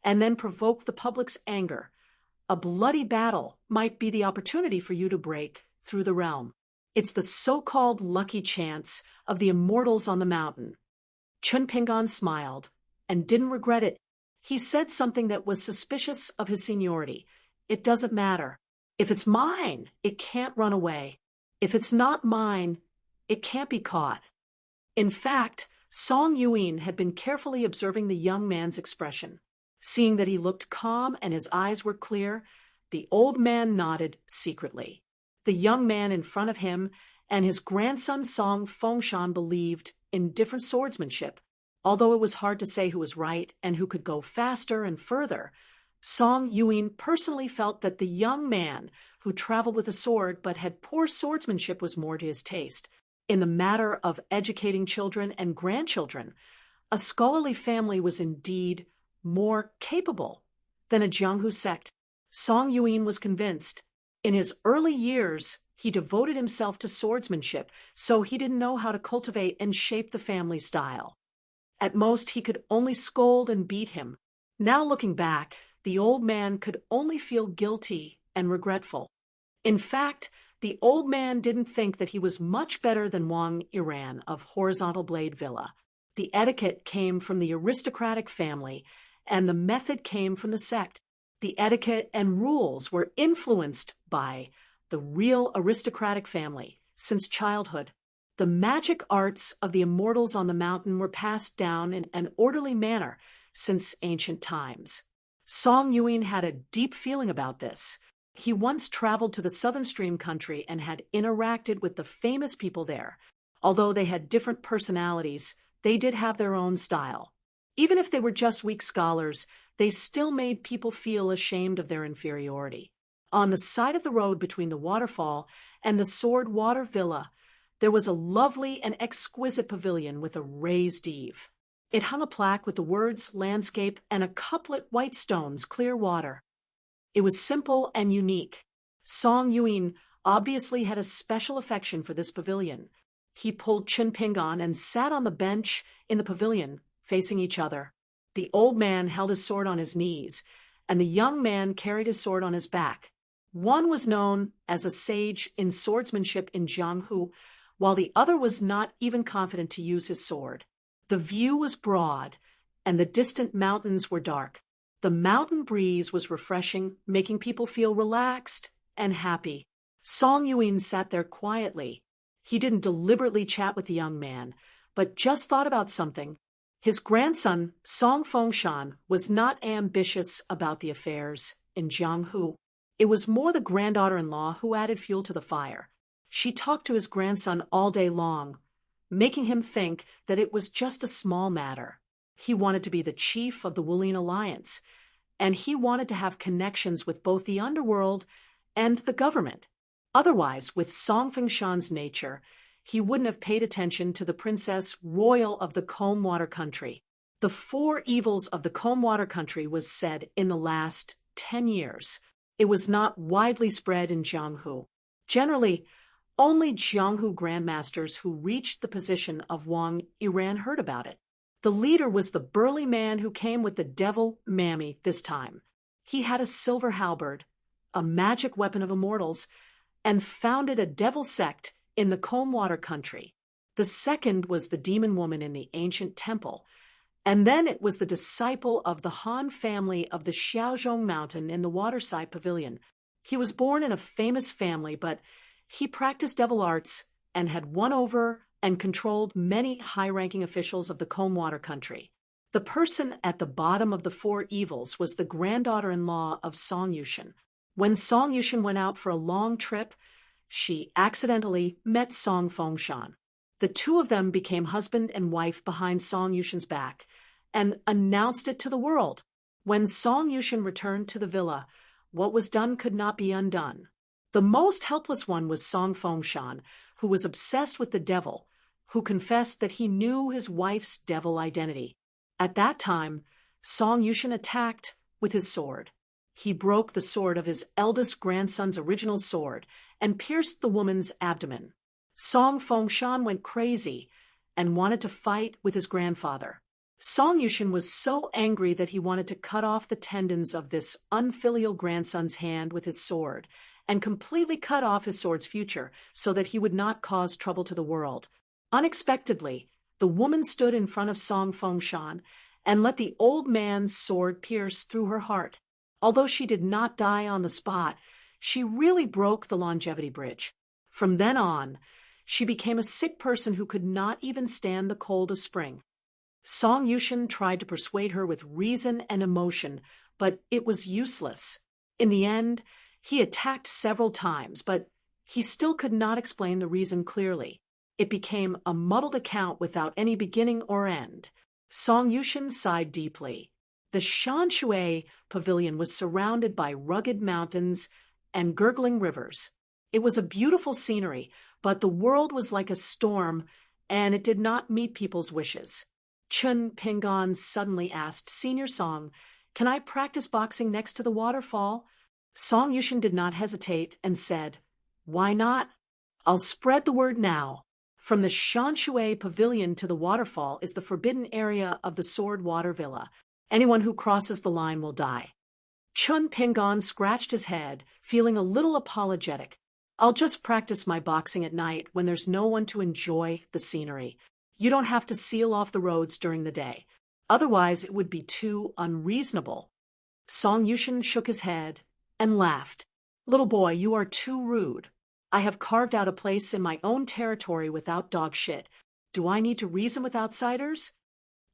[SPEAKER 1] and then provoked the public's anger, a bloody battle might be the opportunity for you to break through the realm. It's the so-called lucky chance of the immortals on the mountain." Chun Pingon smiled and didn't regret it. He said something that was suspicious of his seniority. "It doesn't matter. If it's mine, it can't run away. If it's not mine, it can't be caught." In fact, Song Yuin had been carefully observing the young man's expression. Seeing that he looked calm and his eyes were clear, the old man nodded secretly. The young man in front of him and his grandson Song Fengshan believed in different swordsmanship. Although it was hard to say who was right and who could go faster and further, Song Yuin personally felt that the young man who traveled with a sword but had poor swordsmanship was more to his taste. In the matter of educating children and grandchildren, a scholarly family was indeed more capable than a Jianghu sect. Song Yuin was convinced. In his early years, he devoted himself to swordsmanship, so he didn't know how to cultivate and shape the family style. At most, he could only scold and beat him. Now looking back, the old man could only feel guilty and regretful. In fact, the old man didn't think that he was much better than Wang Iran of Horizontal Blade Villa. The etiquette came from the aristocratic family, and the method came from the sect. The etiquette and rules were influenced by the real aristocratic family since childhood. The magic arts of the immortals on the mountain were passed down in an orderly manner since ancient times. Song Yuin had a deep feeling about this. He once traveled to the southern stream country and had interacted with the famous people there. Although they had different personalities, they did have their own style. Even if they were just weak scholars, they still made people feel ashamed of their inferiority. On the side of the road between the waterfall and the Sword Water Villa, there was a lovely and exquisite pavilion with a raised eave. It hung a plaque with the words landscape and a couplet white stones, clear water. It was simple and unique. Song Yuin obviously had a special affection for this pavilion. He pulled Chen Pingon and sat on the bench in the pavilion, facing each other. The old man held his sword on his knees, and the young man carried his sword on his back. One was known as a sage in swordsmanship in Jianghu, while the other was not even confident to use his sword. The view was broad, and the distant mountains were dark. The mountain breeze was refreshing, making people feel relaxed and happy. Song Yuin sat there quietly. He didn't deliberately chat with the young man, but just thought about something. His grandson, Song Fengshan, was not ambitious about the affairs in Jianghu. It was more the granddaughter-in-law who added fuel to the fire. She talked to his grandson all day long, making him think that it was just a small matter. He wanted to be the chief of the Wulian Alliance, and he wanted to have connections with both the underworld and the government. Otherwise, with Song Fengshan's nature, he wouldn't have paid attention to the Princess Royal of the Comb Water Country. The 4 evils of the Comb Water Country was said in the last 10 years. It was not widely spread in Jianghu. Generally, only Jianghu grandmasters who reached the position of Wang Iran heard about it. The leader was the burly man who came with the devil mammy this time. He had a silver halberd, a magic weapon of immortals, and founded a devil sect in the Comb Water Country. The second was the demon woman in the ancient temple, and then it was the disciple of the Han family of the Xiaozhong Mountain in the waterside pavilion. He was born in a famous family, but he practiced devil arts and had won over and controlled many high-ranking officials of the Comb Water Country. The person at the bottom of the 4 evils was the granddaughter-in-law of Song Yushin. When Song Yushin went out for a long trip, she accidentally met Song Fengshan. The 2 of them became husband and wife behind Song Yushin's back and announced it to the world. When Song Yushin returned to the villa, what was done could not be undone. The most helpless one was Song Fengshan, who was obsessed with the devil, who confessed that he knew his wife's devil identity. At that time, Song Yushin attacked with his sword. He broke the sword of his eldest grandson's original sword and pierced the woman's abdomen. Song Fengshan went crazy and wanted to fight with his grandfather. Song Yushin was so angry that he wanted to cut off the tendons of this unfilial grandson's hand with his sword and completely cut off his sword's future so that he would not cause trouble to the world. Unexpectedly, the woman stood in front of Song Fengshan and let the old man's sword pierce through her heart. Although she did not die on the spot, she really broke the longevity bridge. From then on, she became a sick person who could not even stand the cold of spring. Song Yushin tried to persuade her with reason and emotion, but it was useless. In the end, he attacked several times, but he still could not explain the reason clearly. It became a muddled account without any beginning or end. Song Yushin sighed deeply. The Shanshui pavilion was surrounded by rugged mountains and gurgling rivers. It was a beautiful scenery, but the world was like a storm, and it did not meet people's wishes. Chen Pingon suddenly asked Senior Song, "Can I practice boxing next to the waterfall?" Song Yushin did not hesitate and said, "Why not? I'll spread the word now. From the Shanshui pavilion to the waterfall is the forbidden area of the Sword Water Villa. Anyone who crosses the line will die." Chun Pingon scratched his head, feeling a little apologetic. I'll just practice my boxing at night when there's no one to enjoy the scenery. You don't have to seal off the roads during the day. Otherwise, it would be too unreasonable. Song Yushin shook his head and laughed. Little boy, you are too rude. I have carved out a place in my own territory without dog shit. Do I need to reason with outsiders?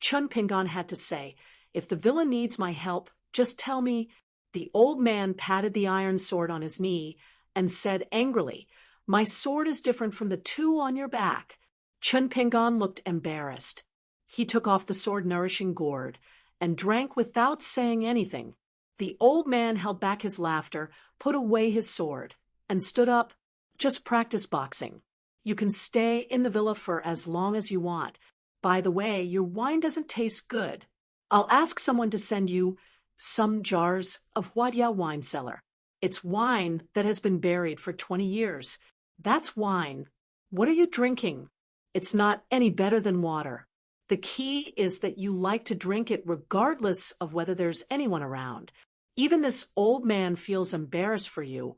[SPEAKER 1] Chun Pingon had to say, if the villain needs my help, just tell me. The old man patted the iron sword on his knee and said angrily, my sword is different from the two on your back. Chun Pingon looked embarrassed. He took off the sword-nourishing gourd and drank without saying anything. The old man held back his laughter, put away his sword, and stood up. Just practice boxing. You can stay in the villa for as long as you want. By the way, your wine doesn't taste good. I'll ask someone to send you some jars of Huadia wine cellar. It's wine that has been buried for 20 years. That's wine. What are you drinking? It's not any better than water. The key is that you like to drink it regardless of whether there's anyone around. Even this old man feels embarrassed for you.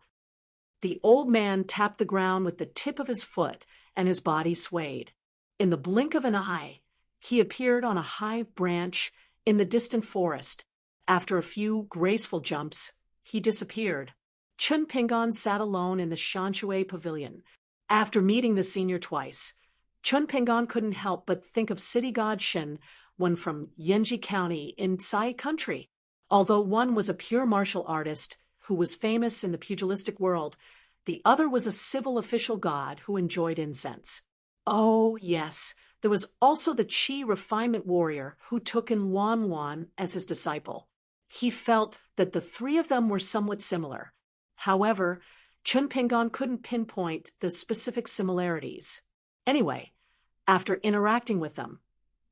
[SPEAKER 1] The old man tapped the ground with the tip of his foot, and his body swayed. In the blink of an eye, he appeared on a high branch in the distant forest. After a few graceful jumps, he disappeared. Chun Pingon sat alone in the Shanshui pavilion. After meeting the senior twice, Chun Pingon couldn't help but think of city god Shen, one from Yanji County in Sai Country. Although one was a pure martial artist who was famous in the pugilistic world, the other was a civil official god who enjoyed incense. Oh, yes, there was also the Qi refinement warrior who took in Wan Wan as his disciple. He felt that the three of them were somewhat similar. However, Chun Pingon couldn't pinpoint the specific similarities. Anyway, after interacting with them,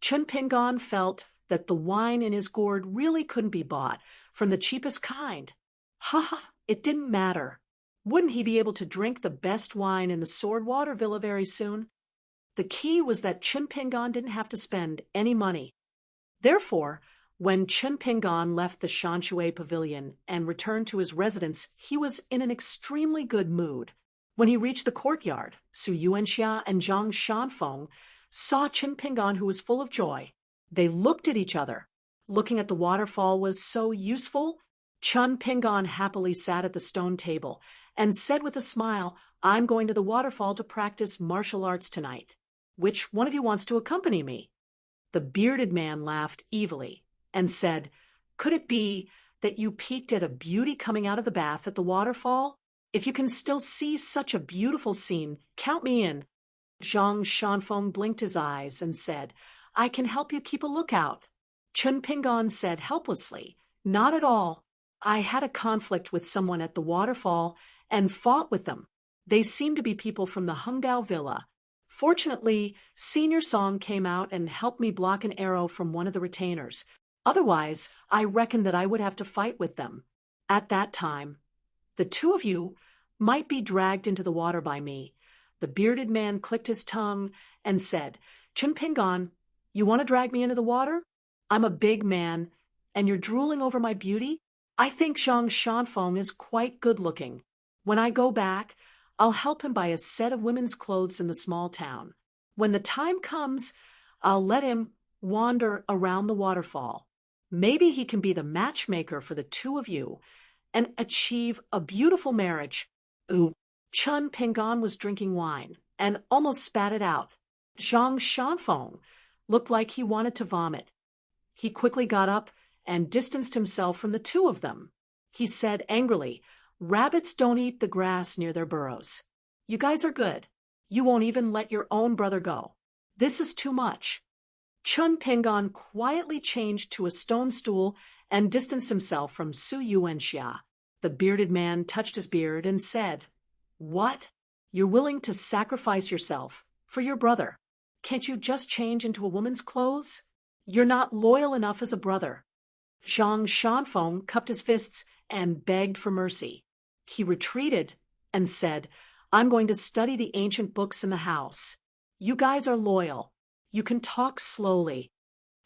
[SPEAKER 1] Chun Pingon felt that the wine in his gourd really couldn't be bought from the cheapest kind. It didn't matter. Wouldn't he be able to drink the best wine in the Swordwater Villa very soon? The key was that Chun Pingon didn't have to spend any money. Therefore, when Chun Pingon left the Shanshui pavilion and returned to his residence, he was in an extremely good mood. When he reached the courtyard, Su Yuanxia and Zhang Shanfeng saw Chun Pingon, who was full of joy. They looked at each other. Looking at the waterfall was so useful. Chun Pingon happily sat at the stone table and said with a smile, I'm going to the waterfall to practice martial arts tonight. Which one of you wants to accompany me? The bearded man laughed evilly and said, could it be that you peeked at a beauty coming out of the bath at the waterfall? If you can still see such a beautiful scene, count me in. Zhang Shanfeng blinked his eyes and said, I can help you keep a lookout. Chun Pingon said helplessly, not at all. I had a conflict with someone at the waterfall and fought with them. They seemed to be people from the Hungdao Villa. Fortunately, Senior Song came out and helped me block an arrow from one of the retainers. Otherwise, I reckoned that I would have to fight with them. At that time, the two of you might be dragged into the water by me. The bearded man clicked his tongue and said, Chun Pingon, you want to drag me into the water? I'm a big man, and you're drooling over my beauty? I think Zhang Shanfeng is quite good-looking. When I go back, I'll help him buy a set of women's clothes in the small town. When the time comes, I'll let him wander around the waterfall. Maybe he can be the matchmaker for the two of you and achieve a beautiful marriage. Ooh, Chun Pingon was drinking wine and almost spat it out. Zhang Shanfeng looked like he wanted to vomit. He quickly got up and distanced himself from the two of them. He said angrily, rabbits don't eat the grass near their burrows. You guys are good. You won't even let your own brother go. This is too much. Chun Pingon quietly changed to a stone stool and distanced himself from Su Yuanxia. The bearded man touched his beard and said, What? You're willing to sacrifice yourself for your brother? Can't you just change into a woman's clothes? You're not loyal enough as a brother. Zhang Shanfeng cupped his fists and begged for mercy. He retreated and said, I'm going to study the ancient books in the house. You guys are loyal. You can talk slowly.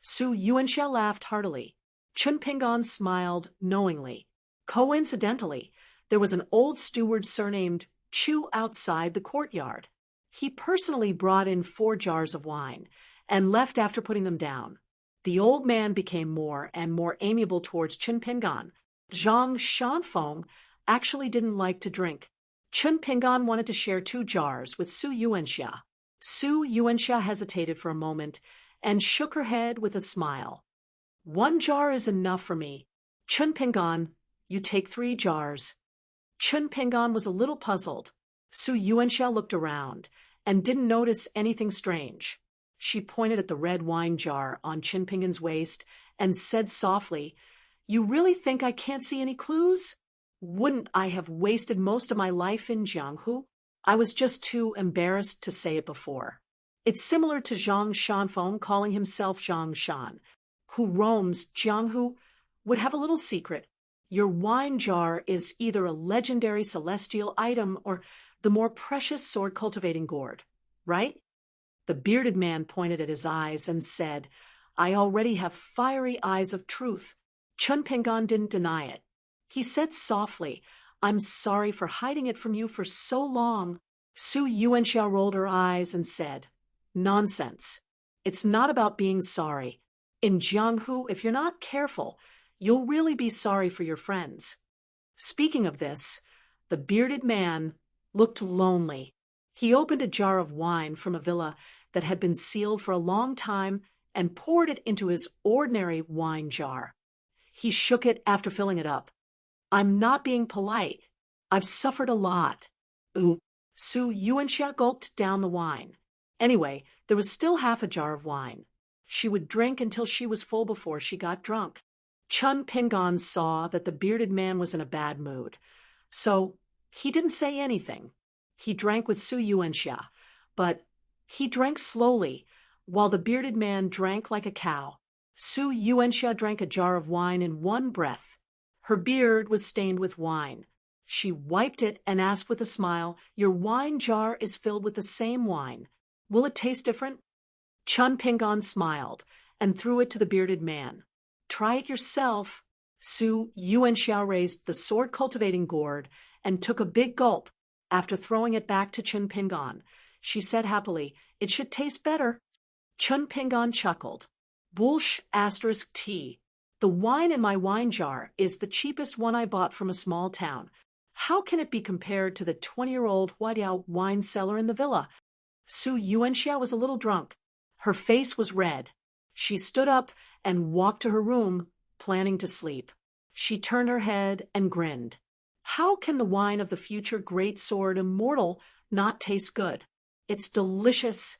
[SPEAKER 1] Su Yuanxia laughed heartily. Chun Pingon smiled knowingly. Coincidentally, there was an old steward surnamed Chu outside the courtyard. He personally brought in 4 jars of wine and left after putting them down. The old man became more and more amiable towards Chun Pingan. Zhang Shanfeng actually didn't like to drink. Chun Pingan wanted to share 2 jars with Su Yuanxia. Su Yuanxia hesitated for a moment and shook her head with a smile. 1 jar is enough for me. Chun Pingan, you take 3 jars. Chun Pingan was a little puzzled. Su Yuanxia looked around and didn't notice anything strange. She pointed at the red wine jar on Chun Pingan's waist and said softly, "You really think I can't see any clues? Wouldn't I have wasted most of my life in Jianghu? I was just too embarrassed to say it before." It's similar to Zhang Shanfeng calling himself Zhang Shan, who roams Jianghu, would have a little secret. Your wine jar is either a legendary celestial item or the more precious sword-cultivating gourd, right? The bearded man pointed at his eyes and said, "I already have fiery eyes of truth." Chun Pingan didn't deny it. He said softly, "I'm sorry for hiding it from you for so long." Su Yuanxia rolled her eyes and said, "Nonsense. It's not about being sorry. In Jianghu, if you're not careful, you'll really be sorry for your friends." Speaking of this, the bearded man looked lonely. He opened a jar of wine from a villa that had been sealed for a long time and poured it into his ordinary wine jar. He shook it after filling it up. "I'm not being polite. I've suffered a lot." Ooh. Su Yuanxia gulped down the wine. Anyway, there was still half a jar of wine. She would drink until she was full before she got drunk. Chun Pingan saw that the bearded man was in a bad mood, so he didn't say anything. He drank with Su Yuanxia, but he drank slowly, while the bearded man drank like a cow. Su Yuanxia drank a jar of wine in one breath. Her beard was stained with wine. She wiped it and asked with a smile, "Your wine jar is filled with the same wine. Will it taste different?" Chun Pingan smiled and threw it to the bearded man. "Try it yourself." Su Yuanxia raised the sword-cultivating gourd and took a big gulp. After throwing it back to Chun Pingan, she said happily, "It should taste better." Chun Pingan chuckled. "Bullsh *T. The wine in my wine jar is the cheapest one I bought from a small town. How can it be compared to the 20-year-old Huadiao wine cellar in the villa?" Su Yuanxia was a little drunk. Her face was red. She stood up and walked to her room, planning to sleep. She turned her head and grinned. How can the wine of the future great sword immortal not taste good? It's delicious.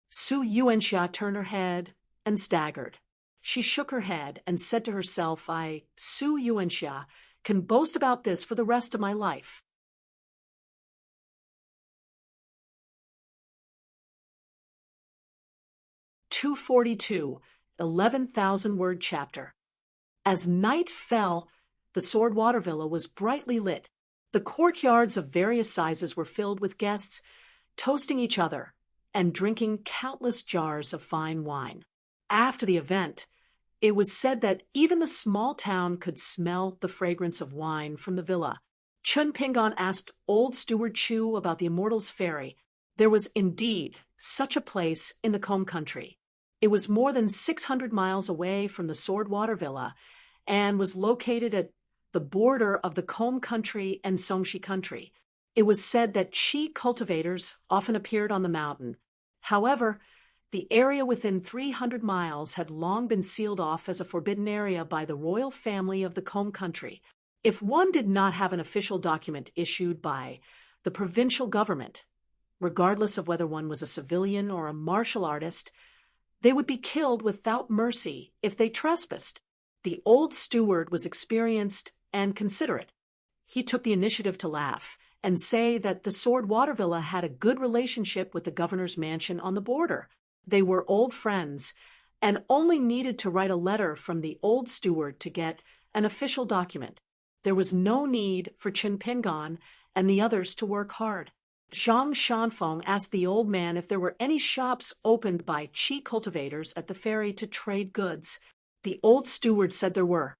[SPEAKER 1] Su Yuanxia turned her head and staggered. She shook her head and said to herself, Su Yuanxia, can boast about this for the rest of my life." (242) 11,000-word chapter. As night fell, the Sword Water Villa was brightly lit. The courtyards of various sizes were filled with guests, toasting each other and drinking countless jars of fine wine. After the event, it was said that even the small town could smell the fragrance of wine from the villa. Chun Pingan asked old Steward Chu about the Immortal's Ferry. There was indeed such a place in the Combe country. It was more than 600 miles away from the Sword Water Villa and was located at the border of the Combe country and Songshi country. It was said that chi cultivators often appeared on the mountain. However, the area within 300 miles had long been sealed off as a forbidden area by the royal family of the Combe country. If one did not have an official document issued by the provincial government, regardless of whether one was a civilian or a martial artist, they would be killed without mercy if they trespassed. The old steward was experienced and considerate. He took the initiative to laugh and say that the Sword Water Villa had a good relationship with the governor's mansion on the border. They were old friends and only needed to write a letter from the old steward to get an official document. There was no need for Chun Pingan and the others to work hard. Zhang Shanfeng asked the old man if there were any shops opened by chi cultivators at the ferry to trade goods. The old steward said there were.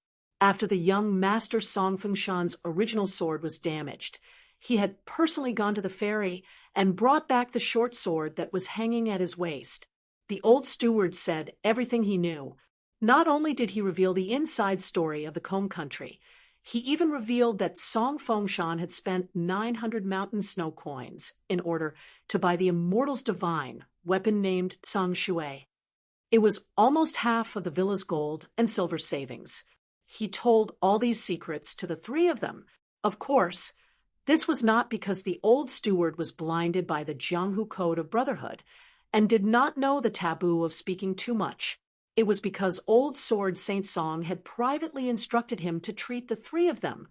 [SPEAKER 1] after the young master Song Fengshan's original sword was damaged. He had personally gone to the ferry and brought back the short sword that was hanging at his waist. The old steward said everything he knew. Not only did he reveal the inside story of the Combe country, he even revealed that Song Fengshan had spent 900 mountain snow coins in order to buy the Immortal's divine weapon named Tsang Shui. It was almost half of the villa's gold and silver savings. He told all these secrets to the three of them. Of course, this was not because the old steward was blinded by the Jianghu Code of Brotherhood and did not know the taboo of speaking too much. It was because Old Sword Saint Song had privately instructed him to treat the three of them,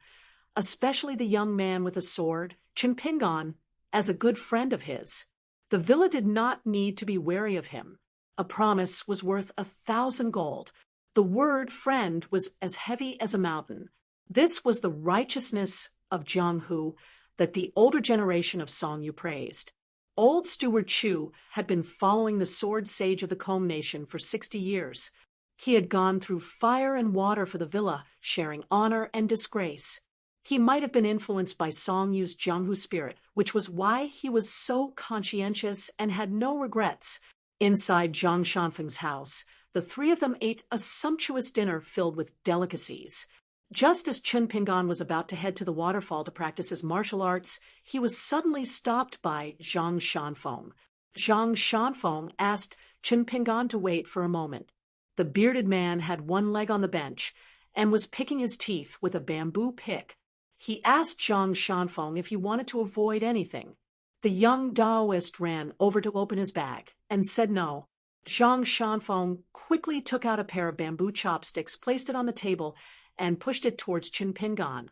[SPEAKER 1] especially the young man with a sword, Qin Pingan, as a good friend of his. The villa did not need to be wary of him. A promise was worth 1,000 gold. The word friend was as heavy as a mountain. This was the righteousness of Jianghu that the older generation of Songyu praised. Old Steward Chu had been following the sword sage of the Combe nation for 60 years. He had gone through fire and water for the villa, sharing honor and disgrace. He might have been influenced by Songyu's Jianghu spirit, which was why he was so conscientious and had no regrets. Inside Zhang Shanfeng's house, the three of them ate a sumptuous dinner filled with delicacies. Just as Qin Pingan was about to head to the waterfall to practice his martial arts, he was suddenly stopped by Zhang Shanfeng. Zhang Shanfeng asked Qin Pingan to wait for a moment. The bearded man had one leg on the bench and was picking his teeth with a bamboo pick. He asked Zhang Shanfeng if he wanted to avoid anything. The young Taoist ran over to open his bag and said no. Zhang Shanfeng quickly took out a pair of bamboo chopsticks, placed it on the table, and pushed it towards Qin Pingan.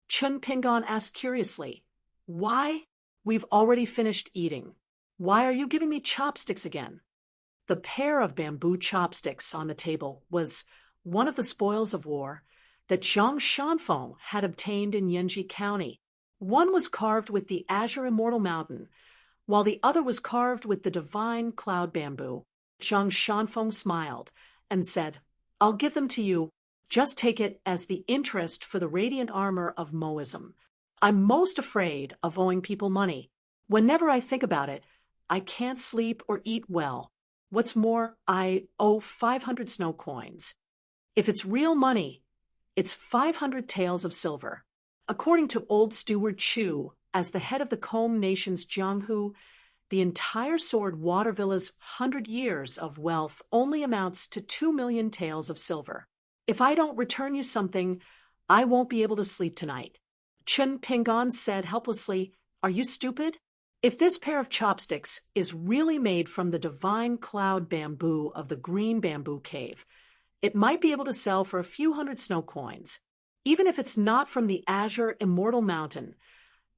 [SPEAKER 1] Qin Pingan asked curiously, "Why? We've already finished eating. Why are you giving me chopsticks again?" The pair of bamboo chopsticks on the table was one of the spoils of war that Zhang Shanfeng had obtained in Yanji County. One was carved with the Azure Immortal Mountain, while the other was carved with the divine cloud bamboo. Zhang Shanfeng smiled and said, "I'll give them to you. Just take it as the interest for the radiant armor of Moism. I'm most afraid of owing people money. Whenever I think about it, I can't sleep or eat well. What's more, I owe 500 snow coins. If it's real money, it's 500 taels of silver." According to Old Steward Chu, as the head of the Combe nation's Jianghu, the entire Sword Water Villa's 100 years of wealth only amounts to 2 million taels of silver. "If I don't return you something, I won't be able to sleep tonight." Qin Pingan said helplessly, "Are you stupid? If this pair of chopsticks is really made from the divine cloud bamboo of the Green Bamboo Cave, it might be able to sell for a few hundred snow coins. Even if it's not from the Azure Immortal Mountain,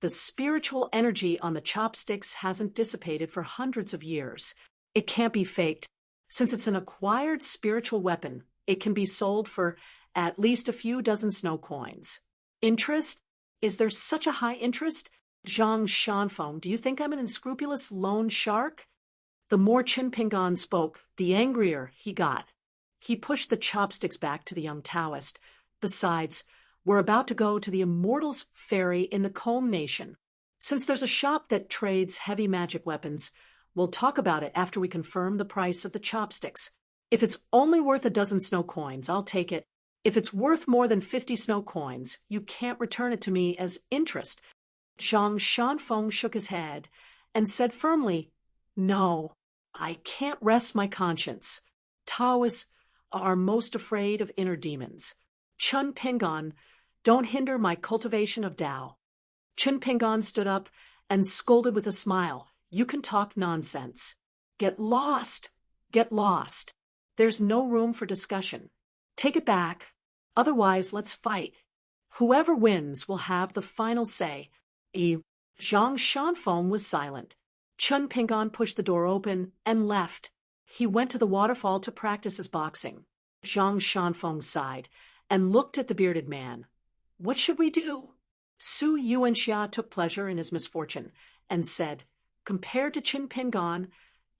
[SPEAKER 1] the spiritual energy on the chopsticks hasn't dissipated for hundreds of years. It can't be faked. Since it's an acquired spiritual weapon, it can be sold for at least a few dozen snow coins." "Interest? Is there such a high interest? Zhang Shanfeng, do you think I'm an unscrupulous loan shark?" The more Qin Pingan spoke, the angrier he got. He pushed the chopsticks back to the young Taoist. "Besides, we're about to go to the Immortal's Ferry in the Combe Nation. Since there's a shop that trades heavy magic weapons, we'll talk about it after we confirm the price of the chopsticks. If it's only worth a dozen snow coins, I'll take it. If it's worth more than 50 snow coins, you can't return it to me as interest." Zhang Shanfeng shook his head and said firmly, "No, I can't rest my conscience. Taoists are most afraid of inner demons. Qin Pingan, don't hinder my cultivation of Tao." Qin Pingan stood up and scolded with a smile, "You can talk nonsense. Get lost. Get lost. There's no room for discussion. Take it back. Otherwise, let's fight. Whoever wins will have the final say." Zhang Shanfeng was silent. Qin Pingan pushed the door open and left. He went to the waterfall to practice his boxing. Zhang Shanfeng sighed and looked at the bearded man. "What should we do?" Su Yuanxia took pleasure in his misfortune and said, "Compared to Qin Pingan,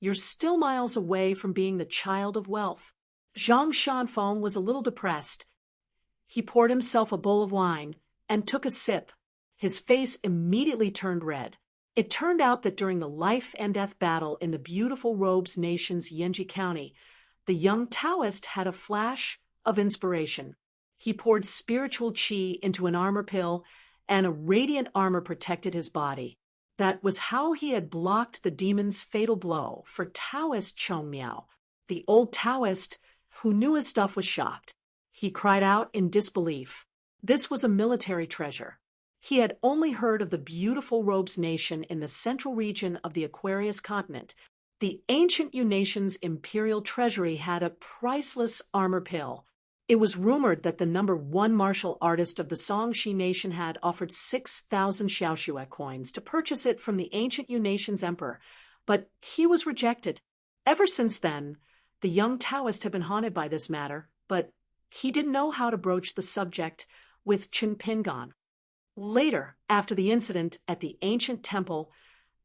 [SPEAKER 1] you're still miles away from being the child of wealth." Zhang Shanfeng was a little depressed. He poured himself a bowl of wine and took a sip. His face immediately turned red. It turned out that during the life and death battle in the beautiful Robes Nation's Yenji County, the young Taoist had a flash of inspiration. He poured spiritual chi into an armor pill, and a radiant armor protected his body. That was how he had blocked the demon's fatal blow for Taoist Chong Miao. The old Taoist, who knew his stuff, was shocked. He cried out in disbelief. This was a military treasure. He had only heard of the beautiful Robes Nation in the central region of the Aquarius continent. The ancient Yu Nation's imperial treasury had a priceless armor pill. It was rumored that the #1 martial artist of the Songshi Nation had offered 6,000 Xiaoxue coins to purchase it from the ancient Yu Nation's emperor, but he was rejected. Ever since then, the young Taoist had been haunted by this matter, but he didn't know how to broach the subject with Chun Pingan. Later, after the incident at the ancient temple,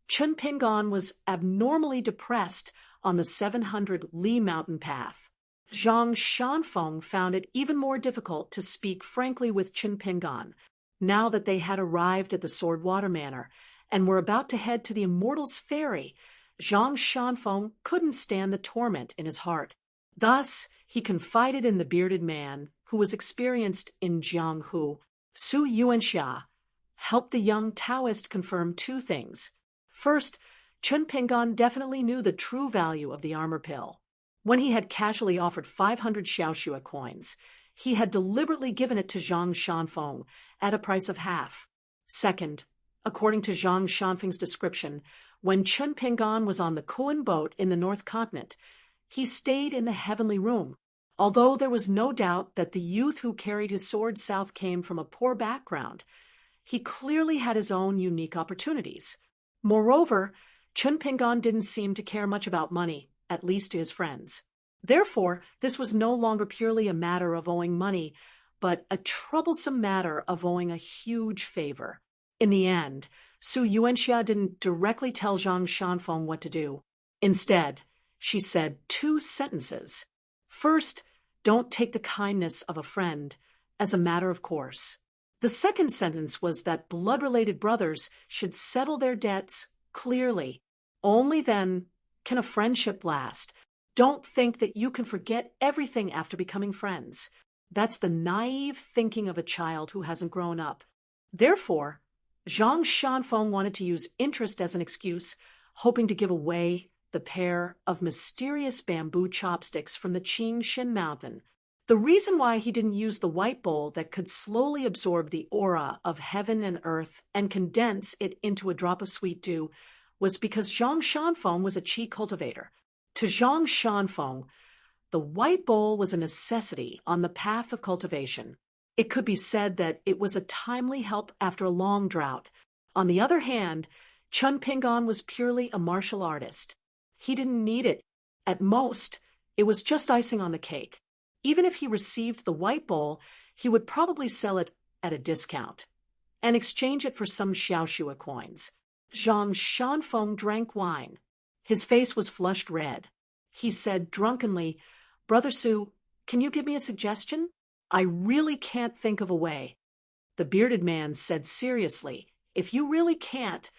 [SPEAKER 1] Chun Pingan was abnormally depressed on the 700 Li mountain path. Zhang Shanfeng found it even more difficult to speak frankly with Chun Pingan, now that they had arrived at the Sword Water Manor and were about to head to the Immortals' Ferry. Zhang Shanfeng couldn't stand the torment in his heart. Thus, he confided in the bearded man, who was experienced in Jianghu. Su Yuanxia helped the young Taoist confirm two things. First, Chun Pingan definitely knew the true value of the armor pill. When he had casually offered 500 Xiaoxue coins, he had deliberately given it to Zhang Shanfeng at a price of half. Second, according to Zhang Shanfeng's description, when Chun Pingan was on the Kuan boat in the North Continent, he stayed in the heavenly room. Although there was no doubt that the youth who carried his sword south came from a poor background, he clearly had his own unique opportunities. Moreover, Chun Pingan didn't seem to care much about money, at least to his friends. Therefore, this was no longer purely a matter of owing money, but a troublesome matter of owing a huge favor. In the end, Su Yuanxia didn't directly tell Zhang Shanfeng what to do. Instead, she said 2 sentences. First, don't take the kindness of a friend as a matter of course. The second sentence was that blood-related brothers should settle their debts clearly. Only then can a friendship last. Don't think that you can forget everything after becoming friends. That's the naive thinking of a child who hasn't grown up. Therefore, Zhang Shanfeng wanted to use interest as an excuse, hoping to give away the pair of mysterious bamboo chopsticks from the Qing Mountain. The reason why he didn't use the white bowl that could slowly absorb the aura of heaven and earth and condense it into a drop of sweet dew was because Zhang Shanfeng was a qi cultivator. To Zhang Shanfeng, the white bowl was a necessity on the path of cultivation. It could be said that it was a timely help after a long drought. On the other hand, Chun Pingan was purely a martial artist. He didn't need it. At most, it was just icing on the cake. Even if he received the white bowl, he would probably sell it at a discount and exchange it for some Xiaoxue coins. Zhang Shanfeng drank wine. His face was flushed red. He said drunkenly, "Brother Su, can you give me a suggestion? I really can't think of a way." The bearded man said seriously, "If you really can't,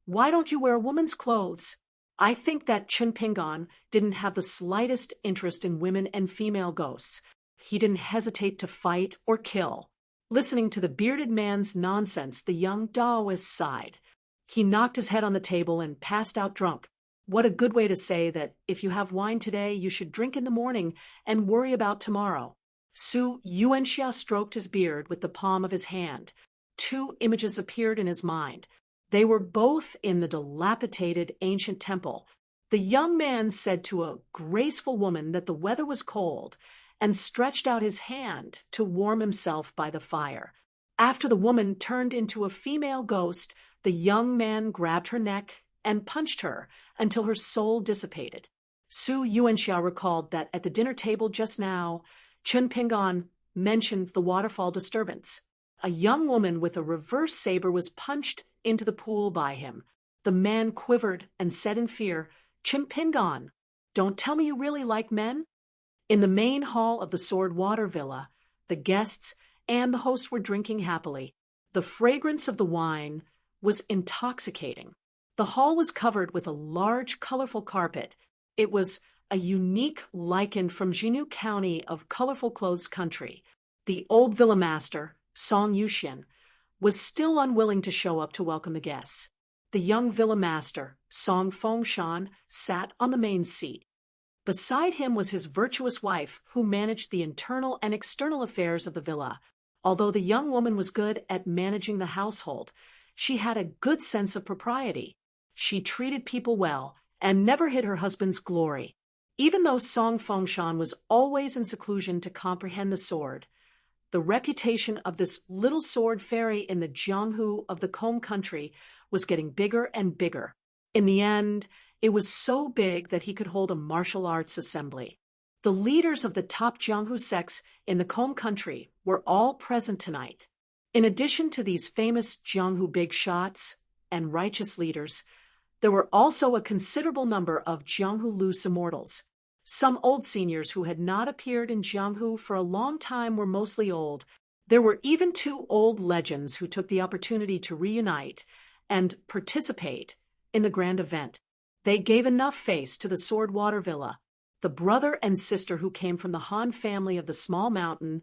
[SPEAKER 1] why don't you wear woman's clothes?" I think that Chun Pingan didn't have the slightest interest in women and female ghosts. He didn't hesitate to fight or kill. Listening to the bearded man's nonsense, the young Taoist sighed. He knocked his head on the table and passed out drunk. What a good way to say that if you have wine today, you should drink in the morning and worry about tomorrow. Su Yuanxia stroked his beard with the palm of his hand. 2 images appeared in his mind. They were both in the dilapidated ancient temple. The young man said to a graceful woman that the weather was cold and stretched out his hand to warm himself by the fire. After the woman turned into a female ghost, the young man grabbed her neck and punched her until her soul dissipated. Su Yuanxia recalled that at the dinner table just now, Chun Pingan mentioned the waterfall disturbance. A young woman with a reverse saber was punched into the pool by him. The man quivered and said in fear, "Chun Pingan, don't tell me you really like men?" In the main hall of the Sword Water Villa, the guests and the hosts were drinking happily. The fragrance of the wine was intoxicating. The hall was covered with a large, colorful carpet. It was a unique lichen from Jinyu County of colorful clothes country. The old villa master, Song Yuxian, was still unwilling to show up to welcome the guests. The young villa master, Song Fengshan, sat on the main seat. Beside him was his virtuous wife, who managed the internal and external affairs of the villa. Although the young woman was good at managing the household, she had a good sense of propriety. She treated people well and never hid her husband's glory. Even though Song Fengshan was always in seclusion to comprehend the sword, the reputation of this little sword fairy in the Jianghu of the Combe country was getting bigger and bigger. In the end, it was so big that he could hold a martial arts assembly. The leaders of the top Jianghu sects in the Combe country were all present tonight. In addition to these famous Jianghu big shots and righteous leaders, there were also a considerable number of Jianghu loose immortals. Some old seniors who had not appeared in Jianghu for a long time were mostly old. There were even 2 old legends who took the opportunity to reunite and participate in the grand event. They gave enough face to the Sword Water Villa, the brother and sister who came from the Han family of the Small Mountain,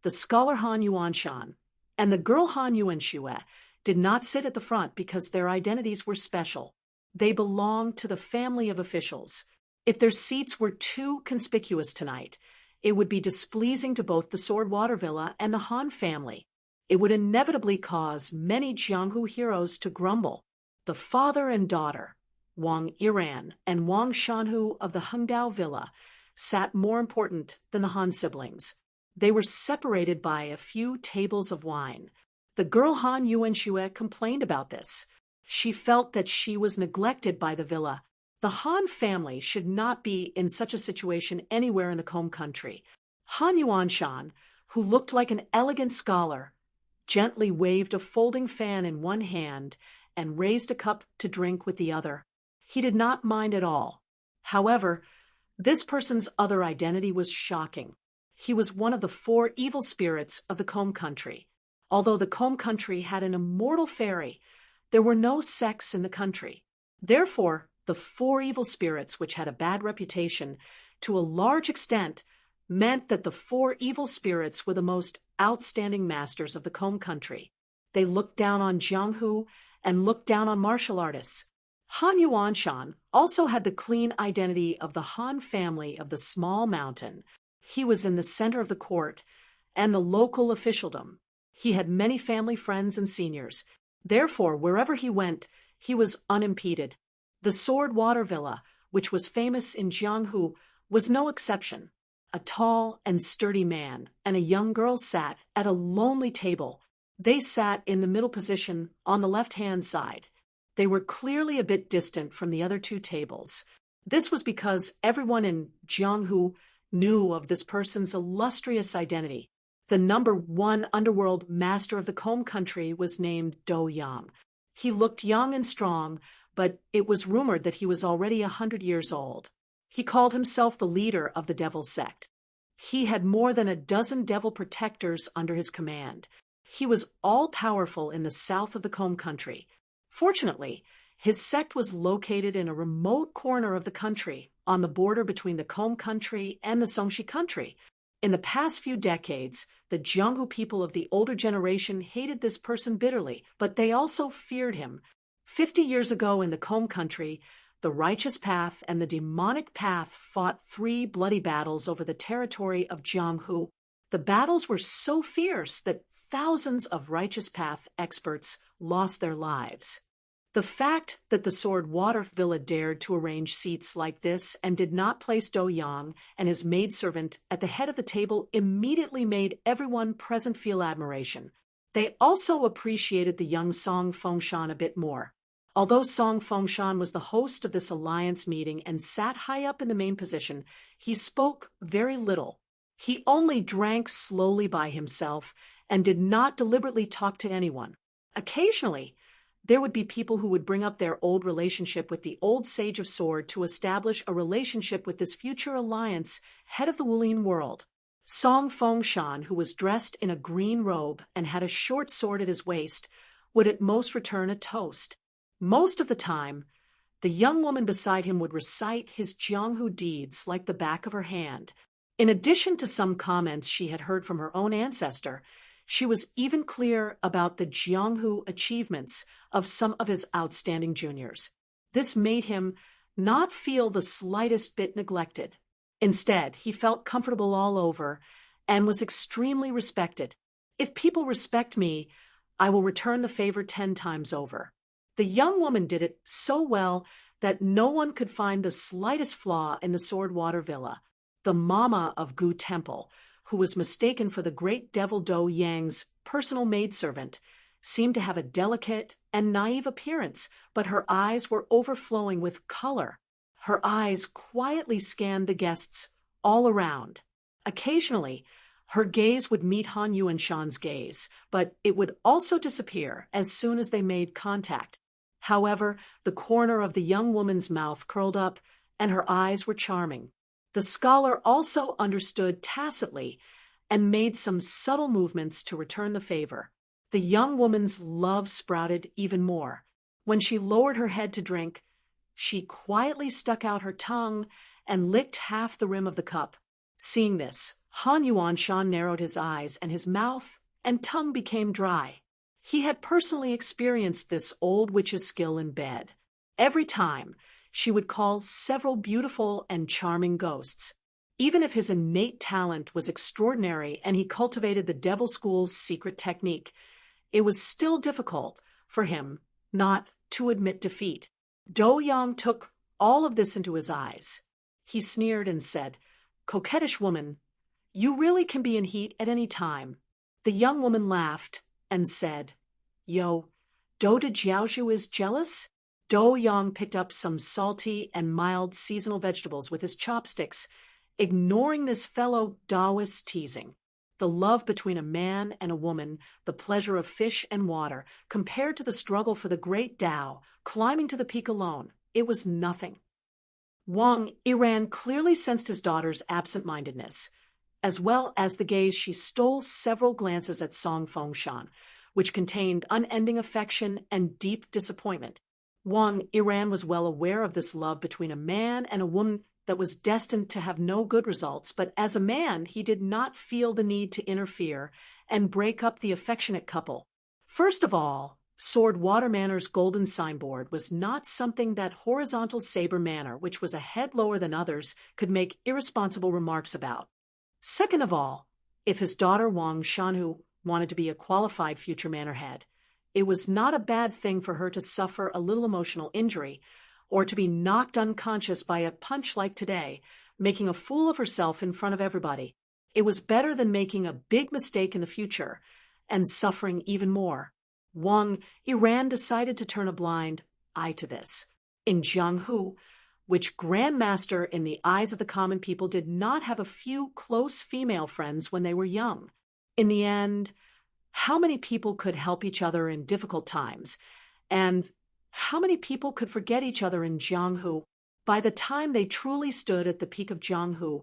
[SPEAKER 1] the scholar Han Yuanshan, and the girl Han Yuanxue did not sit at the front because their identities were special. They belonged to the family of officials. If their seats were too conspicuous tonight, it would be displeasing to both the Sword Water Villa and the Han family. It would inevitably cause many Jianghu heroes to grumble. The father and daughter, Wang Yiran and Wang Shanhu of the Hengdao Villa, sat more important than the Han siblings. They were separated by a few tables of wine. The girl Han Yuanxue complained about this. She felt that she was neglected by the villa. The Han family should not be in such a situation anywhere in the Combe country. Han Yuanshan, who looked like an elegant scholar, gently waved a folding fan in one hand and raised a cup to drink with the other. He did not mind at all. However, this person's other identity was shocking. He was one of the 4 evil spirits of the Combe country. Although the Combe country had an immortal fairy, there were no sects in the country. Therefore, the 4 evil spirits, which had a bad reputation, to a large extent, meant that the 4 evil spirits were the most outstanding masters of the Combe country. They looked down on Jianghu and looked down on martial artists. Han Yuanshan also had the clean identity of the Han family of the Small Mountain. He was in the center of the court and the local officialdom. He had many family friends and seniors. Therefore, wherever he went, he was unimpeded. The Sword Water Villa, which was famous in Jianghu, was no exception. A tall and sturdy man and a young girl sat at a lonely table. They sat in the middle position on the left-hand side. They were clearly a bit distant from the other 2 tables. This was because everyone in Jianghu knew of this person's illustrious identity. The number 1 underworld master of the Combe country was named Do Yang. He looked young and strong, but it was rumored that he was already 100 years old. He called himself the leader of the devil sect. He had more than a dozen devil protectors under his command. He was all-powerful in the south of the Combe country. Fortunately, his sect was located in a remote corner of the country, on the border between the Combe country and the Songxi country. In the past few decades, the Jianghu people of the older generation hated this person bitterly, but they also feared him. 50 years ago in the Combe country, the righteous path and the demonic path fought 3 bloody battles over the territory of Jianghu. The battles were so fierce that thousands of righteous path experts lost their lives. The fact that the Sword Water Villa dared to arrange seats like this and did not place Do Yang and his maidservant at the head of the table immediately made everyone present feel admiration. They also appreciated the young Song Fengshan a bit more. Although Song Fengshan was the host of this alliance meeting and sat high up in the main position, he spoke very little. He only drank slowly by himself and did not deliberately talk to anyone. Occasionally, there would be people who would bring up their old relationship with the old Sage of Sword to establish a relationship with this future alliance, head of the Wulian world. Song Fengshan, who was dressed in a green robe and had a short sword at his waist, would at most return a toast. Most of the time, the young woman beside him would recite his Jianghu deeds like the back of her hand. In addition to some comments she had heard from her own ancestor, she was even clear about the Jianghu achievements of some of his outstanding juniors. This made him not feel the slightest bit neglected. Instead, he felt comfortable all over and was extremely respected. If people respect me, I will return the favor 10 times over. The young woman did it so well that no one could find the slightest flaw in the Swordwater Villa. The mama of Gu Temple, who was mistaken for the great devil Do Yang's personal maidservant, seemed to have a delicate and naive appearance, but her eyes were overflowing with color. Her eyes quietly scanned the guests all around. Occasionally, her gaze would meet Han Yuanshan's gaze, but it would also disappear as soon as they made contact. However, the corner of the young woman's mouth curled up, and her eyes were charming. The scholar also understood tacitly and made some subtle movements to return the favor. The young woman's love sprouted even more. When she lowered her head to drink, she quietly stuck out her tongue and licked half the rim of the cup. Seeing this, Han Yuanshan narrowed his eyes, and his mouth and tongue became dry. He had personally experienced this old witch's skill in bed. Every time, she would call several beautiful and charming ghosts. Even if his innate talent was extraordinary and he cultivated the devil school's secret technique, it was still difficult for him not to admit defeat. Do Yang took all of this into his eyes. He sneered and said, "Coquettish woman, you really can be in heat at any time." The young woman laughed and said, "Yo, Do de Jiaozhu is jealous?" Do Yang picked up some salty and mild seasonal vegetables with his chopsticks, ignoring this fellow Taoist's teasing. The love between a man and a woman, the pleasure of fish and water, compared to the struggle for the great Tao, climbing to the peak alone, it was nothing. Wang Yiran clearly sensed his daughter's absent-mindedness, as well as the gaze she stole several glances at Song Fengshan, which contained unending affection and deep disappointment. Wang Yiran was well aware of this love between a man and a woman that was destined to have no good results, but as a man, he did not feel the need to interfere and break up the affectionate couple. First of all, Swordwater Manor's golden signboard was not something that Horizontal Saber Manor, which was a head lower than others, could make irresponsible remarks about. Second of all, if his daughter Wang Shanhu wanted to be a qualified future manor head, it was not a bad thing for her to suffer a little emotional injury, or to be knocked unconscious by a punch like today, making a fool of herself in front of everybody. It was better than making a big mistake in the future and suffering even more. Wang Yiran decided to turn a blind eye to this. In Jianghu, which grandmaster in the eyes of the common people did not have a few close female friends when they were young. In the end, how many people could help each other in difficult times, and how many people could forget each other in Jianghu? By the time they truly stood at the peak of Jianghu,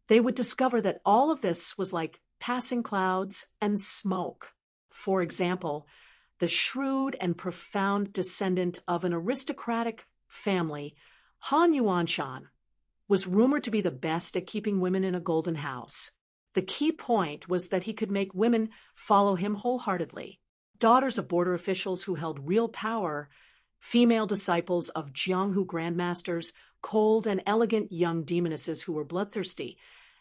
[SPEAKER 1] they would discover that all of this was like passing clouds and smoke. For example, the shrewd and profound descendant of an aristocratic family, Han Yuanshan, was rumored to be the best at keeping women in a golden house. The key point was that he could make women follow him wholeheartedly. Daughters of border officials who held real power, female disciples of Jianghu grandmasters, cold and elegant young demonesses who were bloodthirsty,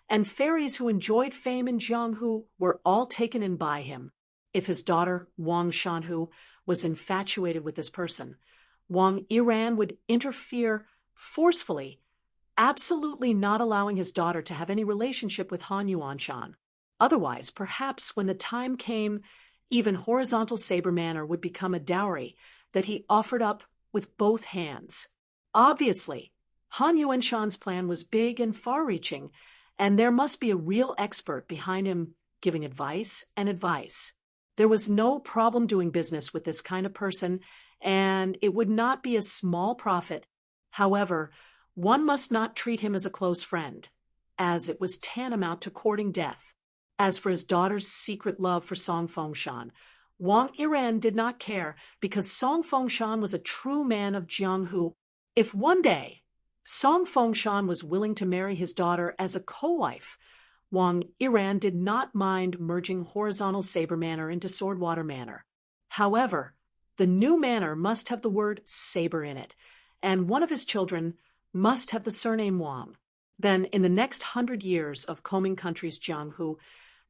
[SPEAKER 1] and fairies who enjoyed fame in Jianghu were all taken in by him. If his daughter, Wang Shanhu, was infatuated with this person, Wang Yiran would interfere forcefully, absolutely not allowing his daughter to have any relationship with Han Yuanshan. Otherwise, perhaps when the time came, even Horizontal Saber Manor would become a dowry that he offered up with both hands. Obviously, Han Yuanshan's plan was big and far-reaching, and there must be a real expert behind him giving advice and advice. There was no problem doing business with this kind of person, and it would not be a small profit. However, one must not treat him as a close friend. as it was tantamount to courting death. As for his daughter's secret love for Song Fengshan, Wang Yiran did not care because Song Fengshan was a true man of Jianghu. If one day Song Fengshan was willing to marry his daughter as a co-wife, Wang Yiran did not mind merging horizontal saber manor into swordwater manor. However, the new manor must have the word saber in it, and one of his children must have the surname Wang. Then, in the next 100 years of Coming Country's Jianghu,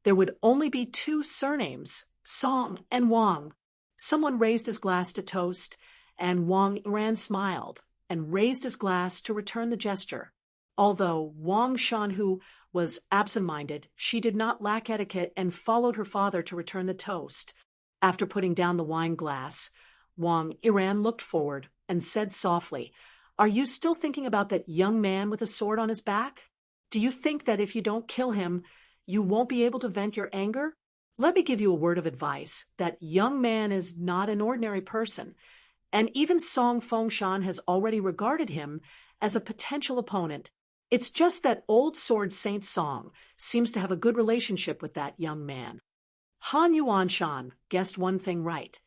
[SPEAKER 1] there would only be two surnames, Song and Wang. Someone raised his glass to toast, and Wang Yiran smiled and raised his glass to return the gesture. Although Wang Shanhu was absent-minded, she did not lack etiquette and followed her father to return the toast. After putting down the wine glass, Wang Yiran looked forward and said softly, "Are you still thinking about that young man with a sword on his back? Do you think that if you don't kill him, you won't be able to vent your anger? Let me give you a word of advice. That young man is not an ordinary person, and even Song Fengshan has already regarded him as a potential opponent. It's just that old sword Saint Song seems to have a good relationship with that young man." Han Yuanshan guessed one thing right.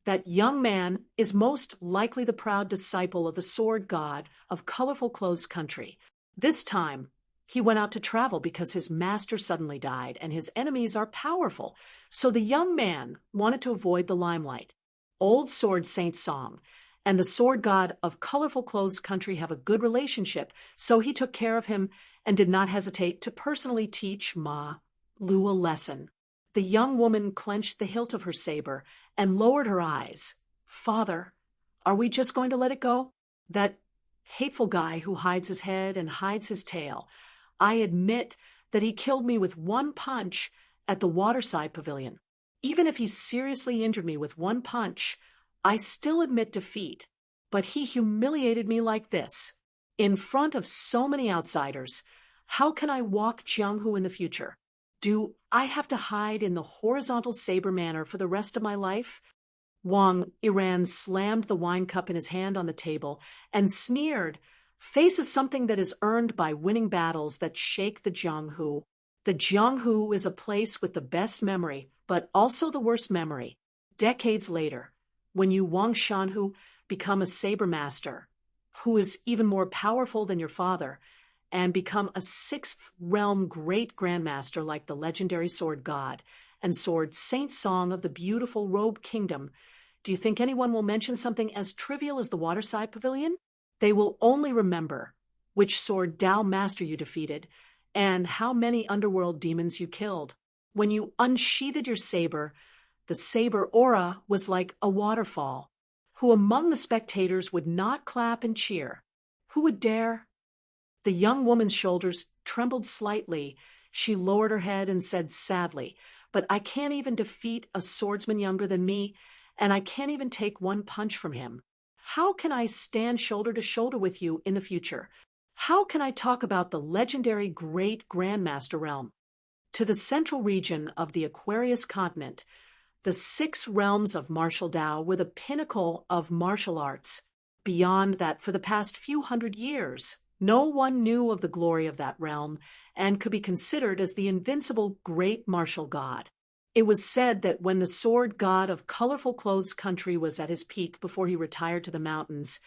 [SPEAKER 1] That young man is most likely the proud disciple of the sword god of colorful clothes country. This time, he went out to travel because his master suddenly died and his enemies are powerful, so the young man wanted to avoid the limelight. Old sword Saint Song and the sword god of colorful clothes country have a good relationship, so he took care of him and did not hesitate to personally teach Ma Lu a lesson. The young woman clenched the hilt of her saber and lowered her eyes. "Father, are we just going to let it go? That hateful guy who hides his head and hides his tail. I admit that he killed me with one punch at the waterside pavilion. Even if he seriously injured me with one punch, I still admit defeat. But he humiliated me like this, in front of so many outsiders. How can I walk Jianghu in the future? Do I have to hide in the horizontal saber manor for the rest of my life?" Wang Yiran slammed the wine cup in his hand on the table and sneered, "Face is something that is earned by winning battles that shake the Jianghu. The Jianghu is a place with the best memory, but also the worst memory. Decades later, when you Wang Shanhu become a saber master, who is even more powerful than your father, and become a sixth realm great grandmaster like the legendary sword god and sword Saint Song of the beautiful Robe Kingdom, do you think anyone will mention something as trivial as the waterside pavilion? They will only remember which sword Dao master you defeated and how many underworld demons you killed. When you unsheathed your saber, the saber aura was like a waterfall. Who among the spectators would not clap and cheer? Who would dare?" The young woman's shoulders trembled slightly. She lowered her head and said sadly, "But I can't even defeat a swordsman younger than me, and I can't even take one punch from him. How can I stand shoulder to shoulder with you in the future? How can I talk about the legendary great grandmaster realm?" To the central region of the Aquarius continent, the 6 realms of martial Dao were the pinnacle of martial arts. Beyond that, for the past few hundred years, no one knew of the glory of that realm and could be considered as the invincible great martial god. It was said that when the sword god of colorful clothes country was at his peak before he retired to the mountains,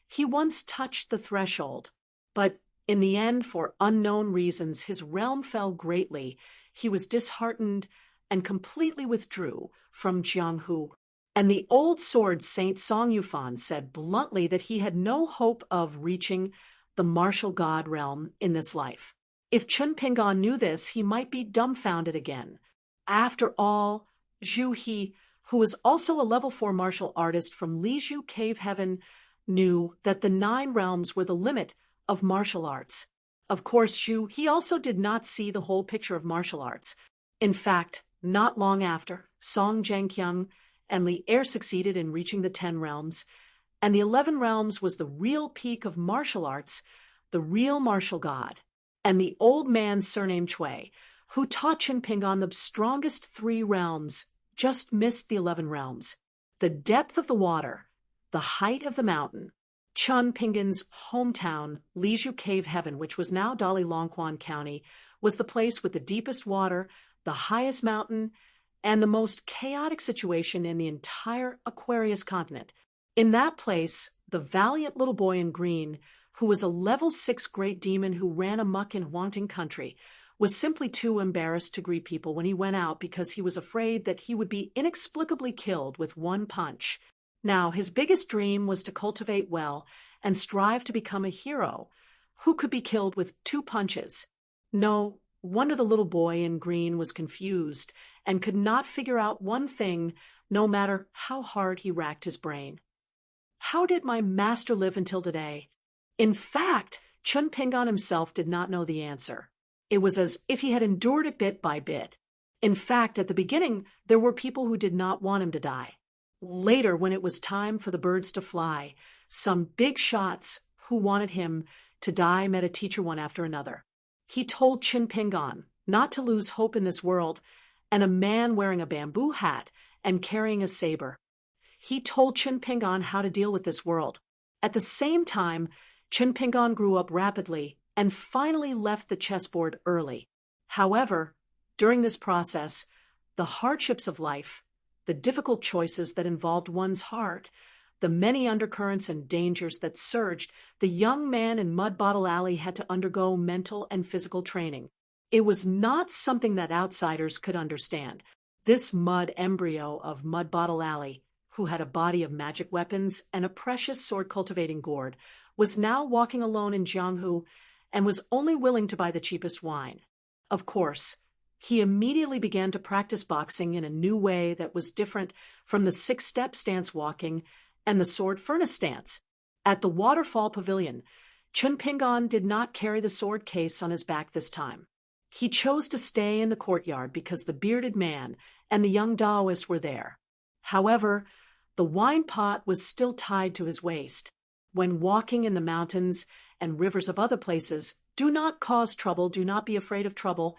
[SPEAKER 1] he once touched the threshold. But in the end, for unknown reasons, his realm fell greatly. He was disheartened and completely withdrew from Jianghu. And the old sword Saint Song Yufan said bluntly that he had no hope of reaching the martial god realm in this life. If Chun Pingan knew this, he might be dumbfounded again. After all, Zhu He, who was also a level 4 martial artist from Lizhu Cave Heaven, knew that the 9 realms were the limit of martial arts. Of course, Zhu He also did not see the whole picture of martial arts. In fact, not long after, Song Zhengqiang and Li Er succeeded in reaching the 10 realms, and the 11 realms was the real peak of martial arts, the real martial god. And the old man surnamed Chui, who taught Chun Pingan the strongest 3 realms, just missed the 11 realms. The depth of the water, the height of the mountain. Chun Pingan's hometown, Liju Cave Heaven, which was now Dali County, was the place with the deepest water, the highest mountain, and the most chaotic situation in the entire Aquarius continent. In that place, the valiant little boy in green, who was a level 6 great demon who ran amok in Haunting Country, was simply too embarrassed to greet people when he went out because he was afraid that he would be inexplicably killed with one punch. Now, his biggest dream was to cultivate well and strive to become a hero who could be killed with 2 punches. No wonder the little boy in green was confused and could not figure out one thing, no matter how hard he racked his brain. How did my master live until today? In fact, Chun Pingan himself did not know the answer. It was as if he had endured it bit by bit. In fact, at the beginning, there were people who did not want him to die. Later, when it was time for the birds to fly, some big shots who wanted him to die met a teacher one after another. He told Chun Pingan not to lose hope in this world, and a man wearing a bamboo hat and carrying a saber. He told Chun Pingan how to deal with this world. At the same time, Chun Pingan grew up rapidly and finally left the chessboard early. However, during this process, the hardships of life, the difficult choices that involved one's heart, the many undercurrents and dangers that surged, the young man in Mud Bottle Alley had to undergo mental and physical training. It was not something that outsiders could understand. This mud embryo of Mud Bottle Alley, who had a body of magic weapons and a precious sword-cultivating gourd, was now walking alone in Jianghu and was only willing to buy the cheapest wine. Of course, he immediately began to practice boxing in a new way that was different from the 6-step stance walking and the sword furnace stance. At the waterfall pavilion, Chun Pingan did not carry the sword case on his back this time. He chose to stay in the courtyard because the bearded man and the young Taoist were there. However, the wine pot was still tied to his waist. When walking in the mountains and rivers of other places, do not cause trouble, do not be afraid of trouble,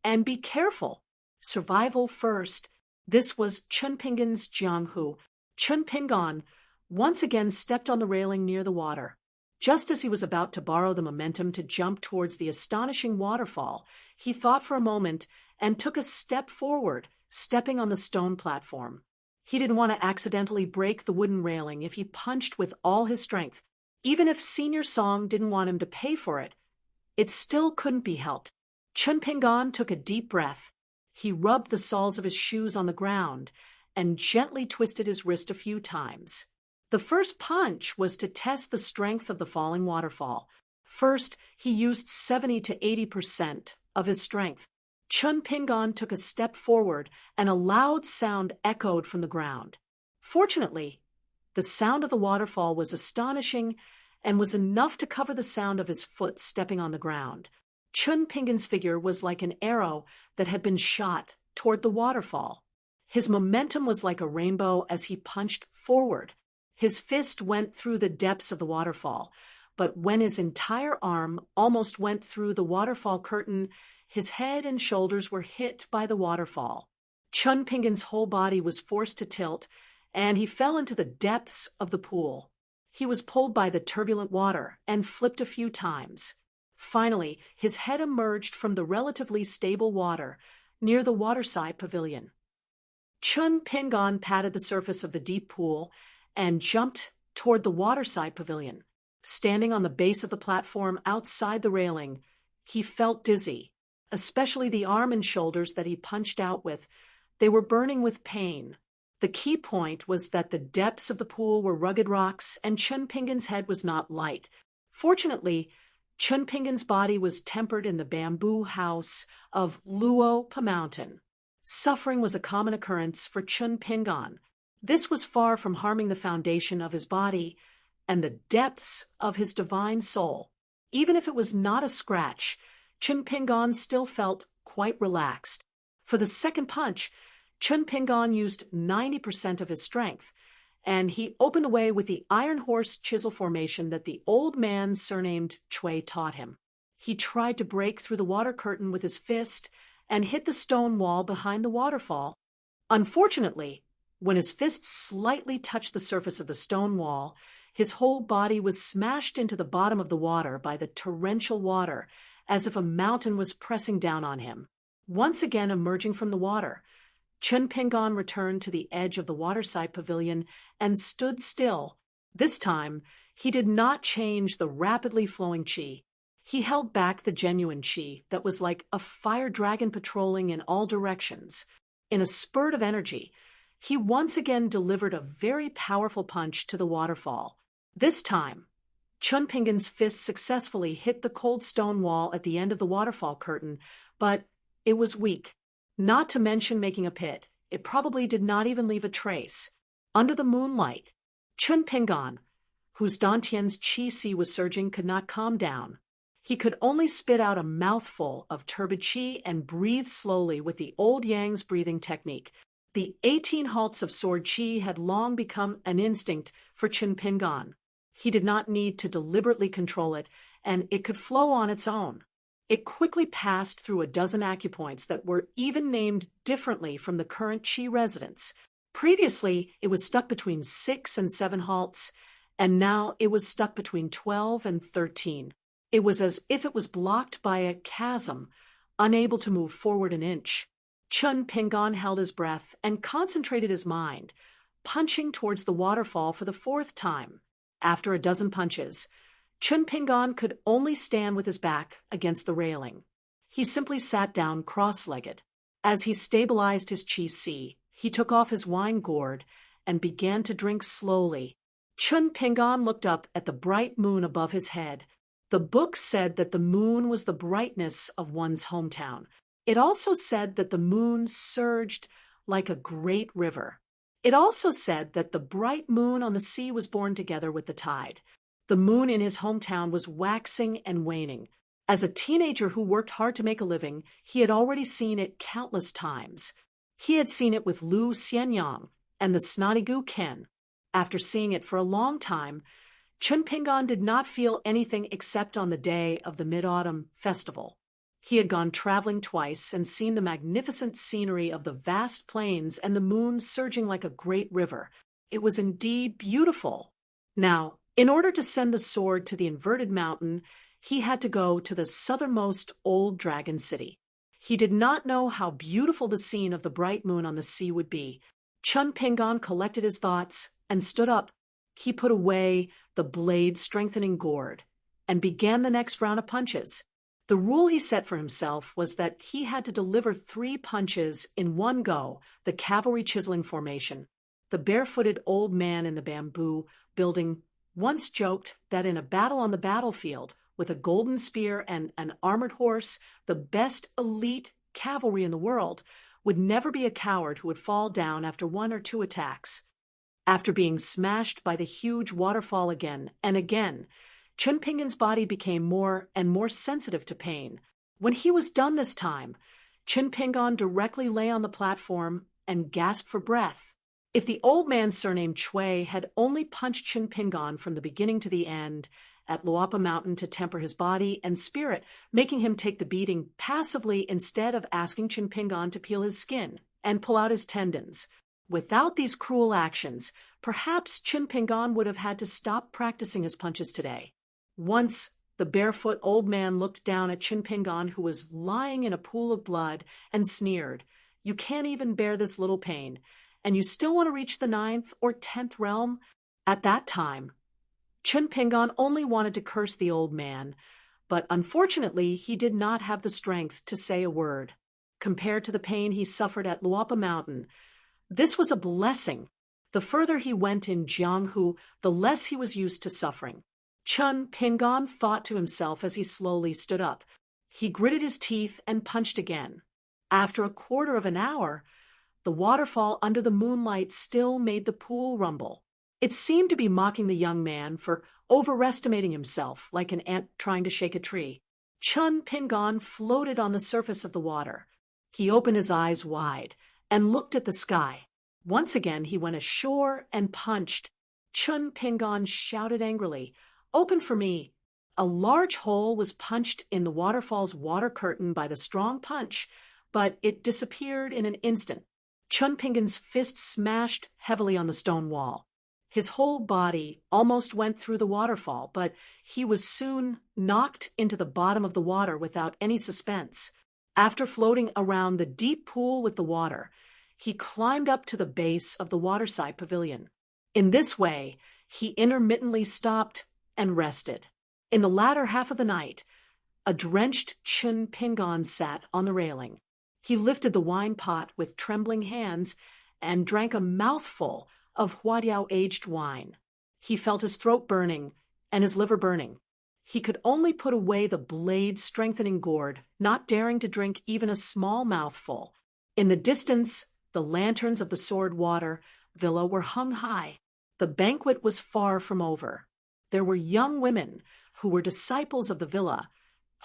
[SPEAKER 1] and be careful. Survival first. This was Chun Pingan's Jianghu. Chun Pingan once again stepped on the railing near the water. Just as he was about to borrow the momentum to jump towards the astonishing waterfall, he thought for a moment and took a step forward, stepping on the stone platform. He didn't want to accidentally break the wooden railing if he punched with all his strength. Even if Senior Song didn't want him to pay for it, it still couldn't be helped. Chun Pingan took a deep breath. He rubbed the soles of his shoes on the ground and gently twisted his wrist a few times. The first punch was to test the strength of the falling waterfall. First, he used 70 to 80% of his strength. Chun Pingan took a step forward and a loud sound echoed from the ground. Fortunately, the sound of the waterfall was astonishing and was enough to cover the sound of his foot stepping on the ground. Chun Pingan's figure was like an arrow that had been shot toward the waterfall. His momentum was like a rainbow as he punched forward. His fist went through the depths of the waterfall, but when his entire arm almost went through the waterfall curtain, his head and shoulders were hit by the waterfall. Chun Pingan's whole body was forced to tilt, and he fell into the depths of the pool. He was pulled by the turbulent water and flipped a few times. Finally, his head emerged from the relatively stable water near the waterside pavilion. Chun Pingan patted the surface of the deep pool and jumped toward the waterside pavilion. Standing on the base of the platform outside the railing, he felt dizzy, especially the arm and shoulders that he punched out with. They were burning with pain. The key point was that the depths of the pool were rugged rocks and Chun Pingan's head was not light. Fortunately, Chun Pingan's body was tempered in the bamboo house of Luo Pa Mountain. Suffering was a common occurrence for Chun Pingan. This was far from harming the foundation of his body and the depths of his divine soul. Even if it was not a scratch, Chun Pingan still felt quite relaxed. For the second punch, Chun Pingan used 90% of his strength, and he opened the way with the iron horse chisel formation that the old man surnamed Chui taught him. He tried to break through the water curtain with his fist and hit the stone wall behind the waterfall. Unfortunately, when his fist slightly touched the surface of the stone wall, His whole body was smashed into the bottom of the water by the torrential water, as if a mountain was pressing down on him. Once again emerging from the water, Chun Pingon returned to the edge of the waterside pavilion and stood still. This time, he did not change the rapidly flowing qi. He held back the genuine qi that was like a fire dragon patrolling in all directions. In a spurt of energy, he once again delivered a very powerful punch to the waterfall. This time, Chun Pingon's fist successfully hit the cold stone wall at the end of the waterfall curtain, but it was weak. Not to mention making a pit, it probably did not even leave a trace. Under the moonlight, Chun Pingon, whose Dantian's qi was surging, could not calm down. He could only spit out a mouthful of turbid qi and breathe slowly with the old Yang's breathing technique. The 18 halts of sword qi had long become an instinct for Chun Pingon. He did not need to deliberately control it, and it could flow on its own. It quickly passed through a dozen acupoints that were even named differently from the current qi residents. Previously, it was stuck between 6 and 7 halts, and now it was stuck between 12 and 13. It was as if it was blocked by a chasm, unable to move forward an inch. Chun Pingon held his breath and concentrated his mind, punching towards the waterfall for the 4th time. After a dozen punches, Chun Pingon could only stand with his back against the railing. He simply sat down cross-legged. As he stabilized his qi, he took off his wine gourd and began to drink slowly. Chun Pingon looked up at the bright moon above his head. The book said that the moon was the brightness of one's hometown. It also said that the moon surged like a great river. It also said that the bright moon on the sea was born together with the tide. The moon in his hometown was waxing and waning. As a teenager who worked hard to make a living, he had already seen it countless times. He had seen it with Lu Xianyang and the Snotty Gu Ken. After seeing it for a long time, Chun Pingon did not feel anything except on the day of the Mid-Autumn Festival. He had gone traveling twice and seen the magnificent scenery of the vast plains and the moon surging like a great river. It was indeed beautiful. Now, in order to send the sword to the inverted mountain, he had to go to the southernmost old dragon city. He did not know how beautiful the scene of the bright moon on the sea would be. Chun Pingon collected his thoughts and stood up. He put away the blade-strengthening gourd and began the next round of punches. The rule he set for himself was that he had to deliver 3 punches in one go, the cavalry chiseling formation. The barefooted old man in the bamboo building once joked that in a battle on the battlefield, with a golden spear and an armored horse, the best elite cavalry in the world would never be a coward who would fall down after 1 or 2 attacks. After being smashed by the huge waterfall again and again, Chun Pingon's body became more and more sensitive to pain. When he was done this time, Chun Pingon directly lay on the platform and gasped for breath. If the old man surnamed Chui had only punched Chun Pingon from the beginning to the end at Luapa Mountain to temper his body and spirit, making him take the beating passively instead of asking Chun Pingon to peel his skin and pull out his tendons. Without these cruel actions, perhaps Chun Pingon would have had to stop practicing his punches today. Once, the barefoot old man looked down at Chun Pingon, who was lying in a pool of blood, and sneered, "You can't even bear this little pain, and you still want to reach the 9th or 10th realm?" At that time, Chun Pingon only wanted to curse the old man, but unfortunately he did not have the strength to say a word. Compared to the pain he suffered at Luapa Mountain, this was a blessing. The further he went in Jianghu, the less he was used to suffering. Chun Pingon thought to himself as he slowly stood up. He gritted his teeth and punched again. After a quarter of an hour, the waterfall under the moonlight still made the pool rumble. It seemed to be mocking the young man for overestimating himself like an ant trying to shake a tree. Chun Pingon floated on the surface of the water. He opened his eyes wide and looked at the sky. Once again he went ashore and punched. Chun Pingon shouted angrily, "Open for me!" A large hole was punched in the waterfall's water curtain by the strong punch, but it disappeared in an instant. Chun Pingon's fist smashed heavily on the stone wall. His whole body almost went through the waterfall, but he was soon knocked into the bottom of the water without any suspense. After floating around the deep pool with the water, he climbed up to the base of the waterside pavilion. In this way, he intermittently stopped and rested. In the latter half of the night, a drenched Chun Pingon sat on the railing. He lifted the wine pot with trembling hands and drank a mouthful of Huadiao aged wine. He felt his throat burning and his liver burning. He could only put away the blade-strengthening gourd, not daring to drink even a small mouthful. In the distance, the lanterns of the Sword Water Villa were hung high. The banquet was far from over. There were young women who were disciples of the villa,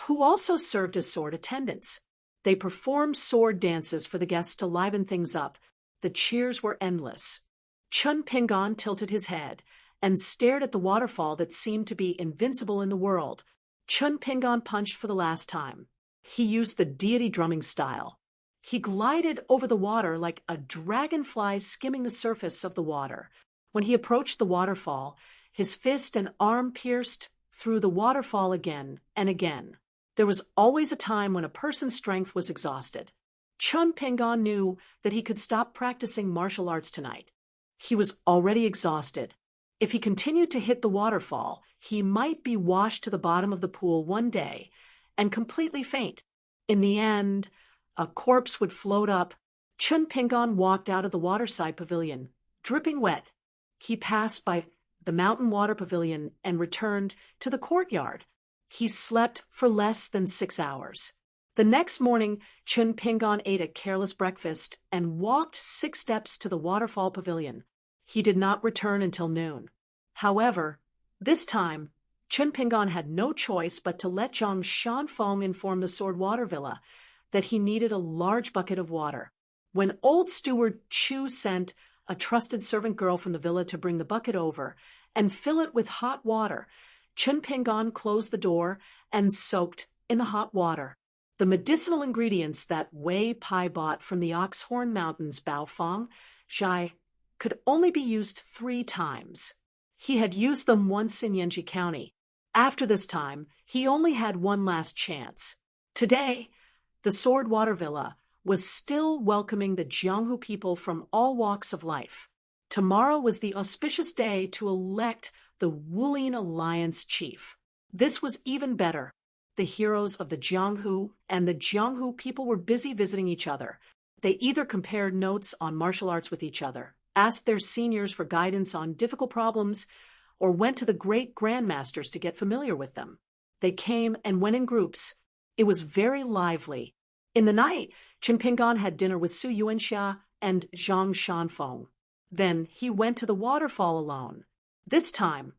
[SPEAKER 1] who also served as sword attendants. They performed sword dances for the guests to liven things up. The cheers were endless. Chun Pingon tilted his head and stared at the waterfall that seemed to be invincible in the world. Chun Pingon punched for the last time. He used the deity drumming style. He glided over the water like a dragonfly skimming the surface of the water. When he approached the waterfall, his fist and arm pierced through the waterfall again and again. There was always a time when a person's strength was exhausted. Chun Pingon knew that he could stop practicing martial arts tonight. He was already exhausted. If he continued to hit the waterfall, he might be washed to the bottom of the pool one day and completely faint. In the end, a corpse would float up. Chun Pingon walked out of the waterside pavilion, dripping wet. He passed by the mountain water pavilion and returned to the courtyard. He slept for less than 6 hours. The next morning, Chun Pingon ate a careless breakfast and walked 6 steps to the waterfall pavilion. He did not return until noon. However, this time, Chun Pingon had no choice but to let Zhang Shanfeng inform the Sword Water Villa that he needed a large bucket of water. When old steward Chu sent a trusted servant girl from the villa to bring the bucket over and fill it with hot water, Chun Pingon closed the door and soaked in the hot water. The medicinal ingredients that Wei Pai bought from the Oxhorn Mountains, Baofeng, Zhai, could only be used 3 times. He had used them once in Yanji County. After this time, he only had one last chance. Today, the Sword Water Villa was still welcoming the Jianghu people from all walks of life. Tomorrow was the auspicious day to elect the Wulin Alliance chief. This was even better. The heroes of the Jianghu and the Jianghu people were busy visiting each other. They either compared notes on martial arts with each other, asked their seniors for guidance on difficult problems, or went to the great grandmasters to get familiar with them. They came and went in groups. It was very lively. In the night, Chun Pingon had dinner with Su Yuanxia and Zhang Shanfeng. Then he went to the waterfall alone. This time,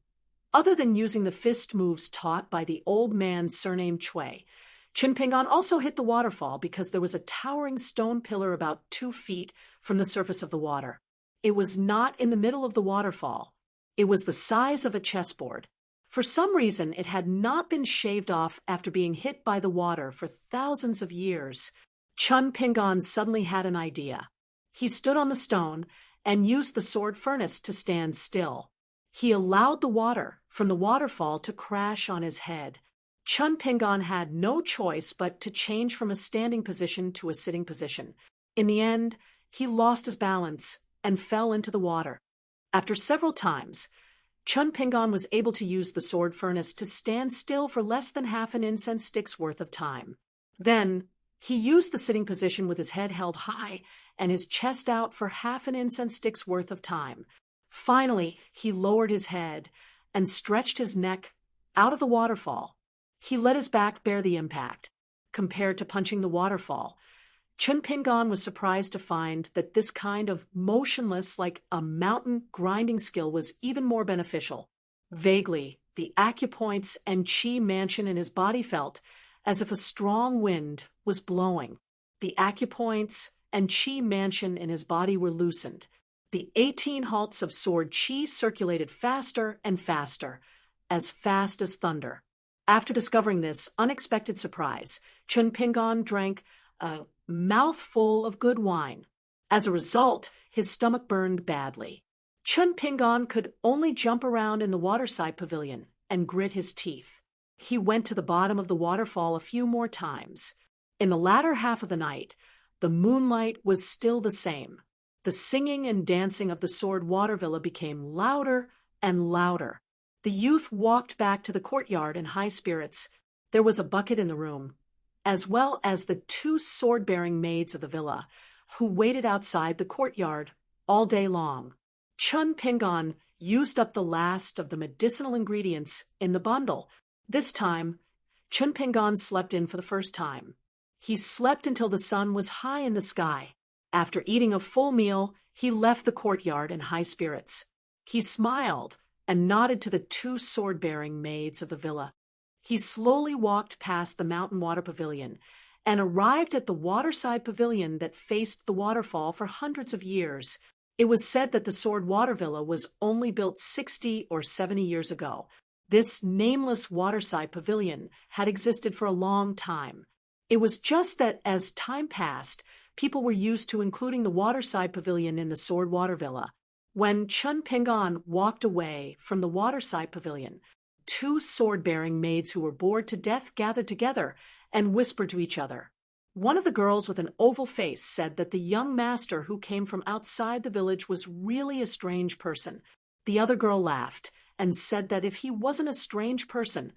[SPEAKER 1] other than using the fist moves taught by the old man surnamed Cui, Chun Pingon also hit the waterfall because there was a towering stone pillar about 2 feet from the surface of the water. It was not in the middle of the waterfall. It was the size of a chessboard. For some reason, it had not been shaved off after being hit by the water for thousands of years. Chun Pingon suddenly had an idea. He stood on the stone and used the sword furnace to stand still. He allowed the water from the waterfall to crash on his head. Chun Pingon had no choice but to change from a standing position to a sitting position. In the end, he lost his balance and fell into the water. After several times, Chun Pingon was able to use the sword furnace to stand still for less than half an incense stick's worth of time. Then, he used the sitting position with his head held high and his chest out for half an incense stick's worth of time. Finally, he lowered his head and stretched his neck out of the waterfall. He let his back bear the impact. Compared to punching the waterfall, Chun Pingon was surprised to find that this kind of motionless, like a mountain grinding skill was even more beneficial. Vaguely, the acupoints and chi mansion in his body felt as if a strong wind was blowing. The acupoints and chi mansion in his body were loosened. The 18 halts of sword chi circulated faster and faster, as fast as thunder. After discovering this unexpected surprise, Chun Pingon drank a mouthful of good wine. As a result, his stomach burned badly. Chun Pingon could only jump around in the waterside pavilion and grit his teeth. He went to the bottom of the waterfall a few more times. In the latter half of the night, the moonlight was still the same. The singing and dancing of the Sword Water Villa became louder and louder. The youth walked back to the courtyard in high spirits. There was a bucket in the room, as well as the two sword-bearing maids of the villa, who waited outside the courtyard all day long. Chun Pingon used up the last of the medicinal ingredients in the bundle. This time, Chun Pingon slept in for the first time. He slept until the sun was high in the sky. After eating a full meal, he left the courtyard in high spirits. He smiled and nodded to the two sword-bearing maids of the villa. He slowly walked past the mountain water pavilion and arrived at the waterside pavilion that faced the waterfall for hundreds of years. It was said that the Sword Water Villa was only built 60 or 70 years ago. This nameless waterside pavilion had existed for a long time. It was just that as time passed, people were used to including the waterside pavilion in the Sword Water Villa. When Chun Pingon walked away from the waterside pavilion, two sword-bearing maids who were bored to death gathered together and whispered to each other. One of the girls with an oval face said that the young master who came from outside the village was really a strange person. The other girl laughed and said that if he wasn't a strange person,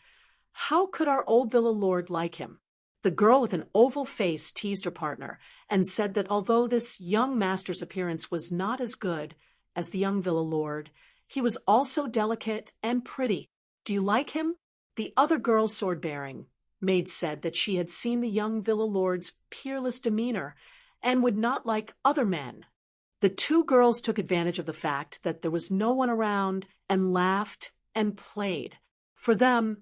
[SPEAKER 1] how could our old villa lord like him? The girl with an oval face teased her partner and said that although this young master's appearance was not as good as the young villa lord, he was also delicate and pretty. Do you like him? The other girl, sword-bearing maid, said that she had seen the young villa lord's peerless demeanor and would not like other men. The two girls took advantage of the fact that there was no one around and laughed and played. For them,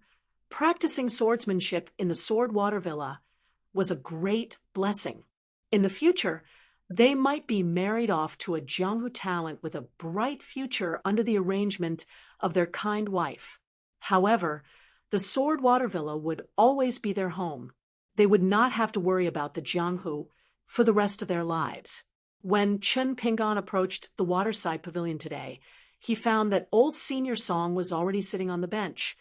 [SPEAKER 1] practicing swordsmanship in the Sword Water Villa was a great blessing. In the future, they might be married off to a Jianghu talent with a bright future under the arrangement of their kind wife. However, the Sword Water Villa would always be their home. They would not have to worry about the Jianghu for the rest of their lives. When Chun Pingon approached the waterside pavilion today, he found that old Senior Song was already sitting on the bench.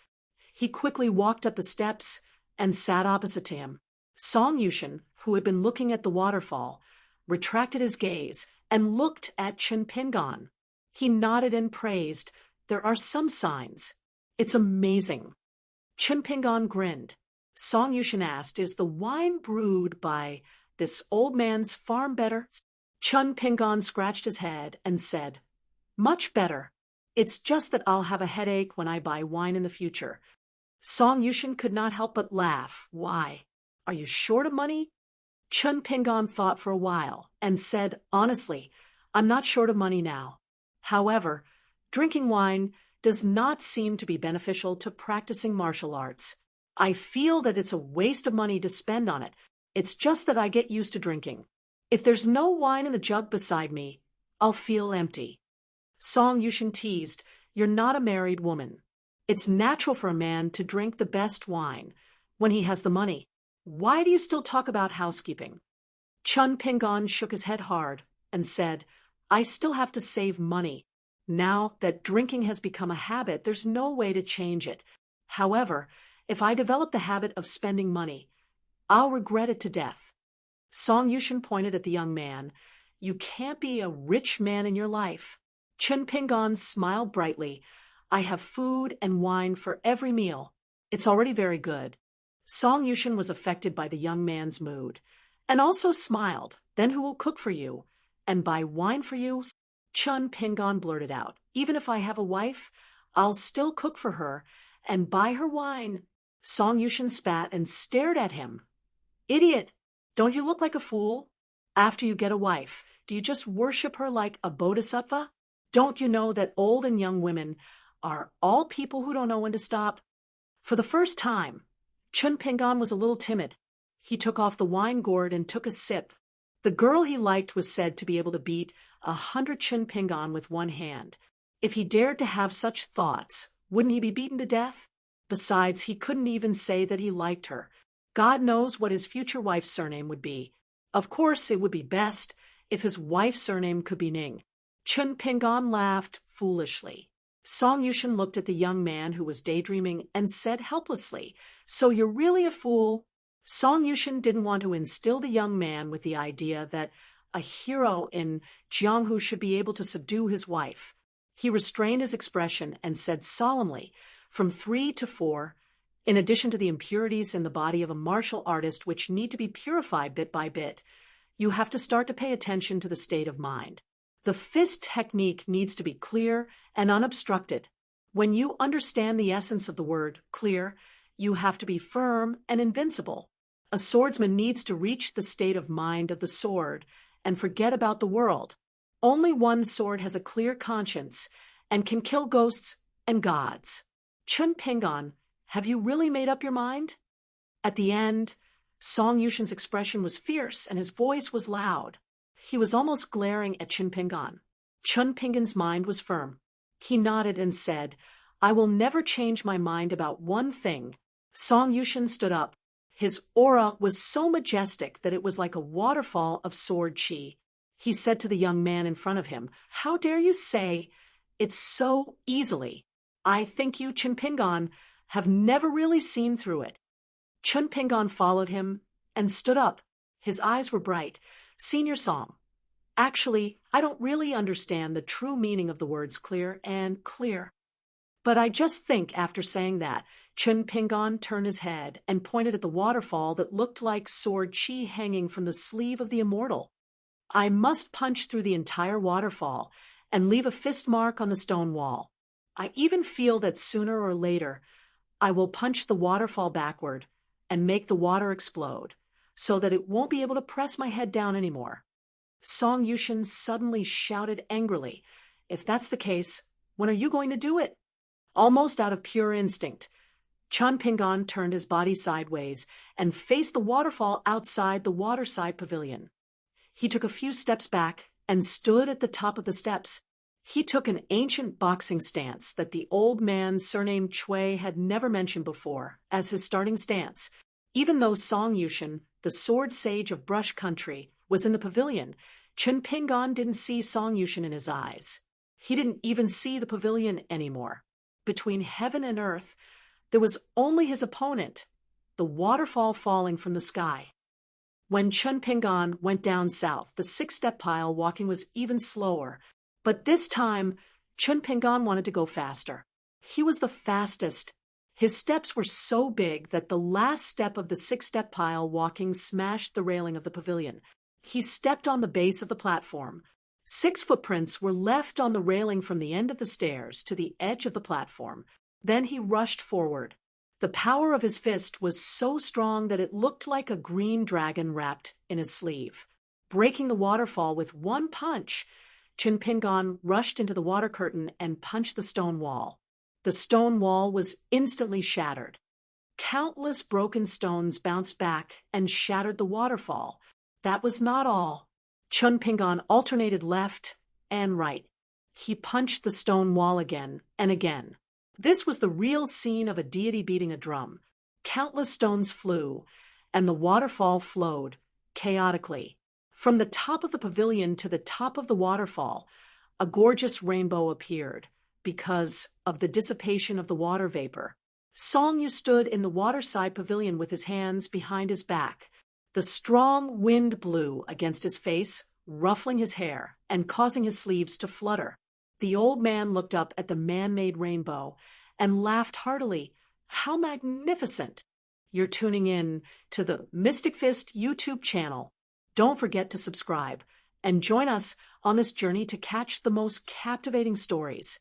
[SPEAKER 1] He quickly walked up the steps and sat opposite to him. Song Yushin, who had been looking at the waterfall, retracted his gaze and looked at Chun Pingon. He nodded and praised. There are some signs. It's amazing. Chun Pingon grinned. Song Yushin asked, is the wine brewed by this old man's farm better? Chun Pingon scratched his head and said, much better. It's just that I'll have a headache when I buy wine in the future. Song Yushin could not help but laugh. Why? Are you short of money? Chun Pingon thought for a while and said, honestly, I'm not short of money now. However, drinking wine does not seem to be beneficial to practicing martial arts. I feel that it's a waste of money to spend on it. It's just that I get used to drinking. If there's no wine in the jug beside me, I'll feel empty. Song Yushin teased, you're not a married woman. It's natural for a man to drink the best wine when he has the money. Why do you still talk about housekeeping? Chun Pingon shook his head hard and said, I still have to save money. Now that drinking has become a habit, there's no way to change it. However, if I develop the habit of spending money, I'll regret it to death. Song Yushin pointed at the young man. You can't be a rich man in your life. Chun Pingon smiled brightly. I have food and wine for every meal. It's already very good. Song Yushin was affected by the young man's mood, and also smiled. Then who will cook for you and buy wine for you? Chun Pingon blurted out, even if I have a wife, I'll still cook for her and buy her wine. Song Yushin spat and stared at him. Idiot! Don't you look like a fool? After you get a wife, do you just worship her like a bodhisattva? Don't you know that old and young women are all people who don't know when to stop? For the first time, Chun Pingon was a little timid. He took off the wine gourd and took a sip. The girl he liked was said to be able to beat 100 Chun Pingon with one hand. If he dared to have such thoughts, wouldn't he be beaten to death? Besides, he couldn't even say that he liked her. God knows what his future wife's surname would be. Of course, it would be best if his wife's surname could be Ning. Chun Pingan laughed foolishly. Song Yushin looked at the young man who was daydreaming and said helplessly, "So you're really a fool?" Song Yushin didn't want to instill the young man with the idea that a hero in Jianghu should be able to subdue his wife. He restrained his expression and said solemnly, "From 3 to 4, in addition to the impurities in the body of a martial artist which need to be purified bit by bit, you have to start to pay attention to the state of mind. The fist technique needs to be clear and unobstructed. When you understand the essence of the word clear, you have to be firm and invincible. A swordsman needs to reach the state of mind of the sword and forget about the world. Only one sword has a clear conscience and can kill ghosts and gods." Chun Pingan, have you really made up your mind? At the end, Song Yushin's expression was fierce and his voice was loud. He was almost glaring at Chun Pingan. Chun Pingan's mind was firm. He nodded and said, "I will never change my mind about one thing." Song Yushin stood up. His aura was so majestic that it was like a waterfall of sword chi. He said to the young man in front of him, "How dare you say it's so easily? I think you, Chun Pingan, have never really seen through it." Chun Pingan followed him and stood up. His eyes were bright. "Senior Song, actually, I don't really understand the true meaning of the words clear and clear. But I just think after saying that," Chun Pingan turned his head and pointed at the waterfall that looked like sword chi hanging from the sleeve of the immortal. "I must punch through the entire waterfall and leave a fist mark on the stone wall. I even feel that sooner or later I will punch the waterfall backward and make the water explode, so that it won't be able to press my head down anymore." Song Yushin suddenly shouted angrily, "If that's the case, when are you going to do it?" Almost out of pure instinct, Chun Pingan turned his body sideways and faced the waterfall outside the waterside pavilion. He took a few steps back and stood at the top of the steps. He took an ancient boxing stance that the old man surnamed Chui had never mentioned before as his starting stance. Even though Song Yushin, the sword sage of Brush Country, was in the pavilion, Chun Pingan didn't see Song Yushin in his eyes. He didn't even see the pavilion anymore. Between heaven and earth, there was only his opponent, the waterfall falling from the sky. When Chun Pingan went down south, the 6-step pile walking was even slower. But this time, Chun Pingan wanted to go faster. He was the fastest. His steps were so big that the last step of the 6-step pile walking smashed the railing of the pavilion. He stepped on the base of the platform. 6 footprints were left on the railing from the end of the stairs to the edge of the platform. Then he rushed forward. The power of his fist was so strong that it looked like a green dragon wrapped in his sleeve. Breaking the waterfall with one punch, Chun Pingan rushed into the water curtain and punched the stone wall. The stone wall was instantly shattered. Countless broken stones bounced back and shattered the waterfall. That was not all. Chun Pingan alternated left and right. He punched the stone wall again and again. This was the real scene of a deity beating a drum. Countless stones flew, and the waterfall flowed, chaotically. From the top of the pavilion to the top of the waterfall, a gorgeous rainbow appeared, because of the dissipation of the water vapor. Song Yu stood in the waterside pavilion with his hands behind his back. The strong wind blew against his face, ruffling his hair and causing his sleeves to flutter. The old man looked up at the man-made rainbow and laughed heartily. "How magnificent!" You're tuning in to the Mystic Fist YouTube channel. Don't forget to subscribe and join us on this journey to catch the most captivating stories.